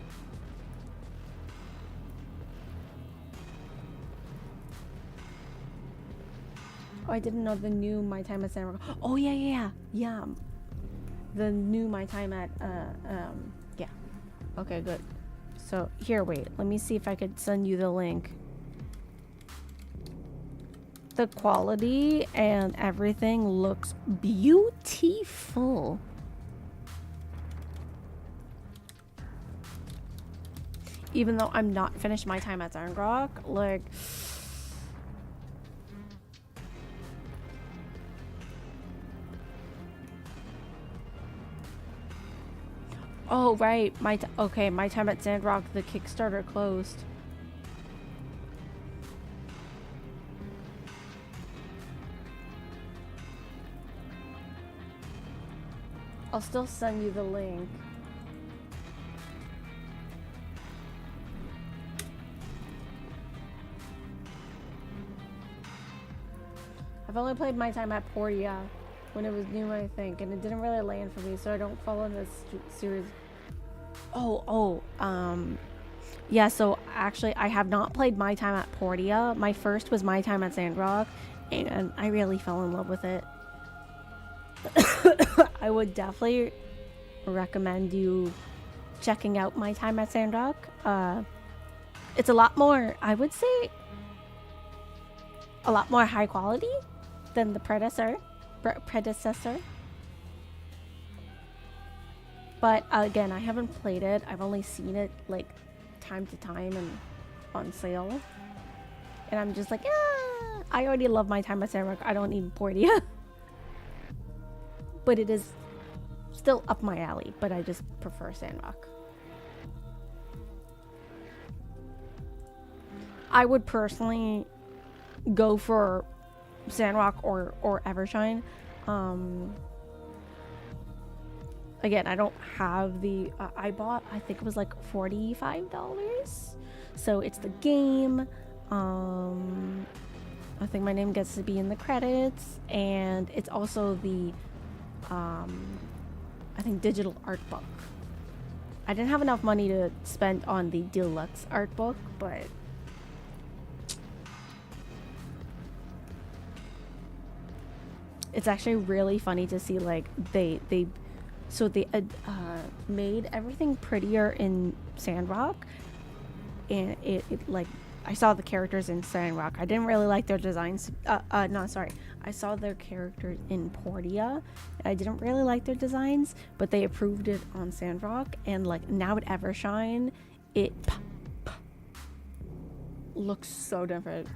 S1: Oh, I didn't know the new My Time at Sandrock. Oh, yeah. The new My Time at, yeah. Okay, good. So, here, wait. Let me see if I could send you the link. The quality and everything looks beautiful. Even though I'm not finished My Time at Sandrock, like... Oh, right. Okay, My Time at Sandrock, the Kickstarter closed. I'll still send you the link. I've only played my time at Portia when it was new, I think, and it didn't really land for me, so I don't follow this series. Yeah, so actually I have not played my time at Portia. My first was my time at Sandrock, and I really fell in love with it. I would definitely recommend you checking out my time at Sandrock. It's a lot more, I would say, a lot more high quality than the predecessor. But again, I haven't played it. I've only seen it like time to time and on sale. And I'm just like, yeah, I already love my time at Sandrock. I don't need Portia. But it is still up my alley, but I just prefer Sandrock. I would personally go for Sandrock or Evershine. Again, I don't have the I bought, I think it was like $45, so it's the game. I think my name gets to be in the credits, and it's also the I think digital art book. I didn't have enough money to spend on the deluxe art book, but it's actually really funny to see, like, they made everything prettier in Sandrock, and it like, I saw the characters in Sandrock. I didn't really like their designs. I saw their characters in Portia. I didn't really like their designs, but they approved it on Sandrock, and like now at Evershine, it looks so different.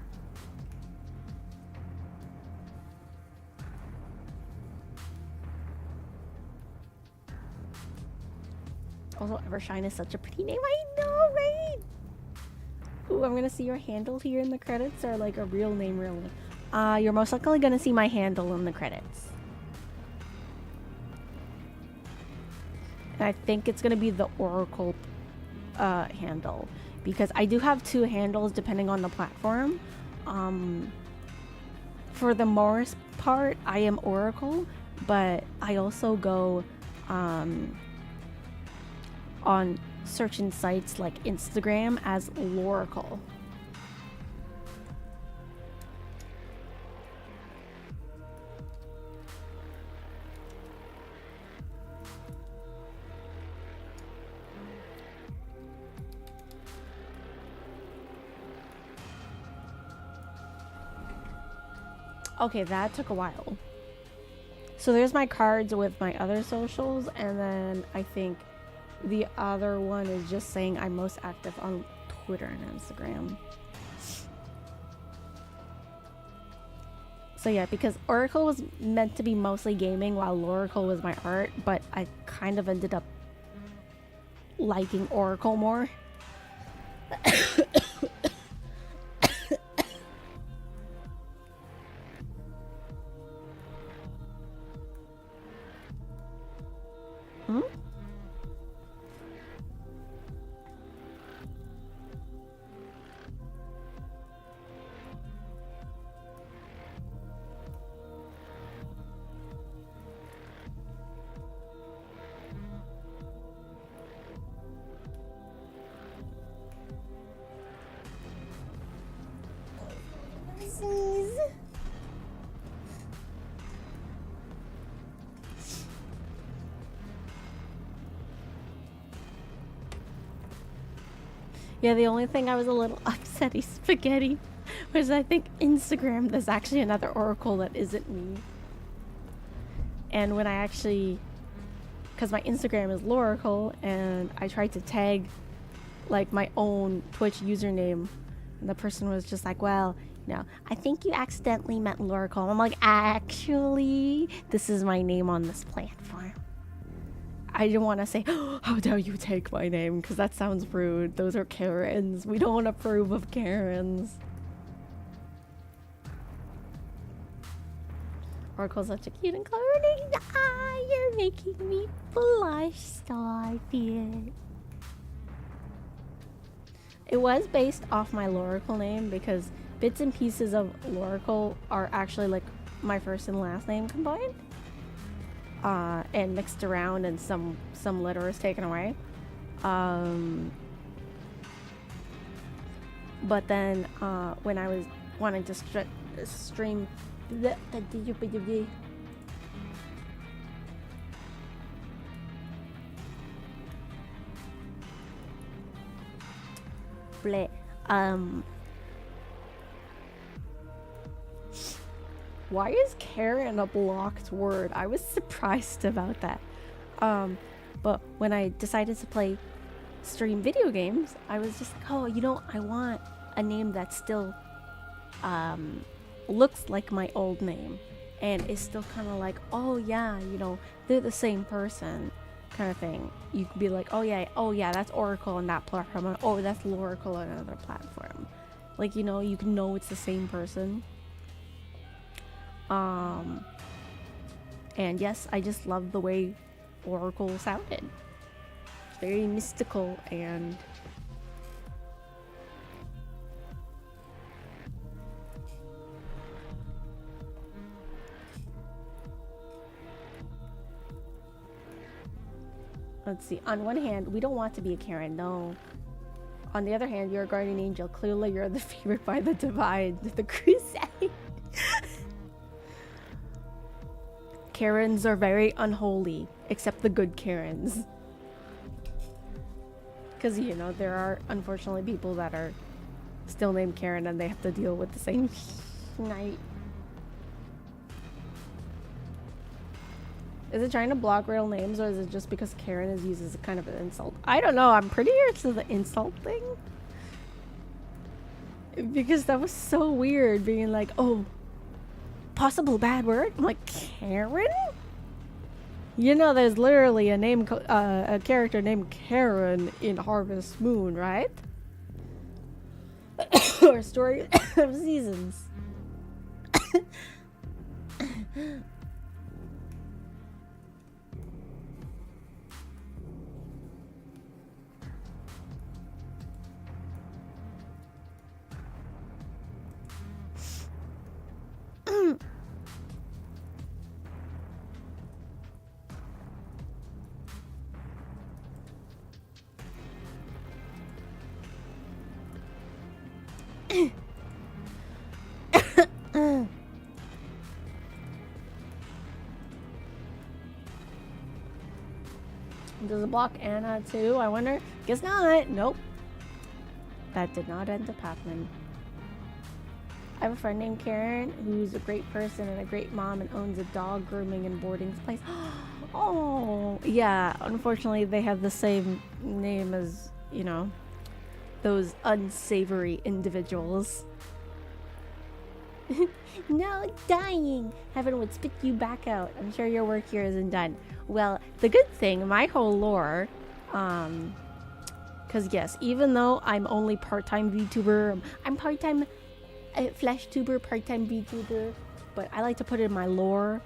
S1: Also, Evershine is such a pretty name. I know, right? Ooh, I'm gonna see your handle here in the credits, or like a real name, really. You're most likely gonna see my handle in the credits. And I think it's gonna be the Oracle handle, because I do have two handles depending on the platform. For the most part, I am Oracle, but I also go on searching sites like Instagram as Loracle. Okay, that took a while. So there's my cards with my other socials, and then I think the other one is just saying I'm most active on Twitter and Instagram. So yeah, because Oracle was meant to be mostly gaming while Loracle was my art, but I kind of ended up liking Oracle more. Hmm? Yeah, the only thing I was a little upsetty spaghetti was I think Instagram, there's actually another Oracle that isn't me. And when I actually, because my Instagram is Loracle, and I tried to tag like my own Twitch username, and the person was just like, well, you know, I think you accidentally meant Loracle. I'm like, actually, this is my name on this platform. I didn't want to say, oh, how dare you take my name, because that sounds rude. Those are Karens. We don't approve of Karens. Oracle's such a cute and coloring. Ah, you're making me blush. Stop it. It was based off my Loracle name, because bits and pieces of Loracle are actually like my first and last name combined, and mixed around, and some letters taken away. But then when I was wanting to stream bleh, why is Karen a blocked word? I was surprised about that. But when I decided to stream video games, I was just like, oh, you know, I want a name that still looks like my old name and is still kind of like, oh yeah, you know, they're the same person kind of thing. You could be like, oh yeah, that's Oracle on that platform, and oh, that's Loracle on another platform. Like, you know, you can know it's the same person. And yes, I just love the way Oracle sounded. It's very mystical and let's see. On one hand, we don't want to be a Karen, no. On the other hand, you're a guardian angel. Clearly, you're the favorite by the divine, the crusade. Karens are very unholy, except the good Karens. Because, you know, there are unfortunately people that are still named Karen and they have to deal with the same night. Is it trying to block real names, or is it just because Karen is used as a kind of an insult? I don't know. I'm pretty sure it's the insult thing. Because that was so weird, being like, oh, possible bad word? I'm like, Karen? You know, there's literally a character named Karen in Harvest Moon, right? Or Story of Seasons. Does it block Anna too? I wonder. Guess not. Nope. That did not end up happening. I have a friend named Karen who's a great person and a great mom and owns a dog grooming and boarding place. Oh, yeah. Unfortunately, they have the same name as, you know, those unsavory individuals. No, dying. Heaven would spit you back out. I'm sure your work here isn't done. Well, the good thing, my whole lore, because yes, even though I'm only part-time VTuber, I'm part-time Flash tuber, part-time VTuber, but I like to put it in my lore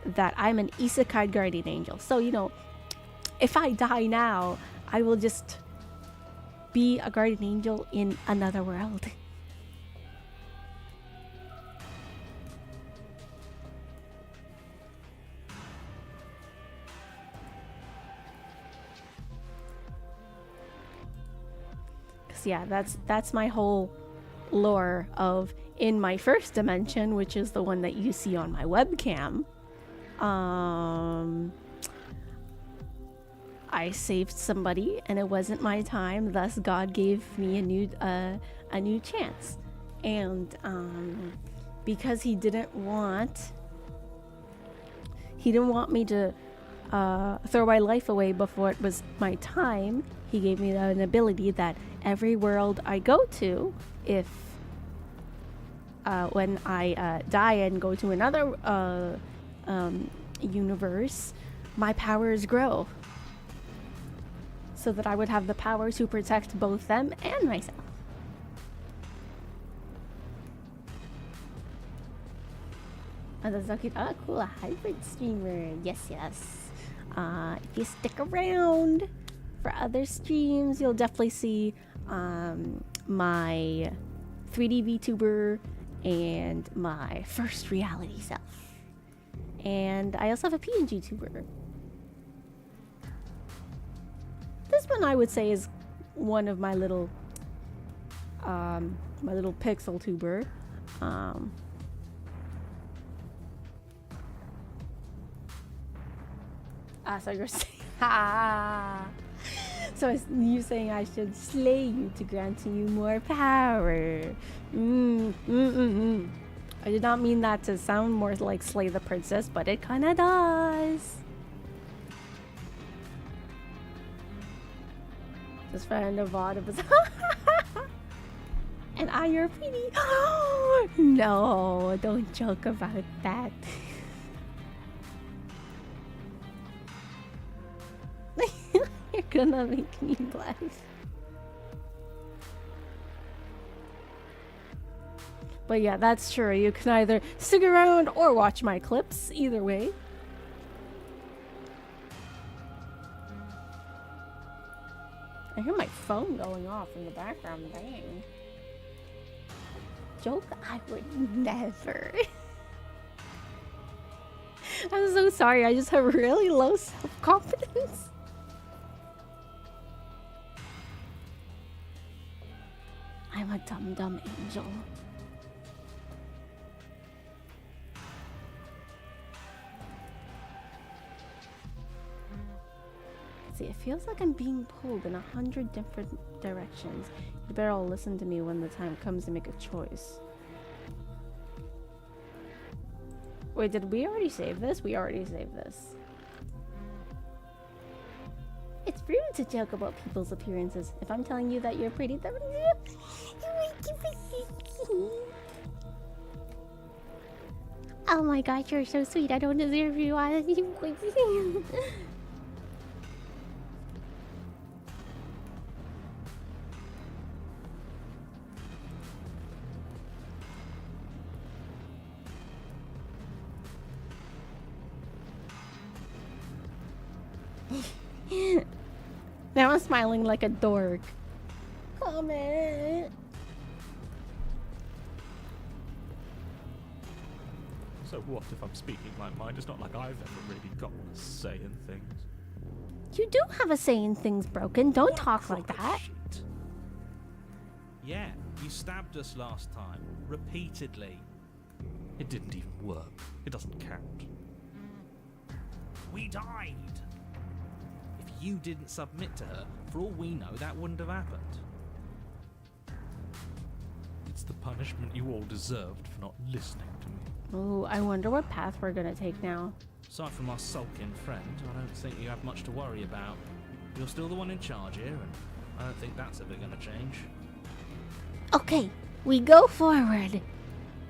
S1: that I'm an isekai guardian angel. So, you know, if I die now, I will just be a guardian angel in another world. Yeah, that's my whole lore of in my first dimension, which is the one that you see on my webcam. I saved somebody and it wasn't my time, thus God gave me a new chance. And because he didn't want me to throw my life away before it was my time, he gave me an ability that every world I go to, if when I die and go to another universe, my powers grow, so that I would have the power to protect both them and myself. Oh, that's so cute. Oh, cool, a hybrid streamer. Yes. If you stick around for other streams, you'll definitely see my 3D VTuber and my first reality self. And I also have a PNG tuber. This one I would say is one of my little pixel tuber. So you're saying, so it's you saying I should slay you to grant to you more power. I did not mean that to sound more like slay the princess, but it kind of does. Just friend of Audibus. And I your pretty. No, don't joke about that. You're gonna make me laugh. But yeah, that's true. You can either stick around or watch my clips. Either way. I hear my phone going off in the background. Dang. Joke? I would never. I'm so sorry. I just have really low self-confidence. I'm a dumb angel. See, it feels like I'm being pulled in 100 different directions. You better all listen to me when the time comes to make a choice. Wait, did we already save this? We already saved this. It's rude to joke about people's appearances. If I'm telling you that you're pretty, then oh my god, you're so sweet. I don't deserve you. Now I'm smiling like a dork. Comment.
S13: So what if I'm speaking my mind? It's not like I've ever really got a say in things.
S1: You do have a say in things, Broken. Don't talk like that.
S8: Shit. Yeah, you stabbed us last time. Repeatedly.
S13: It didn't even work. It doesn't count.
S8: We died. If you didn't submit to her, for all we know, that wouldn't have happened.
S13: It's the punishment you all deserved for not listening to me.
S1: Oh, I wonder what path we're gonna take now.
S8: Aside from our sulking friend, I don't think you have much to worry about. You're still the one in charge here, and I don't think that's ever gonna change.
S1: Okay, we go forward.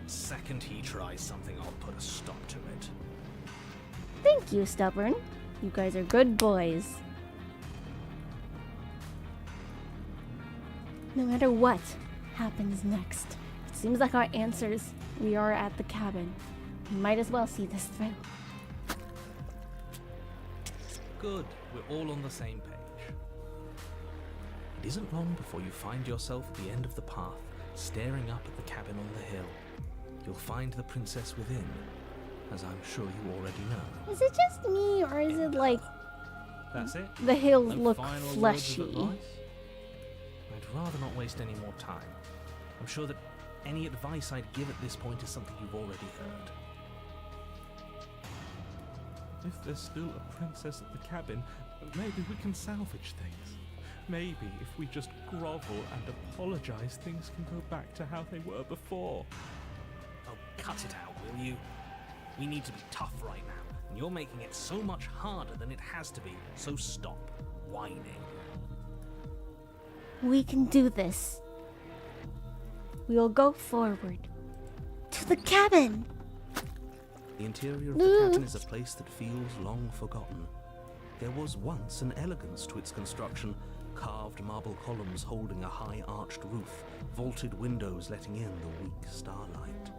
S6: Second he tries something, I'll put a stop to it.
S1: Thank you, Stubborn. You guys are good boys. No matter what happens next, it seems like our answers. We are at the cabin. We might as well see this through.
S8: Good, we're all on the same page.
S6: It isn't long before you find yourself at the end of the path, staring up at the cabin on the hill. You'll find the princess within, as I'm sure you already know.
S1: Is it just me, or is it like
S8: That's it?
S1: the hills
S8: No
S1: look
S8: final words of
S1: fleshy?
S8: advice? I'd rather not waste any more time. I'm sure that any advice I'd give at this point is something you've already heard.
S13: If there's still a princess at the cabin, maybe we can salvage things. Maybe if we just grovel and apologize, things can go back to how they were before.
S6: Oh, cut it out, will you? We need to be tough right now, and you're making it so much harder than it has to be, so stop whining.
S1: We can do this. We will go forward. To the cabin!
S6: The interior of the cabin is a place that feels long forgotten. There was once an elegance to its construction, carved marble columns holding a high arched roof, vaulted windows letting in the weak starlight.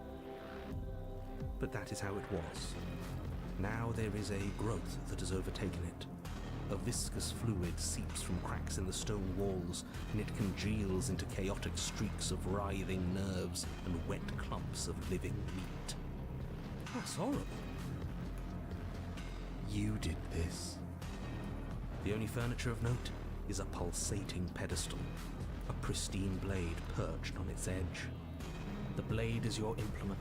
S6: But that is how it was. Now there is a growth that has overtaken it.
S8: A viscous fluid seeps from cracks in the stone walls, and it congeals into chaotic streaks of writhing nerves and wet clumps of living meat.
S6: That's horrible.
S8: You did this. The only furniture of note is a pulsating pedestal, a pristine blade perched on its edge. The blade is your implement.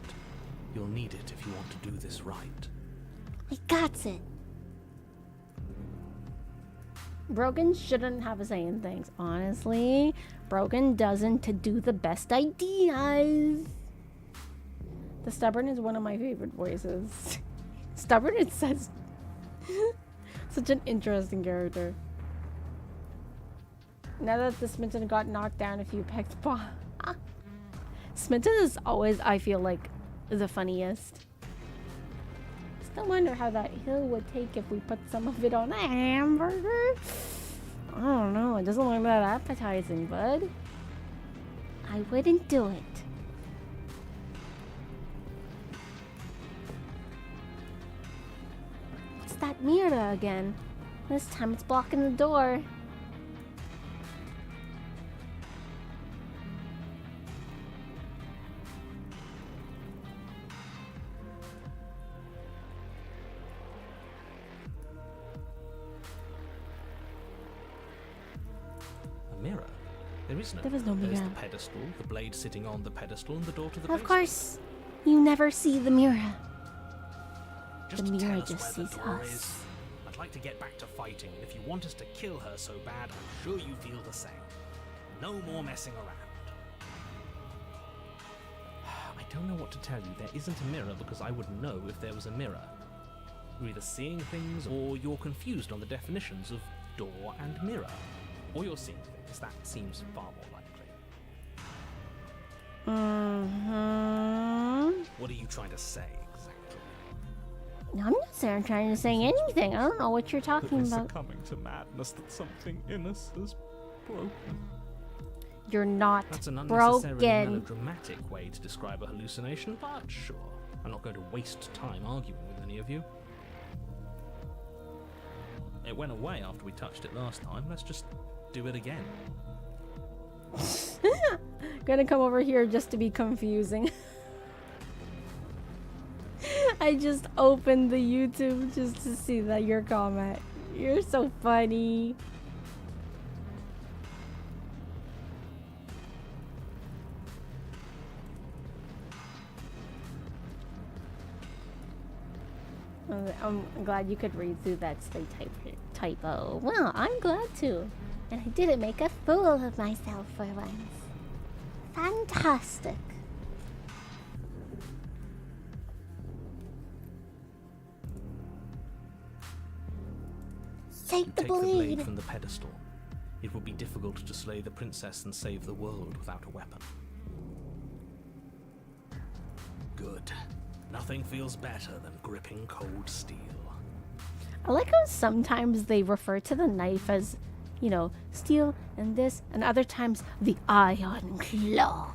S8: You'll need it if you want to do this right.
S1: I got it. Brogan shouldn't have a say in things. Honestly, Brogan doesn't do the best ideas. The Stubborn is one of my favorite voices. Stubborn, it says. Such an interesting character. Now that the Smitten got knocked down a few pegs, Smitten is always, I feel like, the funniest. Still wonder how that hill would take if we put some of it on a hamburger. I don't know. It doesn't look that appetizing, bud. I wouldn't do it. What's that mirror again? This time it's blocking the door.
S8: Mirror? There is no
S1: There was no
S8: There's
S1: mirror.
S8: the pedestal, the blade sitting on the pedestal, and the door to the
S1: Of
S8: basement.
S1: course, you never see the mirror.
S8: Just
S1: The
S8: tell
S1: mirror
S8: us
S1: just
S8: where the
S1: sees
S8: door
S1: us.
S8: is. I'd like to get back to fighting, and if you want us to kill her so bad, I'm sure you feel the same. No more messing around. I don't know what to tell you. There isn't a mirror because I would know if there was a mirror. You're either seeing things or you're confused on the definitions of door and mirror. Or you're seeing things. That seems far more likely. What are you trying to say exactly?
S1: No, I'm not trying to say anything. I don't know what you're talking
S13: We're
S1: about.
S13: succumbing to madness that something in us is broken.
S1: You're not
S8: That's an unnecessarily
S1: broken.
S8: melodramatic way to describe a hallucination, but sure. I'm not going to waste time arguing with any of you. It went away after we touched it last time. Let's just do it again.
S1: Gonna come over here just to be confusing. I just opened the YouTube just to see that your comment. You're so funny. I'm glad you could read through that slate typo. Well, I'm glad to. And I didn't make a fool of myself for once. Fantastic. Take the
S8: Take the
S1: blade.
S8: blade from the pedestal. It would be difficult to slay the princess and save the world without a weapon.
S6: Good. Nothing feels better than gripping cold steel.
S1: I like how sometimes they refer to the knife as, you know, steel and this, and other times the iron claw.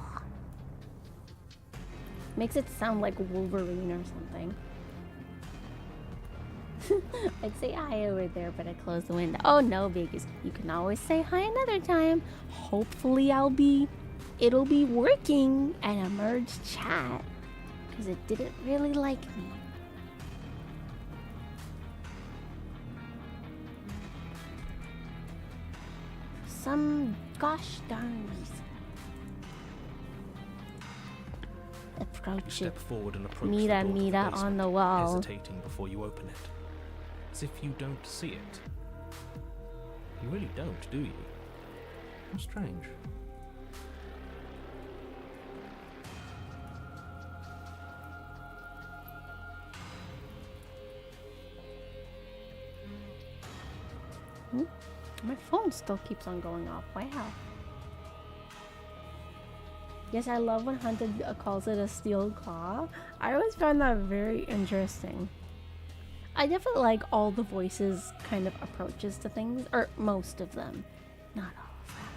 S1: Makes it sound like Wolverine or something. I'd say hi over there, but I closed the window. Oh no, biggies. You can always say hi another time. Hopefully it'll be working and a merged chat. Because it didn't really like me. For some gosh darn reason.
S8: You
S1: Approach it.
S8: step forward and approach
S1: Mira,
S8: the door to the
S1: mira
S8: basement,
S1: on the wall.
S8: hesitating before you open it. As if you don't see it. You really don't, do you? How strange.
S1: My phone still keeps on going off. Wow. Yes, I love when Hunted calls it a steel claw. I always found that very interesting. I definitely like all the voices kind of approaches to things, or most of them. Not all of them.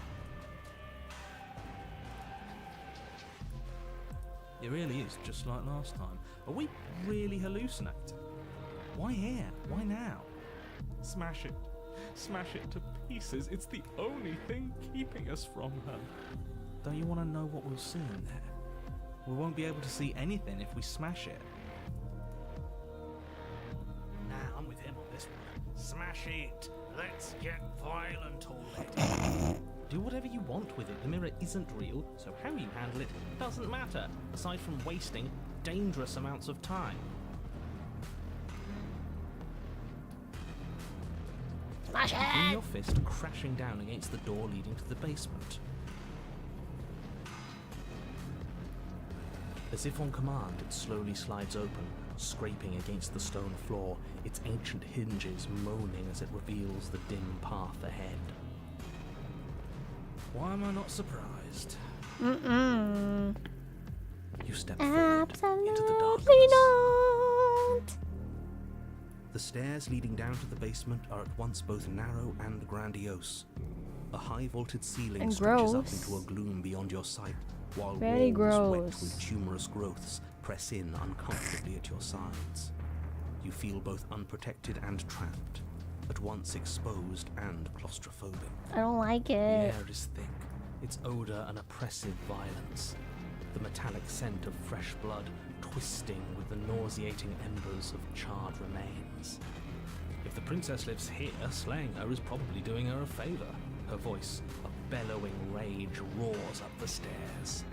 S8: It really is just like last time. Are we really hallucinating? Why here? Why now?
S13: Smash it. Smash it to pieces. It's the only thing keeping us from her.
S8: Don't you want to know what we'll see in there? We won't be able to see anything if we smash it.
S6: Nah, I'm with him on this one. Smash it. Let's get violent already.
S8: Do whatever you want with it. The mirror isn't real, so how you handle it doesn't matter, aside from wasting dangerous amounts of time.
S1: Smash
S8: You bring
S1: it!
S8: your fist crashing down against the door leading to the basement. As if on command, it slowly slides open, scraping against the stone floor, its ancient hinges moaning as it reveals the dim path ahead. Why am I not surprised?
S1: Mm-mm.
S8: You step forward into the
S1: Absolutely
S8: darkness.
S1: not.
S8: The stairs leading down to the basement are at once both narrow and grandiose. A high-vaulted ceiling
S1: And
S8: stretches up
S1: gross.
S8: into a gloom beyond your sight, while
S1: Very
S8: walls wet
S1: gross.
S8: with tumorous growths press in uncomfortably at your sides. You feel both unprotected and trapped, at once exposed and claustrophobic.
S1: I don't like
S8: The
S1: it.
S8: air is thick, its odor an oppressive violence. The metallic scent of fresh blood twisting with the nauseating embers of charred remains. If the princess lives here, slaying her is probably doing her a favor. Her voice, a bellowing rage, roars up the stairs.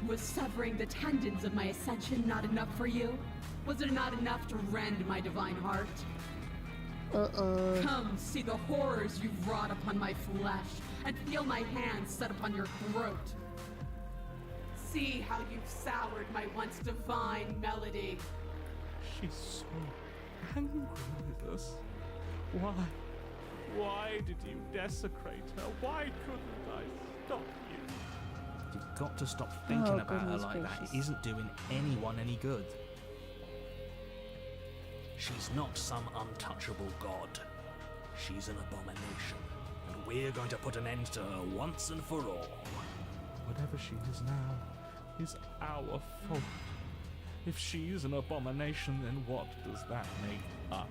S11: Was severing the tendons of my ascension not enough for you? Was it not enough to rend my divine heart? Come see the horrors you've wrought upon my flesh, and feel my hands set upon your throat. See how you've soured my once divine melody.
S13: She's so angry with us. Why? Why did you desecrate her? Why couldn't I stop you?
S8: You've got to stop thinking
S1: Oh,
S8: about her
S1: goodness
S8: like that.
S1: gracious.
S8: It isn't doing anyone any good.
S6: She's not some untouchable god. She's an abomination, and we're going to put an end to her once and for all.
S13: Whatever she is now is our fault. If she's an abomination, then what does that make us?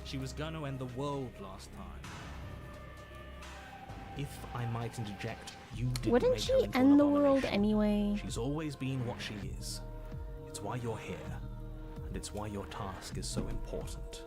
S8: She was going to end the world last time. If I might interject, you didn't
S1: Wouldn't
S8: make
S1: she
S8: her into an
S1: end the world
S8: abomination.
S1: anyway?
S8: She's always been what she is. It's why you're here, and it's why your task is so important.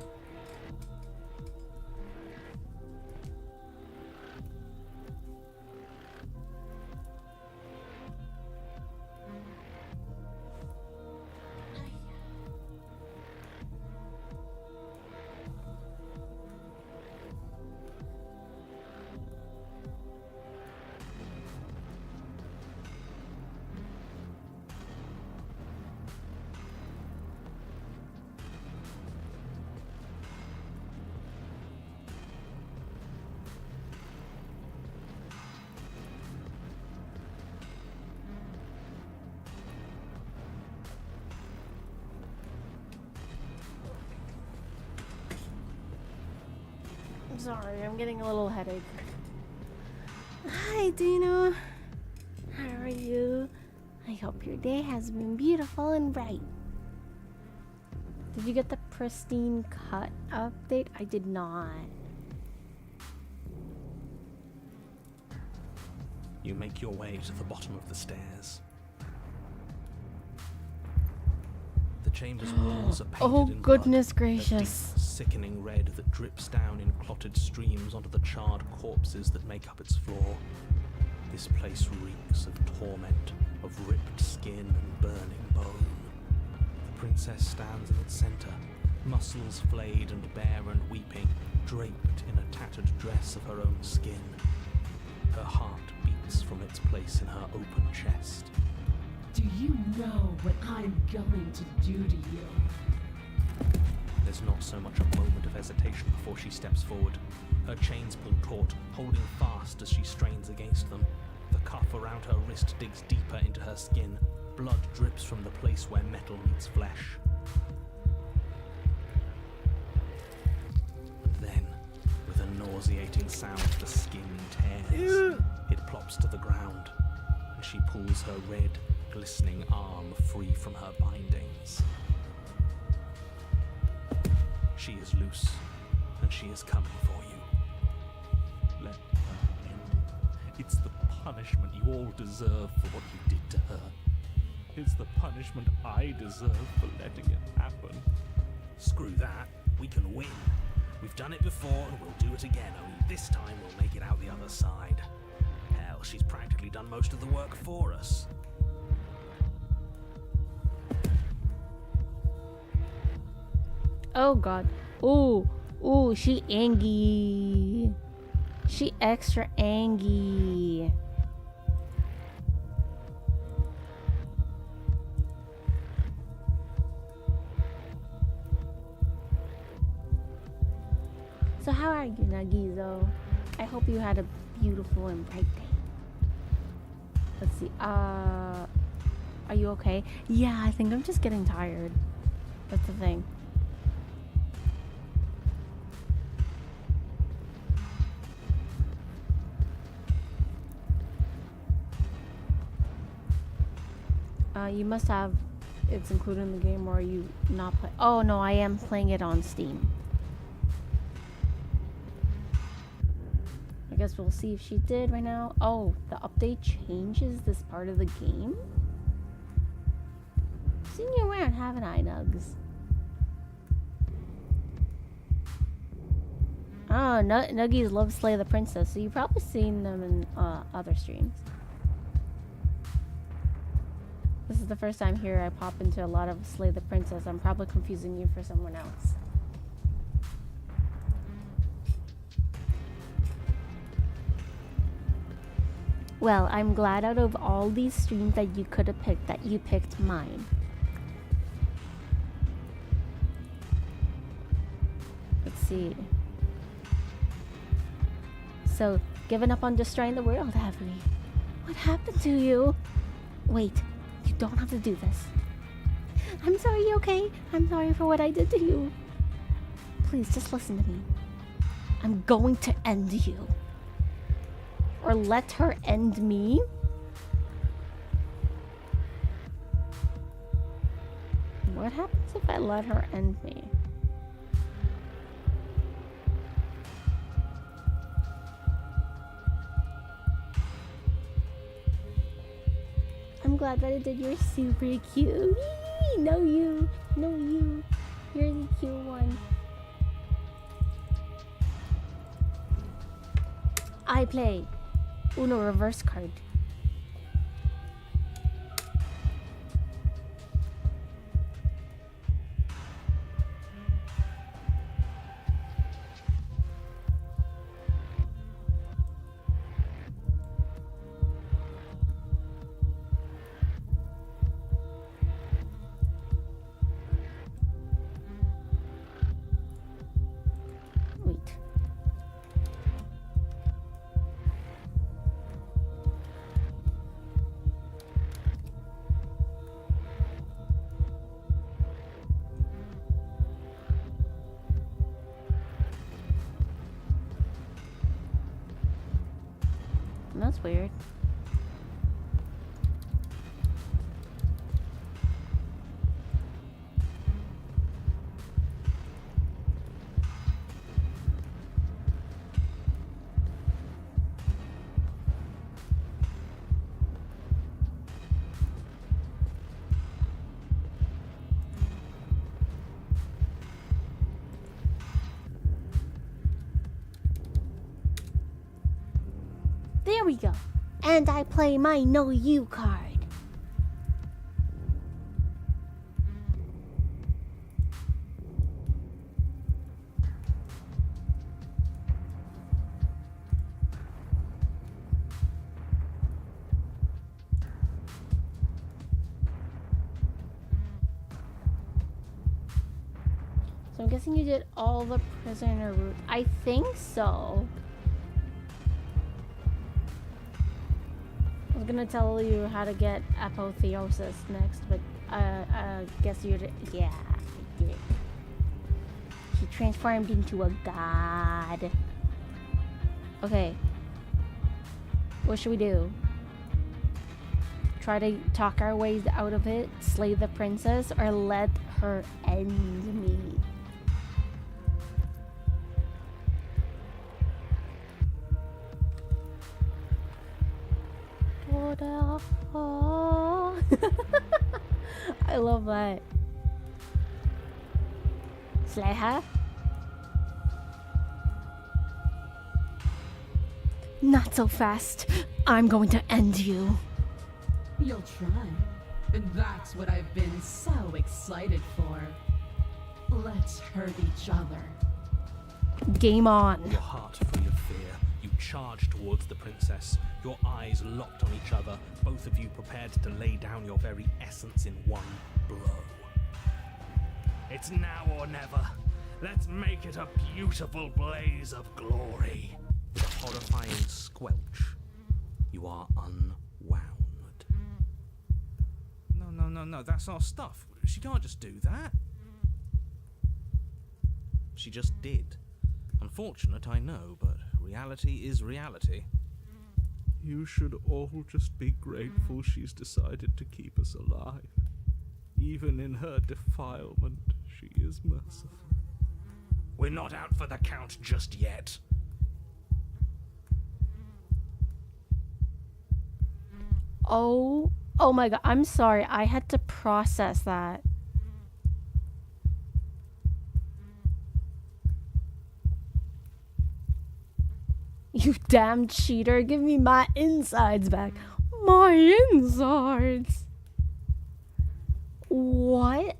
S1: I'm sorry, I'm getting a little headache. Hi, Dina. How are you? I hope your day has been beautiful and bright. Did you get the pristine cut update? I did not.
S8: You make your way to the bottom of the stairs. The chamber's walls are painted
S1: Oh,
S8: in
S1: goodness
S8: blood, a
S1: gracious.
S8: deep, sickening red that drips down in clotted streams onto the charred corpses that make up its floor. This place reeks of torment, of ripped skin and burning bone. The princess stands in its center, muscles flayed and bare and weeping, draped in a tattered dress of her own skin. Her heart beats from its place in her open chest.
S11: Do you know what I'm going to do to you?
S8: There's not so much a moment of hesitation before she steps forward. Her chains pull taut, holding fast as she strains against them. The cuff around her wrist digs deeper into her skin. Blood drips from the place where metal meets flesh. And then, with a nauseating sound, the skin tears. It plops to the ground, and she pulls her red, glistening arm free from her bindings. She is loose, and she is coming for you.
S10: It's the punishment you all deserve for what you did to her. It's the punishment I deserve for letting it happen.
S6: Screw that. We can win. We've done it before and we'll do it again, only this time we'll make it out the other side. Hell, she's practically done most of the work for us.
S1: Oh god. Ooh. Ooh, she angry. She extra angry. So how are you, Nagizo? I hope you had a beautiful and bright day. Let's see. Are you okay? Yeah, I think I'm just getting tired. That's the thing. You must have it's included in the game, or are you not play? Oh no, I am playing it on Steam. I guess we'll see if she did right now. Oh, the update changes this part of the game? Seen you around, haven't I, Nugs? Oh, Nuggies love Slay the Princess, so you've probably seen them in other streams. This is the first time here I pop into a lot of Slay the Princess. I'm probably confusing you for someone else. Well, I'm glad out of all these streams that you could have picked, that you picked mine. Let's see. So, given up on destroying the world, have we? What happened to you? Wait, you don't have to do this. I'm sorry, okay? I'm sorry for what I did to you. Please, just listen to me. I'm going to end you. Or let her end me? What happens if I let her end me? I'm glad that I did. You're super cute. No, you. No, you. You're the cute one. I play Uno reverse card. Wait. That's weird. There we go. And I play my Know You card. So I'm guessing you did all the prisoner route. I think so. I was gonna tell you how to get apotheosis next, but I guess you did. Yeah, I did. He transformed into a god. Okay. What should we do? Try to talk our ways out of it, slay the princess, or let her end me? I love that. Slay her? Not so fast. I'm going to end you.
S11: You'll try. And that's what I've been so excited for. Let's hurt each other.
S1: Game on.
S8: Your heart full of fear, you charge towards the princess, your eyes locked on each other, both of you prepared to lay down your very essence in one blow. It's now or never. Let's make it a beautiful blaze of glory. With a horrifying squelch, you are unwound. No, that's our stuff. She can't just do that. She just did. Unfortunate, I know, but reality is reality.
S13: You should all just be grateful she's decided to keep us alive. Even in her defilement, she is merciful.
S7: We're not out for the count just yet.
S1: Oh my god, I'm sorry. I had to process that. You damn cheater, give me my insides back. My insides. What?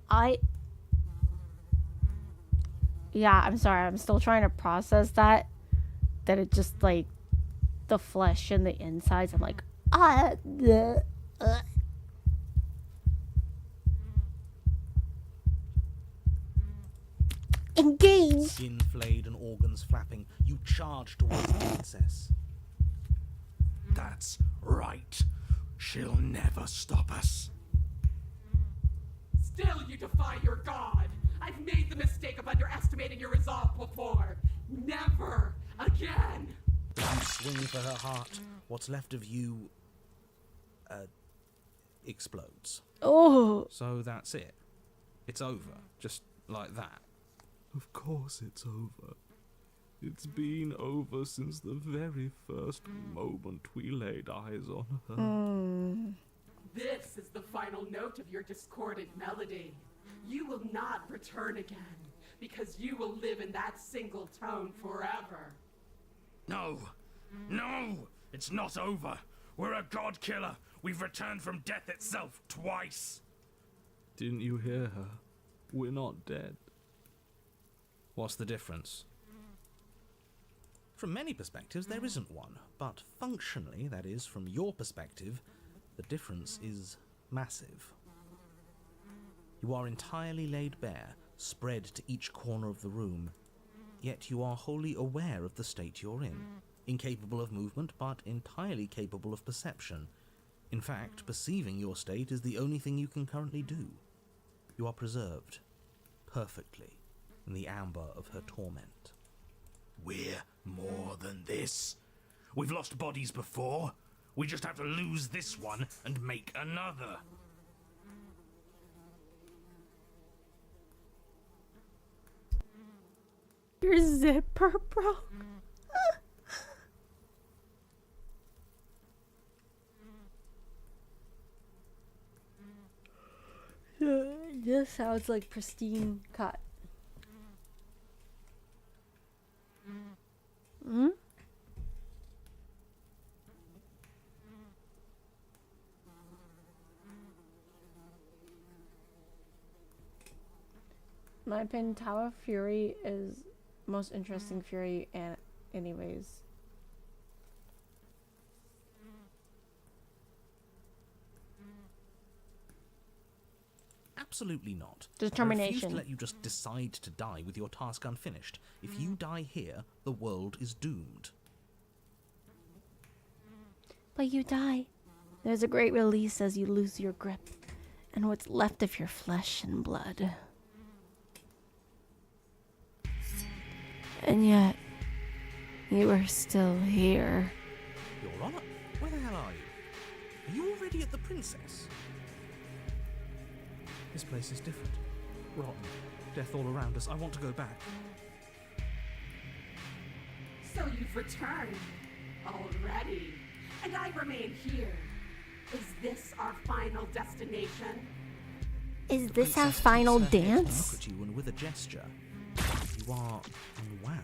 S1: Yeah, I'm sorry. I'm still trying to process that. That it just like the flesh and the insides. I'm like, engage.
S8: Skin flayed and organs flapping, you charge towards the princess.
S7: That's right. She'll never stop us.
S12: Still you defy your god! I've made the mistake of underestimating your resolve before. Never again!
S8: As you swing for her heart, what's left of you explodes.
S1: Oh.
S8: So that's it. It's over. Just like that.
S13: Of course it's over. It's been over since the very first moment we laid eyes on her.
S12: This is the final note of your discordant melody. You will not return again, because you will live in that single tone forever.
S7: No! It's not over. We're a god killer. We've returned from death itself twice.
S13: Didn't you hear her? We're not dead.
S8: What's the difference? From many perspectives, there isn't one, but functionally, that is, from your perspective, the difference is massive. You are entirely laid bare, spread to each corner of the room, yet you are wholly aware of the state you're in, incapable of movement, but entirely capable of perception. In fact, perceiving your state is the only thing you can currently do. You are preserved, perfectly, in the amber of her torment.
S7: We're more than this. We've lost bodies before. We just have to lose this one and make another.
S1: Your zipper broke. This sounds like pristine cut. Hmm? My opinion, Tower of Fury is most interesting Fury, and anyways.
S8: Absolutely not.
S1: Determination.
S8: I refuse to let you just decide to die with your task unfinished. If you die here, the world is doomed.
S1: But you die. There's a great release as you lose your grip, and what's left of your flesh and blood. And yet, you are still here.
S8: Your Honor, where the hell are you? Are you already at the Princess? This place is different. Rotten. Death all around us. I want to go back.
S12: So you've returned already, and I remain here, Is this our final destination?
S1: Is this our
S8: Princess
S1: final
S8: tilts her head to
S1: dance?
S8: look at you, and with a gesture, you are unwound.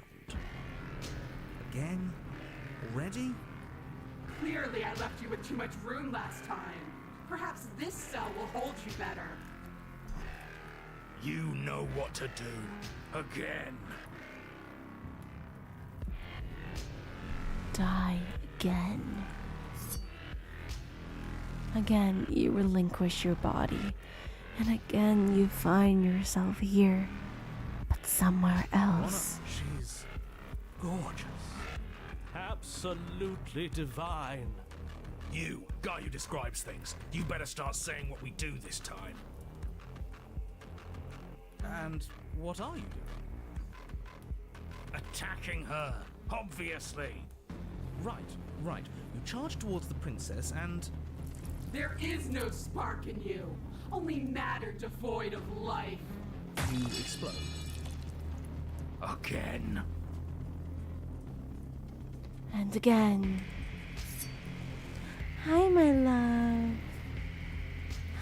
S8: Again? Already?
S12: Clearly, I left you with too much room last time. Perhaps this cell will hold you better.
S7: You know what to do. Again.
S1: Die again. Again, you relinquish your body. And again, you find yourself here, but somewhere else.
S6: She's gorgeous. Absolutely divine.
S7: You, guy who describes things, you better start saying what we do this time.
S8: And what are you doing?
S7: Attacking her, obviously.
S8: Right. You charge towards the princess and...
S12: There is no spark in you, only matter devoid of life.
S8: you explode.
S7: Again.
S1: And again. Hi, my love.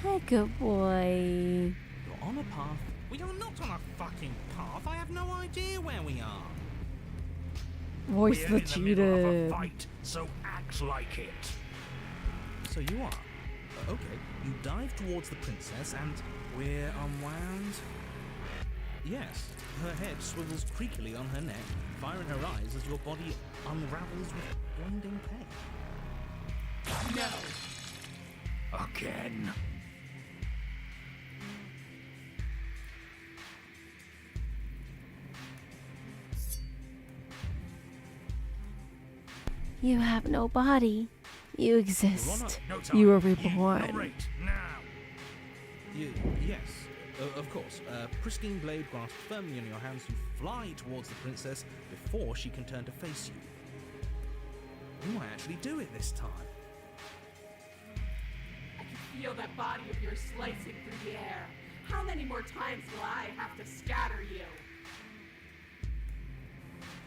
S1: Hi, good boy.
S8: You're on a path.
S10: We are not on a fucking path. I have no idea where we are.
S1: Voice
S7: We're
S1: the
S7: in the middle of a
S1: cheated.
S7: fight, so act like it.
S8: So you are. Okay, you dive towards the princess and we're unwound. Yes, her head swivels creakily on her neck, fire in her eyes as your body unravels with blinding pain.
S12: No.
S7: Again.
S1: You have no body. You exist.
S7: No time.
S1: You were
S7: You
S1: reborn.
S7: narrate now.
S8: Yes, of course. Pristine blade grasped firmly in your hands, you fly towards the princess before she can turn to face you. You might actually do it this time.
S12: I can feel that body of yours slicing through the air. How many more times will I have to scatter you?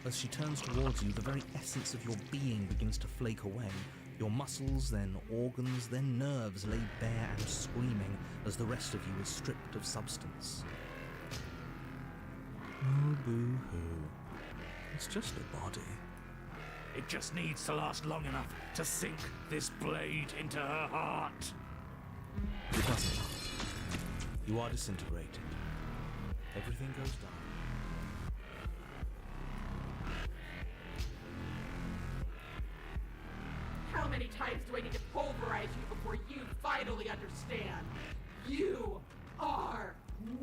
S8: As she turns towards you, the very essence of your being begins to flake away. Your muscles, then organs, then nerves lay bare and screaming as the rest of you is stripped of substance.
S13: Oh, boo-hoo. It's just a body.
S7: It just needs to last long enough to sink this blade into her heart.
S8: It doesn't. You are disintegrated. Everything goes dark.
S12: How many times do I need to pulverize you before you finally understand? You are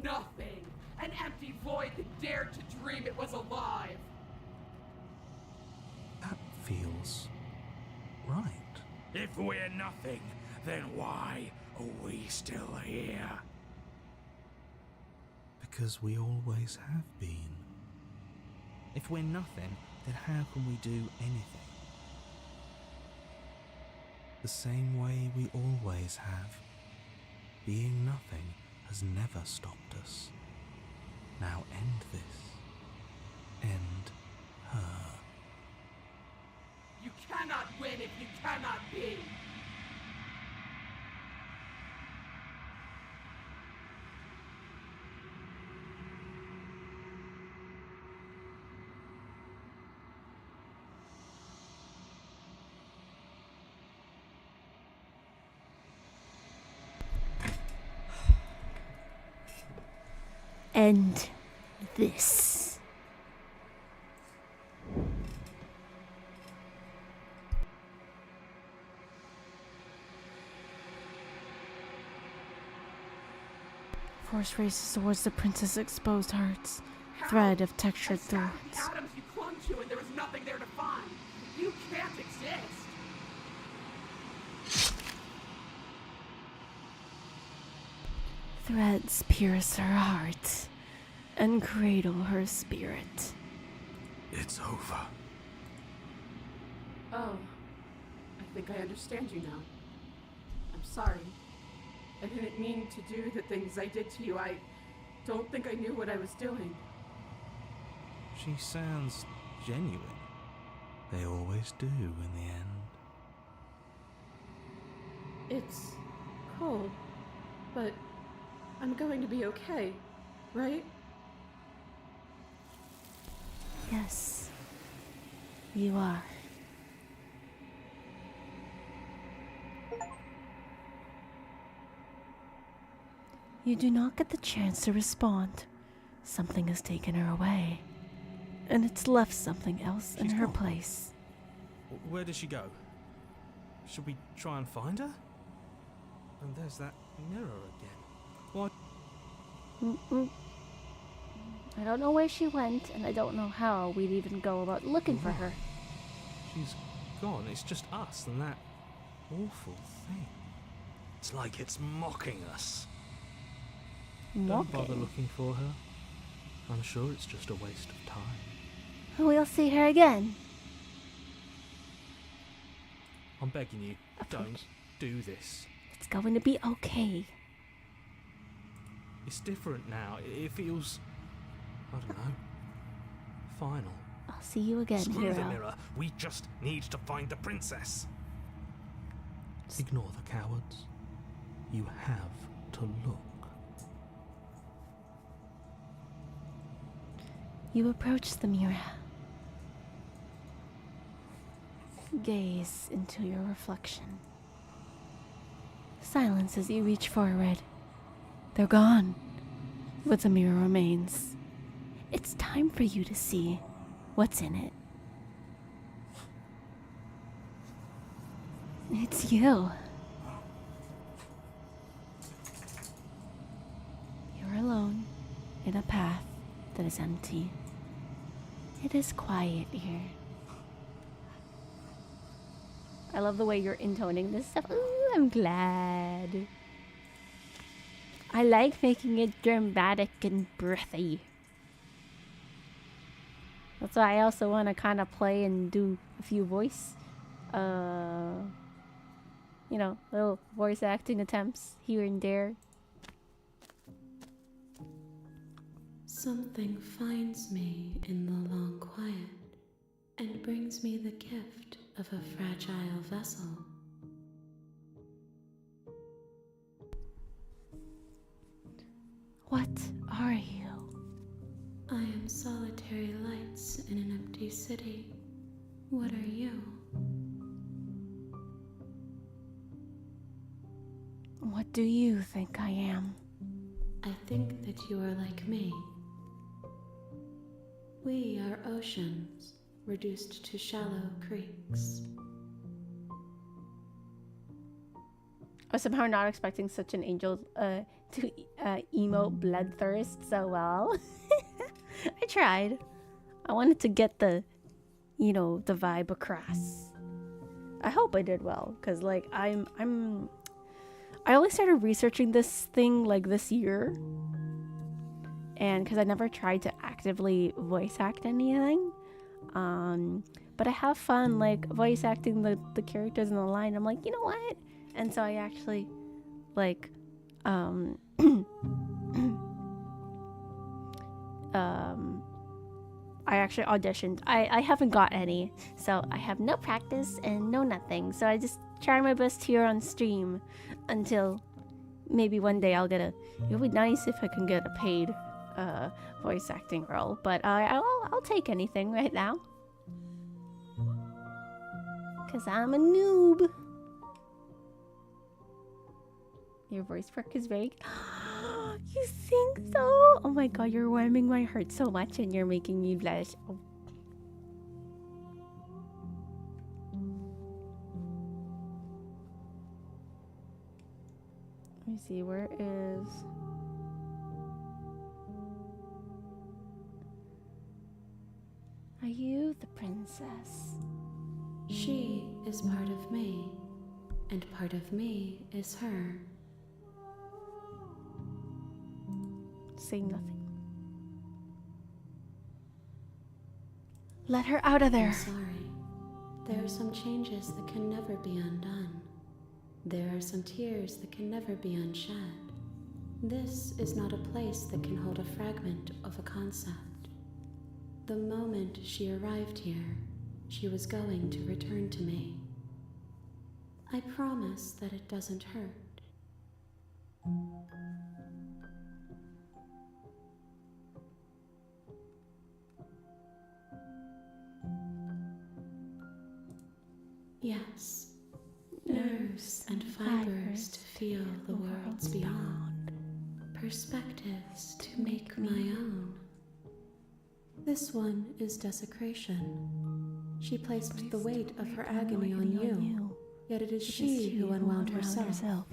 S12: nothing. An empty void that dared to dream it was alive.
S8: That feels right.
S7: If we're nothing, then why are we still here?
S8: Because we always have been. If we're nothing, then how can we do anything? The same way we always have. Being nothing has never stopped us. Now end this. End her.
S12: You cannot win if you cannot be.
S1: End this. Force races towards the princess' exposed hearts. Thread of textured thorns.
S12: Atoms you clung to and there was nothing there to find. You can't exist.
S1: Threads pierce her heart and cradle her spirit.
S7: It's over.
S12: Oh, I think I understand you now. I'm sorry. I didn't mean to do the things I did to you. I don't think I knew what I was doing.
S8: She sounds genuine. They always do in the end.
S11: It's cold, but I'm going to be okay, right?
S1: Yes, you are. You do not get the chance to respond. Something has taken her away, and it's left something else in her place.
S8: Where did she go? Should we try and find her? And there's that mirror again. What?
S1: I don't know where she went, and I don't know how we'd even go about looking for her.
S8: She's gone. It's just us and that awful thing.
S7: It's like it's mocking us.
S8: Don't bother looking for her. I'm sure it's just a waste of time.
S1: We'll see her again.
S8: I'm begging you, don't do this.
S1: It's going to be okay.
S8: It's different now. It feels, I don't know, final.
S1: I'll see you again,
S7: Screw
S1: hero.
S7: the mirror. We just need to find the princess.
S8: Ignore the cowards. You have to look.
S1: You approach the mirror. Gaze into your reflection. Silence as you reach forward. They're gone, but the mirror remains. It's time for you to see what's in it. It's you. You're alone in a path that is empty. It is quiet here. I love the way you're intoning this stuff. Ooh, I'm glad. I like making it dramatic and breathy. That's why I also want to kind of play and do a few little voice acting attempts here and there.
S2: Something finds me in the long quiet and brings me the gift of a fragile vessel.
S1: What are you?
S2: I am solitary lights in an empty city. What are you?
S1: What do you think I am?
S2: I think that you are like me. We are oceans, reduced to shallow creeks.
S1: I was somehow not expecting such an angel to emote bloodthirst so well. I tried. I wanted to get the vibe across. I hope I did well, because I only started researching this thing this year, and because I never tried to actively voice act anything, but I have fun voice acting the characters in the line. I'm like, you know what? And so I actually I actually auditioned. I haven't got any, so I have no practice and no nothing. So I just try my best here on stream until maybe one day I'll get it would be nice if I can get a paid voice acting role, but I'll take anything right now, because I'm a noob. Your voice work is very... You think so? Oh my god, you're warming my heart so much and you're making me blush. Oh. Let me see, where is... Are you the princess?
S2: She is part of me, and part of me is her.
S1: Say nothing. Let her out of there.
S2: I'm sorry. There are some changes that can never be undone. There are some tears that can never be unshed. This is not a place that can hold a fragment of a concept. The moment she arrived here, she was going to return to me. I promise that it doesn't hurt. Yes, nerves and fibers to feel the worlds beyond, perspectives to make my own. This one is desecration. She placed the weight of her agony on you, yet it is she who unwound herself.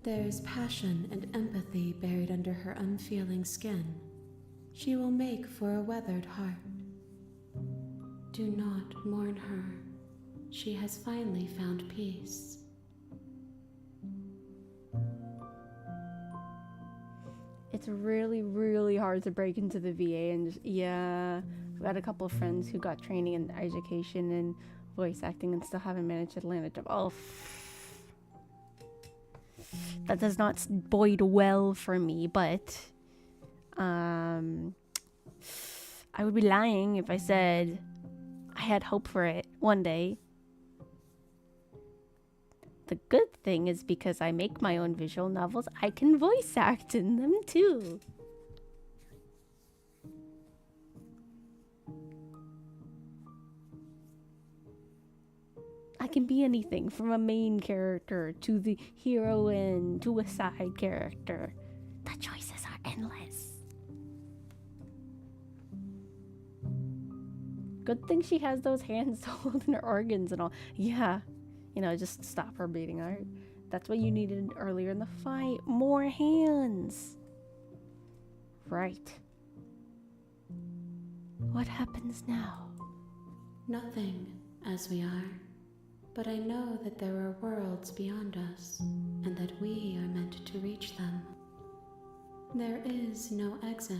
S2: There's passion and empathy buried under her unfeeling skin. She will make for a weathered heart. Do not mourn her. She has finally found peace.
S1: It's really, really hard to break into the VA and just, yeah. I've got a couple of friends who got training in education and voice acting and still haven't managed to land a job. Oh, that does not bode well for me, but I would be lying if I said I had hope for it one day. The good thing is because I make my own visual novels, I can voice act in them too. I can be anything from a main character to the heroine to a side character. The choices are endless. Good thing she has those hands to hold in her organs and all. Yeah. You know, just stop her bleeding out. That's what you needed earlier in the fight. More hands. Right. What happens now?
S2: Nothing, as we are. But I know that there are worlds beyond us, and that we are meant to reach them. There is no exit,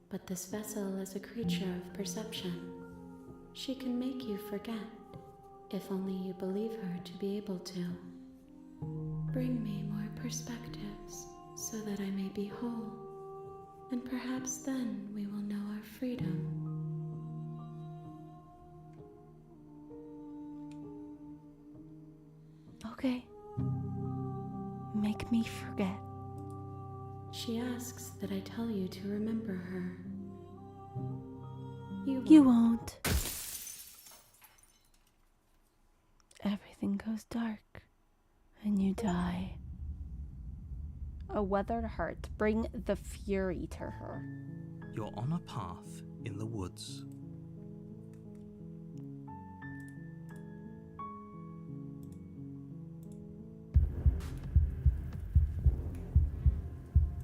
S2: but this vessel is a creature of perception. She can make you forget, if only you believe her to be able to. Bring me more perspectives, so that I may be whole, and perhaps then we will know our freedom.
S1: Okay. Make me forget.
S2: She asks that I tell you to remember her.
S1: You won't. Everything goes dark, and you die. A weathered heart, bring the fury to her.
S8: You're on a path in the woods.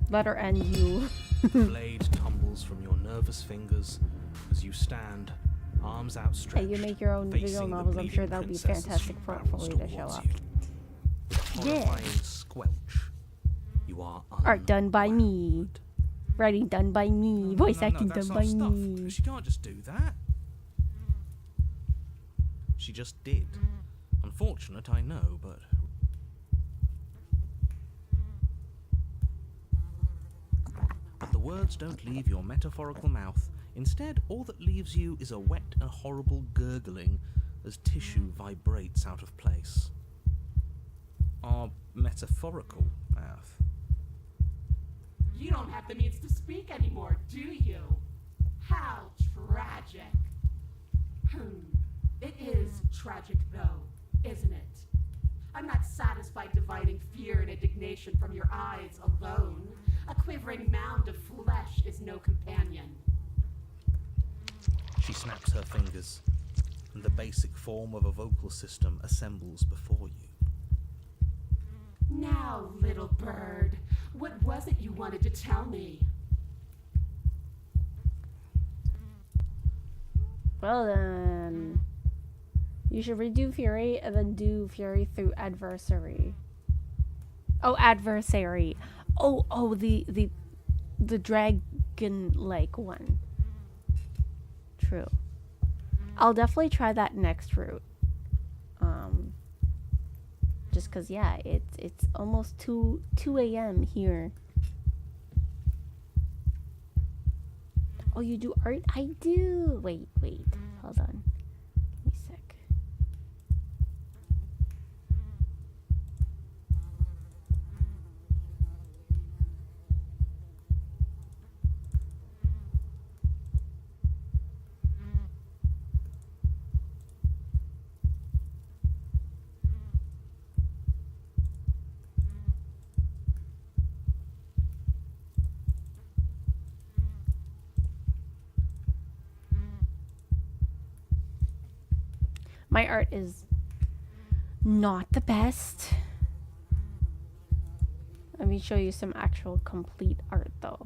S1: Let her end you.
S8: The blade tumbles from your nervous fingers as you stand, arms outstretched.
S1: Hey, you make your own visual novels. I'm sure that'll be a fantastic portfolio to show up. Yeah.
S8: Squelch. You are
S1: Art done by me. Writing done by me. Voice acting done by me.
S8: She can't just do that. She just did. Unfortunate, I know, but... But the words don't leave your metaphorical mouth. Instead, all that leaves you is a wet and horrible gurgling as tissue vibrates out of place. Our metaphorical mouth.
S12: You don't have the means to speak anymore, do you? How tragic. It is tragic, though, isn't it? I'm not satisfied dividing fear and indignation from your eyes alone. A quivering mound of flesh is no companion.
S8: She snaps her fingers, and the basic form of a vocal system assembles before you.
S12: Now, little bird, what was it you wanted to tell me?
S1: Well then, you should redo Fury and then do Fury through Adversary. Oh, Adversary. Oh, the dragon-like one. True. I'll definitely try that next route. Just cause yeah, it's almost 2 a.m. here. Oh, you do art? I do. Wait. Hold on. Give me a sec. My art is not the best. Let me show you some actual complete art though.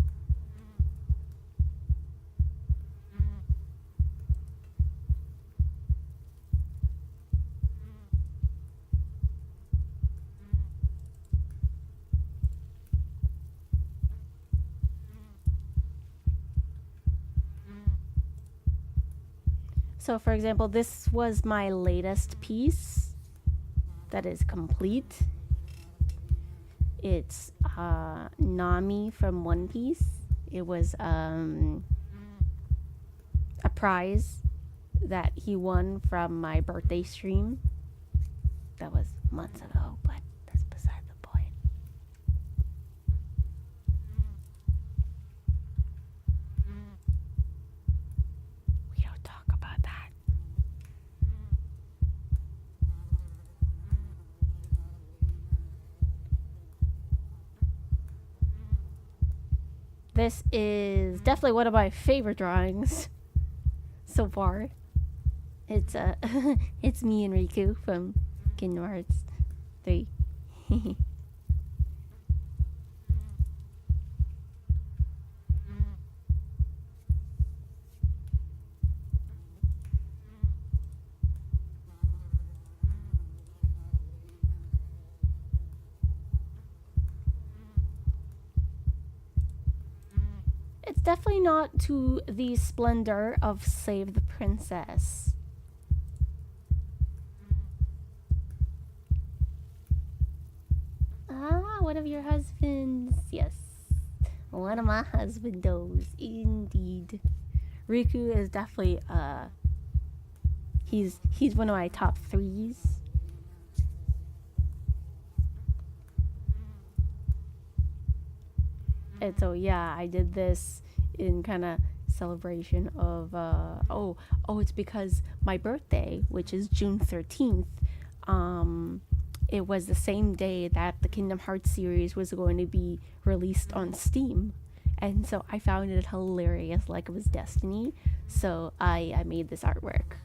S1: So for example, this was my latest piece that is complete. It's Nami from One Piece. It was a prize that he won from my birthday stream. That was months ago, but that's beside the point. We don't talk about that. This is definitely one of my favorite drawings so far. It's it's me and Riku from Kingdom Hearts 3. It's definitely not to the splendor of Save the Princess. Ah, one of your husbands. Yes. One of my husbandos. Indeed. Riku is definitely he's one of my top 3s. And so yeah, I did this in kind of celebration of it's because my birthday, which is June 13th, it was the same day that the Kingdom Hearts series was going to be released on Steam. And so I found it hilarious, like it was destiny. So I made this artwork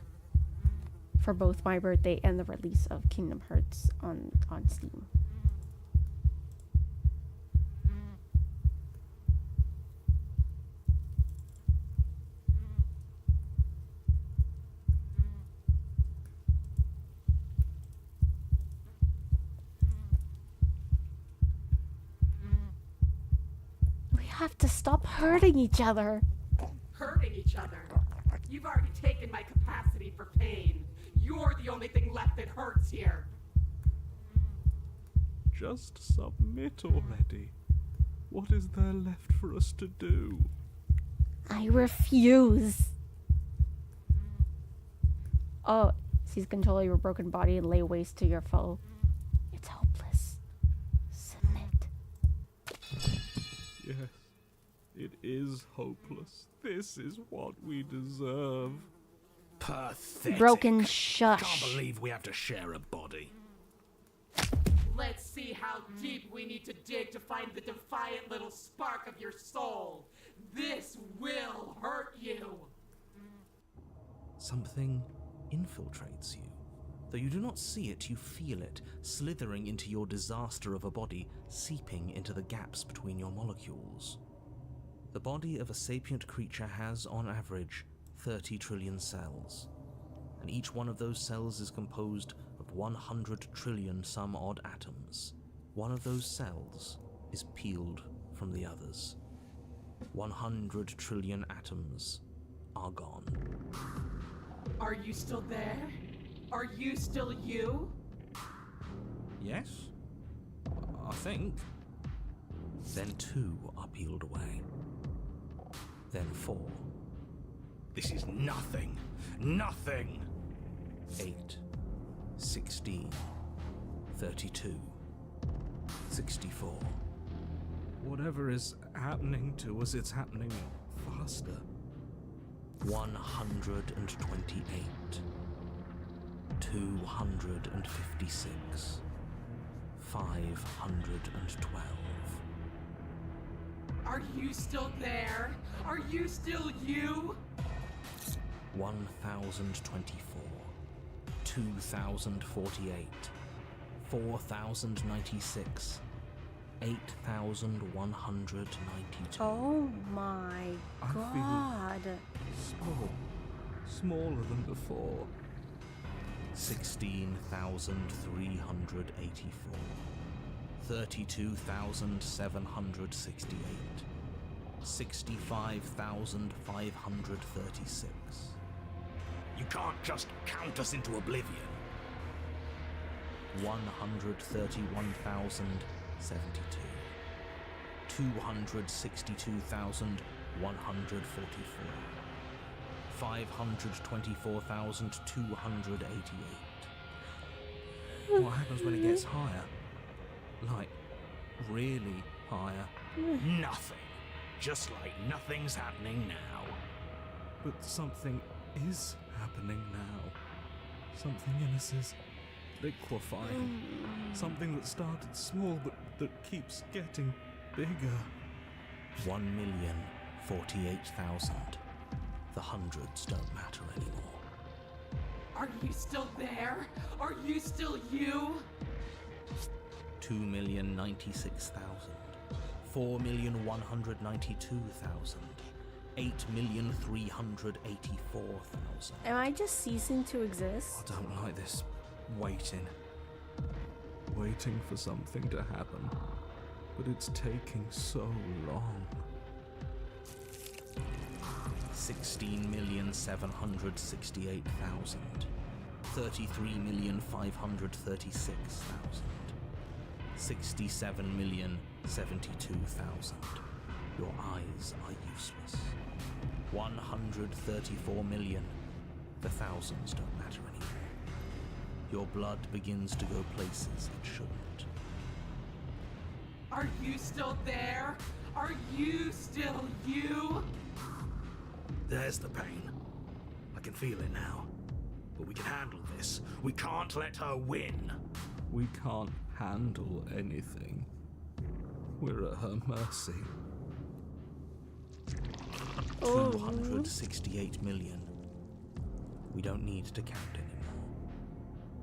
S1: for both my birthday and the release of Kingdom Hearts on Steam. Have to stop hurting each other.
S12: Hurting each other? You've already taken my capacity for pain. You're the only thing left that hurts here.
S13: Just submit already. What is there left for us to do?
S1: I refuse. Oh, seize control of your broken body and lay waste to your foe. It's hopeless. Submit.
S13: Yes. It is hopeless. This is what we deserve.
S7: Pathetic.
S1: Broken shush.
S7: Can't believe we have to share a body.
S12: Let's see how deep we need to dig to find the defiant little spark of your soul. This will hurt you.
S8: Something infiltrates you. Though you do not see it, you feel it, slithering into your disaster of a body, seeping into the gaps between your molecules. The body of a sapient creature has, on average, 30 trillion cells, and each one of those cells is composed of 100 trillion some odd atoms. One of those cells is peeled from the others. 100 trillion atoms are gone.
S12: Are you still there? Are you still you?
S8: Yes? I think. Then 2 are peeled away. Then 4.
S7: This is nothing. Nothing.
S8: 8. 16. 32. 64.
S13: Whatever is happening to us, it's happening faster.
S8: 128. 256. 512.
S12: Are you still there? Are you still you?
S8: 1024. 2,048, 4,096, 8,192.
S1: Oh my
S13: I feel
S1: god.
S13: small. Smaller than before.
S8: 16,384, 32,768, 65,536.
S7: You can't just count us into oblivion.
S8: 131,072, 262,144, 524,288. What happens when it gets higher? Like, really higher?
S7: Nothing. Just like nothing's happening now.
S13: But something is happening now. Something in us is liquefying. Something that started small but that keeps getting bigger.
S8: 1,048,000. The hundreds don't matter anymore.
S12: Are you still there? Are you still you?
S8: 2,096,000. 4,192,000. 8,384,000.
S1: Am I just ceasing to exist?
S8: I don't like this waiting.
S13: Waiting for something to happen. But it's taking so long.
S8: 16,768,000. 33,536,000. 67,072,000. Your eyes are useless. 134 million. The thousands don't matter anymore. Your blood begins to go places it shouldn't.
S12: Are you still there? Are you still you?
S7: There's the pain. I can feel it now. But we can handle this. We can't let her win.
S13: We can't handle anything. We're at her mercy.
S8: 268 million. We don't need to count anymore.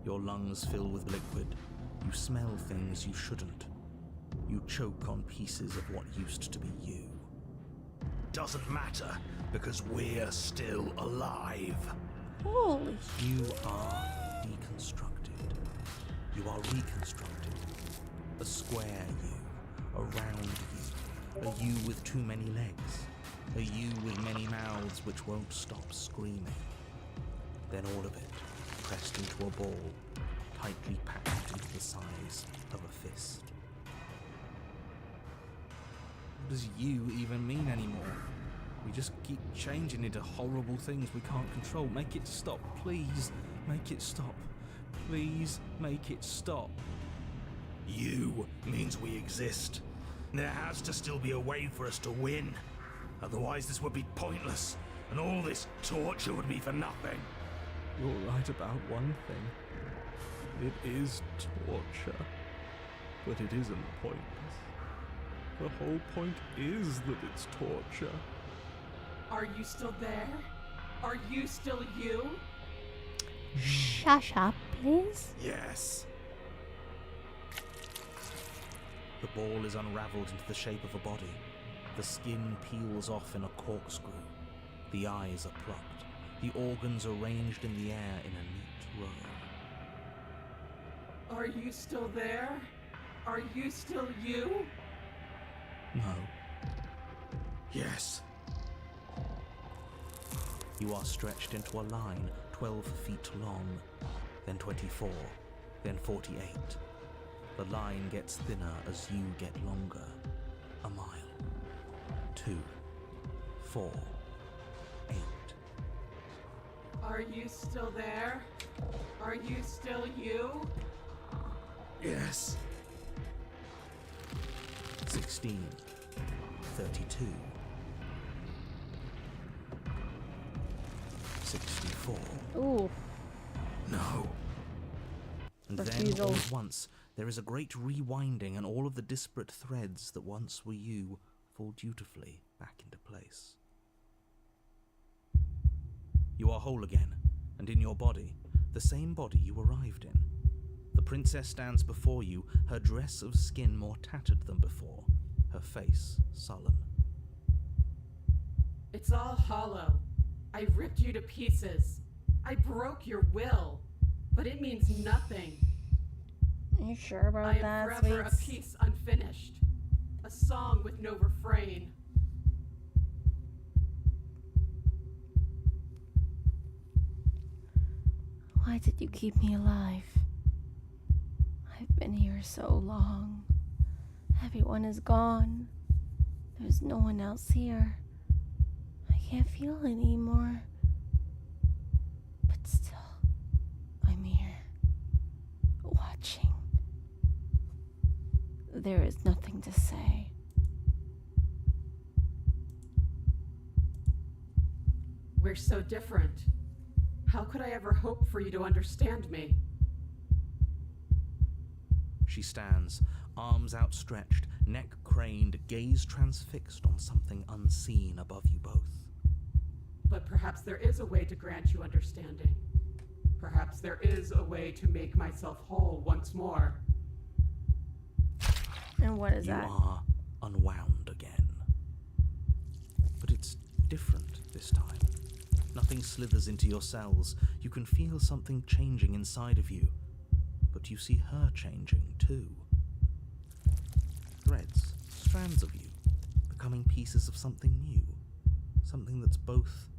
S8: Your lungs fill with liquid. You smell things you shouldn't. You choke on pieces of what used to be you.
S7: Doesn't matter, because we're still alive.
S1: Holy.
S8: You are deconstructed. You are reconstructed. A square you, a round you, a you with too many legs, a you with many mouths which won't stop screaming. Then all of it pressed into a ball, tightly packed into the size of a fist. What does you even mean anymore? We just keep changing into horrible things we can't control. Make it stop, please. Make it stop. Please make it stop.
S7: You means we exist. There has to still be a way for us to win. Otherwise this would be pointless, and all this torture would be for nothing.
S13: You're right about one thing. It is torture. But it isn't pointless. The whole point is that it's torture.
S12: Are you still there? Are you still you?
S1: Shush up, please.
S7: Yes.
S8: The ball is unraveled into the shape of a body. The skin peels off in a corkscrew. The eyes are plucked. The organs arranged in the air in a neat row.
S12: Are you still there? Are you still you?
S8: No.
S7: Yes.
S8: You are stretched into a line 12 feet long, then 24, then 48. The line gets thinner as you get longer. A mile. 2, 4, 8.
S12: Are you still there? Are you still you?
S7: Yes.
S8: 16, 32, 64.
S1: Ooh.
S7: No.
S8: And
S1: That's
S8: then, all
S1: weasel.
S8: at once, there is a great rewinding, and all of the disparate threads that once were you fall dutifully back into place. You are whole again, and in your body, the same body you arrived in. The princess stands before you, her dress of skin more tattered than before, her face sullen.
S12: It's all hollow. I ripped you to pieces. I broke your will, but it means nothing.
S1: Are you sure about
S12: I am
S1: that,
S12: forever a
S1: Sweets?
S12: piece unfinished. A song with no refrain.
S1: Why did you keep me alive? I've been here so long. Everyone is gone. There's no one else here. I can't feel it anymore. But still, I'm here, watching. There is nothing to say.
S12: We're so different. How could I ever hope for you to understand me?
S8: She stands, arms outstretched, neck craned, gaze transfixed on something unseen above you both.
S12: But perhaps there is a way to grant you understanding. Perhaps there is a way to make myself whole once more.
S1: And what is that?
S8: You are unwound again. But it's different this time. Nothing slithers into your cells. You can feel something changing inside of you. But you see her changing too. Threads, strands of you, becoming pieces of something new. Something that's both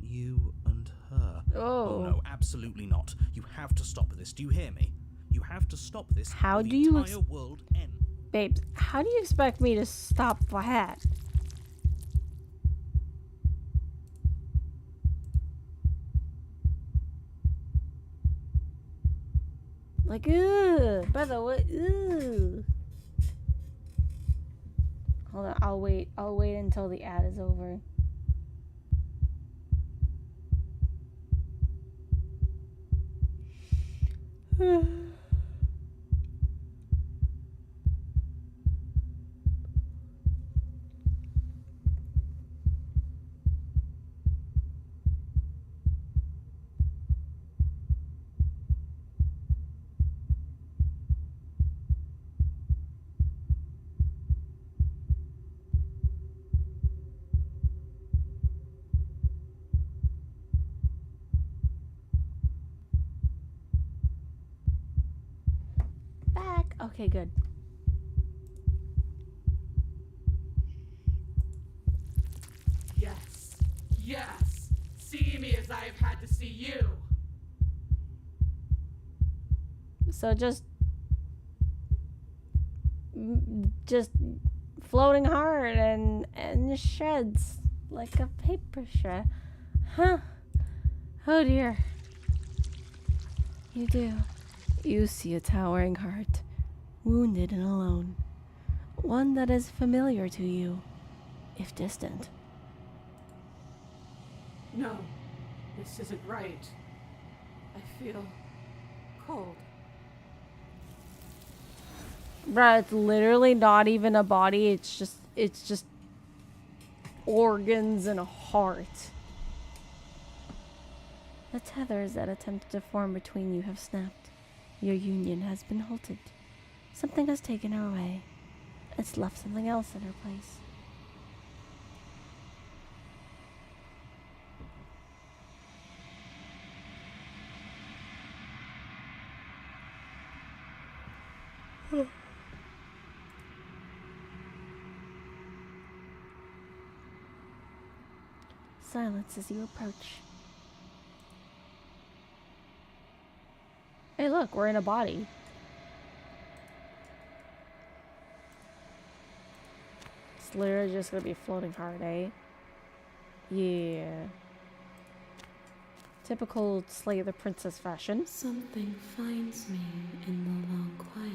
S8: you and her.
S1: Oh.
S8: No, absolutely not. You have to stop this. Do you hear me? You have to stop this.
S1: How
S8: or
S1: do
S8: the
S1: you
S8: entire world ends.
S1: Babes, how do you expect me to stop that? Like, ugh. By the way, ugh. Hold on, I'll wait until the ad is over. Back. Okay, good.
S12: Yes. Yes. See me as I have had to see you.
S1: So just floating hard and shreds like a paper shred. Huh. Oh dear. You do. You see a towering heart, wounded and alone. One that is familiar to you, if distant.
S12: No, this isn't right. I feel cold.
S1: Bruh, it's literally not even a body, it's just organs and a heart. The tethers that attempted to form between you have snapped. Your union has been halted. Something has taken her away. It's left something else in her place. Silence as you approach. Hey, look, we're in a body. It's literally just gonna be floating hard, eh? Yeah. Typical Slay the Princess fashion.
S2: Something finds me in the long quiet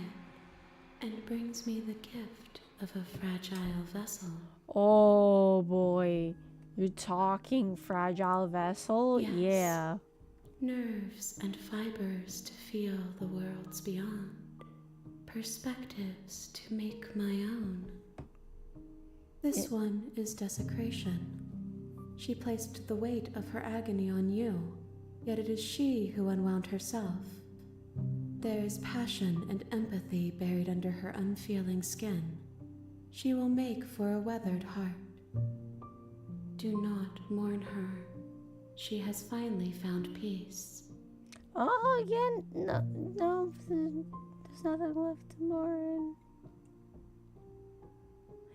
S2: and brings me the gift of a fragile vessel.
S1: Oh boy. You're talking fragile vessel?
S2: Yes.
S1: Yeah.
S2: Nerves and fibers to feel the worlds beyond. Perspectives to make my own. This one is desecration. She placed the weight of her agony on you, yet it is she who unwound herself. There is passion and empathy buried under her unfeeling skin. She will make for a weathered heart. Do not mourn her. She has finally found peace.
S1: Oh, again? No, there's nothing left to mourn.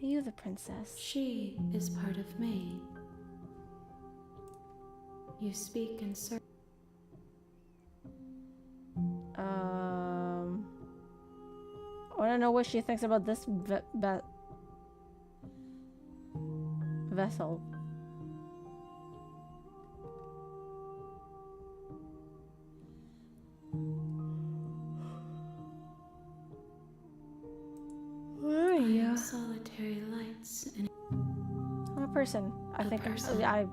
S1: Are you the princess?
S2: She is part of me. You speak in certain.
S1: I want to know what she thinks about this vessel. Where are you?
S2: Solitary lights in
S1: I'm a person. I think
S2: person.
S1: I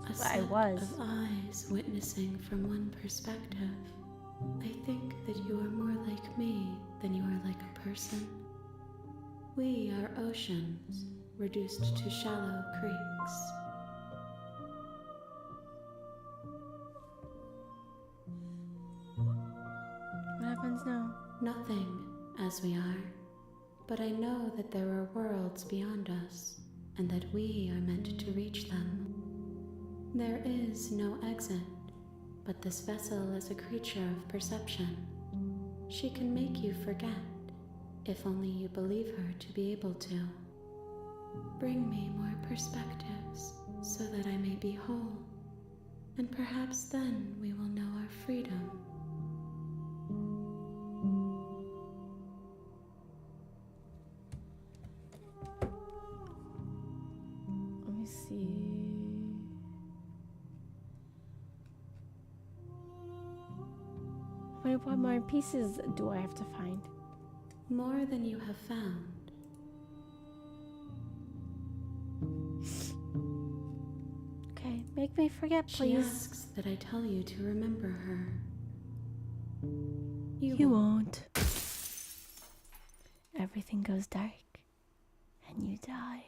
S2: A set
S1: was.
S2: of eyes witnessing from one perspective. I think that you are more like me than you are like a person. We are oceans, reduced to shallow creeks.
S1: What happens now?
S2: Nothing, as we are. But I know that there are worlds beyond us, and that we are meant to reach them. There is no exit, but this vessel is a creature of perception. She can make you forget, if only you believe her to be able to. Bring me more perspectives, so that I may be whole, and perhaps then we will know our freedom.
S1: Let me see. What more pieces do I have to find?
S2: More than you have found.
S1: Okay, make me forget,
S2: She
S1: please.
S2: asks that I tell you to remember her.
S1: You won't. Everything goes dark, and you die.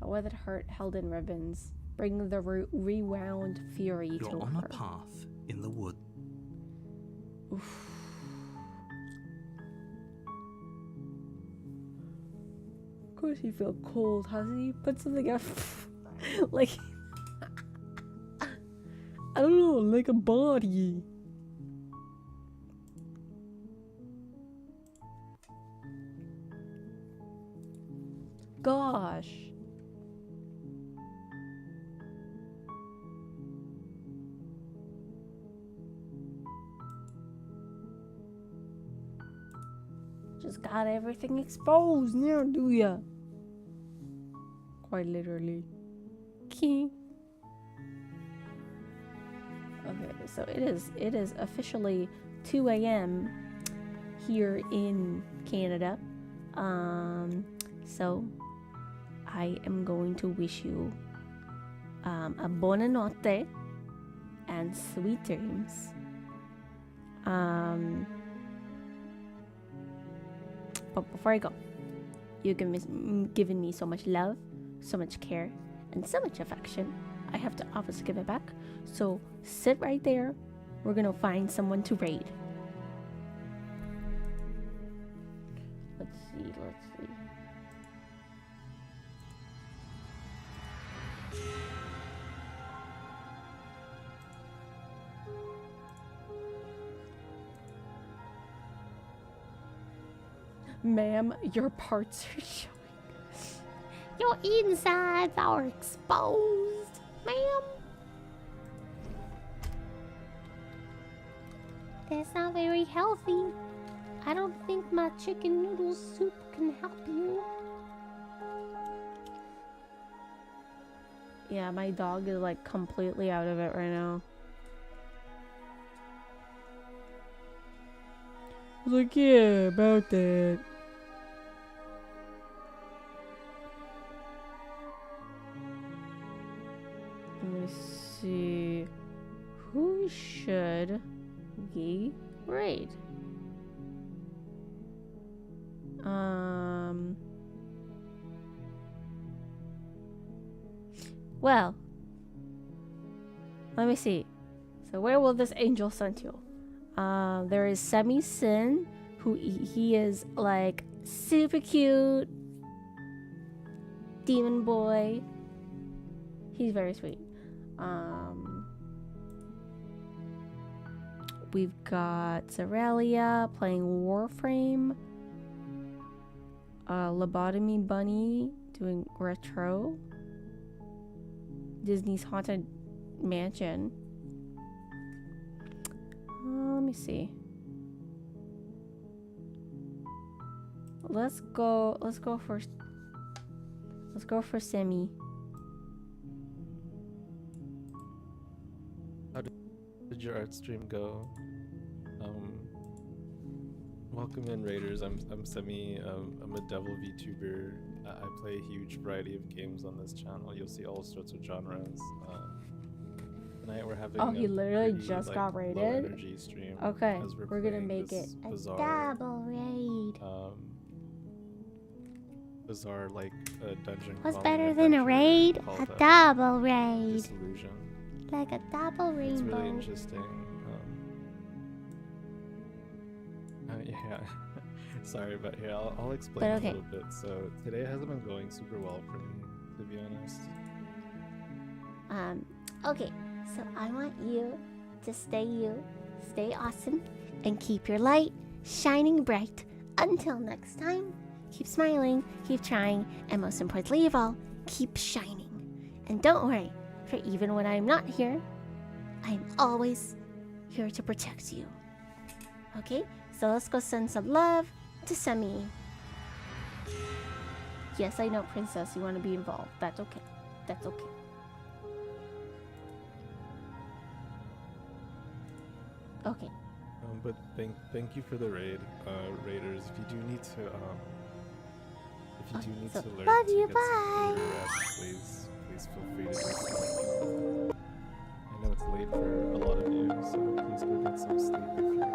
S1: A weathered heart held in ribbons, bring the rewound fury to
S8: You're on
S1: her.
S8: a path in the wood.
S1: Oof. Of course he feel cold, hasn't he? Put something up like I don't know, like a body. Gosh. Just got everything exposed now, do ya? Quite literally. Key. Okay, so it is officially 2 a.m. here in Canada. So I am going to wish you a buona notte and sweet dreams. But before I go, you've given me so much love, so much care, and so much affection. I have to obviously give it back. So sit right there. We're gonna find someone to raid. Let's see. Ma'am, your parts are showing. Your insides are exposed, ma'am. That's not very healthy. I don't think my chicken noodle soup can help you. Yeah, my dog is like completely out of it right now. I was like, yeah, about that. Let me see. Who should we raid? Well, Let me see. So where will this angel send you? There is Semi Sin, who he is like super cute demon boy. He's very sweet. We've got Zerelia playing Warframe. Lobotomy Bunny doing retro. Disney's Haunted Mansion. Let me see. Let's go for Semi.
S15: How did your art stream go? Welcome in, Raiders. I'm Semi. I'm a devil VTuber. I play a huge variety of games on this channel. You'll see all sorts of genres. Tonight we're having
S1: he literally
S15: pretty,
S1: just got
S15: low
S1: raided.
S15: energy stream.
S1: Okay,
S15: as
S1: we're gonna
S15: playing
S1: make
S15: this
S1: it
S15: bizarre,
S1: a double raid.
S15: Bizarre like dungeon.
S1: What's
S15: crawling
S1: better than a
S15: adventure
S1: raid?
S15: called,
S1: A double raid.
S15: Disillusion.
S1: Like a double rainbow.
S15: It's really interesting. Yeah. Sorry, but here I'll explain
S1: okay.
S15: a little bit. So today hasn't been going super well for me, to be honest.
S1: Okay, so I want you, stay awesome, and keep your light shining bright. Until next time, keep smiling, keep trying, and most importantly of all, keep shining. And don't worry, for even when I'm not here, I'm always here to protect you. Okay, so let's go send some love to Semi. Yes, I know, Princess, you want to be involved. That's okay. That's okay. Okay.
S15: But thank you for the raid, Raiders. If you do need to learn
S1: love
S15: to
S1: you,
S15: get
S1: bye.
S15: some rest, please feel free to do so. I know it's late for a lot of you, so please go get some sleep if you're